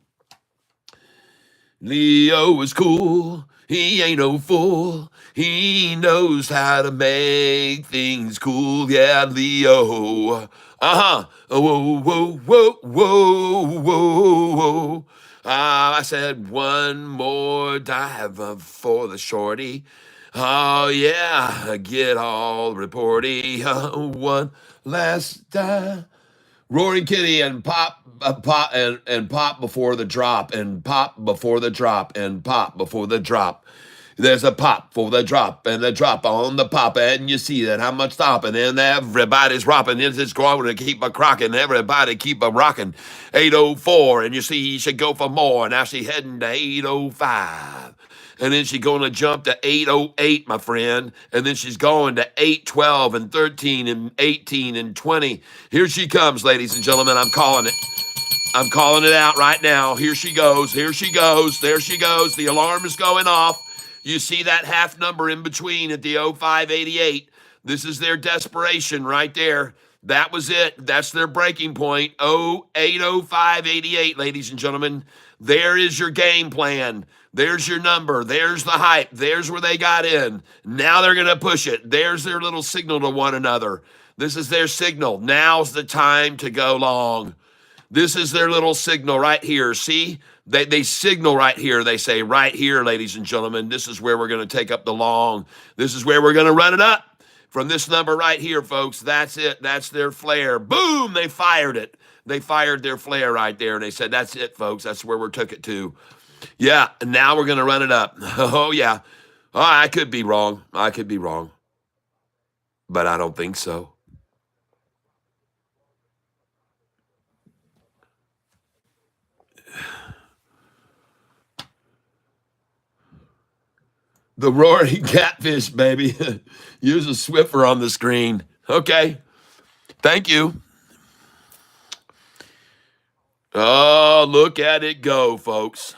Leo is cool. He ain't no fool. He knows how to make things cool. Yeah, Leo. Uh-huh. Whoa, whoa, whoa, whoa, whoa, whoa. I said one more dive for the shorty. Oh, yeah. Get all reporty. One last time. Roaring Kitty and pop and pop before the drop and pop before the drop and pop before the drop. There's a pop for the drop and the drop on the pop, and you see that how much stopping and everybody's ropping. It's going to keep a crocking. Everybody keep a rocking. 804, and you see he should go for more. Now she's heading to 805. And then she's going to jump to 808, my friend. And then she's going to 812 and 13 and 18 and 20. Here she comes, ladies and gentlemen. I'm calling it. I'm calling it out right now. Here she goes. Here she goes. There she goes. The alarm is going off. You see that half number in between at the 0588. This is their desperation right there. That was it. That's their breaking point. 080588, ladies and gentlemen. There is your game plan. There's your number. There's the hype. There's where they got in. Now they're going to push it. There's their little signal to one another. This is their signal. Now's the time to go long. This is their little signal right here. See? They signal right here. They say, right here, ladies and gentlemen, this is where we're going to take up the long. This is where we're going to run it up. From this number right here, folks, that's it. That's their flare. Boom, they fired it. They fired their flare right there, and they said, that's it, folks. That's where we took it to. Yeah, and now we're going to run it up. Oh, yeah. Oh, I could be wrong. I could be wrong. But I don't think so. The roaring catfish, baby. Use a Swiffer on the screen. Okay. Thank you. Oh, look at it go, folks.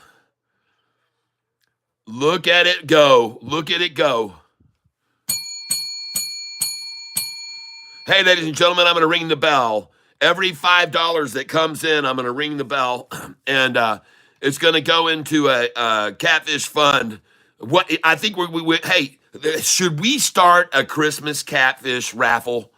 Look at it go. Look at it go. Hey, ladies and gentlemen, I'm going to ring the bell. Every $5 that comes in, I'm going to ring the bell, and it's going to go into a catfish fund. What I think hey, should we start a Christmas catfish raffle?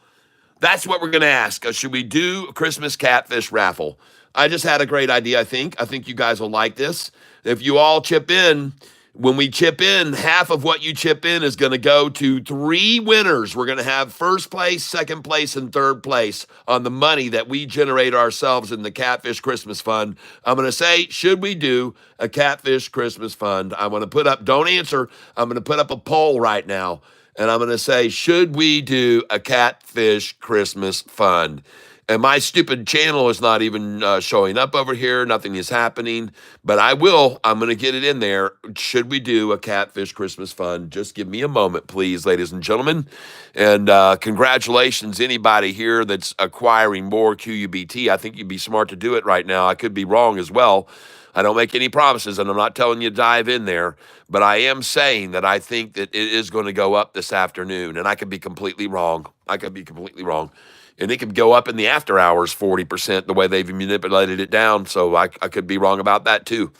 That's what we're going to ask. Should we do a Christmas catfish raffle? I just had a great idea, I think. I think you guys will like this. If you all chip in, when we chip in, half of what you chip in is going to go to 3 winners. We're going to have first place, second place, and third place on the money that we generate ourselves in the Catfish Christmas Fund. I'm going to say, should we do a Catfish Christmas Fund? I'm going to put up, don't answer, I'm going to put up a poll right now. And I'm going to say, should we do a Catfish Christmas Fund? And my stupid channel is not even showing up over here. Nothing is happening. But I will. I'm going to get it in there. Should we do a Catfish Christmas Fund? Just give me a moment, please, ladies and gentlemen. And congratulations, anybody here that's acquiring more QUBT. I think you'd be smart to do it right now. I could be wrong as well. I don't make any promises, and I'm not telling you to dive in there, but I am saying that I think that it is going to go up this afternoon, and I could be completely wrong. I could be completely wrong. And it could go up in the after hours 40% the way they've manipulated it down, so I could be wrong about that too.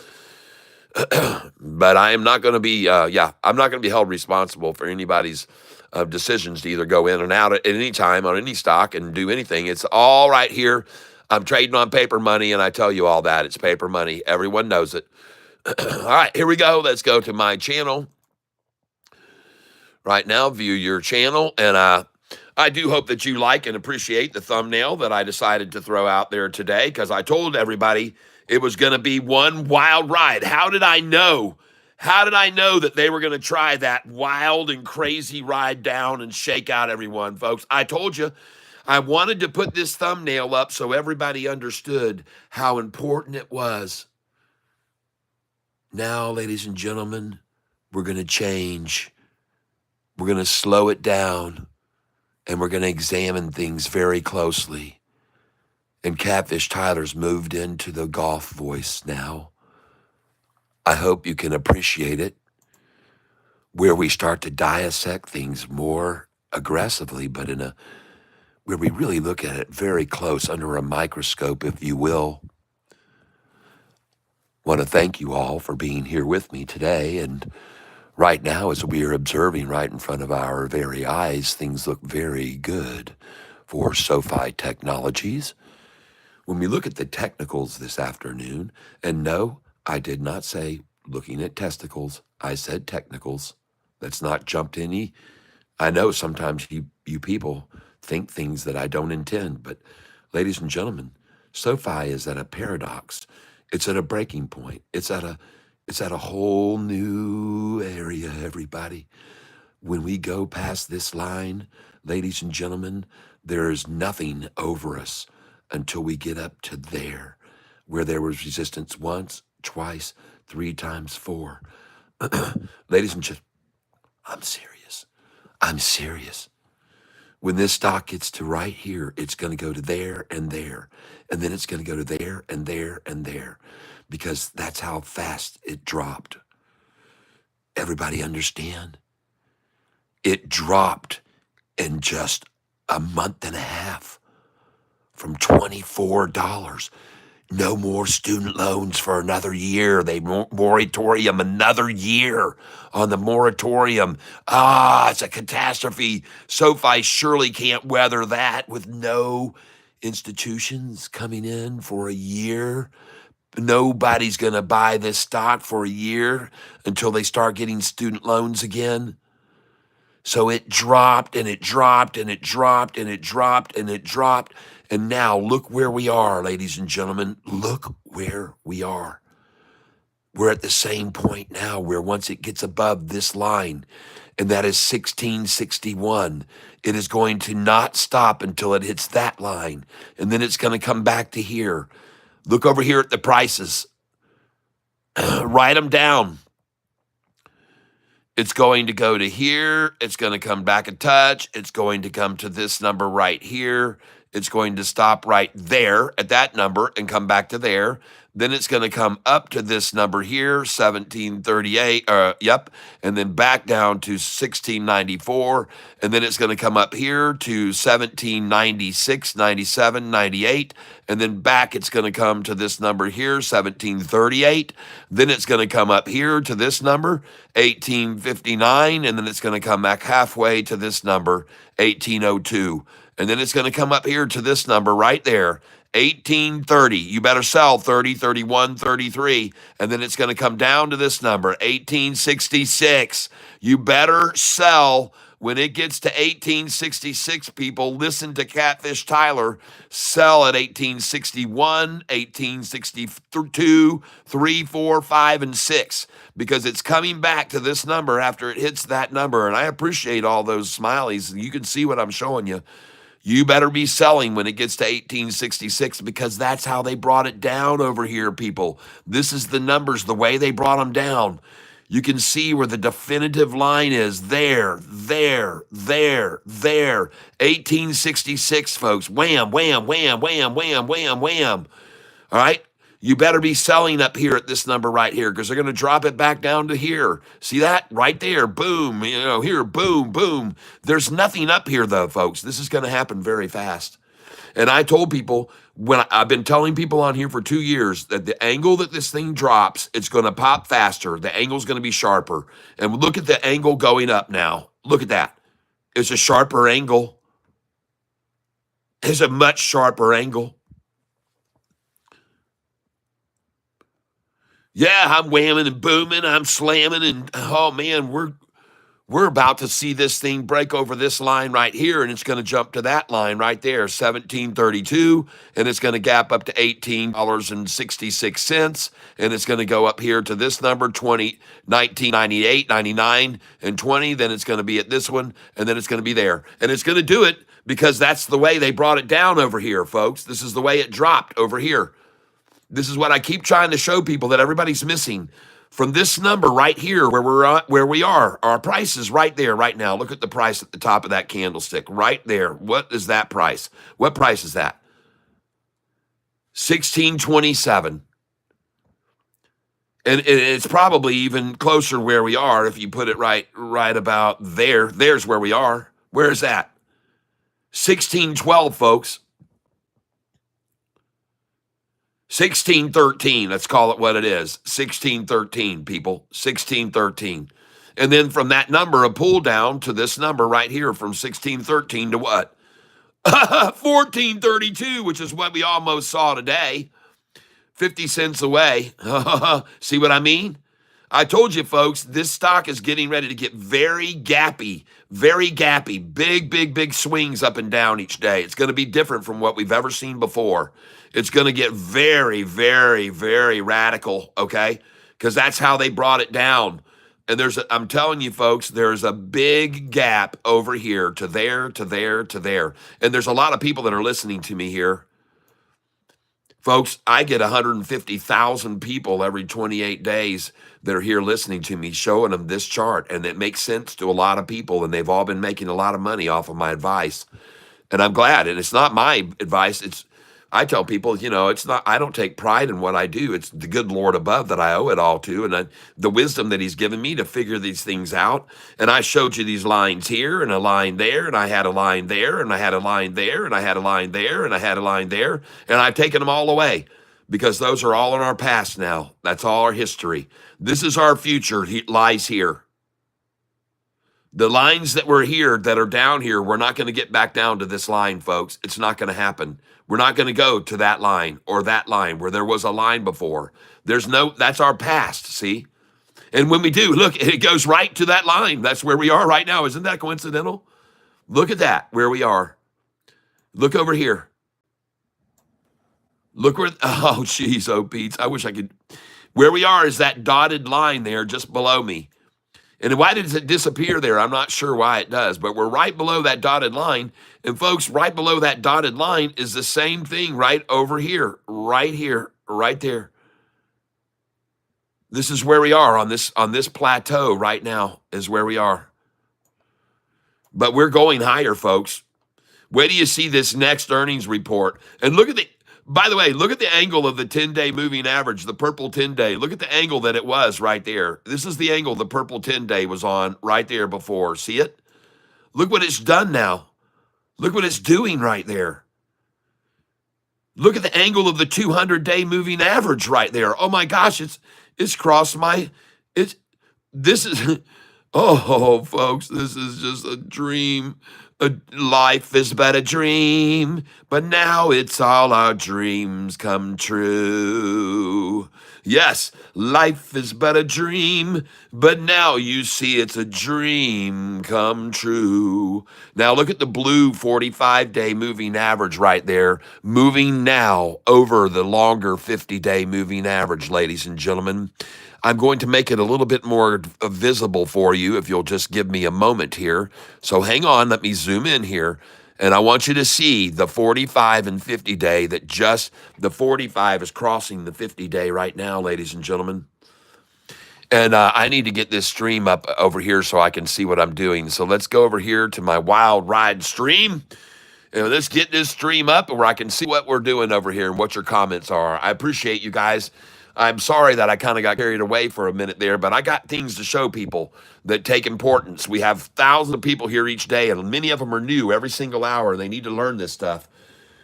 But I am not going to be, I'm not going to be held responsible for anybody's decisions to either go in and out at any time on any stock and do anything. It's all right here. I'm trading on paper money, and I tell you all that. It's paper money. Everyone knows it. All right, here we go. Let's go to my channel. Right now, view your channel. And I do hope that you like and appreciate the thumbnail that I decided to throw out there today, because I told everybody it was going to be one wild ride. How did I know? How did I know that they were going to try that wild and crazy ride down and shake out everyone, folks? I told you. I wanted to put this thumbnail up so everybody understood how important it was. Now, ladies and gentlemen, we're going to change. We're going to slow it down, and we're going to examine things very closely. And Catfish Tyler's moved into the golf voice now. I hope you can appreciate it, where we start to dissect things more aggressively, but where we really look at it very close under a microscope, if you will. Want to thank you all for being here with me today. And right now, as we are observing right in front of our very eyes, things look very good for SOFI Technologies. When we look at the technicals this afternoon, and no, I did not say looking at testicles. I said technicals. That's not jumped any. I know sometimes you people think things that I don't intend, but ladies and gentlemen, SOFI is at a paradox. It's at a breaking point. It's at a whole new area, everybody. When we go past this line, ladies and gentlemen, there is nothing over us until we get up to there, where there was resistance once, twice, 3 times, 4. Ladies and gentlemen, I'm serious. I'm serious. When this stock gets to right here, it's going to go to there, and then it's going to go to there and there and there, because that's how fast it dropped. Everybody understand? It dropped in just a month and a half from $24. No more student loans for another year. They moratorium another year on the moratorium. It's a catastrophe. SoFi surely can't weather that with no institutions coming in for a year. Nobody's going to buy this stock for a year until they start getting student loans again. So it dropped and it dropped and it dropped and it dropped and it dropped. And now look where we are, ladies and gentlemen. Look where we are. We're at the same point now where once it gets above this line, and that is 1661, it is going to not stop until it hits that line. And then it's going to come back to here. Look over here at the prices. Write them down. It's going to go to here. It's going to come back a touch. It's going to come to this number right here. It's going to stop right there at that number and come back to there. Then it's going to come up to this number here, 1738. Yep. And then back down to 1694. And then it's going to come up here to 1796, 97, 98. And then back it's going to come to this number here, 1738. Then it's going to come up here to this number, 1859. And then it's going to come back halfway to this number, 1802. And then it's going to come up here to this number right there, 1830. You better sell 30, 31, 33. And then it's going to come down to this number, 1866. You better sell when it gets to 1866, people. Listen to Catfish Tyler. Sell at 1861, 1862, 3, 4, 5, and 6. Because it's coming back to this number after it hits that number. And I appreciate all those smileys. You can see what I'm showing you. You better be selling when it gets to 1866 because that's how they brought it down over here, people. This is the numbers, the way they brought them down. You can see where the definitive line is. There. 1866, folks. Wham, wham, wham, wham, wham, wham, wham. All right? You better be selling up here at this number right here because they're going to drop it back down to here. See that? Right there. Boom. Here, boom, boom. There's nothing up here, though, folks. This is going to happen very fast. And I told people, I've been telling people on here for 2 years that the angle that this thing drops, it's going to pop faster. The angle's going to be sharper. And look at the angle going up now. Look at that. It's a sharper angle. It's a much sharper angle. Yeah, I'm whamming and booming. I'm slamming, and oh man, we're about to see this thing break over this line right here, and it's going to jump to that line right there, 1732, and it's going to gap up to $18.66, and it's going to go up here to this number, 1998, 99, and 20. Then it's going to be at this one, and then it's going to be there, and it's going to do it because that's the way they brought it down over here, folks. This is the way it dropped over here. This is what I keep trying to show people that everybody's missing. From this number right here where we are, our price is right there right now. Look at the price at the top of that candlestick right there. What is that price? What price is that? 1627. And it's probably even closer where we are if you put it right about there. There's where we are. Where is that? 1612, folks. 1613, let's call it what it is. 1613, people. 1613. And then from that number, a pull down to this number right here from 1613 to what? 1432, which is what we almost saw today. 50 cents away. See what I mean? I told you, folks, this stock is getting ready to get very gappy. Big swings up and down each day. It's going to be different from what we've ever seen before. It's going to get very radical, okay? Because that's how they brought it down. And I'm telling you, folks, there's a big gap over here to there, to there, to there. And there's a lot of people that are listening to me here. Folks, I get 150,000 people every 28 days that are here listening to me, showing them this chart. And it makes sense to a lot of people, and they've all been making a lot of money off of my advice. And I'm glad. And it's not my advice. I tell people, I don't take pride in what I do. It's the good Lord above that I owe it all to, and the wisdom that he's given me to figure these things out. And I showed you these lines here and a line there, and I had a line there, and I had a line there, and I had a line there, and I had a line there, and I've taken them all away because those are all in our past now. That's all our history. This is our future. Lies here. The lines that were here, that are down here, we're not going to get back down to this line, folks. It's not going to happen. We're not going to go to that line or that line where there was a line before. That's our past, see? And when we do, look, it goes right to that line. That's where we are right now. Isn't that coincidental? Look at that, where we are. Look over here. Look where, oh, geez, oh, Pete, I wish I could. Where we are is that dotted line there just below me. And why does it disappear there? I'm not sure why it does, but we're right below that dotted line. And folks, right below that dotted line is the same thing right over here, right there. This is where we are on this plateau right now is where we are. But we're going higher, folks. Wait till you see this next earnings report. And by the way, look at the angle of the 10-day moving average, the purple 10-day. Look at the angle that it was right there. This is the angle the purple 10-day was on right there before. See it? Look what it's done now. Look what it's doing right there. Look at the angle of the 200-day moving average right there. Oh my gosh, it's crossed this is, oh folks, this is just a dream. Life is but a dream, but now it's all our dreams come true. Yes, life is but a dream, but now you see it's a dream come true. Now look at the blue 45-day moving average right there, moving now over the longer 50-day moving average, ladies and gentlemen. I'm going to make it a little bit more visible for you if you'll just give me a moment here. So hang on, let me zoom in here. And I want you to see the 45 and 50 day that just the 45 is crossing the 50 day right now, ladies and gentlemen. And I need to get this stream up over here so I can see what I'm doing. So let's go over here to my wild ride stream. And let's get this stream up where I can see what we're doing over here and what your comments are. I appreciate you guys. I'm sorry that I kind of got carried away for a minute there, but I got things to show people that take importance. We have thousands of people here each day, and many of them are new every single hour. They need to learn this stuff.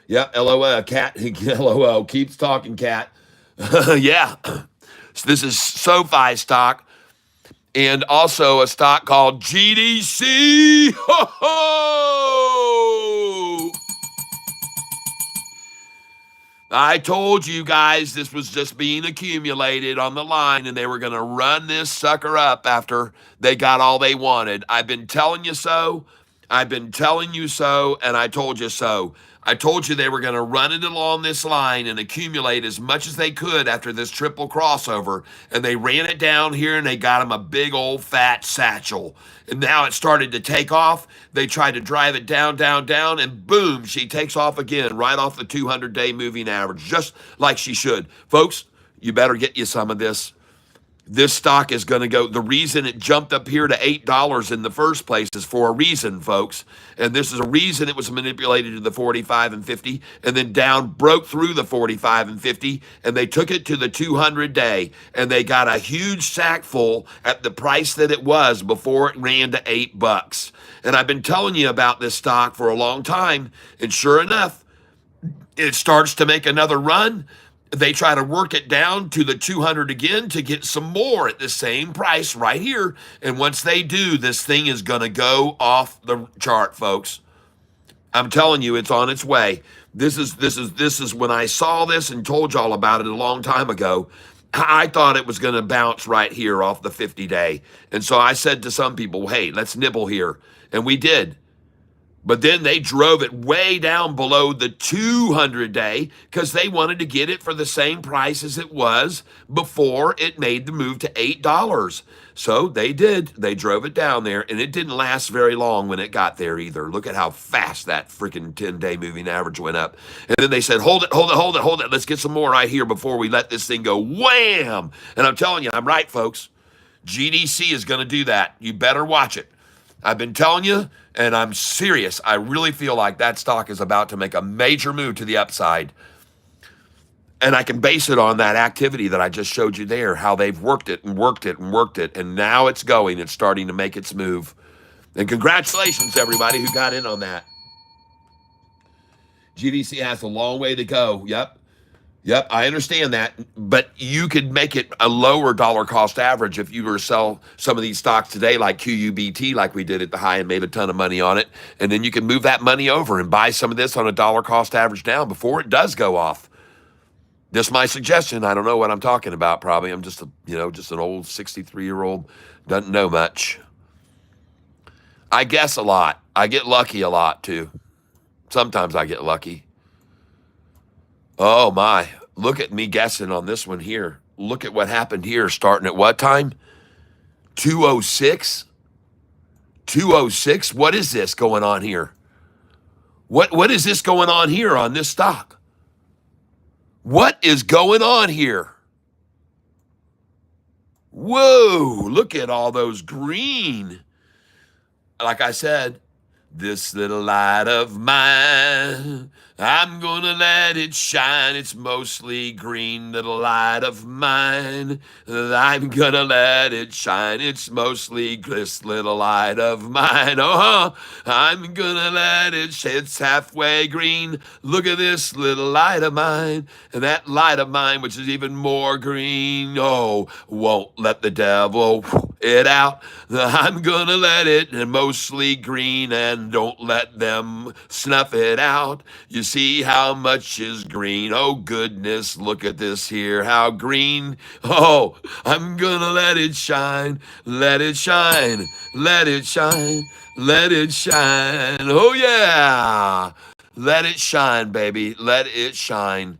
Yep, LOL, Cat, LOL, keeps talking, Cat. Yeah, so this is SOFI stock and also a stock called GDC. Ho, ho! I told you guys this was just being accumulated on the line and they were going to run this sucker up after they got all they wanted. I've been telling you so. I've been telling you so, and I told you so. I told you they were going to run it along this line and accumulate as much as they could after this triple crossover, and they ran it down here and they got them a big old fat satchel. And now it started to take off. They tried to drive it down, down, down, and boom, she takes off again, right off the 200-day moving average, just like she should. Folks, you better get you some of this. This stock is going to go. The reason it jumped up here to $8 in the first place is for a reason, folks. And this is a reason it was manipulated to the 45 and 50 and then down, broke through the 45 and 50, and they took it to the 200-day, and they got a huge sack full at the price that it was before it ran to $8. And I've been telling you about this stock for a long time, and sure enough, it starts to make another run. They try to work it down to the 200 again to get some more at the same price right here. And once they do, this thing is going to go off the chart, folks. I'm telling you, it's on its way. This is when I saw this and told y'all about it a long time ago. I thought it was going to bounce right here off the 50-day. And so I said to some people, hey, let's nibble here. And we did. But then they drove it way down below the 200-day because they wanted to get it for the same price as it was before it made the move to $8. So they did. They drove it down there, and it didn't last very long when it got there either. Look at how fast that freaking 10-day moving average went up. And then they said, hold it, hold it, hold it, hold it. Let's get some more right here before we let this thing go wham. And I'm telling you, I'm right, folks. GDC is going to do that. You better watch it. I've been telling you, and I'm serious. I really feel like that stock is about to make a major move to the upside. And I can base it on that activity that I just showed you there, how they've worked it and worked it and worked it, and now it's going. It's starting to make its move. And congratulations, everybody who got in on that. GDC has a long way to go. Yep. Yep, I understand that, but you could make it a lower dollar cost average if you were to sell some of these stocks today, like QUBT, like we did at the high and made a ton of money on it, and then you can move that money over and buy some of this on a dollar cost average down before it does go off. Just my suggestion. I don't know what I'm talking about. Probably I'm just just an old 63-year-old doesn't know much. I guess a lot. I get lucky a lot too. Sometimes I get lucky. Oh my, look at me guessing on this one here. Look at what happened here starting at what time? 206? 206? What is this going on here? What is this going on here on this stock? What is going on here? Whoa, look at all those green. Like I said, this little light of mine, I'm gonna let it shine. It's mostly green, little light of mine. I'm gonna let it shine. It's mostly this little light of mine. I'm gonna let it shine. It's halfway green. Look at this little light of mine. And that light of mine, which is even more green, won't let the devil it out. I'm gonna let it mostly green and don't let them snuff it out. You see how much is green? Oh goodness, look at this here, how green. Oh, I'm gonna let it shine, let it shine, let it shine, let it shine. Oh yeah, let it shine, baby, let it shine.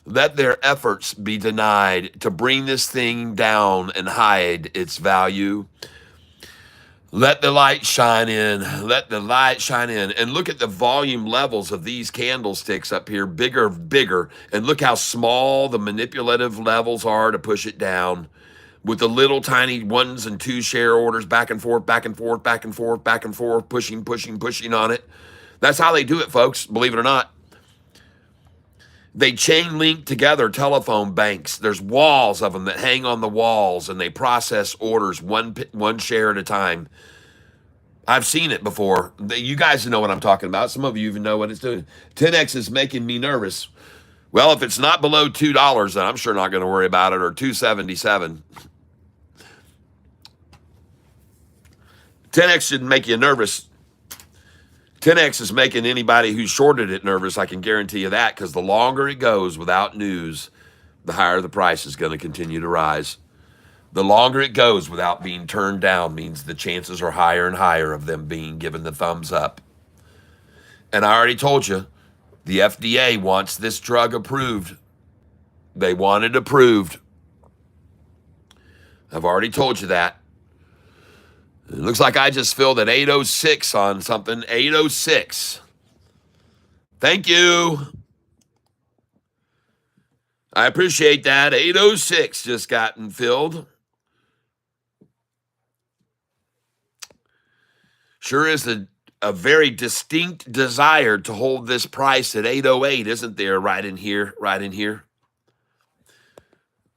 Let their efforts be denied to bring this thing down and hide its value. Let the light shine in. Let the light shine in. And look at the volume levels of these candlesticks up here, bigger, bigger. And look how small the manipulative levels are to push it down with the little tiny 1s and 2 share orders back and forth, back and forth, back and forth, back and forth, pushing, pushing, pushing on it. That's how they do it, folks, believe it or not. They chain link together telephone banks. There's walls of them that hang on the walls, and they process orders one share at a time. I've seen it before. You guys know what I'm talking about. Some of you even know what it's doing. 10X is making me nervous. Well, if it's not below $2, then I'm sure not going to worry about it, or $2.77. 10X shouldn't make you nervous. 10X is making anybody who's shorted it nervous, I can guarantee you that, because the longer it goes without news, the higher the price is going to continue to rise. The longer it goes without being turned down means the chances are higher and higher of them being given the thumbs up. And I already told you, the FDA wants this drug approved. They want it approved. I've already told you that. It looks like I just filled at 806 on something. 806. Thank you. I appreciate that. 806 just gotten filled. Sure is a very distinct desire to hold this price at 808, isn't there? Right in here, right in here.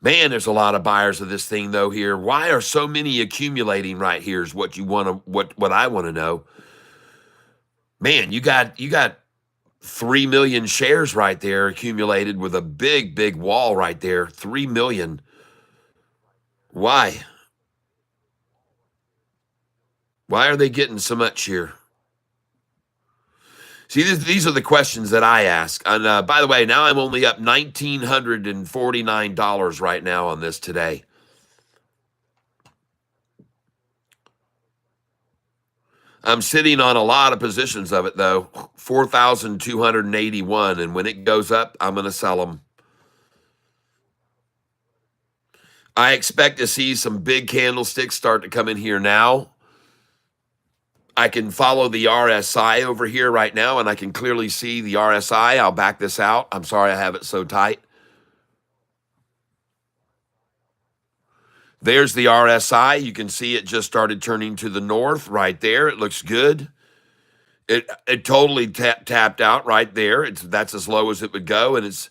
Man, there's a lot of buyers of this thing though here. Why are so many accumulating right here is what you want to what I want to know. Man, you got 3 million shares right there accumulated with a big wall right there. 3 million. Why? Why are they getting so much here? See, these are the questions that I ask. And by the way, now I'm only up $1,949 right now on this today. I'm sitting on a lot of positions of it, though. 4,281. And when it goes up, I'm going to sell them. I expect to see some big candlesticks start to come in here now. I can follow the RSI over here right now, and I can clearly see the RSI. I'll back this out. I'm sorry I have it so tight. There's the RSI. You can see it just started turning to the north right there. It looks good. It totally tapped out right there. That's as low as it would go, and it's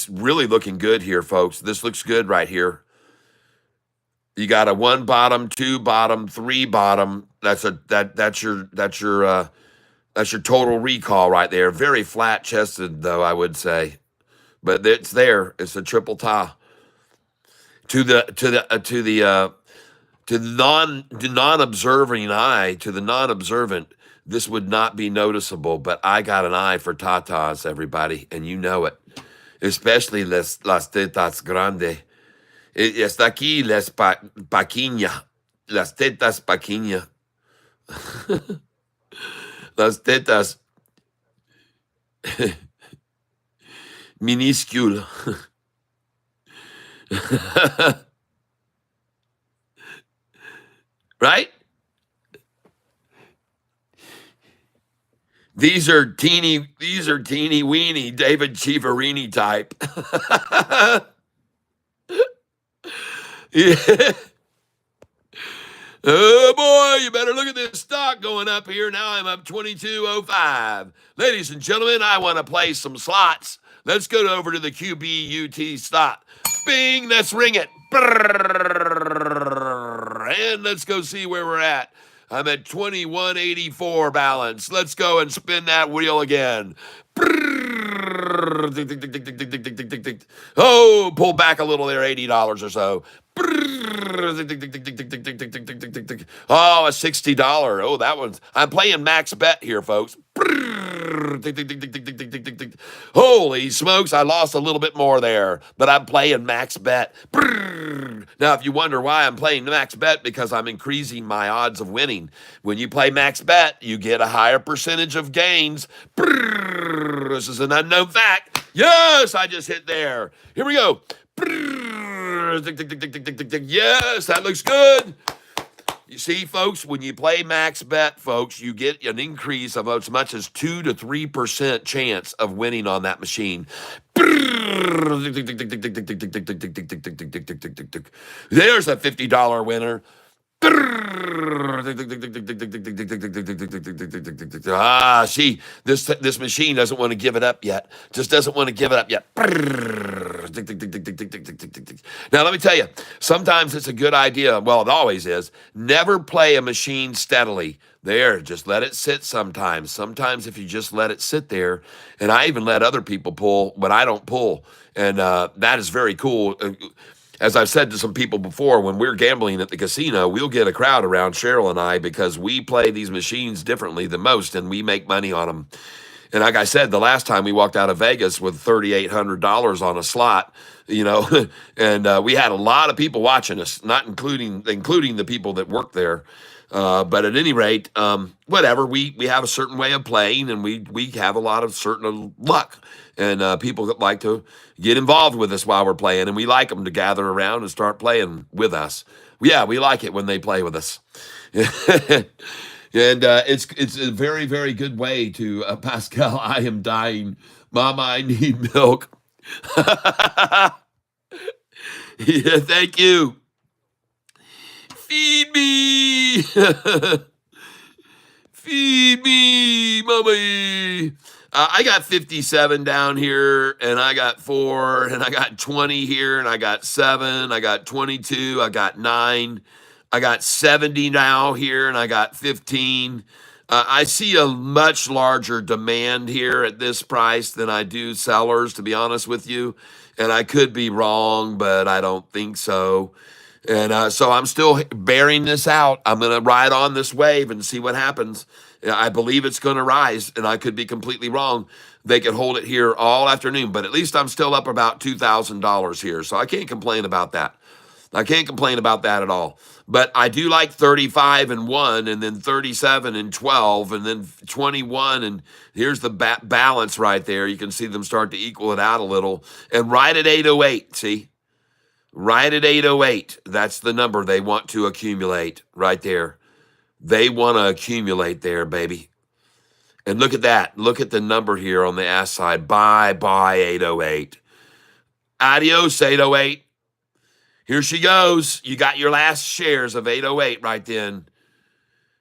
really looking good here, folks. This looks good right here. You got a 1 bottom, 2 bottom, 3 bottom. That's your total recall right there. Very flat chested though, I would say. but it's there. It's a triple tie. To the non-observing eye, to the non-observant, this would not be noticeable. But I got an eye for tatas, everybody, and you know it. Especially las tetas grande. Está aquí las paquiña. Las tetas paquiña. Las tetas minuscule. Right? These are teeny weeny David Chiaverini type. Yeah. Oh boy, you better look at this stock going up here. Now I'm up 22.05. Ladies and gentlemen, I want to play some slots. Let's go over to the QBUT stock. Bing, let's ring it. And let's go see where we're at. I'm at 2184 balance. Let's go and spin that wheel again. Oh, pull back a little there, $80 or so. Oh, a $60. Oh, that one's. I'm playing max bet here, folks. Holy smokes, I lost a little bit more there, but I'm playing max bet. Now, if you wonder why I'm playing max bet, because I'm increasing my odds of winning. When you play max bet, you get a higher percentage of gains. This is an unknown fact. Yes, I just hit there. Here we go. Yes, that looks good. You see, folks, when you play max bet, folks, you get an increase of as much as 2 to 3% chance of winning on that machine. There's a $50 winner. See, this machine doesn't want to give it up yet. Just doesn't want to give it up yet. Now, let me tell you, sometimes it's a good idea. Well, it always is. Never play a machine steadily. There, just let it sit sometimes. Sometimes if you just let it sit there, and I even let other people pull when I don't pull, and that is very cool. As I've said to some people before, when we're gambling at the casino, we'll get a crowd around Cheryl and I because we play these machines differently than most, and we make money on them. And like I said, the last time we walked out of Vegas with $3,800 on a slot, and we had a lot of people watching us, not including the people that work there. But at any rate, whatever, we have a certain way of playing, and we have a lot of certain luck, and people that like to get involved with us while we're playing, and we like them to gather around and start playing with us. Yeah, we like it when they play with us. And it's a very, very good way to, Pascal, I am dying. Mama, I need milk. Yeah, thank you. Feed me. Feed me, mommy. I got 57 down here, and I got 4, and I got 20 here, and I got 7, I got 22, I got 9, I got 70 now here, and I got 15. I see a much larger demand here at this price than I do sellers, to be honest with you. And I could be wrong, but I don't think so. And so I'm still bearing this out. I'm going to ride on this wave and see what happens. I believe it's going to rise, and I could be completely wrong. They could hold it here all afternoon, but at least I'm still up about $2,000 here, so I can't complain about that. I can't complain about that at all. But I do like 35 and 1, and then 37 and 12, and then 21, and here's the balance right there. You can see them start to equal it out a little. And right at 808, see? Right at 808, that's the number they want to accumulate right there. They want to accumulate there, baby. And look at that. Look at the number here on the ass side. Bye, 808. Adios, 808. Here she goes. You got your last shares of 808 right then.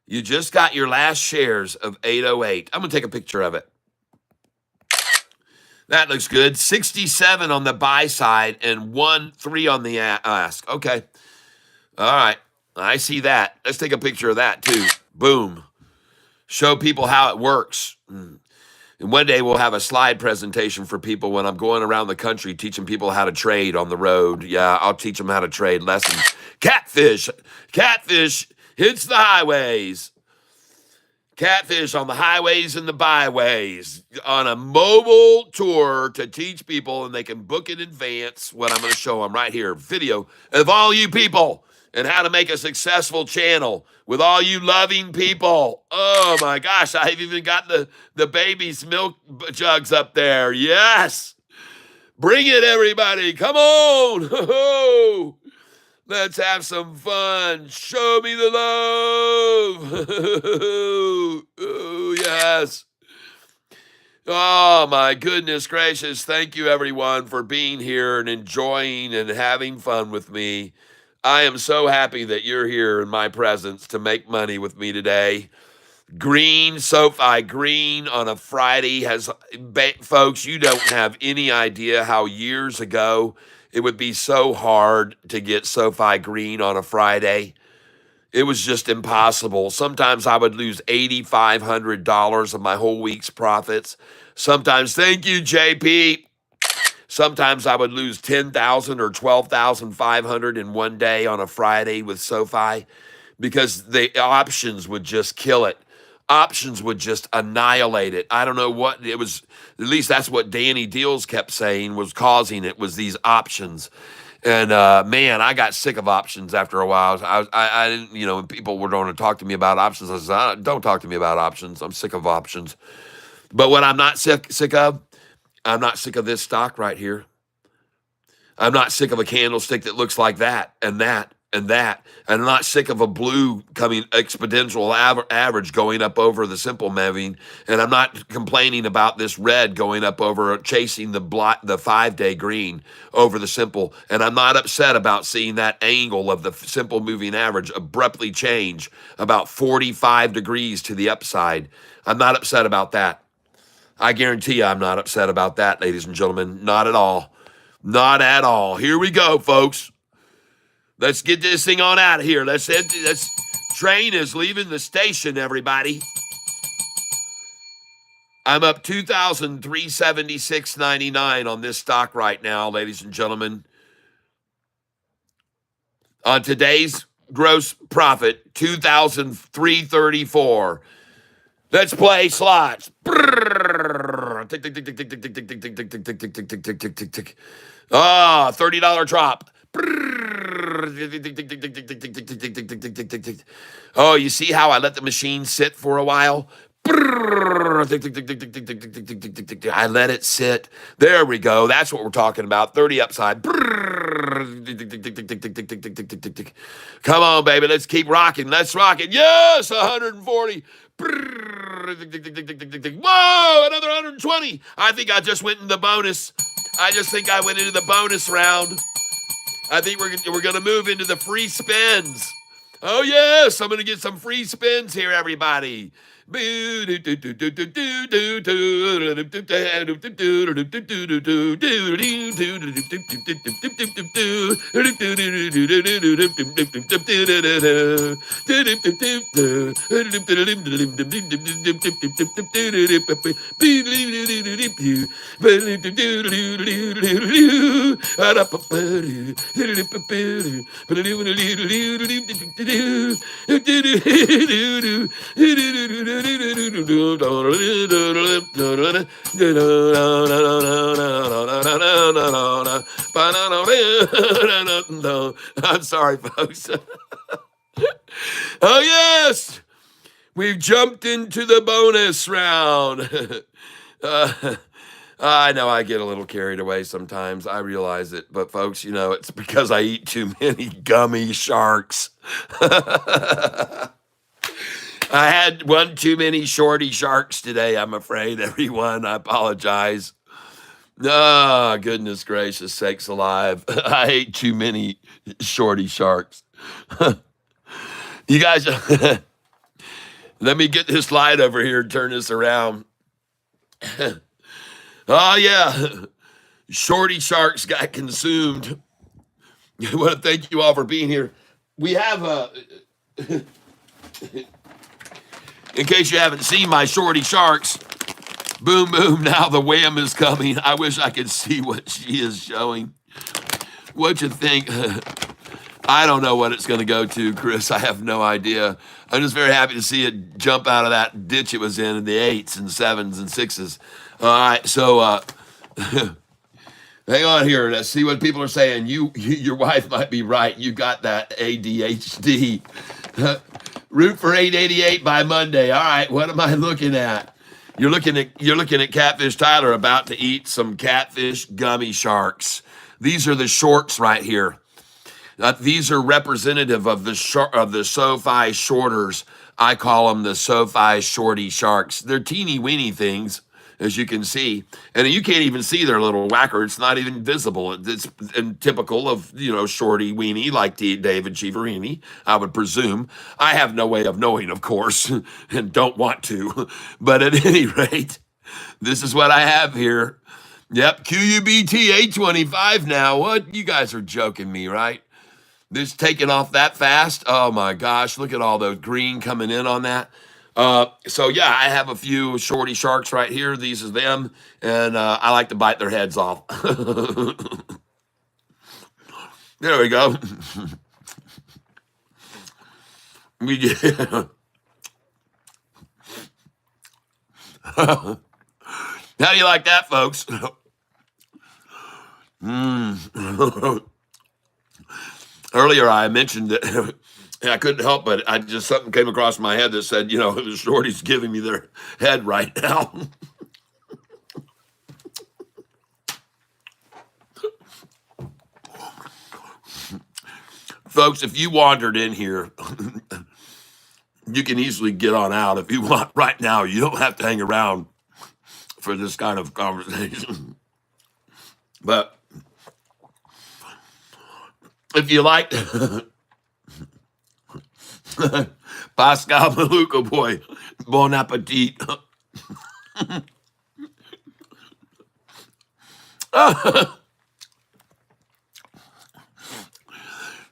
You just got your last shares of 808. I'm going to take a picture of it. That looks good. 67 on the buy side and 3 on the ask. Okay. All right. I see that. Let's take a picture of that too. Boom. Show people how it works. And one day we'll have a slide presentation for people when I'm going around the country teaching people how to trade on the road. Yeah, I'll teach them how to trade lessons. Catfish hits the highways. Catfish on the highways and the byways on a mobile tour to teach people, and they can book in advance what I'm going to show them right here. Video of all you people and how to make a successful channel with all you loving people. Oh my gosh, I've even got the baby's milk jugs up there. Yes. Bring it, everybody. Come on. Ho-ho. Let's have some fun. Show me the love. Oh, yes. Oh, my goodness gracious. Thank you, everyone, for being here and enjoying and having fun with me. I am so happy that you're here in my presence to make money with me today. Green, SoFi Green on a Friday has, folks, you don't have any idea how years ago it would be so hard to get SoFi Green on a Friday. It was just impossible. Sometimes I would lose $8,500 of my whole week's profits. Sometimes, thank you, JP. Sometimes I would lose $10,000 or $12,500 in one day on a Friday with SoFi because the options would just kill it. Options would just annihilate it. I don't know what it was. At least that's what Danny Deals kept saying was causing it, was these options. And man, I got sick of options after a while. I didn't, when people were going to talk to me about options, I said, don't talk to me about options. I'm sick of options. But what I'm not sick of, I'm not sick of this stock right here. I'm not sick of a candlestick that looks like that and that and that. And I'm not sick of a blue coming exponential average going up over the simple moving. And I'm not complaining about this red going up over chasing the 5-day green over the simple. And I'm not upset about seeing that angle of the simple moving average abruptly change about 45 degrees to the upside. I'm not upset about that. I guarantee you I'm not upset about that, ladies and gentlemen. Not at all. Not at all. Here we go, folks. Let's get this thing on out of here. Let's train is leaving the station, everybody. I'm up $2,376.99 on this stock right now, ladies and gentlemen. On today's gross profit, $2,334. Let's play slots. Ah, $30 drop. Oh, you see how I let the machine sit for a while? I let it sit. There we go. That's what we're talking about. 30 upside. Come on, baby. Let's keep rocking. Let's rock it. Yes, 140. Whoa, another 120. I think I just went in the bonus. I just think I went into the bonus round. I think we're going to move into the free spins. Oh, yes, I'm going to get some free spins here, everybody. I'm sorry, folks. Oh, yes. We've jumped into the bonus round. I know I get a little carried away sometimes. I realize it. But, folks, it's because I eat too many gummy sharks. I had one too many shorty sharks today, I'm afraid, everyone. I apologize. Oh, goodness gracious sakes alive. I ate too many shorty sharks. You guys, let me get this light over here and turn this around. Oh, yeah. Shorty sharks got consumed. I want to thank you all for being here. We have in case you haven't seen my shorty sharks, Boom, boom. Now the wham is coming. I wish I could see what she is showing. What you think? I don't know what it's going to go to, Chris. I have no idea. I'm just very happy to see it jump out of that ditch it was in the 8s and 7s and 6s. All right, so hang on here. Let's see what people are saying. Your wife might be right. You got that ADHD. Root for 888 by Monday. All right, what am I looking at? You're looking at Catfish Tyler about to eat some catfish gummy sharks. These are the shorts right here. These are representative of the SoFi shorters. I call them the SoFi shorty sharks. They're teeny weeny things, as you can see, and you can't even see their little whacker. It's not even visible. It's typical of shorty weenie like David Chiaverini, I would presume. I have no way of knowing, of course, and don't want to. But at any rate, this is what I have here. Yep, QUBT 825 now. What? You guys are joking me, right? This taking off that fast. Oh my gosh, look at all those green coming in on that. So yeah, I have a few shorty sharks right here. These are them, and I like to bite their heads off. There we go. How do you like that, folks? Earlier, I mentioned that I couldn't help but something came across my head that said, the shorty's giving me their head right now. Folks, if you wandered in here, you can easily get on out if you want right now. You don't have to hang around for this kind of conversation. But if you like, Pascal Maluka boy, bon appetit.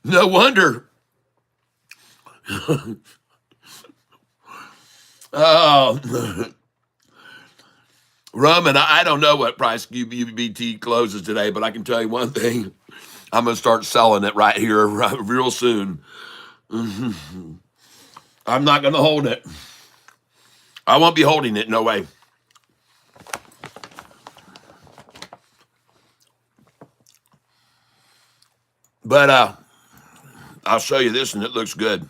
No wonder. Oh, Roman, I don't know what price QBT closes today, but I can tell you one thing. I'm going to start selling it right here real soon. I'm not going to hold it. I won't be holding it, no way. But I'll show you this, and it looks good.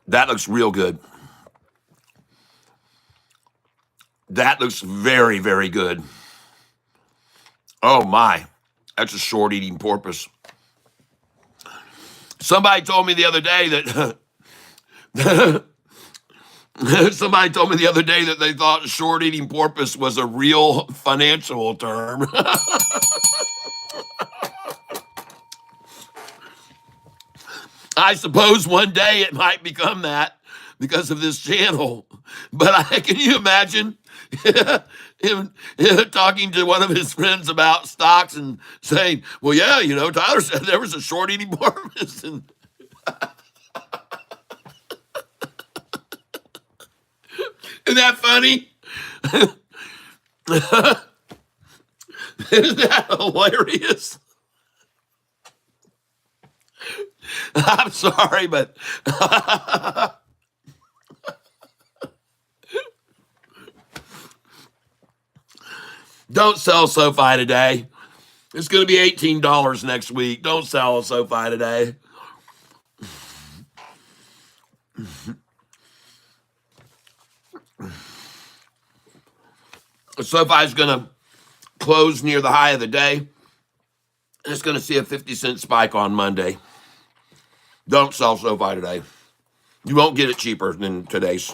That looks real good. That looks very, very good. Oh, my. That's a short eating porpoise. Somebody told me the other day that they thought short eating porpoise was a real financial term. I suppose one day it might become that because of this channel. But can you imagine him talking to one of his friends about stocks and saying, well, yeah, Tyler said there was a short eating porpoise. And isn't that funny? Isn't that hilarious? I'm sorry, but don't sell SoFi today. It's going to be $18 next week. Don't sell a SoFi today. SoFi is going to close near the high of the day. It's going to see a 50-cent spike on Monday. Don't sell SoFi today. You won't get it cheaper than today's.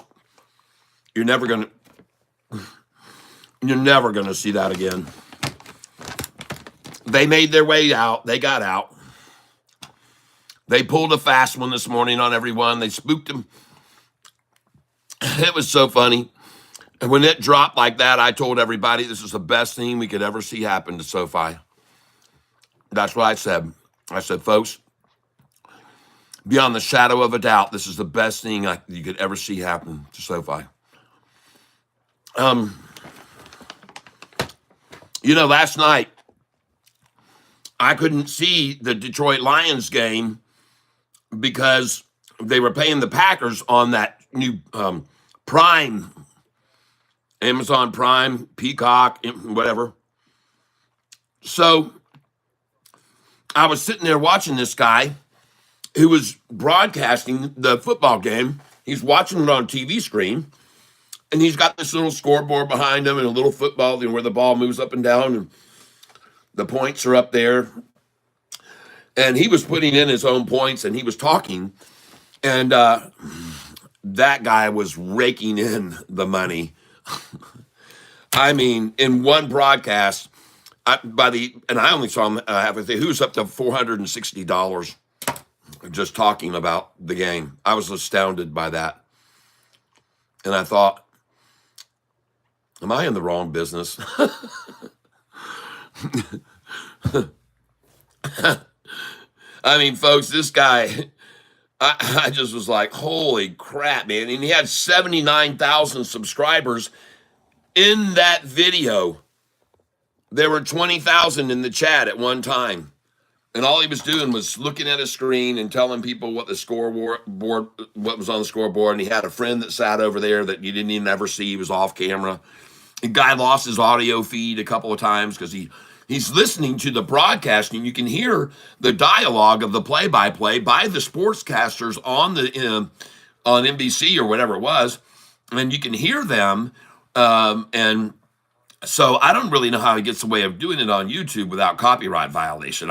You're never going to see that again. They made their way out. They got out. They pulled a fast one this morning on everyone. They spooked them. It was so funny. And when it dropped like that, I told everybody this is the best thing we could ever see happen to SoFi. That's what I said. I said, folks, beyond the shadow of a doubt, this is the best thing you could ever see happen to SoFi. Um, last night I couldn't see the Detroit Lions game because they were paying the Packers on that new Prime, Amazon Prime, Peacock, whatever. So I was sitting there watching this guy who was broadcasting the football game. He's watching it on TV screen, and he's got this little scoreboard behind him and a little football where the ball moves up and down, and the points are up there. And he was putting in his own points, and he was talking, and that guy was raking in the money. I mean, in one broadcast, I only saw him he was up to $460 just talking about the game. I was astounded by that. And I thought, am I in the wrong business? I mean, folks, this guy, I just was like, holy crap, man. And he had 79,000 subscribers in that video. There were 20,000 in the chat at one time. And all he was doing was looking at a screen and telling people what the scoreboard, what was on the scoreboard. And he had a friend that sat over there that you didn't even ever see. He was off camera. The guy lost his audio feed a couple of times because he's listening to the broadcast, and you can hear the dialogue of the play-by-play by the sportscasters on NBC or whatever it was, and you can hear them. And so I don't really know how he gets away of doing it on YouTube without copyright violation.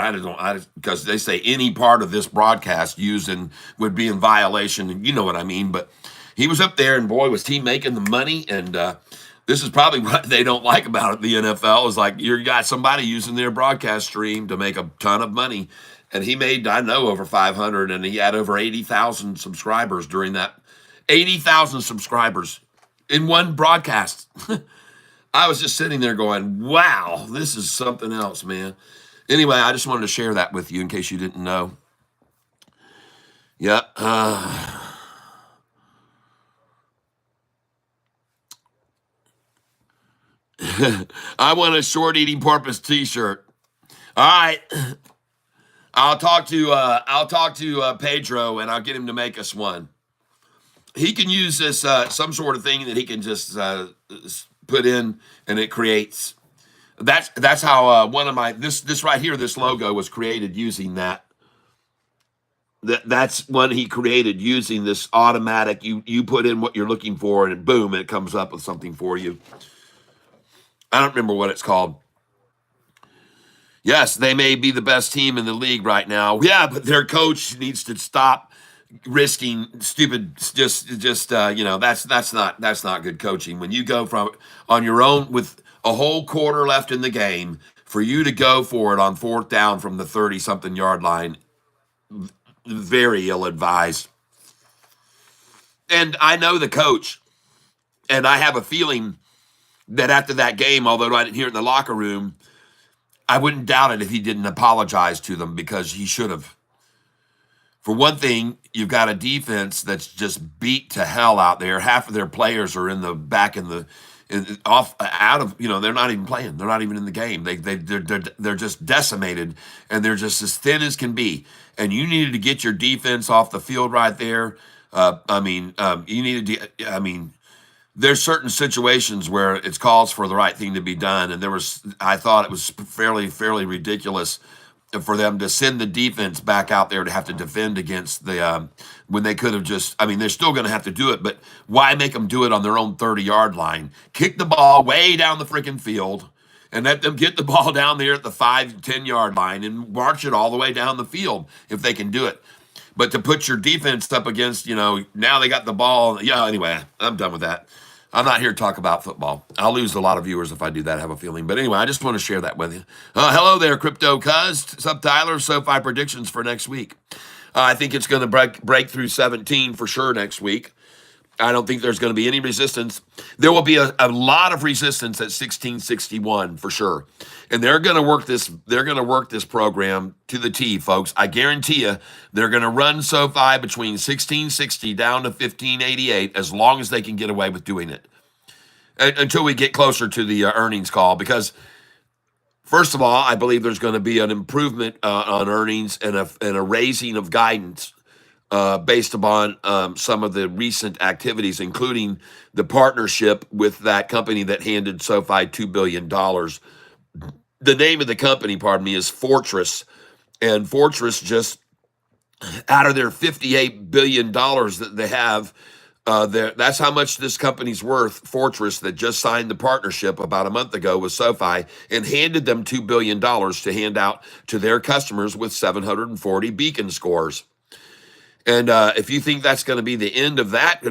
Because they say any part of this broadcast used would be in violation, and you know what I mean. But he was up there, and boy, was he making the money. And this is probably what they don't like about it. The NFL is like, you got somebody using their broadcast stream to make a ton of money. And he made, I know, over 500, and he had over 80,000 subscribers during that. 80,000 subscribers in one broadcast. I was just sitting there going, wow, this is something else, man. Anyway, I just wanted to share that with you in case you didn't know. Yeah. I want a short eating porpoise t-shirt. All right. I'll talk to Pedro, and I'll get him to make us one. He can use this some sort of thing that he can just put in, and it creates. That's how one of my this right here, this logo was created using that. That's one he created using this automatic. You put in what you're looking for, and boom, it comes up with something for you. I don't remember what it's called. Yes, they may be the best team in the league right now. Yeah, but their coach needs to stop risking stupid. That's not good coaching. When you go from on your own with a whole quarter left in the game, for you to go for it on fourth down from the 30-something yard line, very ill-advised. And I know the coach, and I have a feeling that after that game, although I didn't hear it in the locker room, I wouldn't doubt it if he didn't apologize to them, because he should have. For one thing, you've got a defense that's just beat to hell out there. Half of their players are they're not even playing. They're not even in the game. They're just decimated, and they're just as thin as can be. And you needed to get your defense off the field right there. There's certain situations where it calls for the right thing to be done, and I thought it was fairly ridiculous for them to send the defense back out there to have to defend against when they could have they're still going to have to do it, but why make them do it on their own 30-yard line? Kick the ball way down the freaking field and let them get the ball down there at the 5-10 yard line and march it all the way down the field if they can do it. But to put your defense up against, now they got the ball. Yeah, anyway, I'm done with that. I'm not here to talk about football. I'll lose a lot of viewers if I do that, I have a feeling. But anyway, I just want to share that with you. Hello there, Crypto Cuz. Sup, Tyler? SoFi predictions for next week. I think it's going to break through 17 for sure next week. I don't think there's going to be any resistance. There will be a lot of resistance at 1661 for sure. And they're going to work this. They're going to work this program to the T, folks. I guarantee you, they're going to run SoFi between 1660 down to 1588 as long as they can get away with doing it. until we get closer to the earnings call, because first of all, I believe there's going to be an improvement on earnings and a raising of guidance based upon some of the recent activities, including the partnership with that company that handed SoFi $2 billion. The name of the company, pardon me, is Fortress. And Fortress just, out of their $58 billion that they have, that's how much this company's worth, Fortress, that just signed the partnership about a month ago with SoFi and handed them $2 billion to hand out to their customers with 740 beacon scores. And if you think that's going to be the end of that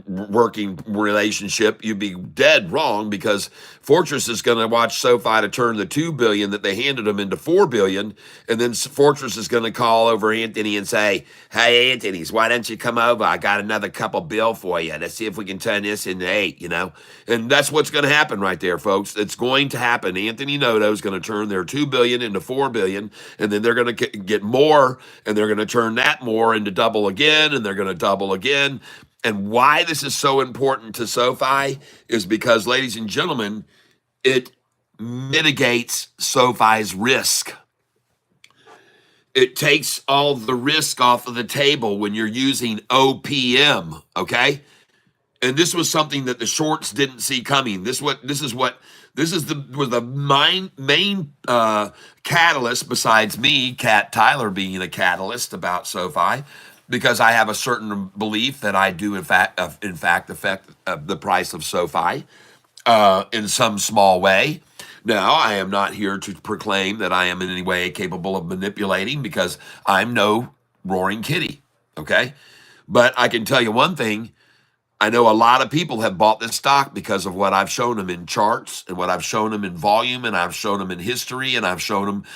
working relationship, you'd be dead wrong, because Fortress is going to watch SoFi to turn the $2 billion that they handed them into $4 billion, and then Fortress is going to call over Anthony and say, "Hey, Anthony's, why don't you come over? I got another couple bill for you. Let's see if we can turn this into 8, And that's what's going to happen right there, folks. It's going to happen. Anthony Noto is going to turn their $2 billion into $4 billion, and then they're going to get more, and they're going to turn that more into double again, and they're going to double again. And why this is so important to SoFi is because, ladies and gentlemen, it mitigates SoFi's risk. It takes all the risk off of the table when you're using OPM, okay? And this was something that the shorts didn't see coming. This is the main catalyst, besides me, Cat Tyler, being a catalyst about SoFi, because I have a certain belief that I do in fact affect the price of SoFi in some small way. Now, I am not here to proclaim that I am in any way capable of manipulating, because I'm no roaring kitty, okay? But I can tell you one thing. I know a lot of people have bought this stock because of what I've shown them in charts, and what I've shown them in volume, and I've shown them in history, and I've shown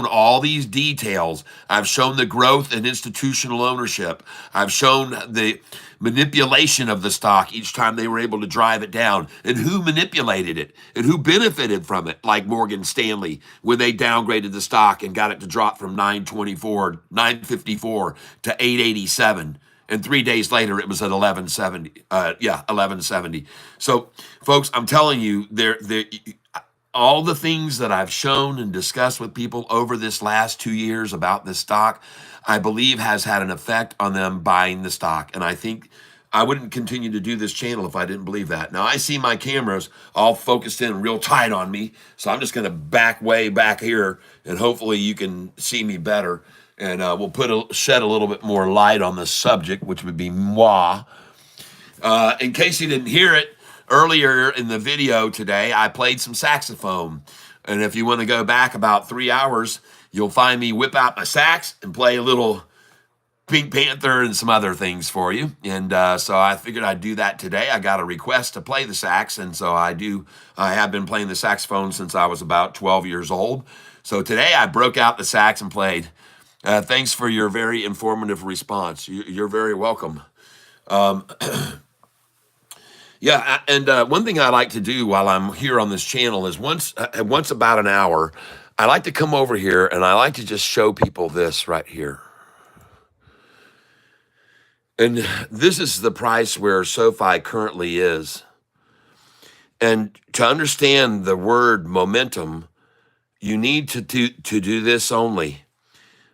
all these details. I've shown the growth in institutional ownership. I've shown the manipulation of the stock each time they were able to drive it down, and who manipulated it and who benefited from it, like Morgan Stanley, when they downgraded the stock and got it to drop from 954 to 887. And 3 days later, it was at 1170. 1170. So, folks, I'm telling you, all the things that I've shown and discussed with people over this last 2 years about this stock, I believe has had an effect on them buying the stock. And I think I wouldn't continue to do this channel if I didn't believe that. Now, I see my cameras all focused in real tight on me, so I'm just going to back way back here, and hopefully you can see me better. And we'll shed a little bit more light on the subject, which would be moi. In case you didn't hear it, earlier in the video today, I played some saxophone. And if you want to go back about 3 hours, you'll find me whip out my sax and play a little Pink Panther and some other things for you. And so I figured I'd do that today. I got a request to play the sax, and so I have been playing the saxophone since I was about 12 years old. So today I broke out the sax and played. Thanks for your very informative response. You're very welcome. Yeah, and one thing I like to do while I'm here on this channel is once about an hour, I like to come over here and I like to just show people this right here. And this is the price where SoFi currently is. And to understand the word momentum, you need to do this only.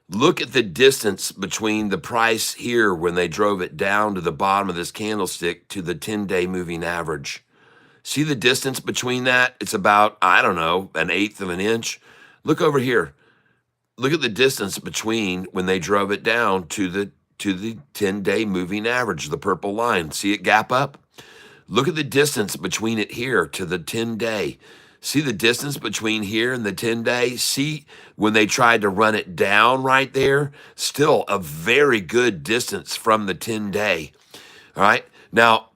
Look at the distance between the price here when they drove it down to the bottom of this candlestick to the 10-day moving average. See the distance between that? It's about, I don't know, 1/8 of an inch. Look over here. Look at the distance between when they drove it down to the 10-day moving average, the purple line. See it gap up? Look at the distance between it here to the 10-day. See the distance between here and the 10-day? See when they tried to run it down right there? Still a very good distance from the 10-day. All right. Now,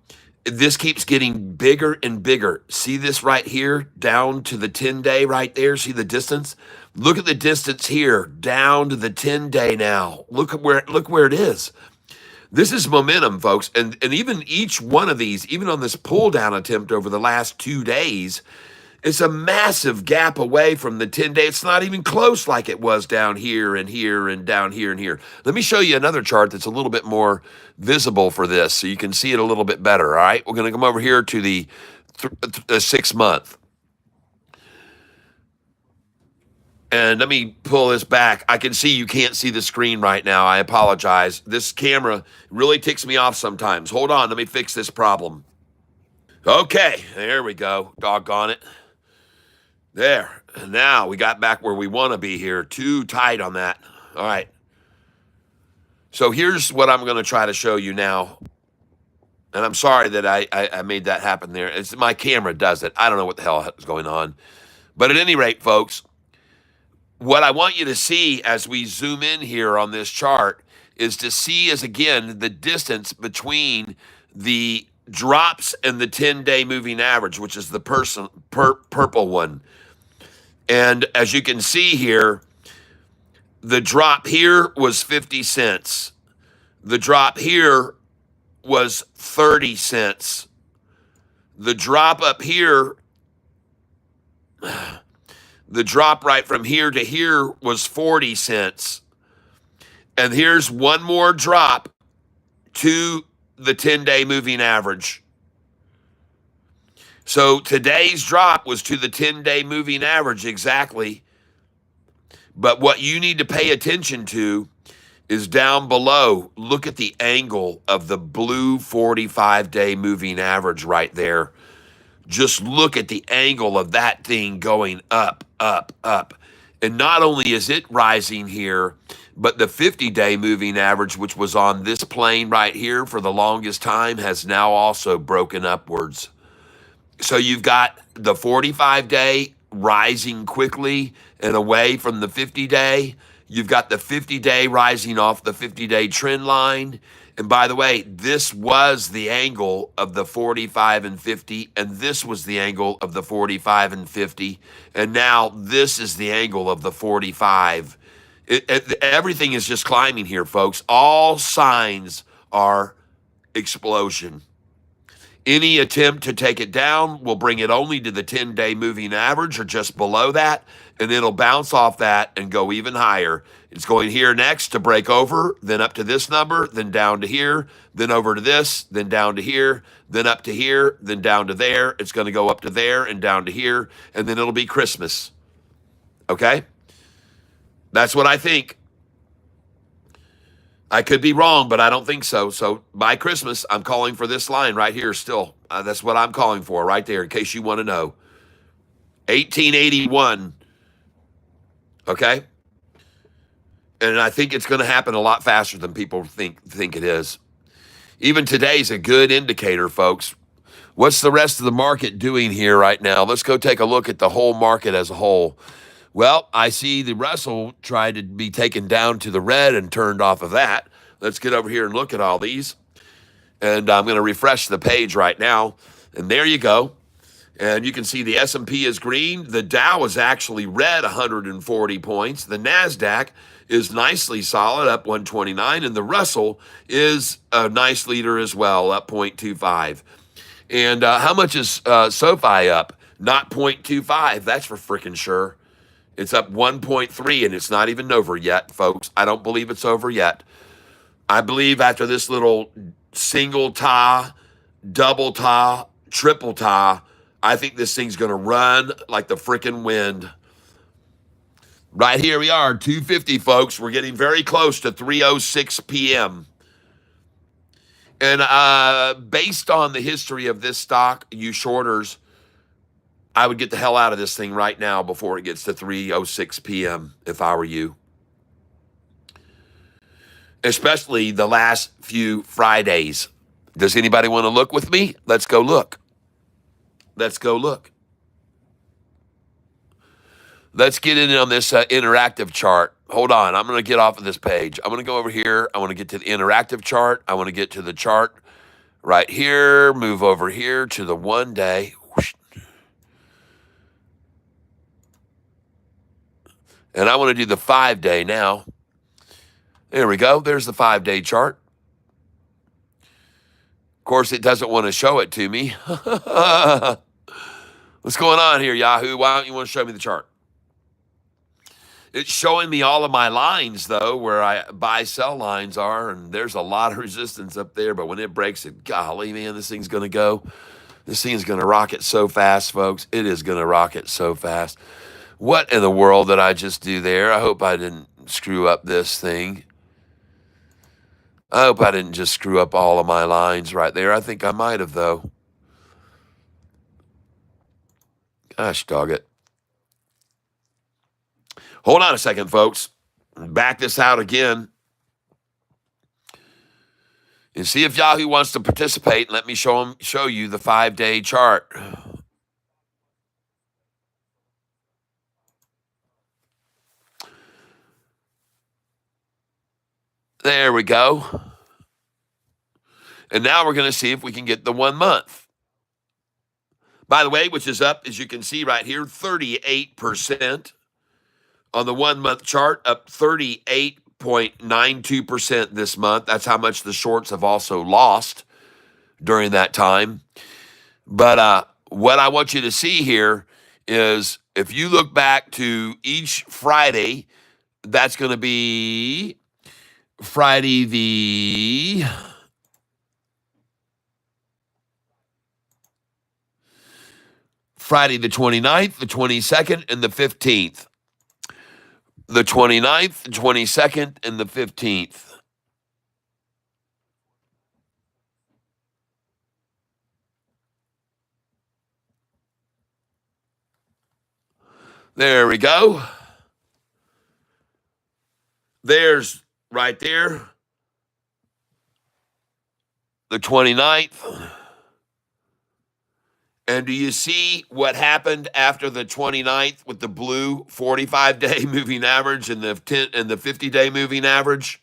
this keeps getting bigger and bigger. See this right here down to the 10-day right there? See the distance? Look at the distance here down to the 10-day now. Look where it is. This is momentum, folks. And even each one of these, even on this pull down attempt over the last 2 days, it's a massive gap away from the 10-day. It's not even close like it was down here and here and down here and here. Let me show you another chart that's a little bit more visible for this so you can see it a little bit better, all right? We're going to come over here to the a 6 month. And let me pull this back. I can see you can't see the screen right now. I apologize. This camera really ticks me off sometimes. Hold on, let me fix this problem. Okay, there we go. Doggone it. There. Now we got back where we want to be here. Too tight on that. All right. So here's what I'm going to try to show you now. And I'm sorry that I made that happen there. It's my camera does it. I don't know what the hell is going on. But at any rate, folks, what I want you to see as we zoom in here on this chart is to see as, again, the distance between the drops and the 10-day moving average, which is the purple one. And as you can see here, the drop here was 50 cents. The drop here was 30 cents. The drop up here, the drop right from here to here was 40 cents. And here's one more drop to the 10-day moving average. So today's drop was to the 10-day moving average exactly. But what you need to pay attention to is down below. Look at the angle of the blue 45-day moving average right there. Just look at the angle of that thing going up, up, up. And not only is it rising here, but the 50-day moving average, which was on this plane right here for the longest time, has now also broken upwards. So you've got the 45-day rising quickly and away from the 50-day. You've got the 50-day rising off the 50-day trend line. And by the way, this was the angle of the 45 and 50, and this was the angle of the 45 and 50, and now this is the angle of the 45. Everything is just climbing here, folks. All signs are explosion. Any attempt to take it down will bring it only to the 10-day moving average or just below that, and it'll bounce off that and go even higher. It's going here next to break over, then up to this number, then down to here, then over to this, then down to here, then up to here, then down to there. It's going to go up to there and down to here, and then it'll be Christmas. Okay? That's what I think. I could be wrong, but I don't think so. So by Christmas, I'm calling for this line right here still. That's what I'm calling for right there, in case you want to know. 1881. Okay? And I think it's going to happen a lot faster than people think it is. Even today's a good indicator, folks. What's the rest of the market doing here right now? Let's go take a look at the whole market as a whole. Well, I see the Russell tried to be taken down to the red and turned off of that. Let's get over here and look at all these. And I'm going to refresh the page right now. And there you go. And you can see the S&P is green. The Dow is actually red, 140 points. The NASDAQ is nicely solid, up 129. And the Russell is a nice leader as well, up 0.25. And how much is SOFI up? Not 0.25. That's for freaking sure. It's up 1.3, and it's not even over yet, folks. I don't believe it's over yet. I believe after this little single tie, double tie, triple tie, I think this thing's going to run like the freaking wind. Right here we are, 250, folks. We're getting very close to 3:06 p.m. And based on the history of this stock, you shorters, I would get the hell out of this thing right now before it gets to 3:06 p.m. if I were you. Especially the last few Fridays. Does anybody want to look with me? Let's go look. Let's go look. Let's get in on this interactive chart. Hold on. I'm going to get off of this page. I'm going to go over here. I want to get to the interactive chart. I want to get to the chart right here. Move over here to the 1 day. And I want to do the 5 day now. There we go. There's the 5 day chart. Of course, it doesn't want to show it to me. What's going on here, Yahoo? Why don't you want to show me the chart? It's showing me all of my lines, though, where I buy-sell lines are, and there's a lot of resistance up there, but when it breaks it, golly, man, this thing's going to go. This thing is going to rocket so fast, folks. It is going to rocket so fast. What in the world did I just do there? I hope I didn't screw up this thing. I hope I didn't just screw up all of my lines right there. I think I might have, though. Gosh, dog it. Hold on a second, folks. Back this out again. And see if Yahoo wants to participate. Let me show you the 5-day chart. There we go. And now we're going to see if we can get the 1 month. By the way, which is up, as you can see right here, 38% on the 1 month chart, up 38.92% this month. That's how much the shorts have also lost during that time. But what I want you to see here is if you look back to each Friday, that's going to be Friday the 29th, the 22nd, and the 15th. The 29th, the 22nd, and the 15th. There we go. There's right there the 29th. And do you see what happened after the 29th with the blue 45-day moving average and the 50-day moving average?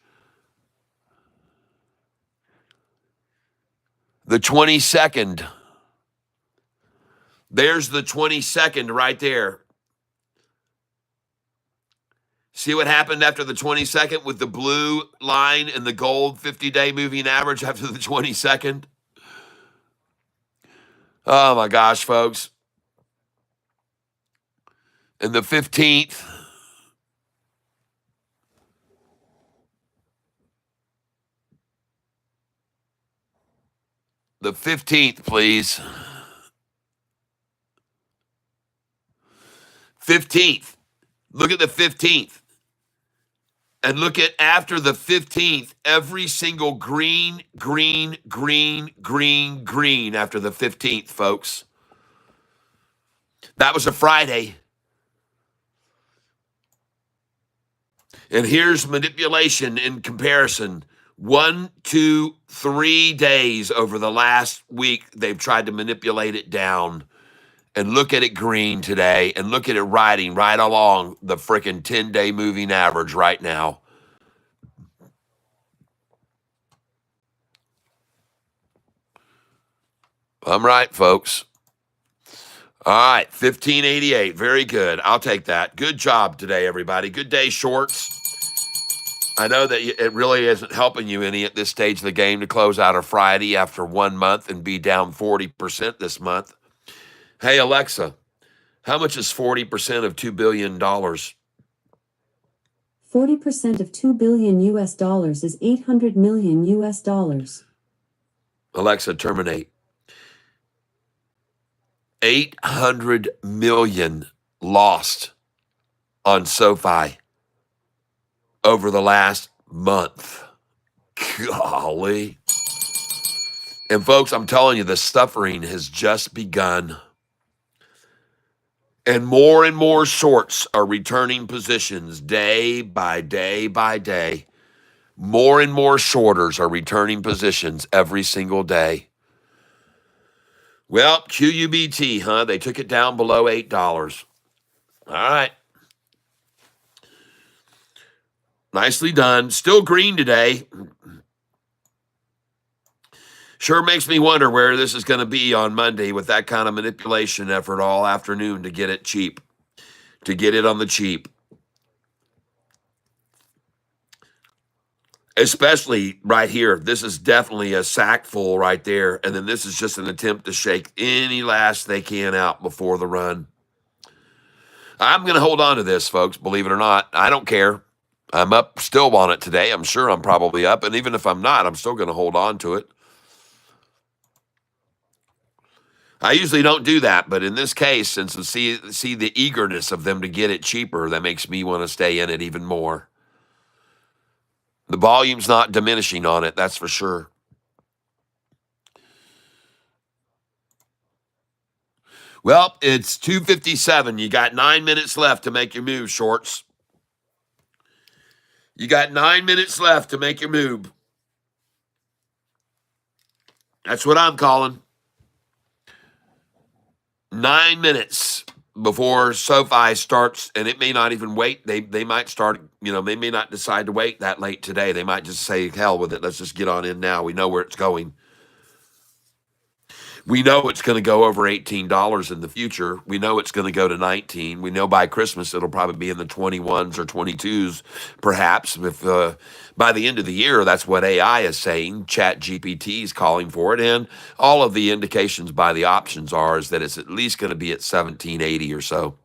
The 22nd. There's the 22nd right there. See what happened after the 22nd with the blue line and the gold 50-day moving average after the 22nd? Oh my gosh, folks. And the 15th. The 15th, please. 15th. Look at the 15th. And look at after the 15th, every single green after the 15th, folks. That was a Friday. And here's manipulation in comparison. 1, 2, 3 days over the last week, they've tried to manipulate it down. And look at it green today, and look at it riding right along the freaking 10-day moving average right now. I'm right, folks. All right, 1588. Very good. I'll take that. Good job today, everybody. Good day, shorts. I know that it really isn't helping you any at this stage of the game to close out a Friday after 1 month and be down 40% this month. Hey, Alexa, how much is 40% of $2 billion? 40% of $2 billion is 800 million US. Alexa, terminate. 800 million lost on SoFi over the last month. Golly. And folks, I'm telling you, the suffering has just begun. And more shorts are returning positions day by day by day. More and more shorters are returning positions every single day. Well, QUBT, huh? They took it down below $8. All right. Nicely done. Still green today. Sure makes me wonder where this is going to be on Monday with that kind of manipulation effort all afternoon to get it cheap, to get it on the cheap. Especially right here. This is definitely a sack full right there. And then this is just an attempt to shake any last they can out before the run. I'm going to hold on to this, folks, believe it or not. I don't care. I'm up still on it today. I'm sure I'm probably up. And even if I'm not, I'm still going to hold on to it. I usually don't do that, but in this case, since I see the eagerness of them to get it cheaper, that makes me want to stay in it even more. The volume's not diminishing on it, that's for sure. Well, it's 2:57. You got 9 minutes left to make your move, shorts. You got 9 minutes left to make your move. That's what I'm calling. 9 minutes before SoFi starts, and it may not even wait. They might start, they may not decide to wait that late today. They might just say, hell with it. Let's just get on in now. We know where it's going. We know it's going to go over $18 in the future. We know it's going to go to 19. We know by Christmas it'll probably be in the 21s or 22s, perhaps. If by the end of the year, that's what AI is saying. Chat GPT is calling for it, and all of the indications by the options is that it's at least going to be at 1780 or so.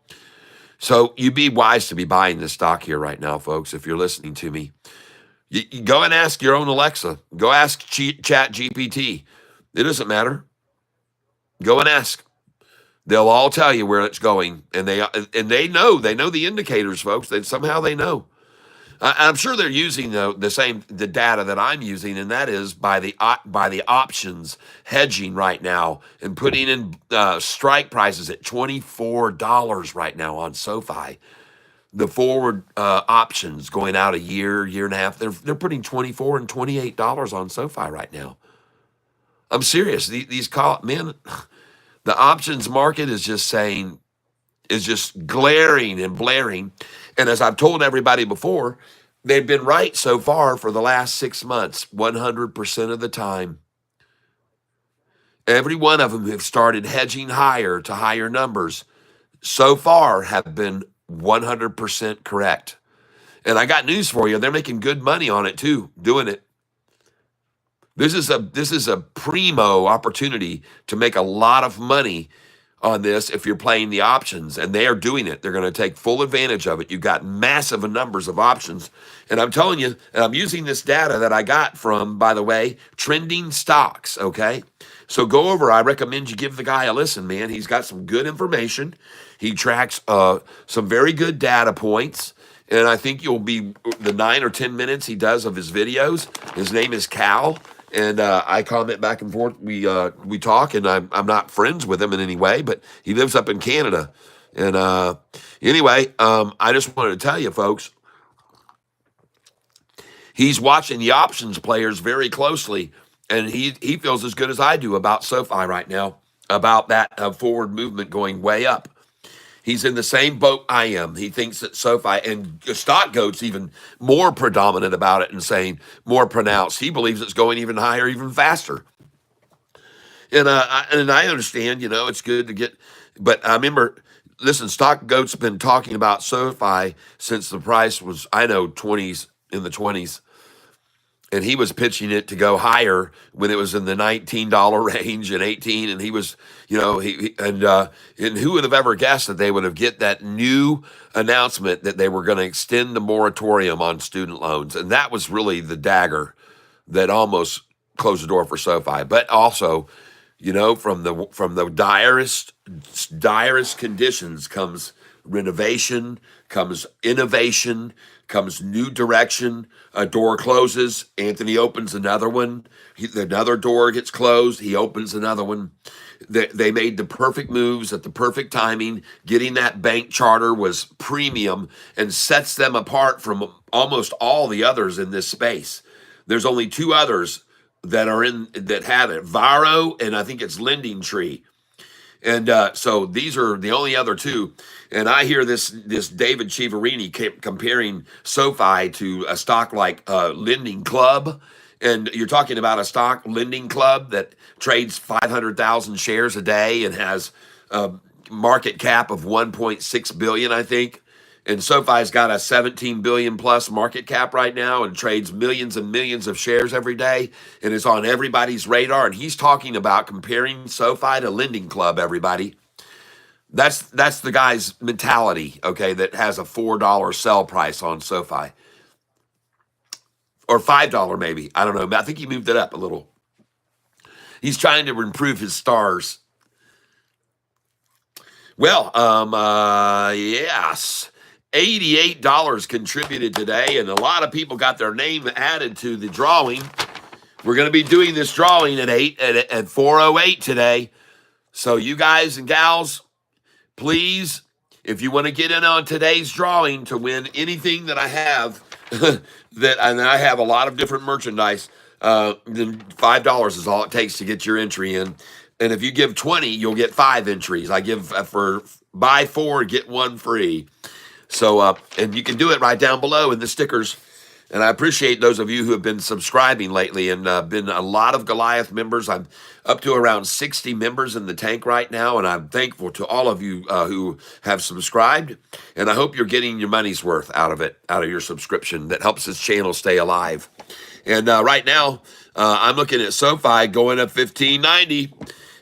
So you be wise to be buying this stock here right now, folks. If you're listening to me, you go and ask your own Alexa. Go ask Chat GPT. It doesn't matter. Go and ask. They'll all tell you where it's going, and they know the indicators, folks. Somehow they know. I'm sure they're using the data that I'm using, and that is by the options hedging right now and putting in strike prices at $24 right now on SoFi. The forward options going out a year and a half, they're putting $24 and $28 on SoFi right now. I'm serious. These men. The options market is just glaring and blaring. And as I've told everybody before, they've been right so far for the last 6 months, 100% of the time. Every one of them have started hedging higher to higher numbers. So far have been 100% correct. And I got news for you. They're making good money on it too, doing it. This is a primo opportunity to make a lot of money on this if you're playing the options, and they are doing it. They're going to take full advantage of it. You've got massive numbers of options, and I'm telling you, and I'm using this data that I got from, by the way, Trending Stocks, okay? So go over. I recommend you give the guy a listen, man. He's got some good information. He tracks some very good data points, and I think you'll be the 9 or 10 minutes he does of his videos. His name is Cal. And I comment back and forth. We talk, and I'm not friends with him in any way, but he lives up in Canada. And anyway, I just wanted to tell you, folks, he's watching the options players very closely, and he feels as good as I do about SoFi right now, about that forward movement going way up. He's in the same boat I am. He thinks that SoFi, and Stock Goat's even more predominant about it and saying more pronounced. He believes it's going even higher, even faster. And I understand, it's good to get, but I remember, listen, Stock Goat's been talking about SoFi since the price was, I know, 20s, in the 20s. And he was pitching it to go higher when it was in the $19 range and 18. And he was, and who would have ever guessed that they would have get that new announcement that they were going to extend the moratorium on student loans. And that was really the dagger that almost closed the door for SoFi. But also, from the direst conditions comes renovation, comes innovation, comes new direction. A door closes, Anthony opens another one. Another door gets closed, he opens another one. They made the perfect moves at the perfect timing. Getting that bank charter was premium and sets them apart from almost all the others in this space. There's only 2 others that have it, Varo, and I think it's Lending Tree. And so these are the only other 2. And I hear this David Chiaverini comparing SoFi to a stock like Lending Club. And you're talking about a stock, Lending Club, that trades 500,000 shares a day and has a market cap of 1.6 billion, I think. And SoFi's got a 17 billion plus market cap right now and trades millions and millions of shares every day and is on everybody's radar. And he's talking about comparing SoFi to Lending Club, everybody. That's the guy's mentality, okay, that has a $4 sell price on SoFi. Or $5 maybe. I don't know. I think he moved it up a little. He's trying to improve his stars. Well, yes, $88 contributed today, and a lot of people got their name added to the drawing. We're going to be doing this drawing at 4:08 today. So you guys and gals, please, if you want to get in on today's drawing to win anything that I have, and I have a lot of different merchandise, then $5 is all it takes to get your entry in. And if you give 20, you'll get 5 entries. I give for buy 4, get 1 free. So, and you can do it right down below in the stickers. And I appreciate those of you who have been subscribing lately and been a lot of Goliath members. I'm up to around 60 members in the tank right now, and I'm thankful to all of you who have subscribed. And I hope you're getting your money's worth out of it, out of your subscription. That helps this channel stay alive. And right now, I'm looking at SoFi going up 1590,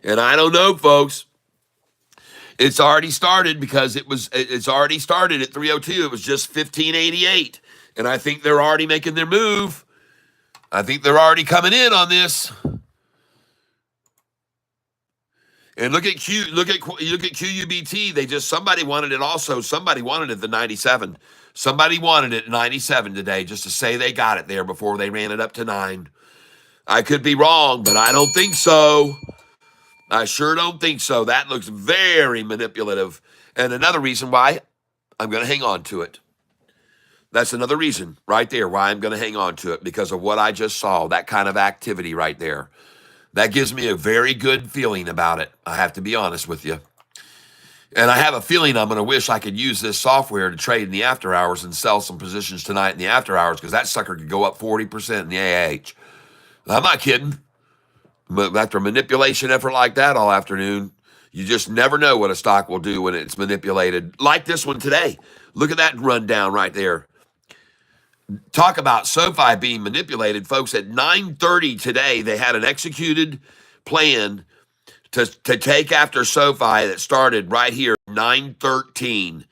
and I don't know, folks. It's already started because it's already started at 302. It was just 1588. And I think they're already making their move. I think they're already coming in on this. And look at QUBT. Somebody wanted it also. Somebody wanted it the 97. Somebody wanted it 97 today just to say they got it there before they ran it up to 9. I could be wrong, but I don't think so. I sure don't think so. That looks very manipulative. And another reason why I'm going to hang on to it. That's another reason right there why I'm going to hang on to it, because of what I just saw, that kind of activity right there. That gives me a very good feeling about it. I have to be honest with you. And I have a feeling I'm going to wish I could use this software to trade in the after hours and sell some positions tonight in the after hours, because that sucker could go up 40% in the AH. I'm not kidding. But after a manipulation effort like that all afternoon, you just never know what a stock will do when it's manipulated. Like this one today. Look at that rundown right there. Talk about SoFi being manipulated, folks. At 9:30 today, they had an executed plan to take after SoFi that started right here, 9:13.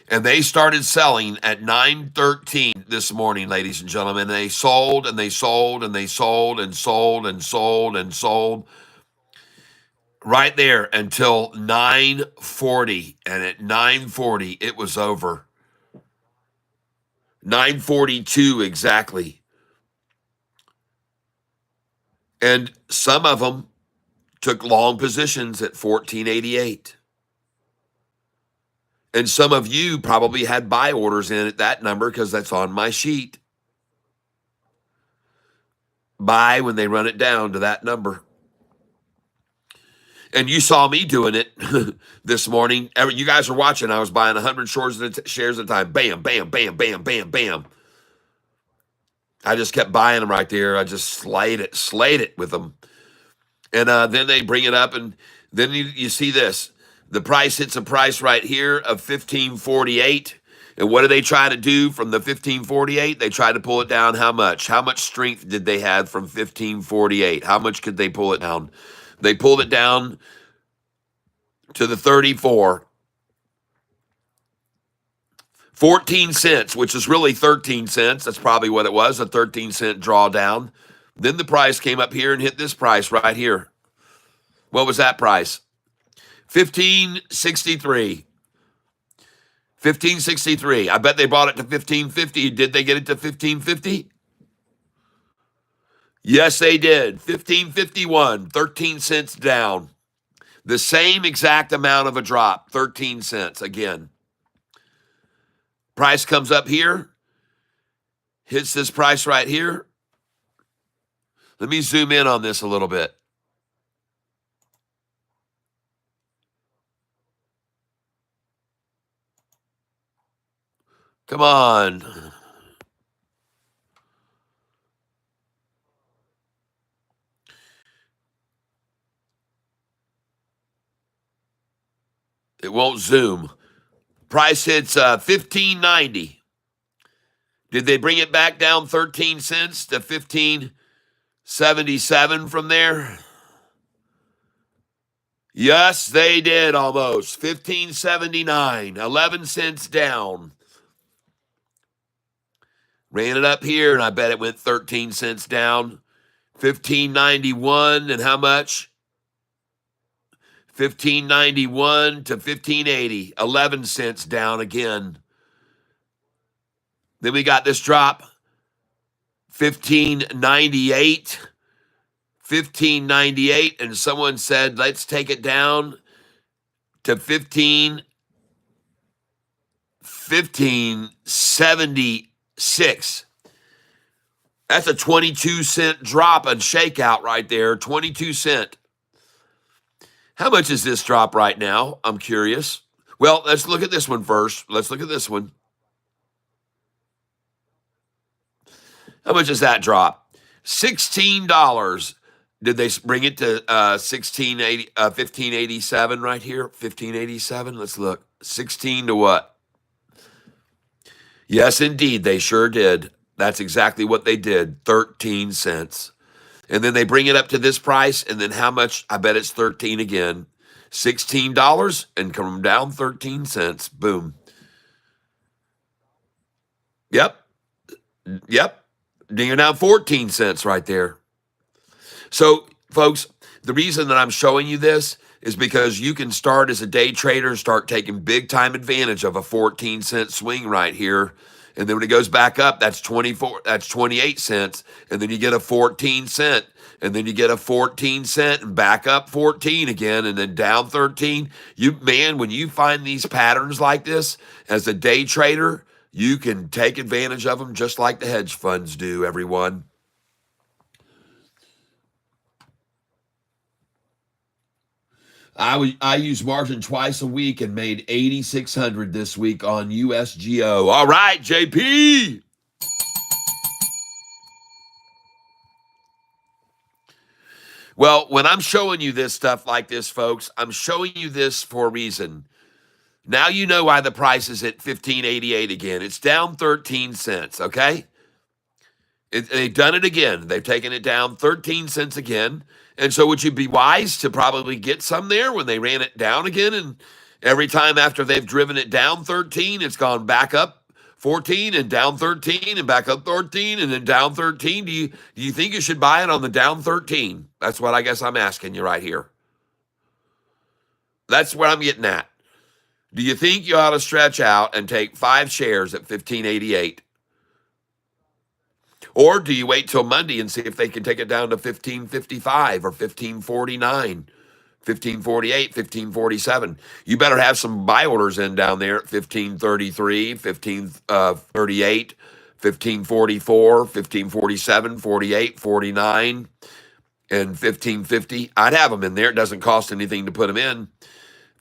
And they started selling at 9:13 this morning, ladies and gentlemen. They sold and they sold and they sold and sold and sold and sold right there until 9:40. And at 9:40, it was over. 9:42 exactly. And some of them took long positions at 1488. And some of you probably had buy orders in at that number because that's on my sheet. Buy when they run it down to that number. And you saw me doing it this morning. You guys were watching. I was buying 100 shares at a time. Bam, bam, bam, bam, bam, bam. I just kept buying them right there. I just slayed it with them. And then they bring it up, and then you see this. The price hits a price right here of 1548. And what do they try to do from the 1548? They try to pull it down how much? How much strength did they have from 1548? How much could they pull it down? They pulled it down to the 34. 14 cents, which is really 13 cents. That's probably what it was, a 13-cent drawdown. Then the price came up here and hit this price right here. What was that price? 1563. 1563. I bet they bought it to 1550. Did they get it to 1550? Yes, they did. 1551, 13 cents down. The same exact amount of a drop, 13 cents again. Price comes up here, hits this price right here. Let me zoom in on this a little bit. Come on. It won't zoom. Price hits 1590. Did they bring it back down 13 cents to 1577 from there? Yes, they did almost. 1579, 11 cents down. Ran it up here, and I bet it went 13 cents down. 1591, and how much? 1591 to 1580, 11 cents down again. Then we got this drop, 1598, 1598, and someone said, let's take it down to 1576. That's a 22-cent drop and shakeout right there, 22 cent. How much is this drop right now? I'm curious. Well, let's look at this one first. Let's look at this one. How much is that drop? $16. Did they bring it to 1587 right here? 1587. Let's look. 16 to what? Yes, indeed, they sure did. That's exactly what they did. 13 cents. And then they bring it up to this price, and then how much? I bet it's 13 again. $16 and come down 13 cents. Boom. Yep. Yep. You're down 14 cents right there. So, folks, the reason that I'm showing you this is because you can start as a day trader and start taking big time advantage of a 14-cent swing right here. And then when it goes back up, that's 28 cents. And then you get a 14 cent. And then you get a 14 cent and back up 14 again and then down 13. When you find these patterns like this as a day trader, you can take advantage of them just like the hedge funds do, everyone. I use margin twice a week and made 8,600 this week on USGO. All right, JP. Well, when I'm showing you this stuff like this, folks, I'm showing you this for a reason. Now you know why the price is at 1588 again. It's down 13 cents, okay? They've done it again. They've taken it down 13 cents again. And so would you be wise to probably get some there when they ran it down again? And every time after they've driven it down 13, it's gone back up 14 and down 13 and back up 13 and then down 13. Do you think you should buy it on the down 13? That's what I guess I'm asking you right here. That's what I'm getting at. Do you think you ought to stretch out and take 5 shares at 1588? Or do you wait till Monday and see if they can take it down to 1555 or 1549, 1548, 1547? You better have some buy orders in down there at 1533, 1538, 1544, 1547, 48, 49, and 1550. I'd have them in there. It doesn't cost anything to put them in.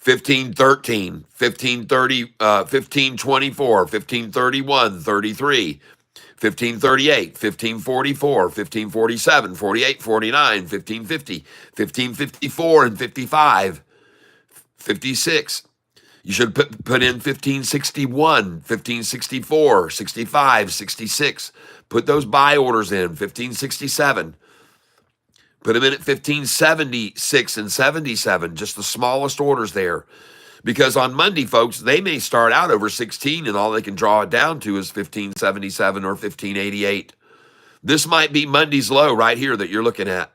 1513, 1530, 1524, 1531, 33. 1538, 1544, 1547, 48, 49, 1550, 1554, and 55, 56. You should put in 1561, 1564, 65, 66. Put those buy orders in, 1567. Put them in at 1576 and 77, just the smallest orders there. Because on Monday, folks, they may start out over 16 and all they can draw it down to is 1577 or 1588. This might be Monday's low right here that you're looking at.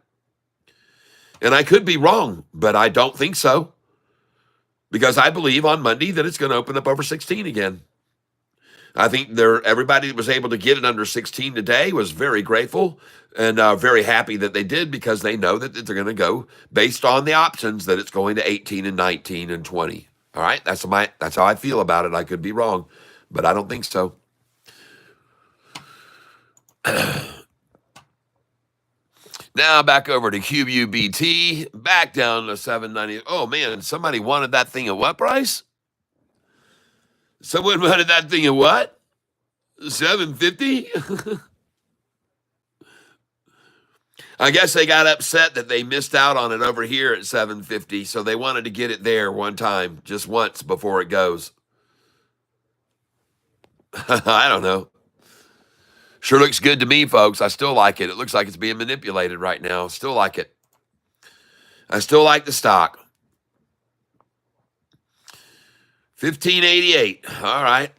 And I could be wrong, but I don't think so. Because I believe on Monday that it's going to open up over 16 again. I think everybody that was able to get it under 16 today was very grateful and very happy that they did because they know that they're going to go based on the options that it's going to 18 and 19 and 20. All right, that's how I feel about it. I could be wrong, but I don't think so. Now back over to QUBT, back down to 790. Oh man, somebody wanted that thing at what price? Someone wanted that thing at what? 750? I guess they got upset that they missed out on it over here at 750, so they wanted to get it there one time, just once before it goes. I don't know. Sure looks good to me, folks. I still like it. It looks like it's being manipulated right now. Still like it. I still like the stock. 1588. All right.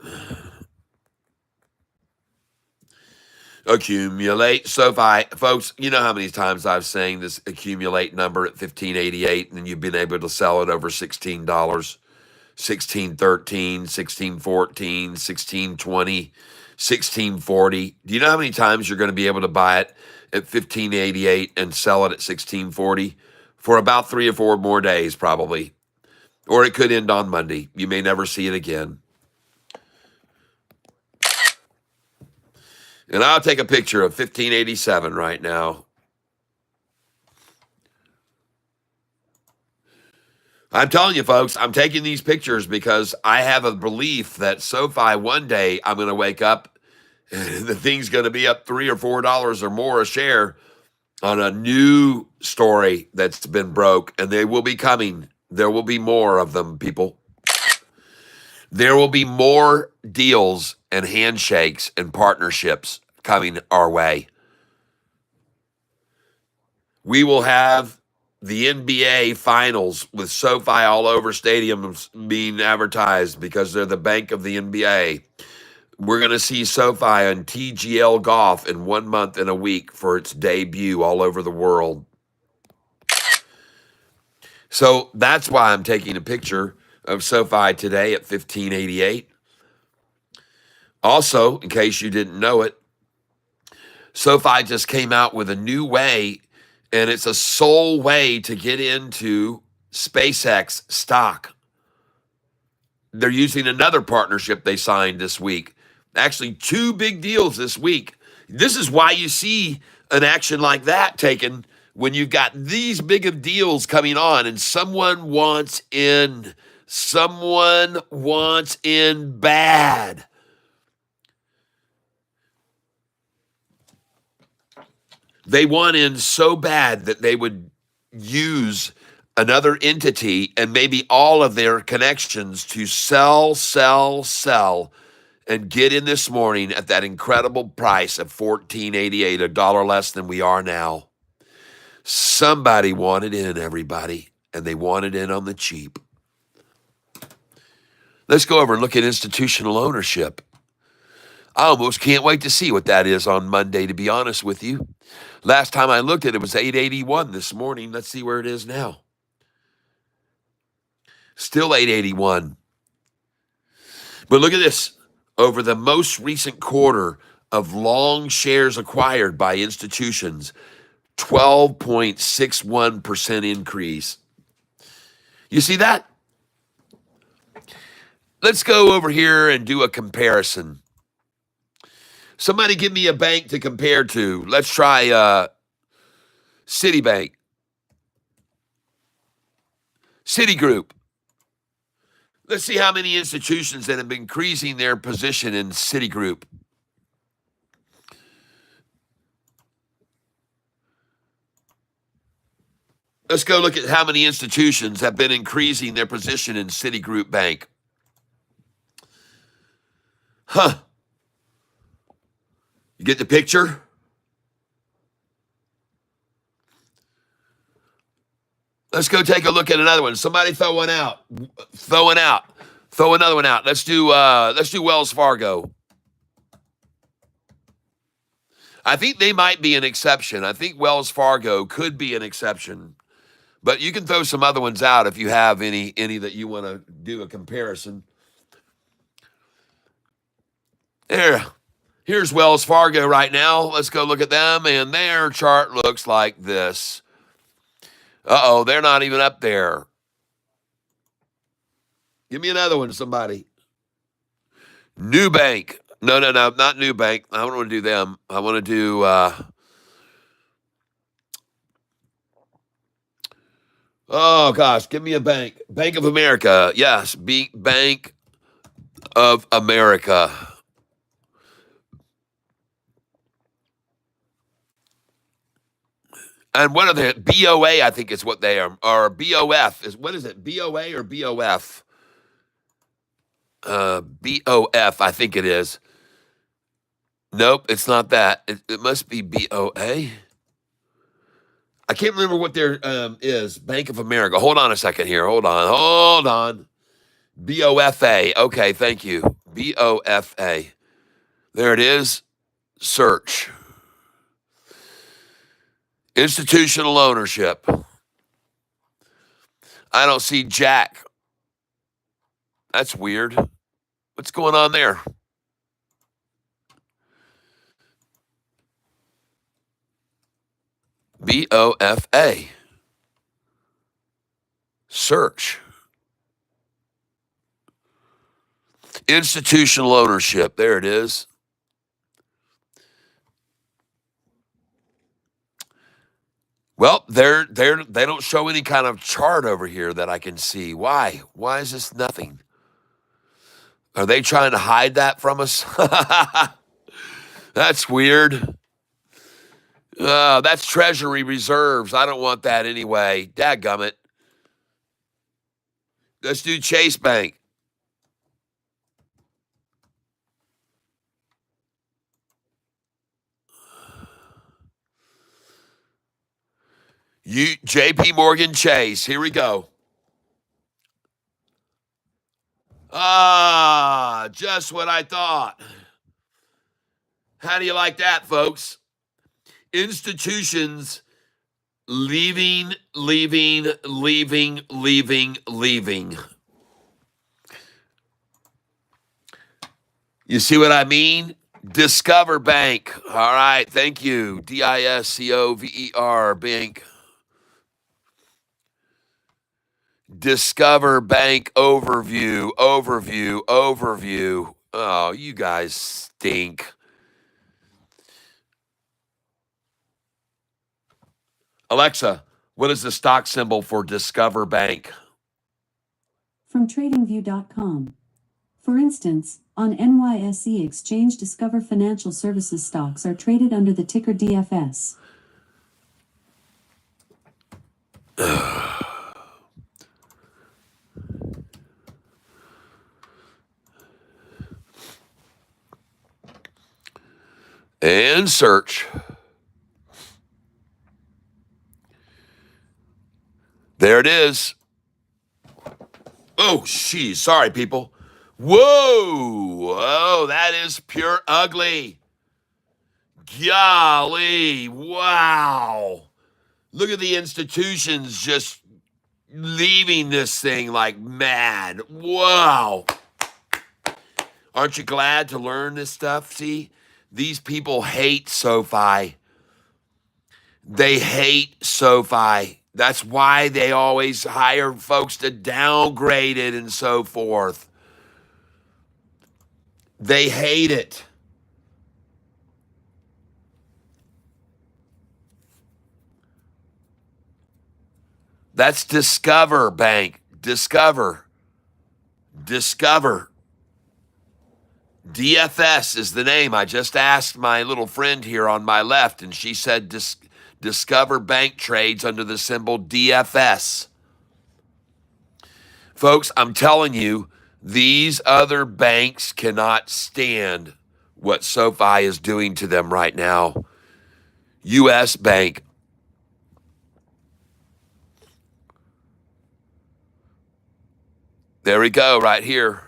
Accumulate. SoFi, folks, you know how many times I've saying this accumulate number at 1588, and you've been able to sell it over $16, 1613, 1614, 1620, 1640. Do you know how many times you're going to be able to buy it at 1588 and sell it at 1640 for about 3 or 4 more days, probably? Or it could end on Monday. You may never see it again. And I'll take a picture of 1587 right now. I'm telling you, folks, I'm taking these pictures because I have a belief that SoFi one day I'm going to wake up and the thing's going to be up $3 or $4 or more a share on a new story that's been broke, and they will be coming. There will be more of them, people. There will be more deals and handshakes and partnerships coming our way. We will have the NBA finals with SoFi all over stadiums being advertised because they're the bank of the NBA. We're going to see SoFi on TGL Golf in 1 month and a week for its debut all over the world. So that's why I'm taking a picture of SoFi today at 1588. Also, in case you didn't know it, SoFi just came out with a new way, and it's a sole way to get into SpaceX stock. They're using another partnership they signed this week. Actually, 2 big deals this week. This is why you see an action like that taken when you've got these big of deals coming on and someone wants in. Someone wants in bad. They want in so bad that they would use another entity and maybe all of their connections to sell, and get in this morning at that incredible price of $14.88, $1 less than we are now. Somebody wanted in, everybody, and they wanted in on the cheap. Let's go over and look at institutional ownership. I almost can't wait to see what that is on Monday, to be honest with you. Last time I looked at it, it was 881 this morning. Let's see where it is now. Still 881. But look at this. Over the most recent quarter of long shares acquired by institutions, 12.61% increase. You see that? Let's go over here and do a comparison. Somebody give me a bank to compare to. Let's try Citibank. Citigroup. Let's see how many institutions that have been increasing their position in Citigroup. Let's go look at how many institutions have been increasing their position in Citigroup Bank. Huh. You get the picture? Let's go take a look at another one. Somebody throw one out. Throw another one out. Let's do Wells Fargo. I think they might be an exception. I think Wells Fargo could be an exception. But you can throw some other ones out if you have any that you want to do a comparison. Here's Wells Fargo right now. Let's go look at them, and their chart looks like this. Uh-oh, they're not even up there. Give me another one, somebody. New Bank. No, not New Bank. I don't want to do them. I want to do oh gosh, give me a bank. Bank of America. Yes, Bank of America. And what are they? BOA, I think is what they are. Or BOF. What is it? BOA or BOF? BOF, I think it is. Nope, it's not that. It must be BOA. I can't remember what there is. Bank of America. Hold on a second here. Hold on. BOFA. Okay, thank you. BOFA. There it is. search. Institutional ownership. I don't see Jack. That's weird. What's going on there? BOFA. Search. Institutional ownership. There it is. Well, they don't show any kind of chart over here that I can see. Why? Why is this nothing? Are they trying to hide that from us? That's weird. That's Treasury reserves. I don't want that anyway. Dadgummit. Let's do Chase Bank. JP Morgan Chase. Here we go. Just what I thought. How do you like that, folks? Institutions leaving. You see what I mean? Discover Bank. All right, thank you. DISCOVER Bank. Discover Bank overview. Oh, you guys stink. Alexa, what is the stock symbol for Discover Bank? From TradingView.com. For instance, on NYSE Exchange, Discover Financial Services stocks are traded under the ticker DFS. And search. There it is. Oh, geez. Sorry, people. Whoa, that is pure ugly. Golly, wow. Look at the institutions just leaving this thing like mad. Wow. Aren't you glad to learn this stuff? See, these people hate SOFI. They hate SOFI. That's why they always hire folks to downgrade it and so forth. They hate it. That's Discover Bank. Discover. DFS is the name. I just asked my little friend here on my left, and she said Discover Bank trades under the symbol DFS. Folks, I'm telling you, these other banks cannot stand what SOFI is doing to them right now. U.S. Bank. There we go, right here.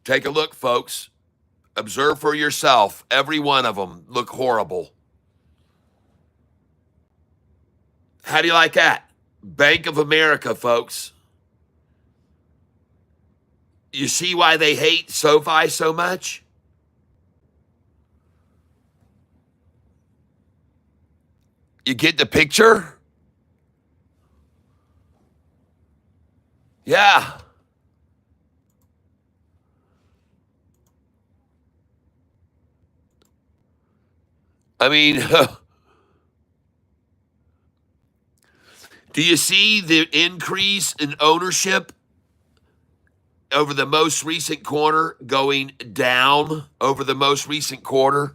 Take a look, folks. Observe for yourself. Every one of them look horrible. How do you like that? Bank of America, folks. You see why they hate SOFI so much? You get the picture? Yeah. I mean, do you see the increase in ownership over the most recent quarter going down over the most recent quarter?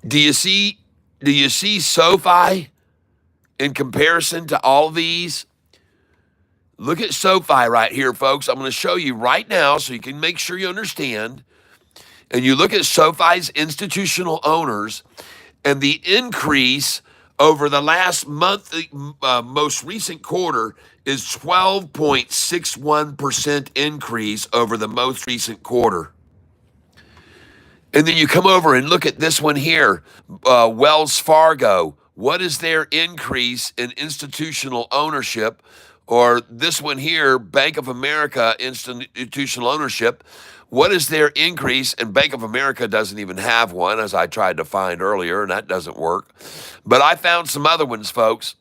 Do you see SOFI in comparison to all of these? Look at SOFI right here, folks. I'm going to show you right now so you can make sure you understand. And you look at SOFI's institutional owners and the increase over the last month, most recent quarter is 12.61% increase over the most recent quarter. And then you come over and look at this one here, Wells Fargo. What is their increase in institutional ownership? Or this one here, Bank of America institutional ownership. What is their increase? And Bank of America doesn't even have one, as I tried to find earlier, and that doesn't work. But I found some other ones, folks.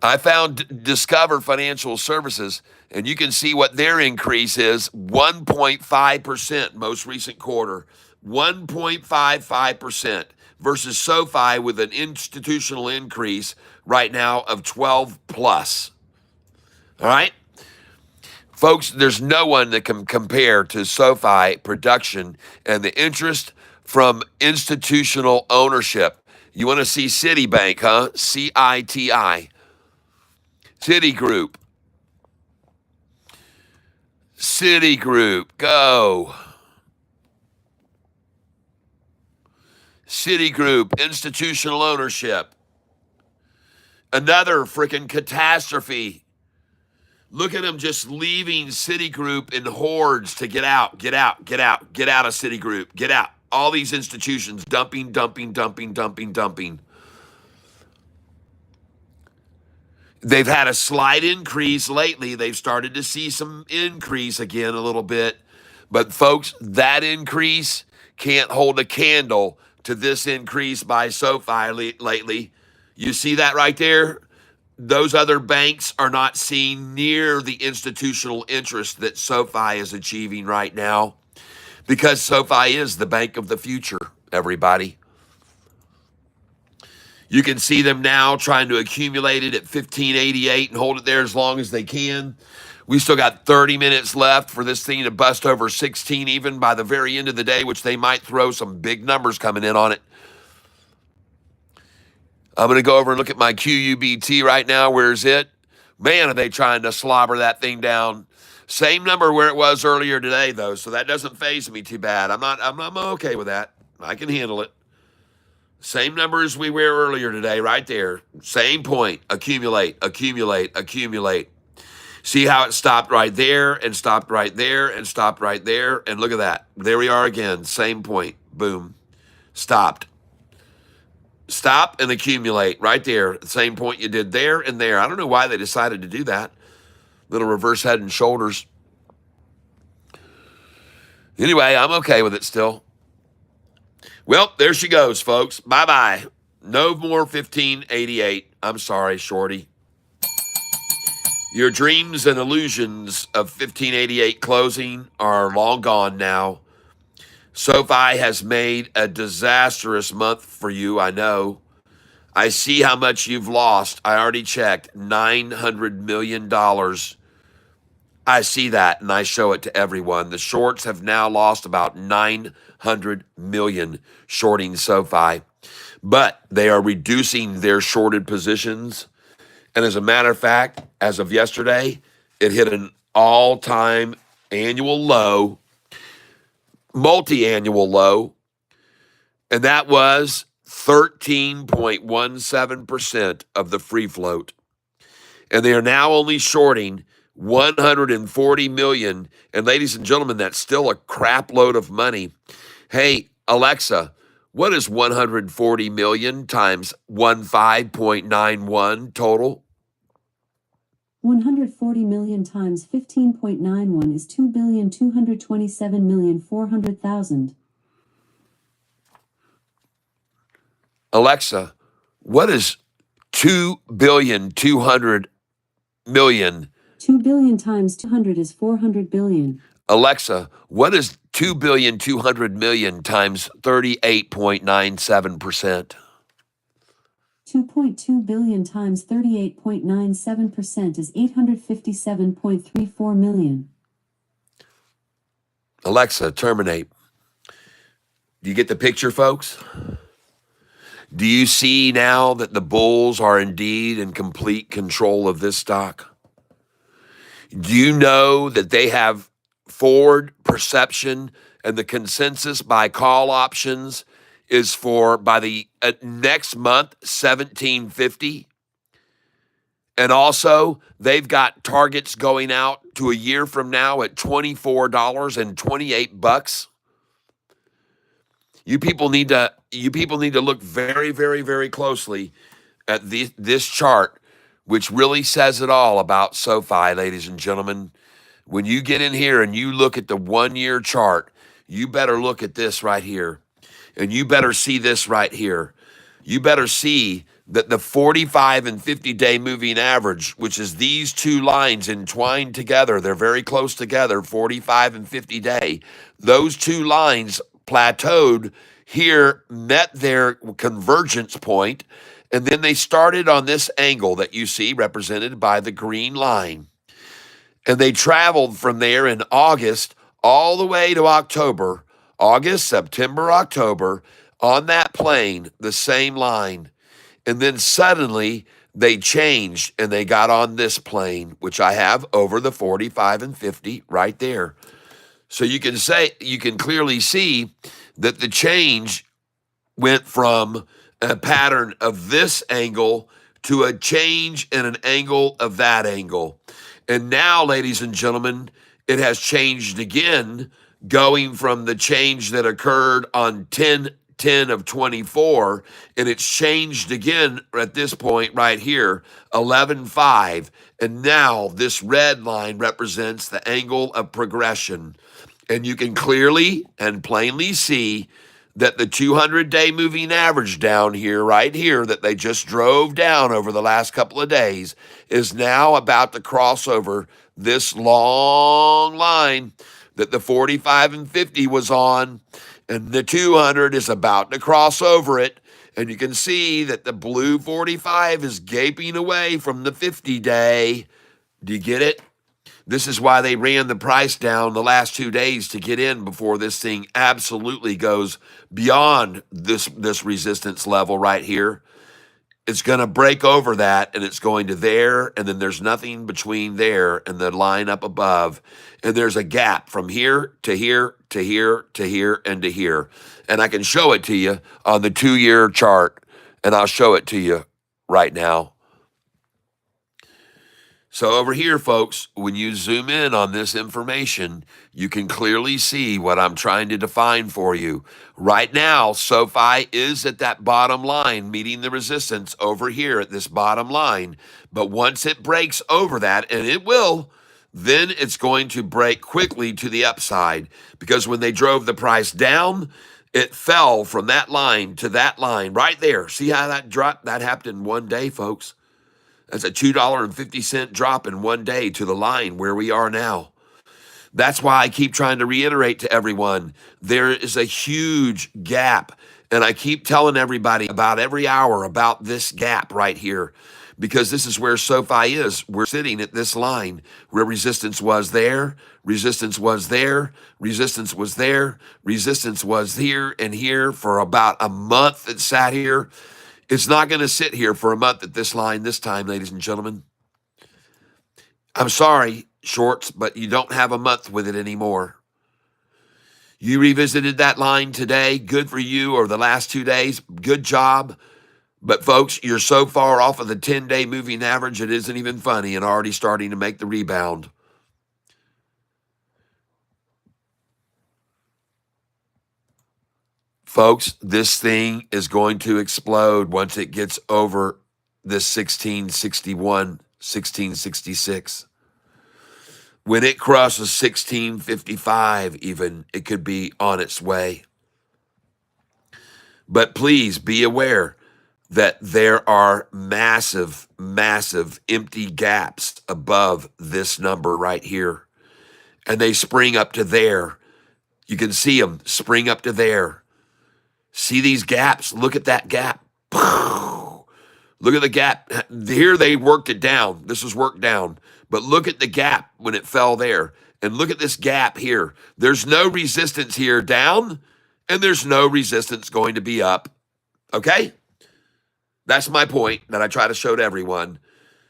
I found Discover Financial Services, and you can see what their increase is, 1.5% most recent quarter, 1.55% versus SoFi with an institutional increase right now of 12 plus. All right? Folks, there's no one that can compare to SoFi production and the interest from institutional ownership. You want to see Citibank, huh? CITI. Citigroup. Citigroup, go. Citigroup, institutional ownership. Another freaking catastrophe. Look at them just leaving Citigroup in hordes to get out, get out, get out, get out of Citigroup, get out. All these institutions dumping, dumping, dumping, dumping, dumping. They've had a slight increase lately. They've started to see some increase again a little bit. But folks, that increase can't hold a candle to this increase by SoFi lately. You see that right there? Those other banks are not seeing near the institutional interest that SoFi is achieving right now because SoFi is the bank of the future, everybody. You can see them now trying to accumulate it at 1588 and hold it there as long as they can. We still got 30 minutes left for this thing to bust over 16 even by the very end of the day, which they might throw some big numbers coming in on it. I'm going to go over and look at my QUBT right now. Where's it? Man, are they trying to slobber that thing down. Same number where it was earlier today, though, so that doesn't faze me too bad. I'm okay with that. I can handle it. Same number as we were earlier today, right there. Same point. Accumulate, accumulate, accumulate. See how it stopped right there and stopped right there and stopped right there. And look at that. There we are again. Same point. Boom. Stopped. Stop and accumulate right there. Same point you did there and there. I don't know why they decided to do that. Little reverse head and shoulders. Anyway, I'm okay with it still. Well, there she goes, folks. Bye-bye. No more 1588. I'm sorry, Shorty. Your dreams and illusions of 1588 closing are long gone now. SoFi has made a disastrous month for you, I know. I see how much you've lost. I already checked. $900 million. I see that, and I show it to everyone. The shorts have now lost about $900 million shorting SoFi, but they are reducing their shorted positions. And as a matter of fact, as of yesterday, it hit an all-time annual low, multi-annual low, and that was 13.17% of the free float. And they are now only shorting 140 million. And ladies and gentlemen, that's still a crap load of money. Hey, Alexa, what is 140 million times 15.91 total? 140 million times 15.91 is 2,227,400,000. Alexa, what is 2,200,000,000? 2 billion times 200 is 400 billion. Alexa, what is 2,200,000,000 times 38.97%? 2.2 billion times 38.97% is 857.34 million. Alexa, terminate. Do you get the picture, folks? Do you see now that the bulls are indeed in complete control of this stock? Do you know that they have forward perception and the consensus by call options is for by the next month, 1750? And also, they've got targets going out to a year from now at $24.28. You people need to look very, very, very closely at this chart, which really says it all about SoFi, ladies and gentlemen. When you get in here and you look at the 1 year chart, you better look at this right here. And you better see this right here. You better see that the 45 and 50-day moving average, which is these two lines entwined together, they're very close together, 45 and 50-day. Those two lines plateaued here, met their convergence point, and then they started on this angle that you see represented by the green line. And they traveled from there in August all the way to October, August, September, October, on that plane, the same line. And then suddenly they changed and they got on this plane, which I have over the 45 and 50 right there. So you can clearly see that the change went from a pattern of this angle to a change in an angle of that angle. And now, ladies and gentlemen, it has changed again, going from the change that occurred on 10/10 of 24, and it's changed again at this point right here, 11/5. And now this red line represents the angle of progression. And you can clearly and plainly see that the 200-day moving average down here, right here, that they just drove down over the last couple of days, is now about to cross over this long line that the 45 and 50 was on, and the 200 is about to cross over it. And you can see that the blue 45 is gaping away from the 50-day. Do you get it? This is why they ran the price down the last 2 days to get in before this thing absolutely goes beyond this resistance level right here. It's going to break over that, and it's going to there, and then there's nothing between there and the line up above. And there's a gap from here to here to here to here and to here. And I can show it to you on the 2-year chart, and I'll show it to you right now. So over here, folks, when you zoom in on this information, you can clearly see what I'm trying to define for you. Right now, SoFi is at that bottom line, meeting the resistance over here at this bottom line. But once it breaks over that, and it will, then it's going to break quickly to the upside. Because when they drove the price down, it fell from that line to that line right there. See how that dropped? That happened in 1 day, folks. That's a $2.50 drop in 1 day to the line where we are now. That's why I keep trying to reiterate to everyone, there is a huge gap. And I keep telling everybody about every hour about this gap right here, because this is where SoFi is. We're sitting at this line where resistance was there, resistance was there, resistance was there, resistance was here and here for about a month. It sat here. It's not going to sit here for a month at this line this time, ladies and gentlemen. I'm sorry, shorts, but you don't have a month with it anymore. You revisited that line today. Good for you, or the last 2 days. Good job. But folks, you're so far off of the 10-day moving average, it isn't even funny, and already starting to make the rebound. Folks, this thing is going to explode once it gets over this 1661, 1666. When it crosses 1655 even, it could be on its way. But please be aware that there are massive, massive empty gaps above this number right here. And they spring up to there. You can see them spring up to there. See these gaps? Look at that gap. Look at the gap. Here they worked it down. This was worked down. But look at the gap when it fell there. And look at this gap here. There's no resistance here down, and there's no resistance going to be up. Okay? That's my point that I try to show to everyone.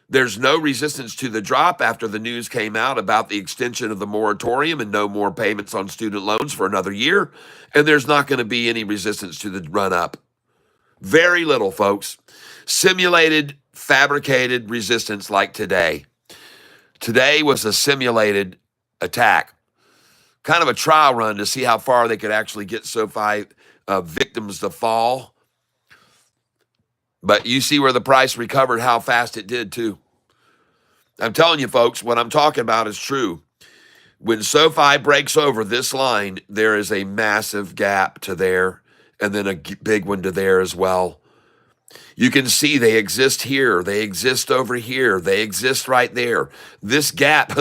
There's no resistance to the drop after the news came out about the extension of the moratorium and no more payments on student loans for another year. And there's not going to be any resistance to the run up. Very little, folks. Simulated, fabricated resistance like today. Today was a simulated attack. Kind of a trial run to see how far they could actually get SoFi victims to fall. But you see where the price recovered, how fast it did too. I'm telling you, folks, what I'm talking about is true. When SoFi breaks over this line, there is a massive gap to there, and then a big one to there as well. You can see they exist here, they exist over here, they exist right there. This gap,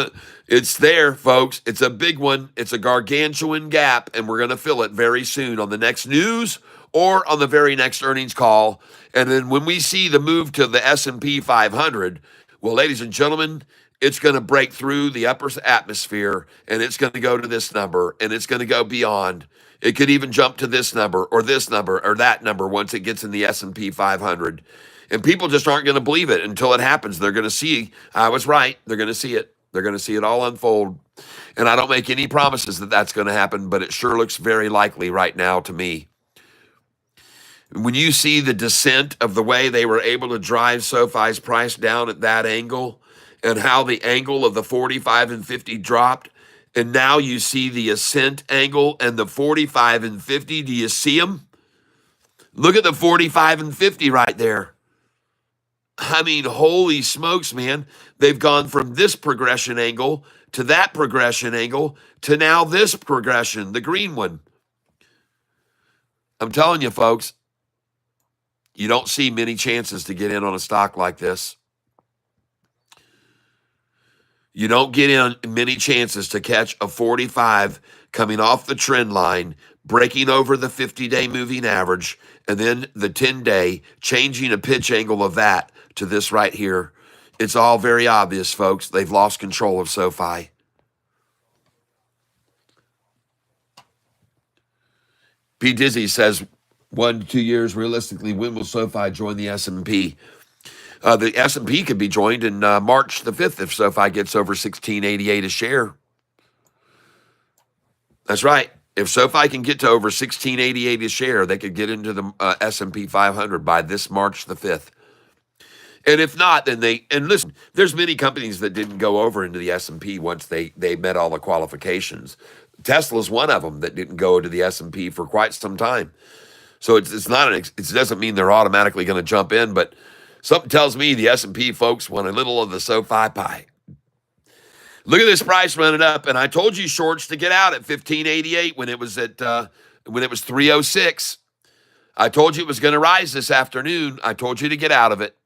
it's there, folks. It's a big one. It's a gargantuan gap, and we're going to fill it very soon on the next news or on the very next earnings call. And then when we see the move to the S&P 500, well, ladies and gentlemen, it's going to break through the upper atmosphere, and it's going to go to this number, and it's going to go beyond. It could even jump to this number or that number once it gets in the S&P 500. And people just aren't going to believe it until it happens. They're going to see, I was right. They're going to see it. They're going to see it all unfold. And I don't make any promises that that's going to happen, but it sure looks very likely right now to me. When you see the descent of the way they were able to drive SoFi's price down at that angle, and how the angle of the 45 and 50 dropped, and now you see the ascent angle and the 45 and 50. Do you see them? Look at the 45 and 50 right there. I mean, holy smokes, man. They've gone from this progression angle to that progression angle to now this progression, the green one. I'm telling you, folks, you don't see many chances to get in on a stock like this. You don't get in many chances to catch a 45 coming off the trend line, breaking over the 50-day moving average, and then the 10-day, changing a pitch angle of that to this right here. It's all very obvious, folks. They've lost control of SoFi. P. Dizzy says, 1 to 2 years, realistically, when will SoFi join the S&P? The S&P could be joined in March the 5th if SoFi gets over $16.88 a share. That's right. If SoFi can get to over $16.88 a share, they could get into the S&P 500 by this March the 5th. And if not, then and listen, there's many companies that didn't go over into the S&P once they met all the qualifications. Tesla's one of them that didn't go into the S&P for quite some time. So it doesn't mean they're automatically going to jump in, but something tells me the S&P folks want a little of the SoFi pie. Look at this price running up, and I told you shorts to get out at 1588 when it was at 306. I told you it was going to rise this afternoon. I told you to get out of it.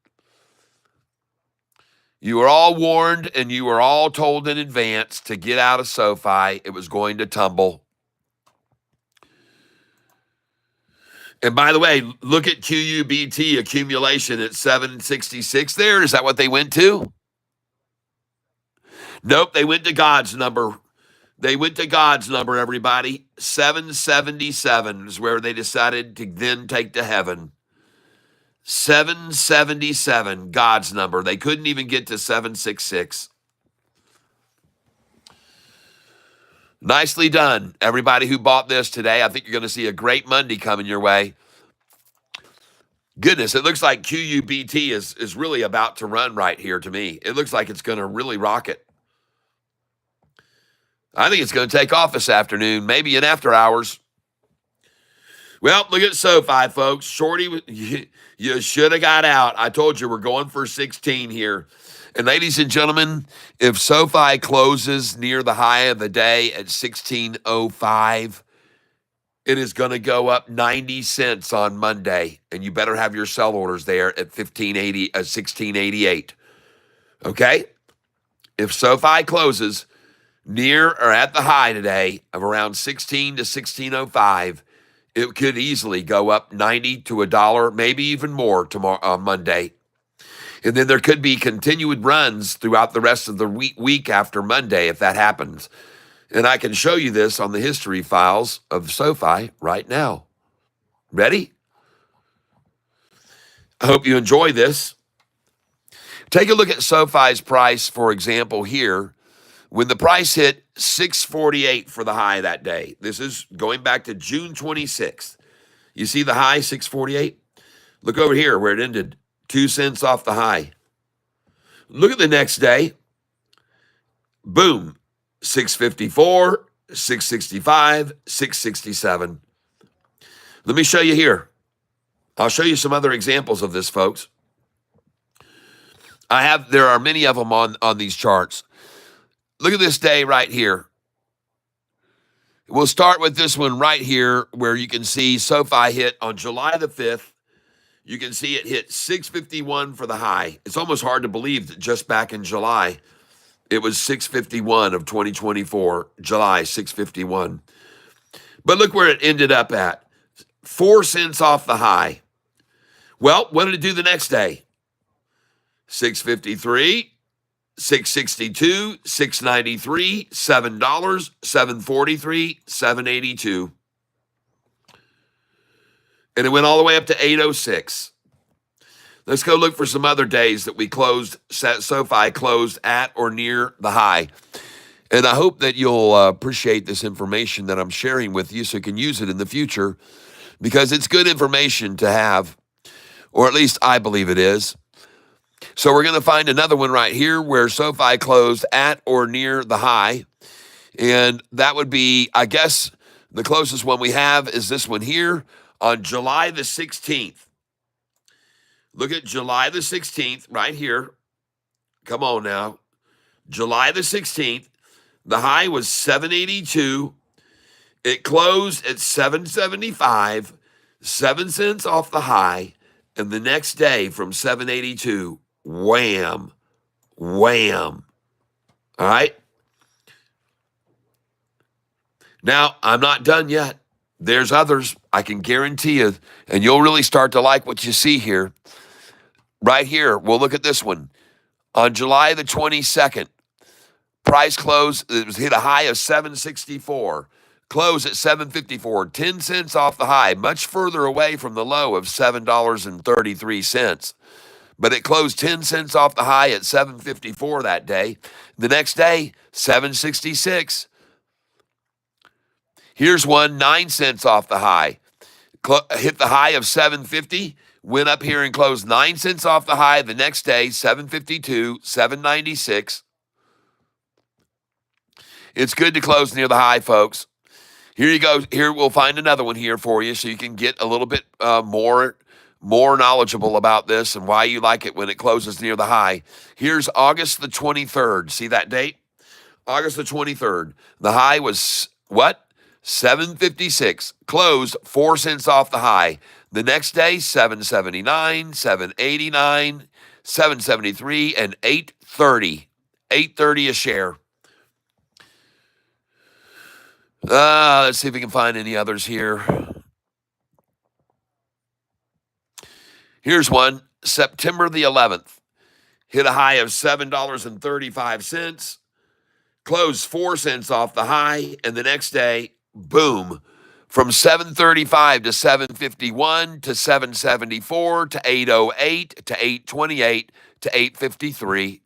You were all warned, and you were all told in advance to get out of SoFi. It was going to tumble. And by the way, look at QUBT accumulation at 766 there. Is that what they went to? Nope, they went to God's number. They went to God's number, everybody. 777 is where they decided to then take to heaven. 777, God's number. They couldn't even get to 766. Nicely done, everybody who bought this today. I think you're going to see a great Monday coming your way. Goodness, it looks like QUBT is really about to run right here to me. It looks like it's going to really rock it. I think it's going to take off this afternoon, maybe in after hours. Well, look at SoFi, folks. Shorty, you should have got out. I told you we're going for 16 here. And ladies and gentlemen, if SoFi closes near the high of the day at 1605, it is going to go up 90 cents on Monday. And you better have your sell orders there at 1688. Okay? If SoFi closes near or at the high today of around 16 to 1605, it could easily go up 90 to $1, maybe even more tomorrow on Monday. And then there could be continued runs throughout the rest of the week after Monday if that happens. And I can show you this on the history files of SoFi right now. Ready? I hope you enjoy this. Take a look at SoFi's price, for example, here. When the price hit 648 for the high that day, this is going back to June 26th. You see the high, 648? Look over here where it ended, 2 cents off the high. Look at the next day. Boom, 654, 665, 667. Let me show you here. I'll show you some other examples of this, folks. There are many of them on these charts. Look at this day right here. We'll start with this one right here where you can see SOFI hit on July the 5th. You can see it hit 651 for the high. It's almost hard to believe that just back in July, it was 651 of 2024, July 651. But look where it ended up at, 4 cents off the high. Well, what did it do the next day? 653, 662, 693, $7, 743, 782. And it went all the way up to 806. Let's go look for some other days that we closed, SOFI closed at or near the high. And I hope that you'll appreciate this information that I'm sharing with you so you can use it in the future, because it's good information to have, or at least I believe it is. So we're going to find another one right here where SOFI closed at or near the high. And that would be, I guess, the closest one we have is this one here on July the 16th. Look at July the 16th right here. Come on now. July the 16th. The high was 782. It closed at 775, 7 cents off the high. And the next day from 782, wham, wham. All right? Now, I'm not done yet. There's others, I can guarantee you, and you'll really start to like what you see here. Right here, we'll look at this one. On July the 22nd, price close, it was hit a high of 764. Close at 754, 10 cents off the high, much further away from the low of $7.33. But it closed 10 cents off the high at 754 that day. The next day, 766. Here's one, 9 cents off the high. Hit the high of 750, went up here and closed 9 cents off the high. The next day, 752, 796. It's good to close near the high, folks. Here you go. Here we'll find another one here for you so you can get a little bit more knowledgeable about this and why you like it when it closes near the high. Here's August the 23rd. See that date? August the 23rd. The high was what? 756. Closed 4 cents off the high. The next day, 779, 789, 773, and 830. 830 a share. Let's see if we can find any others here. Here's one, September the 11th. Hit a high of $7.35. Closed 4 cents off the high. And the next day, boom, from 735 to 751 to 774 to 808 to 828 to 853.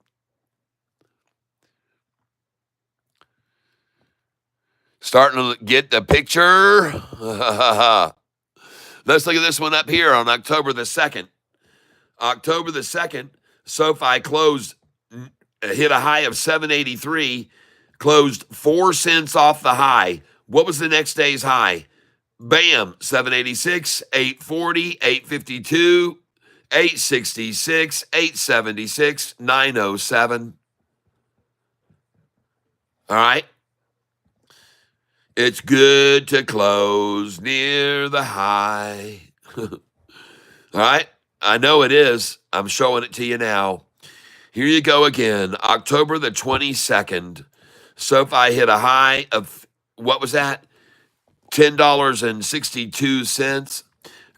Starting to get the picture. Let's look at this one up here on October the 2nd. October the 2nd, SOFI closed, hit a high of 783, closed 4 cents off the high. What was the next day's high? Bam, 786, 840, 852, 866, 876, 907. All right. It's good to close near the high. All right. I know it is. I'm showing it to you now. Here you go again. October the 22nd. SOFI hit a high of, what was that? $10.62.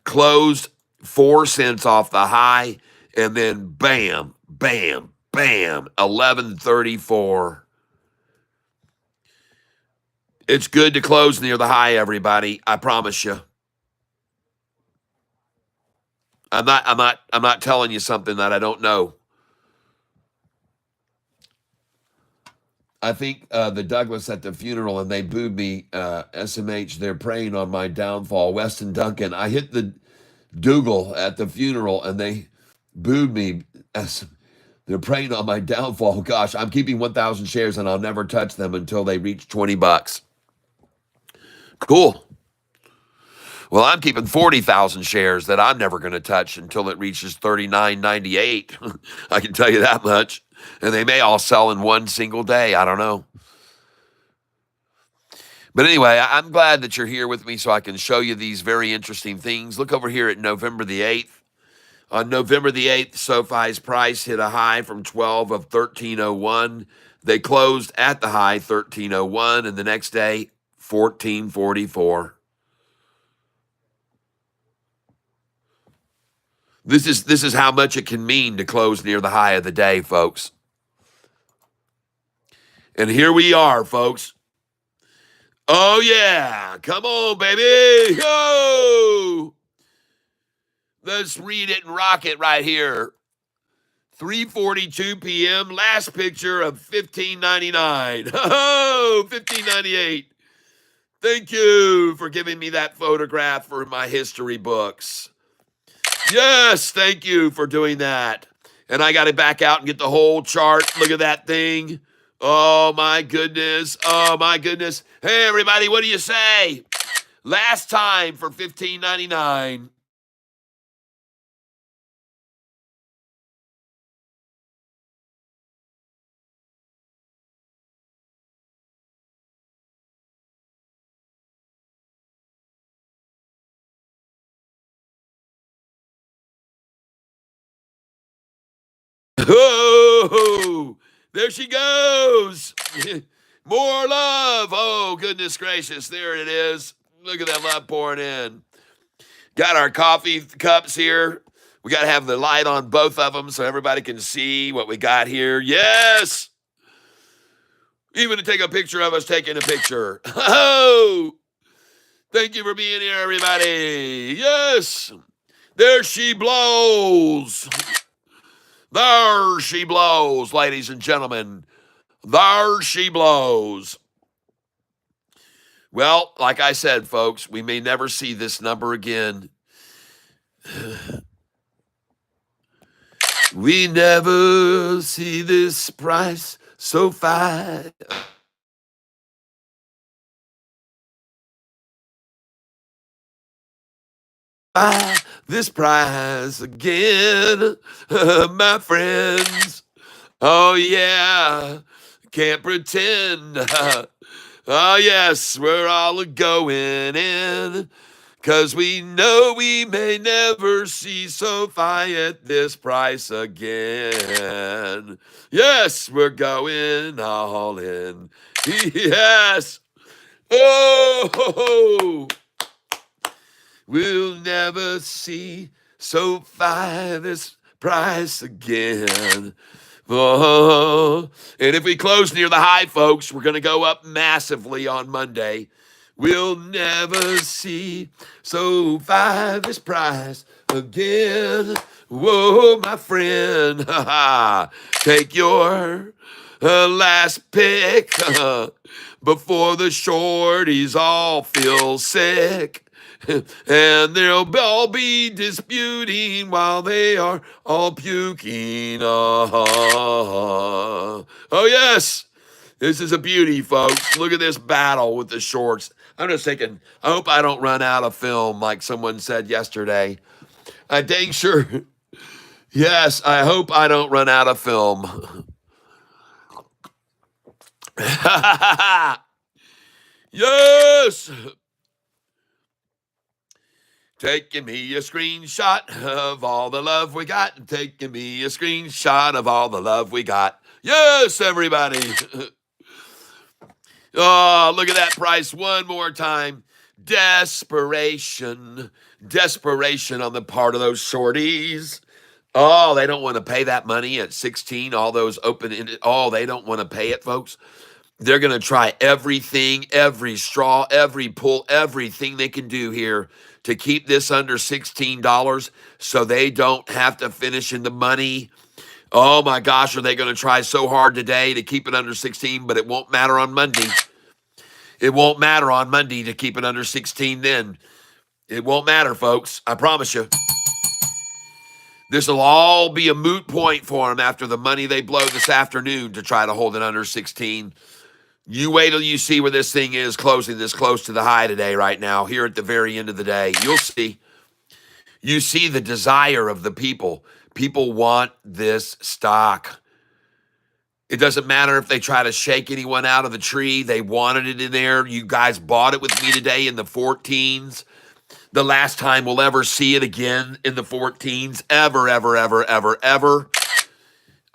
Closed 4 cents off the high. And then bam, bam, bam, 1134. It's good to close near the high, everybody. I promise you. I'm not telling you something that I don't know. I think the Douglas at the funeral, and they booed me, SMH, they're praying on my downfall. Weston Duncan, I hit the Dougal at the funeral, and they booed me. They're praying on my downfall. Gosh, I'm keeping 1,000 shares, and I'll never touch them until they reach $20. Cool. Well, I'm keeping 40,000 shares that I'm never going to touch until it reaches 39.98. I can tell you that much. And they may all sell in one single day. I don't know. But anyway, I'm glad that you're here with me so I can show you these very interesting things. Look over here at November the 8th. On November the 8th, SoFi's price hit a high from 12 of 1301. They closed at the high 1301, and the next day 1444. This is how much it can mean to close near the high of the day, folks. And here we are, folks. Oh yeah, come on, baby. Go! Let's read it and rock it right here. 3:42 p.m. Last picture of 15.99. Oh, 15.98. Thank you for giving me that photograph for my history books. Yes, thank you for doing that. And I got to back out and get the whole chart. Look at that thing. Oh, my goodness. Oh, my goodness. Hey, everybody, what do you say? Last time for 15.99. Oh, there she goes. More love. Oh, goodness gracious. There it is. Look at that love pouring in. Got our coffee cups here. We got to have the light on both of them so everybody can see what we got here. Yes. Even to take a picture of us taking a picture. Oh, thank you for being here, everybody. Yes. There she blows. There she blows, ladies and gentlemen. There she blows. Well, like I said, folks, we may never see this number again. We never see this price so fine. This price again, my friends. Oh, yeah, can't pretend. Oh, yes, we're all going in, 'cause we know we may never see SoFi at this price again. Yes, we're going all in. Yes. Oh, we'll never see SoFi this price again. Oh, and if we close near the high, folks, we're going to go up massively on Monday. We'll never see SoFi this price again. Whoa, my friend, take your last pick before the shorties all feel sick. And they'll all be disputing while they are all puking. Oh, yes. This is a beauty, folks. Look at this battle with the shorts. I'm just thinking, I hope I don't run out of film like someone said yesterday. I dang sure. Yes, I hope I don't run out of film. Yes. Taking me a screenshot of all the love we got. Taking me a screenshot of all the love we got. Yes, everybody. Oh, look at that price one more time. Desperation. Desperation on the part of those shorties. Oh, they don't want to pay that money at 16. All those open-ended. Oh, they don't want to pay it, folks. They're going to try everything, every straw, every pull, everything they can do here to keep this under $16 so they don't have to finish in the money. Oh my gosh, are they going to try so hard today to keep it under 16, but it won't matter on Monday. It won't matter on Monday to keep it under 16 then. It won't matter, folks. I promise you. This will all be a moot point for them after the money they blow this afternoon to try to hold it under 16. You wait till you see where this thing is closing this close to the high today, right now, here at the very end of the day. You'll see. You see the desire of the people. People want this stock. It doesn't matter if they try to shake anyone out of the tree. They wanted it in there. You guys bought it with me today in the 14s. The last time we'll ever see it again in the 14s. Ever, ever, ever, ever, ever.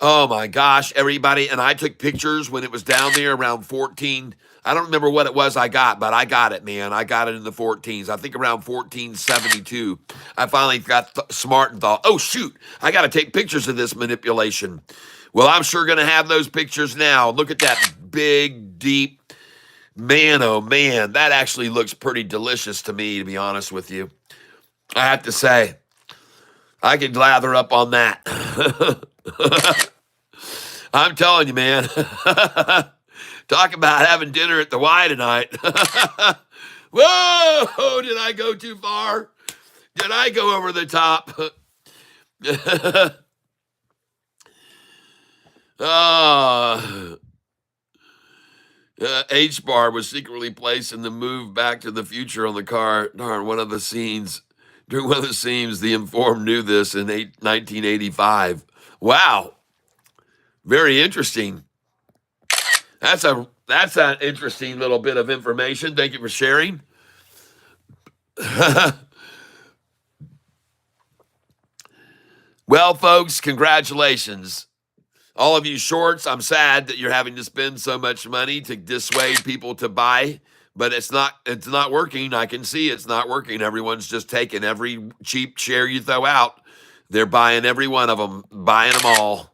Oh my gosh, everybody. And I took pictures when it was down there around 14. I don't remember what it was I got, but I got it, man. I got it in the 14s. I think around 1472. I finally got smart and thought, oh, shoot, I got to take pictures of this manipulation. Well, I'm sure going to have those pictures now. Look at that big, deep, man, oh man. That actually looks pretty delicious to me, to be honest with you. I have to say, I could lather up on that. I'm telling you, man. Talk about having dinner at the Y tonight. Whoa, did I go too far? Did I go over the top? H-bar was secretly placed in the move Back to the Future on the car. Darn, one of the scenes. During one of the scenes, the Informed knew this in 1985. Wow. Very interesting. That's an interesting little bit of information. Thank you for sharing. Well, folks, congratulations. All of you shorts, I'm sad that you're having to spend so much money to dissuade people to buy, but it's not working. I can see it's not working. Everyone's just taking every cheap share you throw out. They're buying every one of them, buying them all.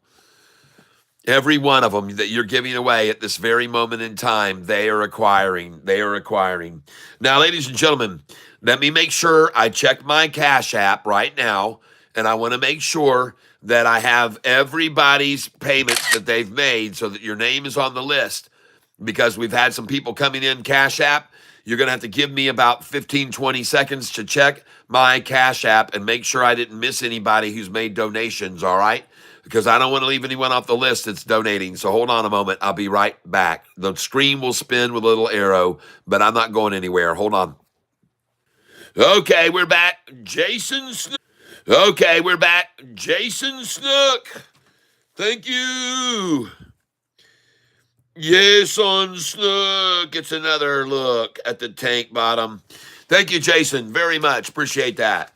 Every one of them that you're giving away at this very moment in time, they are acquiring. They are acquiring. Now, ladies and gentlemen, let me make sure I check my Cash App right now, and I want to make sure that I have everybody's payments that they've made so that your name is on the list, because we've had some people coming in Cash App. You're going to have to give me about 15, 20 seconds to check my Cash App and make sure I didn't miss anybody who's made donations, all right? Because I don't want to leave anyone off the list that's donating. So hold on a moment. I'll be right back. The screen will spin with a little arrow, but I'm not going anywhere. Hold on. Okay, we're back. Jason Snook. Okay, we're back. Jason Snook. Thank you. Yes, on Snook. It's another look at the tank bottom. Thank you, Jason, very much. Appreciate that.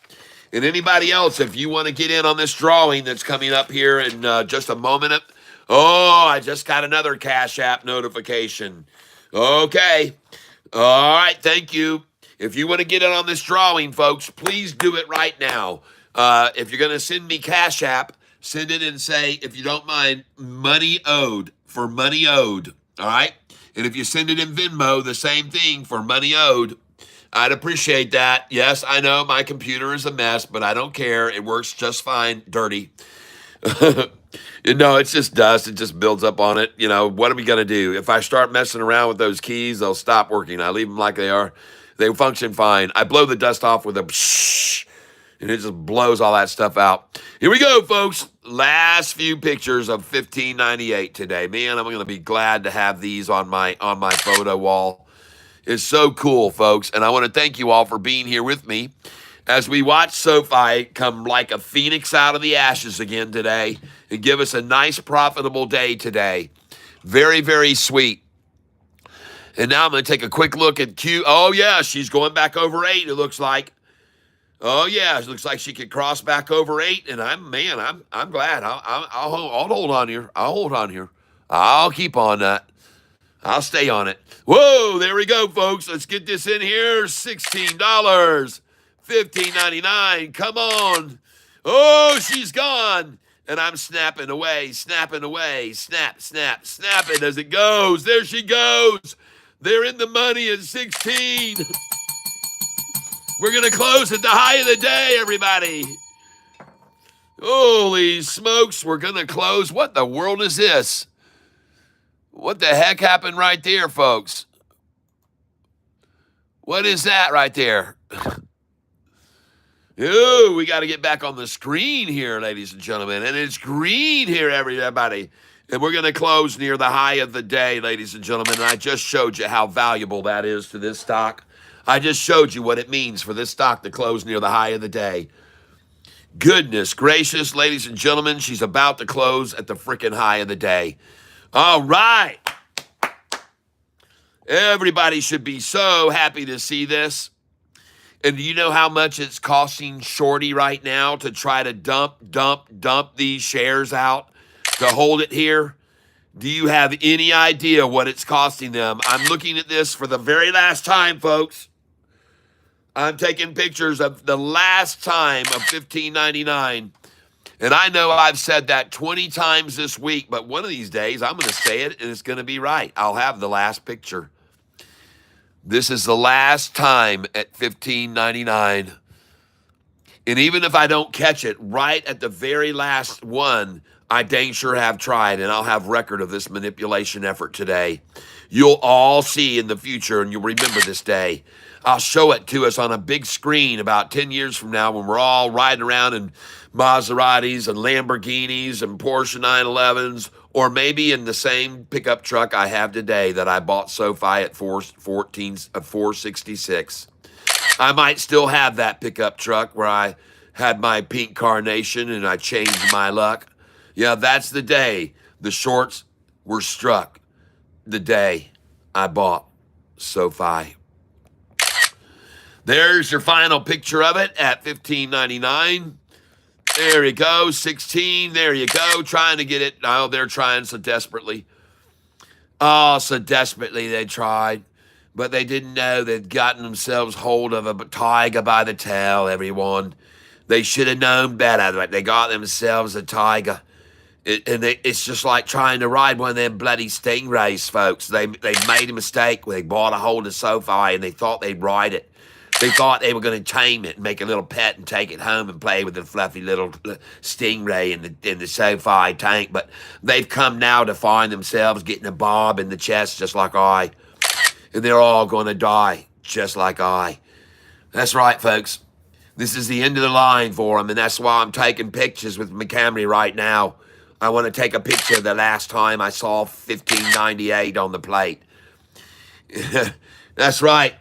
And anybody else, if you want to get in on this drawing that's coming up here in just a moment. Oh, I just got another Cash App notification. Okay. All right, thank you. If you want to get in on this drawing, folks, please do it right now. If you're going to send me Cash App, send it and say, if you don't mind, money owed, for money owed. All right? And if you send it in Venmo, the same thing, for money owed. I'd appreciate that. Yes, I know my computer is a mess, but I don't care. It works just fine. Dirty. No, it's just dust. It just builds up on it. You know, what are we going to do? If I start messing around with those keys, they'll stop working. I leave them like they are. They function fine. I blow the dust off with a pshh, and it just blows all that stuff out. Here we go, folks. Last few pictures of 1598 today. Man, I'm going to be glad to have these on my photo wall. It's so cool, folks, and I want to thank you all for being here with me as we watch SoFi come like a phoenix out of the ashes again today and give us a nice, profitable day today. Very, very sweet. And now I'm going to take a quick look at Q. Oh, yeah, she's going back over 8, it looks like. Oh, yeah, it looks like she could cross back over 8, and I'm glad. I'll hold on here. I'll hold on here. I'll keep on that. I'll stay on it. Whoa, there we go, folks. Let's get this in here. $16. $15.99. Come on. Oh, she's gone. And I'm snapping away. Snap, snap, snapping as it goes. There she goes. They're in the money at 16. We're going to close at the high of the day, everybody. Holy smokes, we're going to close. What the world is this? What the heck happened right there, folks? What is that right there? Ooh, we got to get back on the screen here, ladies and gentlemen. And it's green here, everybody. And we're going to close near the high of the day, ladies and gentlemen. And I just showed you how valuable that is to this stock. I just showed you what it means for this stock to close near the high of the day. Goodness gracious, ladies and gentlemen, she's about to close at the freaking high of the day. All right. Everybody should be so happy to see this. And do you know how much it's costing Shorty right now to try to dump these shares out to hold it here? Do you have any idea what it's costing them? I'm looking at this for the very last time, folks. I'm taking pictures of the last time of $15.99. And I know I've said that 20 times this week, but one of these days I'm going to say it and it's going to be right. I'll have the last picture. This is the last time at $15.99. And even if I don't catch it right at the very last one, I dang sure have tried, and I'll have record of this manipulation effort today. You'll all see in the future, and you'll remember this day. I'll show it to us on a big screen about 10 years from now when we're all riding around in Maseratis and Lamborghinis and Porsche 911s, or maybe in the same pickup truck I have today that I bought SoFi at 466. I might still have that pickup truck where I had my pink carnation and I changed my luck. Yeah, that's the day the shorts were struck. The day I bought SoFi. There's your final picture of it at $15.99. There you go, 16. There you go, trying to get it. Oh, they're trying so desperately. Oh, so desperately they tried. But they didn't know they'd gotten themselves hold of a tiger by the tail, everyone. They should have known better, but they got themselves a tiger. It's just like trying to ride one of them bloody stingrays, folks. They made a mistake when they bought a hold of SoFi and they thought they'd ride it. They thought they were going to tame it and make a little pet and take it home and play with the fluffy little stingray in the SoFi tank. But they've come now to find themselves getting a bob in the chest just like I. And they're all going to die just like I. That's right, folks. This is the end of the line for them, and that's why I'm taking pictures with my camera right now. I want to take a picture of the last time I saw 1598 on the plate. That's right.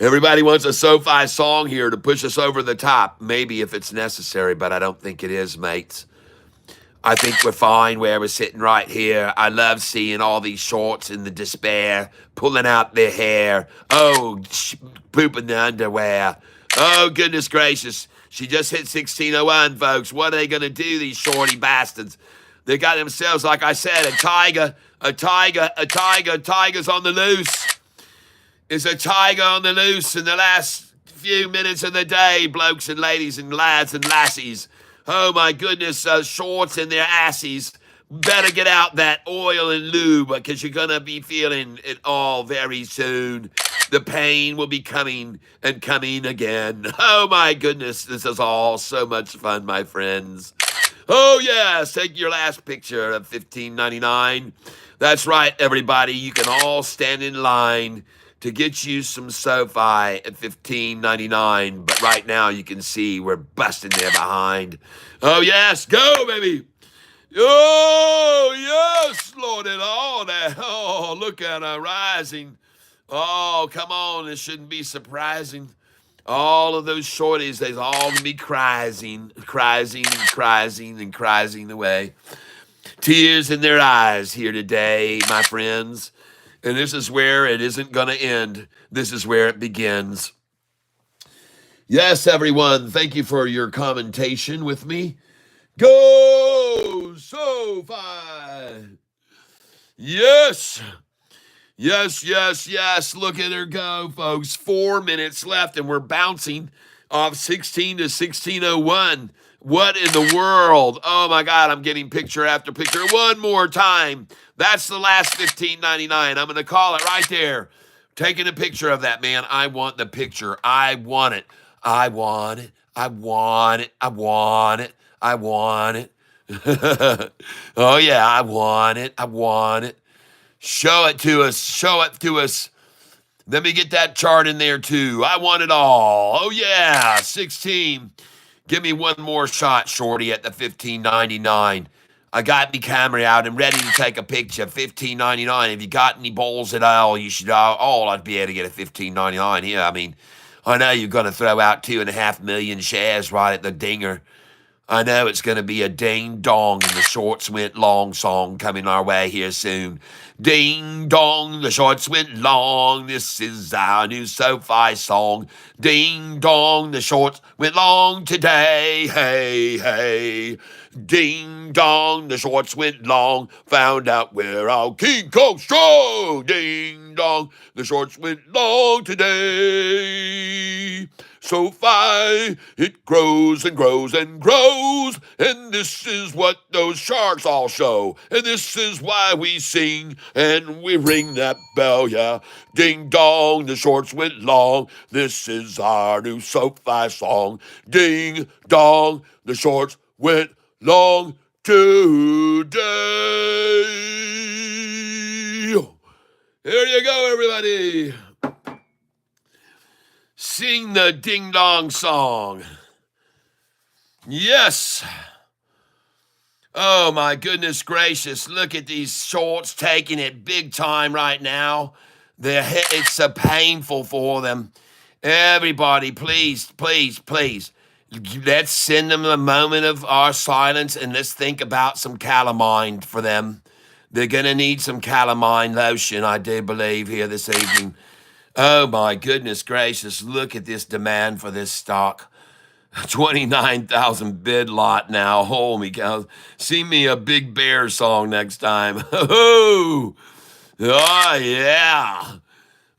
Everybody wants a SoFi song here to push us over the top. Maybe if it's necessary, but I don't think it is, mates. I think we're fine where we're sitting right here. I love seeing all these shorts in the despair, pulling out their hair. Oh, pooping the underwear. Oh, goodness gracious. She just hit 1601, folks. What are they going to do, these shorty bastards? They got themselves, like I said, a tiger. Tiger's on the loose. It's a tiger on the loose in the last few minutes of the day, blokes and ladies and lads and lassies. Oh, my goodness, shorts in their assies. Better get out that oil and lube because you're going to be feeling it all very soon. The pain will be coming and coming again. Oh, my goodness, this is all so much fun, my friends. Oh, yes, take your last picture of $15.99. That's right, everybody. You can all stand in line to get you some SoFi at $15.99. But right now, you can see we're busting there behind. Oh, yes, go, baby. Oh, yes, Lord, and all that. Oh, look at her rising. Oh, come on, it shouldn't be surprising. All of those shorties, they's all going to be crying away. Tears in their eyes here today, my friends. And this is where it isn't going to end. This is where it begins. Yes, everyone, thank you for your commentation with me. Go SoFi! Yes! Yes. Look at her go, folks. 4 minutes left, and we're bouncing off 16 to 1601. What in the world? Oh, my God, I'm getting picture after picture. One more time. That's the last $15.99. I'm going to call it right there. Taking a picture of that, man. I want the picture. I want it. I want it. Oh, yeah, I want it. Show it to us. Let me get that chart in there too. I want it all. Oh yeah, 16. Give me one more shot, Shorty, at the $15.99. I got me camera out and ready to take a picture. $15.99. If you got any balls at all, you should all I'd be able to get a $15.99 here. I mean, I know you're going to throw out 2.5 million shares right at the dinger. I know it's going to be a ding dong and the shorts went long song coming our way here soon. Ding dong, the shorts went long. This is our new SoFi song. Ding dong, the shorts went long today. Hey, hey. Ding dong, the shorts went long. Found out we're all King Kong strong. Ding dong, the shorts went long today. SoFi, it grows and grows and grows, and this is what those sharks all show, and this is why we sing and we ring that bell, yeah. Ding dong, the shorts went long, this is our new SoFi song. Ding dong, the shorts went long today. There you go, everybody. Sing the ding dong song. Yes. Oh my goodness gracious. Look at these shorts taking it big time right now. It's so painful for them. Everybody, please, please, please. Let's send them a moment of our silence and let's think about some calamine for them. They're going to need some calamine lotion, I do believe, here this evening. Oh my goodness gracious, look at this demand for this stock. 29,000 bid lot now. Holy cow. Sing me a Big Bear song next time. Oh yeah.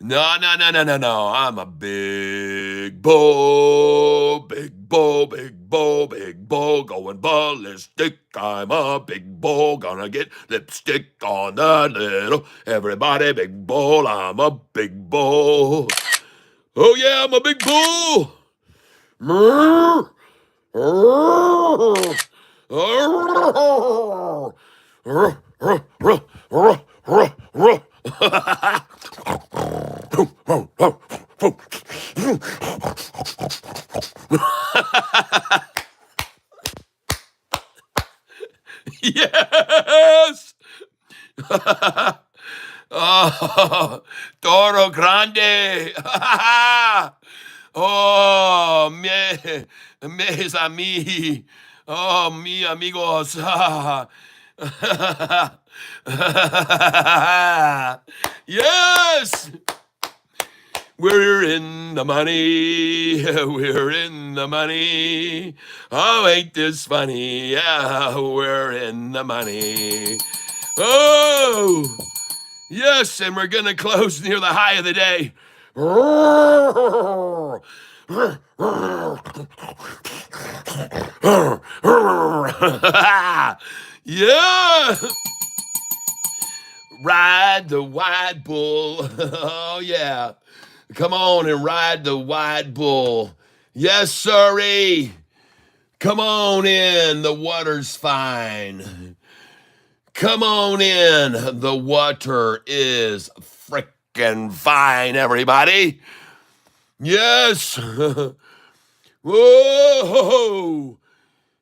No. I'm a big bull, big bull, big bull, big bull, going ballistic. I'm a big bull, gonna get lipstick on the little. Everybody, big bull, I'm a big bull. Oh yeah, I'm a big bull. Yes. Oh, Toro Grande. Oh, mes amis. Oh, mi amigos. Yes. We're in the money. We're in the money. Oh, ain't this funny? Yeah, we're in the money. Oh, yes, and we're going to close near the high of the day. Yeah. Ride the white bull. Oh, yeah. Come on and ride the white bull. Yes, sirree. Come on in. The water's fine. Come on in. The water is frickin' fine, everybody. Yes. Whoa.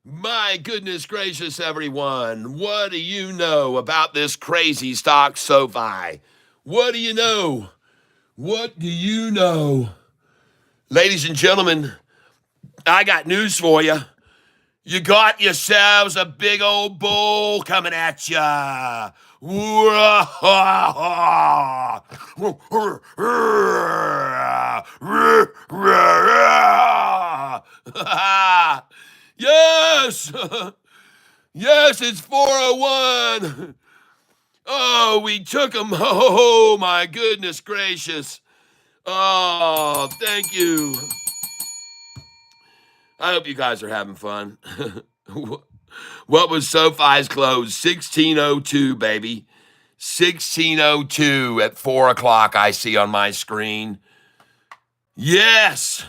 My goodness gracious, everyone. What do you know about this crazy stock SoFi? What do you know? What do you know? Ladies and gentlemen, I got news for you. You got yourselves a big old bull coming at ya. Yes. Yes, it's 401. Oh, we took him. Oh, my goodness gracious. Oh, thank you. I hope you guys are having fun. What was SoFi's close? 1602, baby. 1602 at 4 o'clock, I see on my screen. Yes.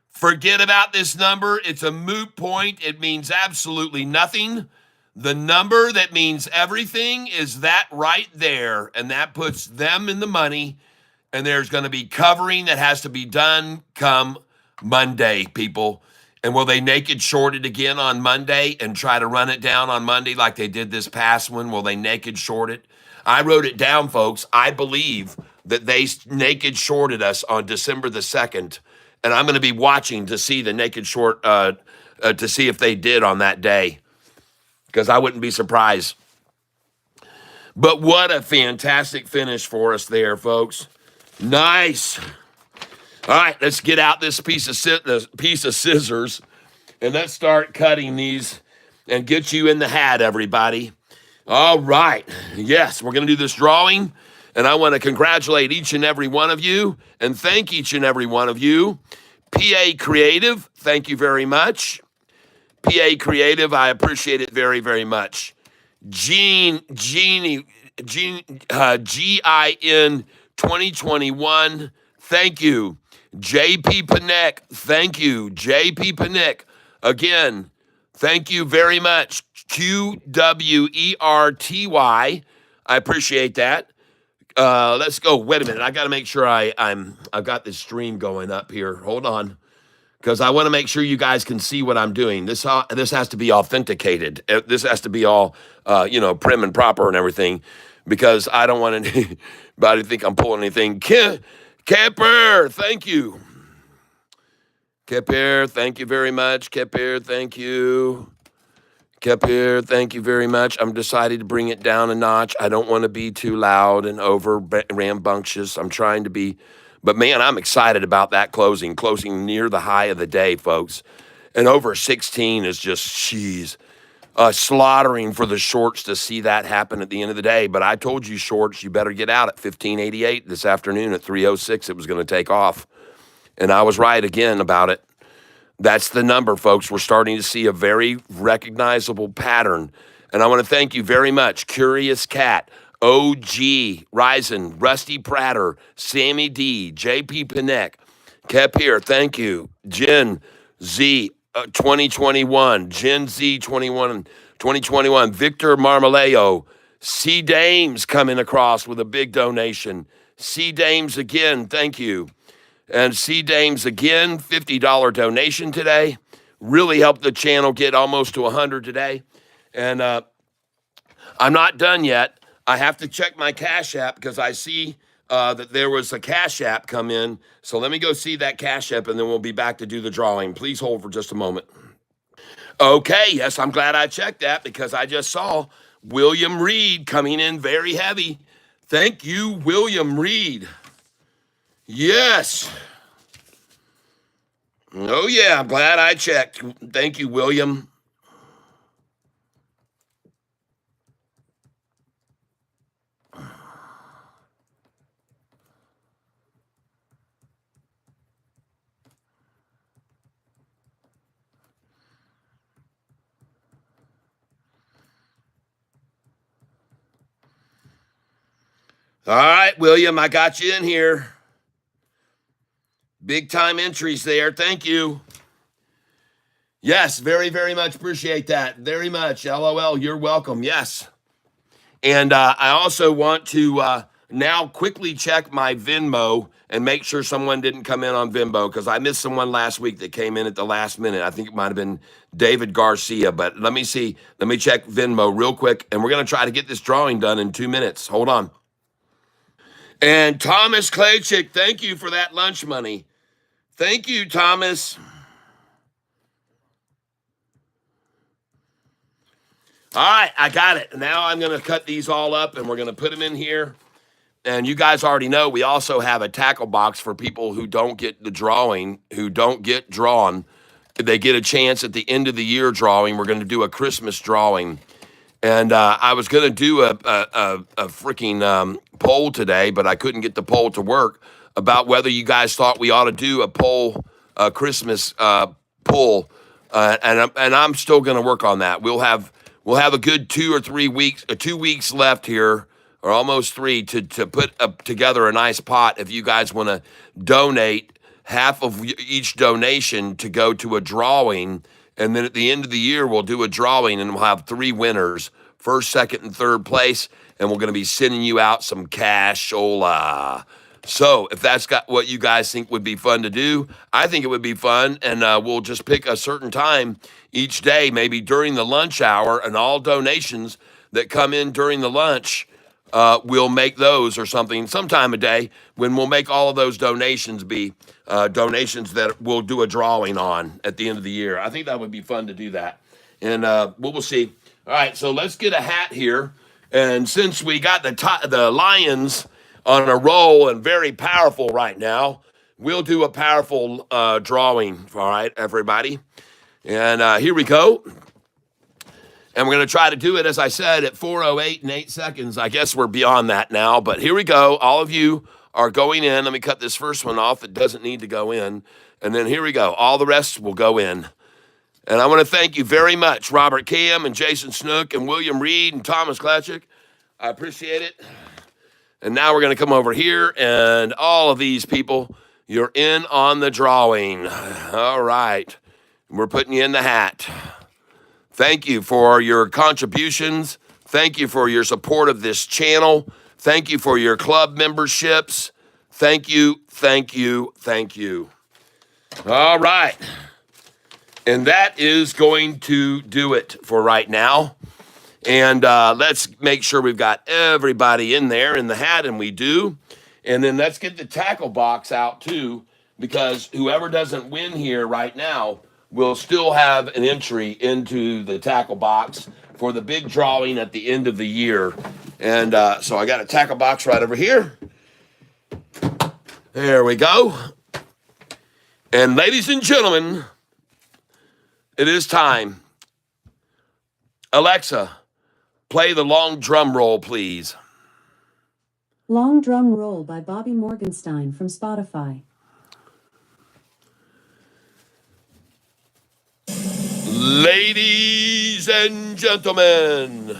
Forget about this number. It's a moot point. It means absolutely nothing. The number that means everything is that right there, and that puts them in the money, and there's going to be covering that has to be done come Monday, people. And will they naked short it again on Monday and try to run it down on Monday like they did this past one? Will they naked short it? I wrote it down, folks. I believe that they naked shorted us on December the 2nd. And I'm going to be watching to see the naked short, to see if they did on that day, because I wouldn't be surprised. But what a fantastic finish for us there, folks. Nice. All right, let's get out this piece of scissors and let's start cutting these and get you in the hat, everybody. All right. Yes, we're going to do this drawing, and I want to congratulate each and every one of you and thank each and every one of you. PA Creative, thank you very much. PA Creative, I appreciate it very, very much. GIN 2021, thank you. JP Panek, thank you. JP Panek, again, thank you very much. QWERTY, I appreciate that. Let's go. Wait a minute. I got to make sure I've got this stream going up here. Hold on, because I want to make sure you guys can see what I'm doing. This has to be authenticated. This has to be all prim and proper and everything, because I don't want anybody to think I'm pulling anything. Kepper, thank you. Kepper, thank you very much. Kepper, thank you. Kepper, thank you very much. I'm decided to bring it down a notch. I don't want to be too loud and over rambunctious. I'm trying to be, but man, I'm excited about that closing near the high of the day, folks. And over 16 is just, slaughtering for the shorts to see that happen at the end of the day. But I told you, shorts, you better get out at 1588 this afternoon at 306. It was going to take off. And I was right again about it. That's the number, folks. We're starting to see a very recognizable pattern. And I want to thank you very much. Curious Cat, OG, Ryzen, Rusty Prater, Sammy D, JP Panek, Kep here, thank you. Jen Z, 2021, Gen Z 2021, Victor Marmaleo, C Dames coming across with a big donation. C Dames again, thank you. And C Dames again, $50 donation today. Really helped the channel get almost to 100 today. And I'm not done yet. I have to check my Cash App because I see that there was a Cash App come in. So let me go see that Cash App, and then we'll be back to do the drawing. Please hold for just a moment. Okay, yes, I'm glad I checked that because I just saw William Reed coming in very heavy. Thank you, William Reed. Yes. Oh, yeah, I'm glad I checked. Thank you, William. All right, William, I got you in here. Big time entries there. Thank you. Yes, very, very much appreciate that. Very much. LOL, you're welcome. Yes. And I also want to now quickly check my Venmo and make sure someone didn't come in on Venmo, because I missed someone last week that came in at the last minute. I think it might have been David Garcia, but let me see. Let me check Venmo real quick, and we're going to try to get this drawing done in 2 minutes. Hold on. And Thomas Claychick, thank you for that lunch money. Thank you, Thomas. All right, I got it. Now I'm going to cut these all up, and we're going to put them in here. And you guys already know we also have a tackle box for people who don't get the drawing, who don't get drawn. They get a chance at the end of the year drawing. We're going to do a Christmas drawing. And I was going to do a freaking poll today, but I couldn't get the poll to work about whether you guys thought we ought to do a poll, a Christmas poll. And I'm still going to work on that. We'll have a good 2 or 3 weeks, 2 weeks left here, or almost 3, to put together a nice pot. If you guys want to donate half of each donation to go to a drawing, and then at the end of the year, we'll do a drawing, and we'll have 3 winners, first, second, and third place, and we're going to be sending you out some cashola. So if that's got what you guys think would be fun to do, I think it would be fun. And we'll just pick a certain time each day, maybe during the lunch hour, and all donations that come in during the lunch, we'll make those or something sometime a day when we'll make all of those donations be donations that we'll do a drawing on at the end of the year. I think that would be fun to do that. And we'll see. All right, so let's get a hat here. And since we got the Lions on a roll and very powerful right now, we'll do a powerful drawing. All right, everybody. And here we go. And we're going to try to do it, as I said, at 4:08 and 8 seconds. I guess we're beyond that now, but here we go. All of you are going in. Let me cut this first one off that doesn't need to go in. And then here we go. All the rest will go in. And I want to thank you very much, Robert Cam and Jason Snook and William Reed and Thomas Klatchik. I appreciate it. And now we're going to come over here, and all of these people, you're in on the drawing. All right. We're putting you in the hat. Thank you for your contributions. Thank you for your support of this channel. Thank you for your club memberships. Thank you, thank you, thank you. All right. And that is going to do it for right now. And let's make sure we've got everybody in there in the hat, and we do. And then let's get the tackle box out too, because whoever doesn't win here right now will still have an entry into the tackle box for the big drawing at the end of the year. And so I got a tackle box right over here. There we go. And ladies and gentlemen, it is time. Alexa, play the long drum roll, please. Long Drum Roll by Bobby Morgenstein from Spotify. Ladies and gentlemen,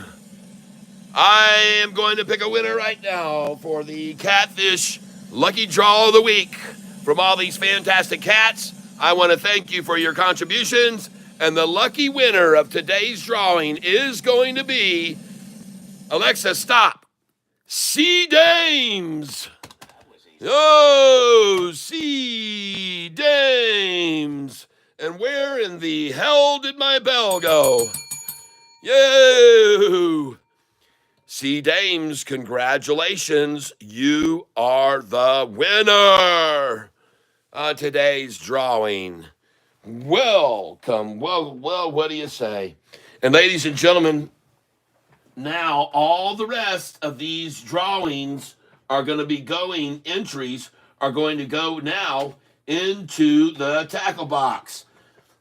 I am going to pick a winner right now for the Catfish Lucky Draw of the Week. From all these fantastic cats, I want to thank you for your contributions. And the lucky winner of today's drawing is going to be, Alexa, stop, C. Dames. Oh, C. Dames. And where in the hell did my bell go? Yo! C. Dames, congratulations. You are the winner of today's drawing. Welcome. Well, what do you say? And ladies and gentlemen, now all the rest of these drawings are going to be going, entries are going to go now into the tackle box.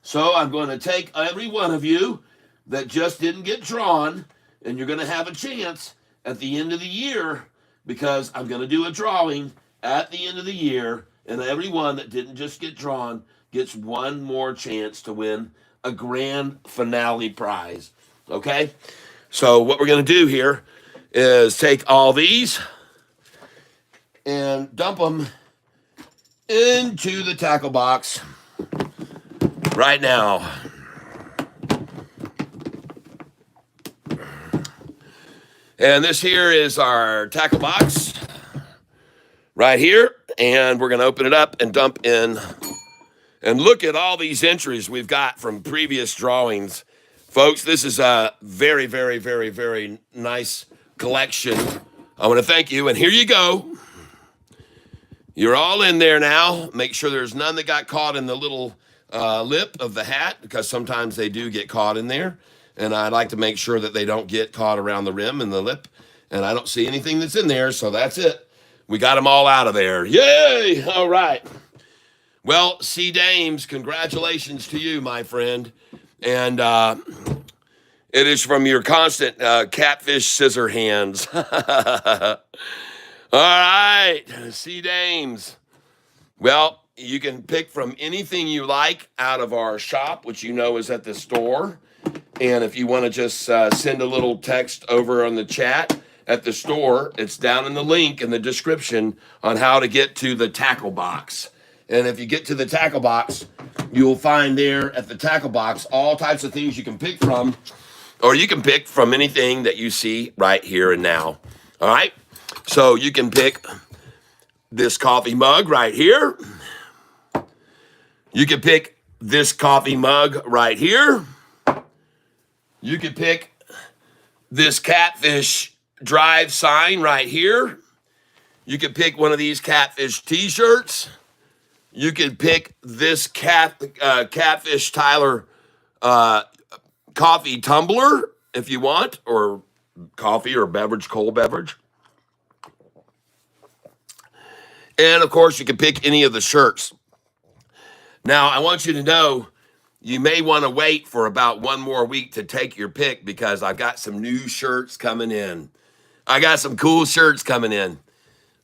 So I'm going to take every one of you that just didn't get drawn, and you're going to have a chance at the end of the year, because I'm going to do a drawing at the end of the year, and everyone that didn't just get drawn gets one more chance to win a grand finale prize. Okay? So what we're going to do here is take all these and dump them into the tackle box right now. And this here is our tackle box right here. And we're going to open it up and dump in. And look at all these entries we've got from previous drawings. Folks, this is a very, very, very, very nice collection. I want to thank you. And here you go. You're all in there now. Make sure there's none that got caught in the little lip of the hat, because sometimes they do get caught in there. And I'd like to make sure that they don't get caught around the rim and the lip. And I don't see anything that's in there, so that's it. We got them all out of there. Yay! All right. Well, C. Dames, congratulations to you, my friend. And it is from your constant catfish scissor hands. All right, C. Dames. Well, you can pick from anything you like out of our shop, which you know is at the store. And if you want to just send a little text over on the chat at the store, it's down in the link in the description on how to get to the tackle box. And if you get to the tackle box, you'll find there at the tackle box all types of things you can pick from, or you can pick from anything that you see right here and now. All right? So you can pick this coffee mug right here. You can pick this coffee mug right here. You can pick this Catfish Drive sign right here. You can pick one of these Catfish t-shirts. You can pick this Catfish Tyler coffee tumbler if you want, or coffee or beverage, cold beverage. And of course, you can pick any of the shirts. Now, I want you to know you may want to wait for about one more week to take your pick because I've got some new shirts coming in. I got some cool shirts coming in.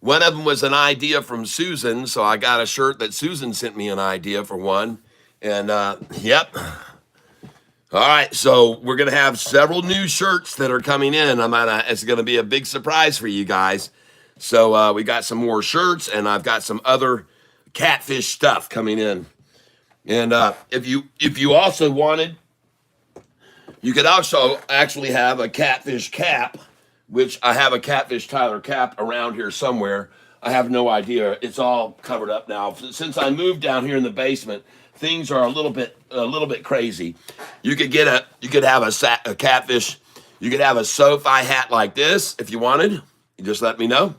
One of them was an idea from Susan, so I got a shirt that Susan sent me an idea for one. And yep. All right, so we're gonna have several new shirts that are coming in. It's gonna be a big surprise for you guys. So we got some more shirts, and I've got some other Catfish stuff coming in. And if you also wanted, you could also actually have a Catfish cap, which I have a Catfish Tyler cap around here somewhere. I have no idea. It's all covered up now. Since I moved down here in the basement, things are a little bit crazy. You could have a Catfish. You could have a SOFI hat like this if you wanted. You just let me know.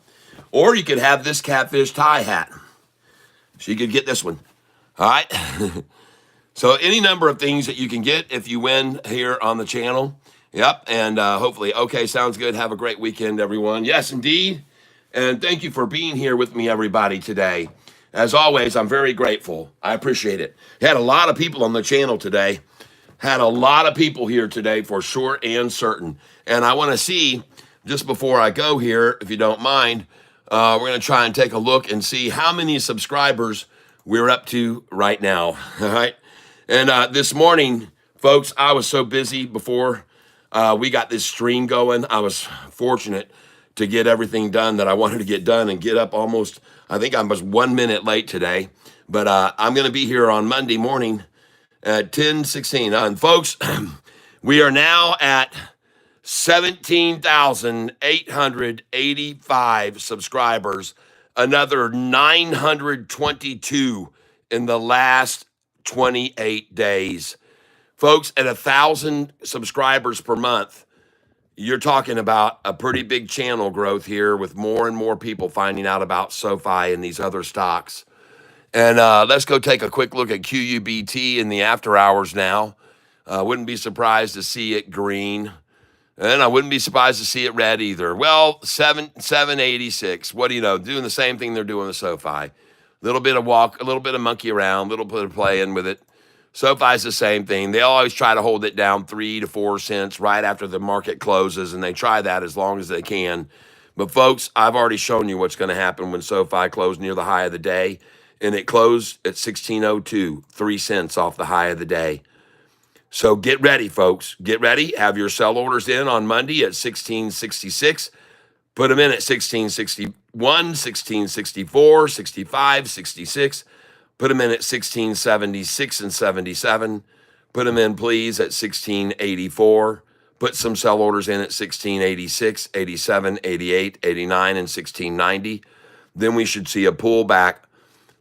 Or you could have this Catfish tie hat. So you could get this one. All right. So any number of things that you can get if you win here on the channel. Yep, and hopefully, okay, sounds good. Have a great weekend, everyone. Yes, indeed. And thank you for being here with me, everybody, today. As always, I'm very grateful. I appreciate it. Had a lot of people on the channel today. Had a lot of people here today for sure and certain. And I want to see, just before I go here, if you don't mind, we're going to try and take a look and see how many subscribers we're up to right now. All right. And this morning, folks, I was so busy before we got this stream going. I was fortunate to get everything done that I wanted to get done and get up almost, I think I was 1 minute late today. But I'm going to be here on Monday morning at 10:16. And folks, we are now at 17,885 subscribers, another 922 in the last 28 days. Folks, at 1,000 subscribers per month, you're talking about a pretty big channel growth here with more and more people finding out about SoFi and these other stocks. And let's go take a quick look at QUBT in the after hours now. Wouldn't be surprised to see it green. And I wouldn't be surprised to see it red either. Well, 786. What do you know? Doing the same thing they're doing with SoFi. A little bit of walk, a little bit of monkey around, a little bit of playing with it. SoFi's the same thing. They always try to hold it down 3 to 4 cents right after the market closes, and they try that as long as they can. But folks, I've already shown you what's going to happen when SoFi closed near the high of the day, and it closed at 1602, 3 cents off the high of the day. So get ready, folks. Get ready. Have your sell orders in on Monday at 1666. Put them in at 1661, 1664, 65, 66. Put them in at 1676 and 77. Put them in, please, at 1684. Put some sell orders in at 1686, 87, 88, 89, and 1690. Then we should see a pullback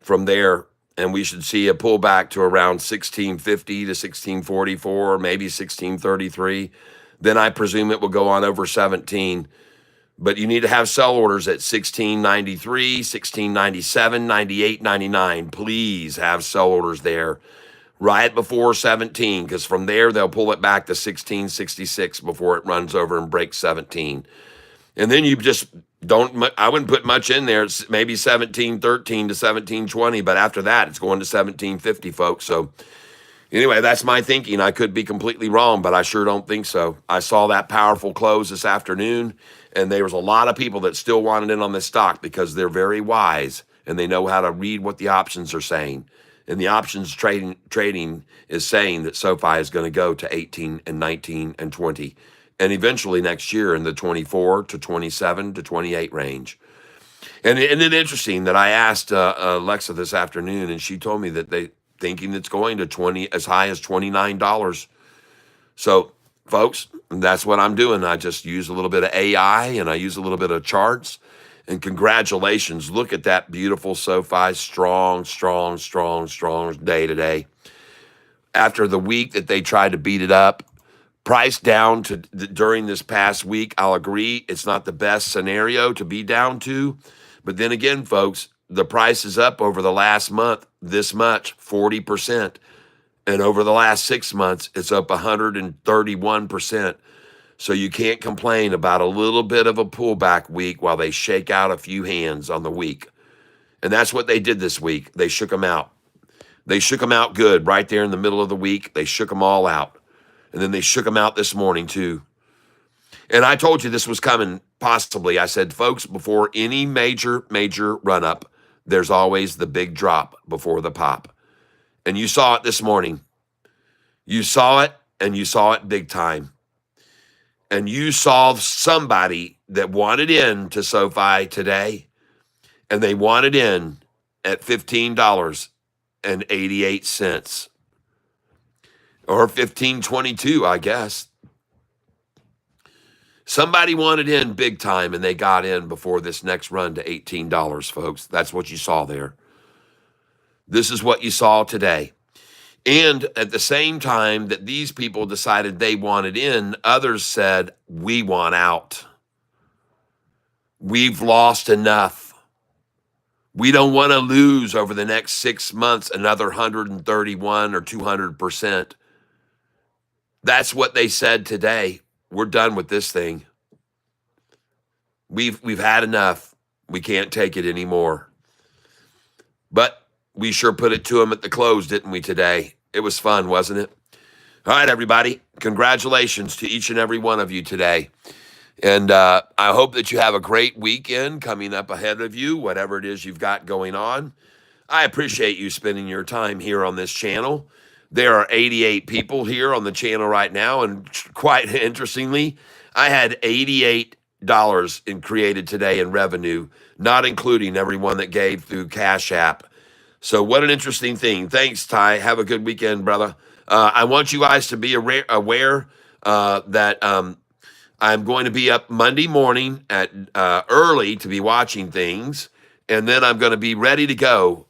from there, and we should see a pullback to around 1650 to 1644, maybe 1633. Then I presume it will go on over 17. But you need to have sell orders at 1693, 1697, 98, 99. Please have sell orders there right before 17, because from there they'll pull it back to 1666 before it runs over and breaks 17. And then you just I wouldn't put much in there. It's maybe 1713 to 1720, but after that it's going to 1750, folks. So anyway, that's my thinking. I could be completely wrong, but I sure don't think so. I saw that powerful close this afternoon, and there was a lot of people that still wanted in on this stock because they're very wise and they know how to read what the options are saying. And the options trading is saying that SoFi is going to go to 18 and 19 and 20, and eventually next year in the 24 to 27 to 28 range. And isn't it interesting that I asked Alexa this afternoon, and she told me that they thinking it's going to as high as $29. So, folks, that's what I'm doing. I just use a little bit of AI and I use a little bit of charts, And congratulations. Look at that beautiful SoFi. Strong, strong, strong, strong day today. After the week that they tried to beat it up, price down to during this past week, I'll agree it's not the best scenario to be down to. But then again, folks, the price is up over the last month this much, 40%. And over the last 6 months, it's up 131%. So you can't complain about a little bit of a pullback week while they shake out a few hands on the week. And that's what they did this week. They shook them out. They shook them out good right there in the middle of the week. They shook them all out. And then they shook them out this morning too. And I told you this was coming, possibly. I said, folks, before any major run up, there's always the big drop before the pop. And you saw it this morning. You saw it, and you saw it big time. And you saw somebody that wanted in to SoFi today, and they wanted in at $15.88 or $15.22, I guess. Somebody wanted in big time, and they got in before this next run to $18, folks. That's what you saw there. This is what you saw today. And at the same time that these people decided they wanted in, others said, we want out. We've lost enough. We don't want to lose over the next 6 months another 131 or 200%. That's what they said today. We're done with this thing. We've had enough. We can't take it anymore. But we sure put it to them at the close, didn't we, today? It was fun, wasn't it? All right, everybody. Congratulations to each and every one of you today. And I hope that you have a great weekend coming up ahead of you, whatever it is you've got going on. I appreciate you spending your time here on this channel. There are 88 people here on the channel right now, and quite interestingly, I had $88 in created today in revenue, not including everyone that gave through Cash App. So what an interesting thing. Thanks, Ty. Have a good weekend, brother. I want you guys to be aware that I'm going to be up Monday morning at early to be watching things, and then I'm going to be ready to go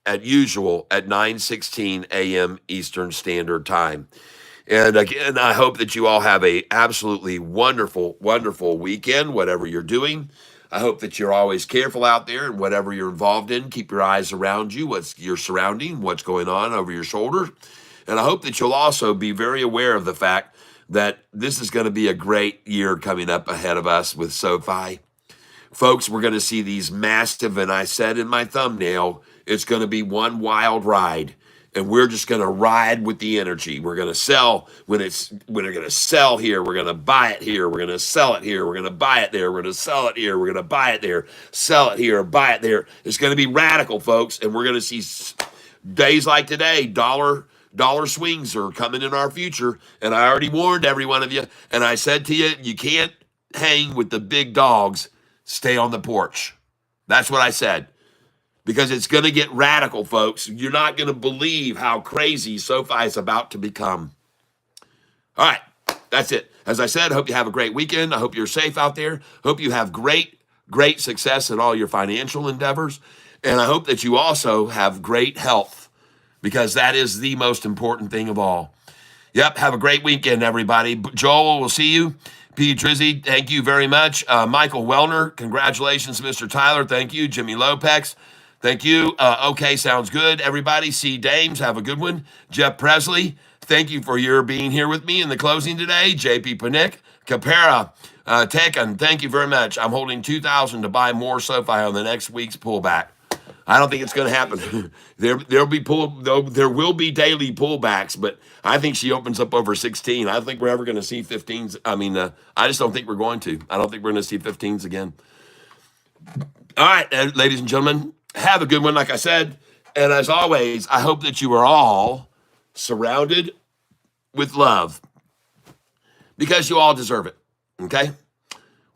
at usual at 9:16 a.m. Eastern Standard Time. And again, I hope that you all have a absolutely wonderful, wonderful weekend, whatever you're doing. I hope that you're always careful out there and whatever you're involved in. Keep your eyes around you, what's your surrounding, what's going on over your shoulder. And I hope that you'll also be very aware of the fact that this is going to be a great year coming up ahead of us with SoFi. Folks, we're going to see these massive, and I said in my thumbnail, it's going to be one wild ride. And we're just going to ride with the energy. We're going to sell when we're going to sell here. We're going to buy it here. We're going to sell it here. We're going to buy it there. We're going to sell it here. We're going to buy it there. Sell it here. Buy it there. It's going to be radical, folks. And we're going to see days like today, dollar swings are coming in our future. And I already warned every one of you. And I said to you, you can't hang with the big dogs. Stay on the porch. That's what I said. Because it's going to get radical, folks. You're not going to believe how crazy SoFi is about to become. All right, that's it. As I said, I hope you have a great weekend. I hope you're safe out there. Hope you have great success in all your financial endeavors. And I hope that you also have great health, because that is the most important thing of all. Yep, have a great weekend, everybody. Joel, we'll see you. P. Drizzy, thank you very much. Michael Wellner, congratulations, Mr. Tyler. Thank you. Jimmy Lopex. Thank you. Okay, sounds good. Everybody, C. Dames, have a good one. Jeff Presley, thank you for your being here with me in the closing today. JP Panik, Capera, Tekken, thank you very much. I'm holding $2,000 to buy more SoFi on the next week's pullback. I don't think it's going to happen. There will be daily pullbacks, but I think she opens up over 16. I don't think we're ever going to see 15s. I just don't think we're going to. I don't think we're going to see 15s again. All right, ladies and gentlemen. Have a good one, like I said. And as always, I hope that you are all surrounded with love, because you all deserve it, okay?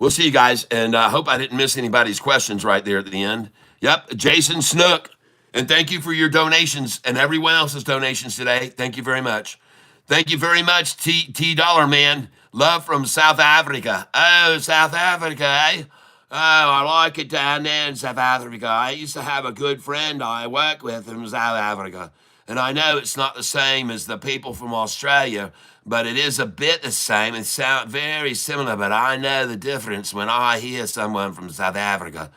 We'll see you guys, and I hope I didn't miss anybody's questions right there at the end. Yep, Jason Snook, and thank you for your donations and everyone else's donations today. Thank you very much. Thank you very much, T Dollar Man. Love from South Africa. Oh, South Africa, eh? Oh, I like it down there in South Africa. I used to have a good friend I worked with in South Africa. And I know it's not the same as the people from Australia, but it is a bit the same. It sounds very similar, but I know the difference when I hear someone from South Africa.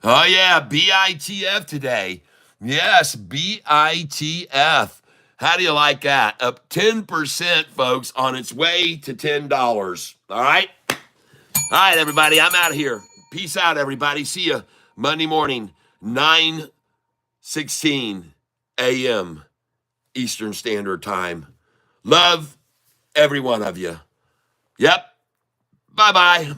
Oh, yeah, BITF today. Yes, BITF. How do you like that? Up 10%, folks, on its way to $10. All right? All right, everybody, I'm out of here. Peace out, everybody. See you Monday morning, 9:16 a.m. Eastern Standard Time. Love every one of you. Yep. Bye-bye.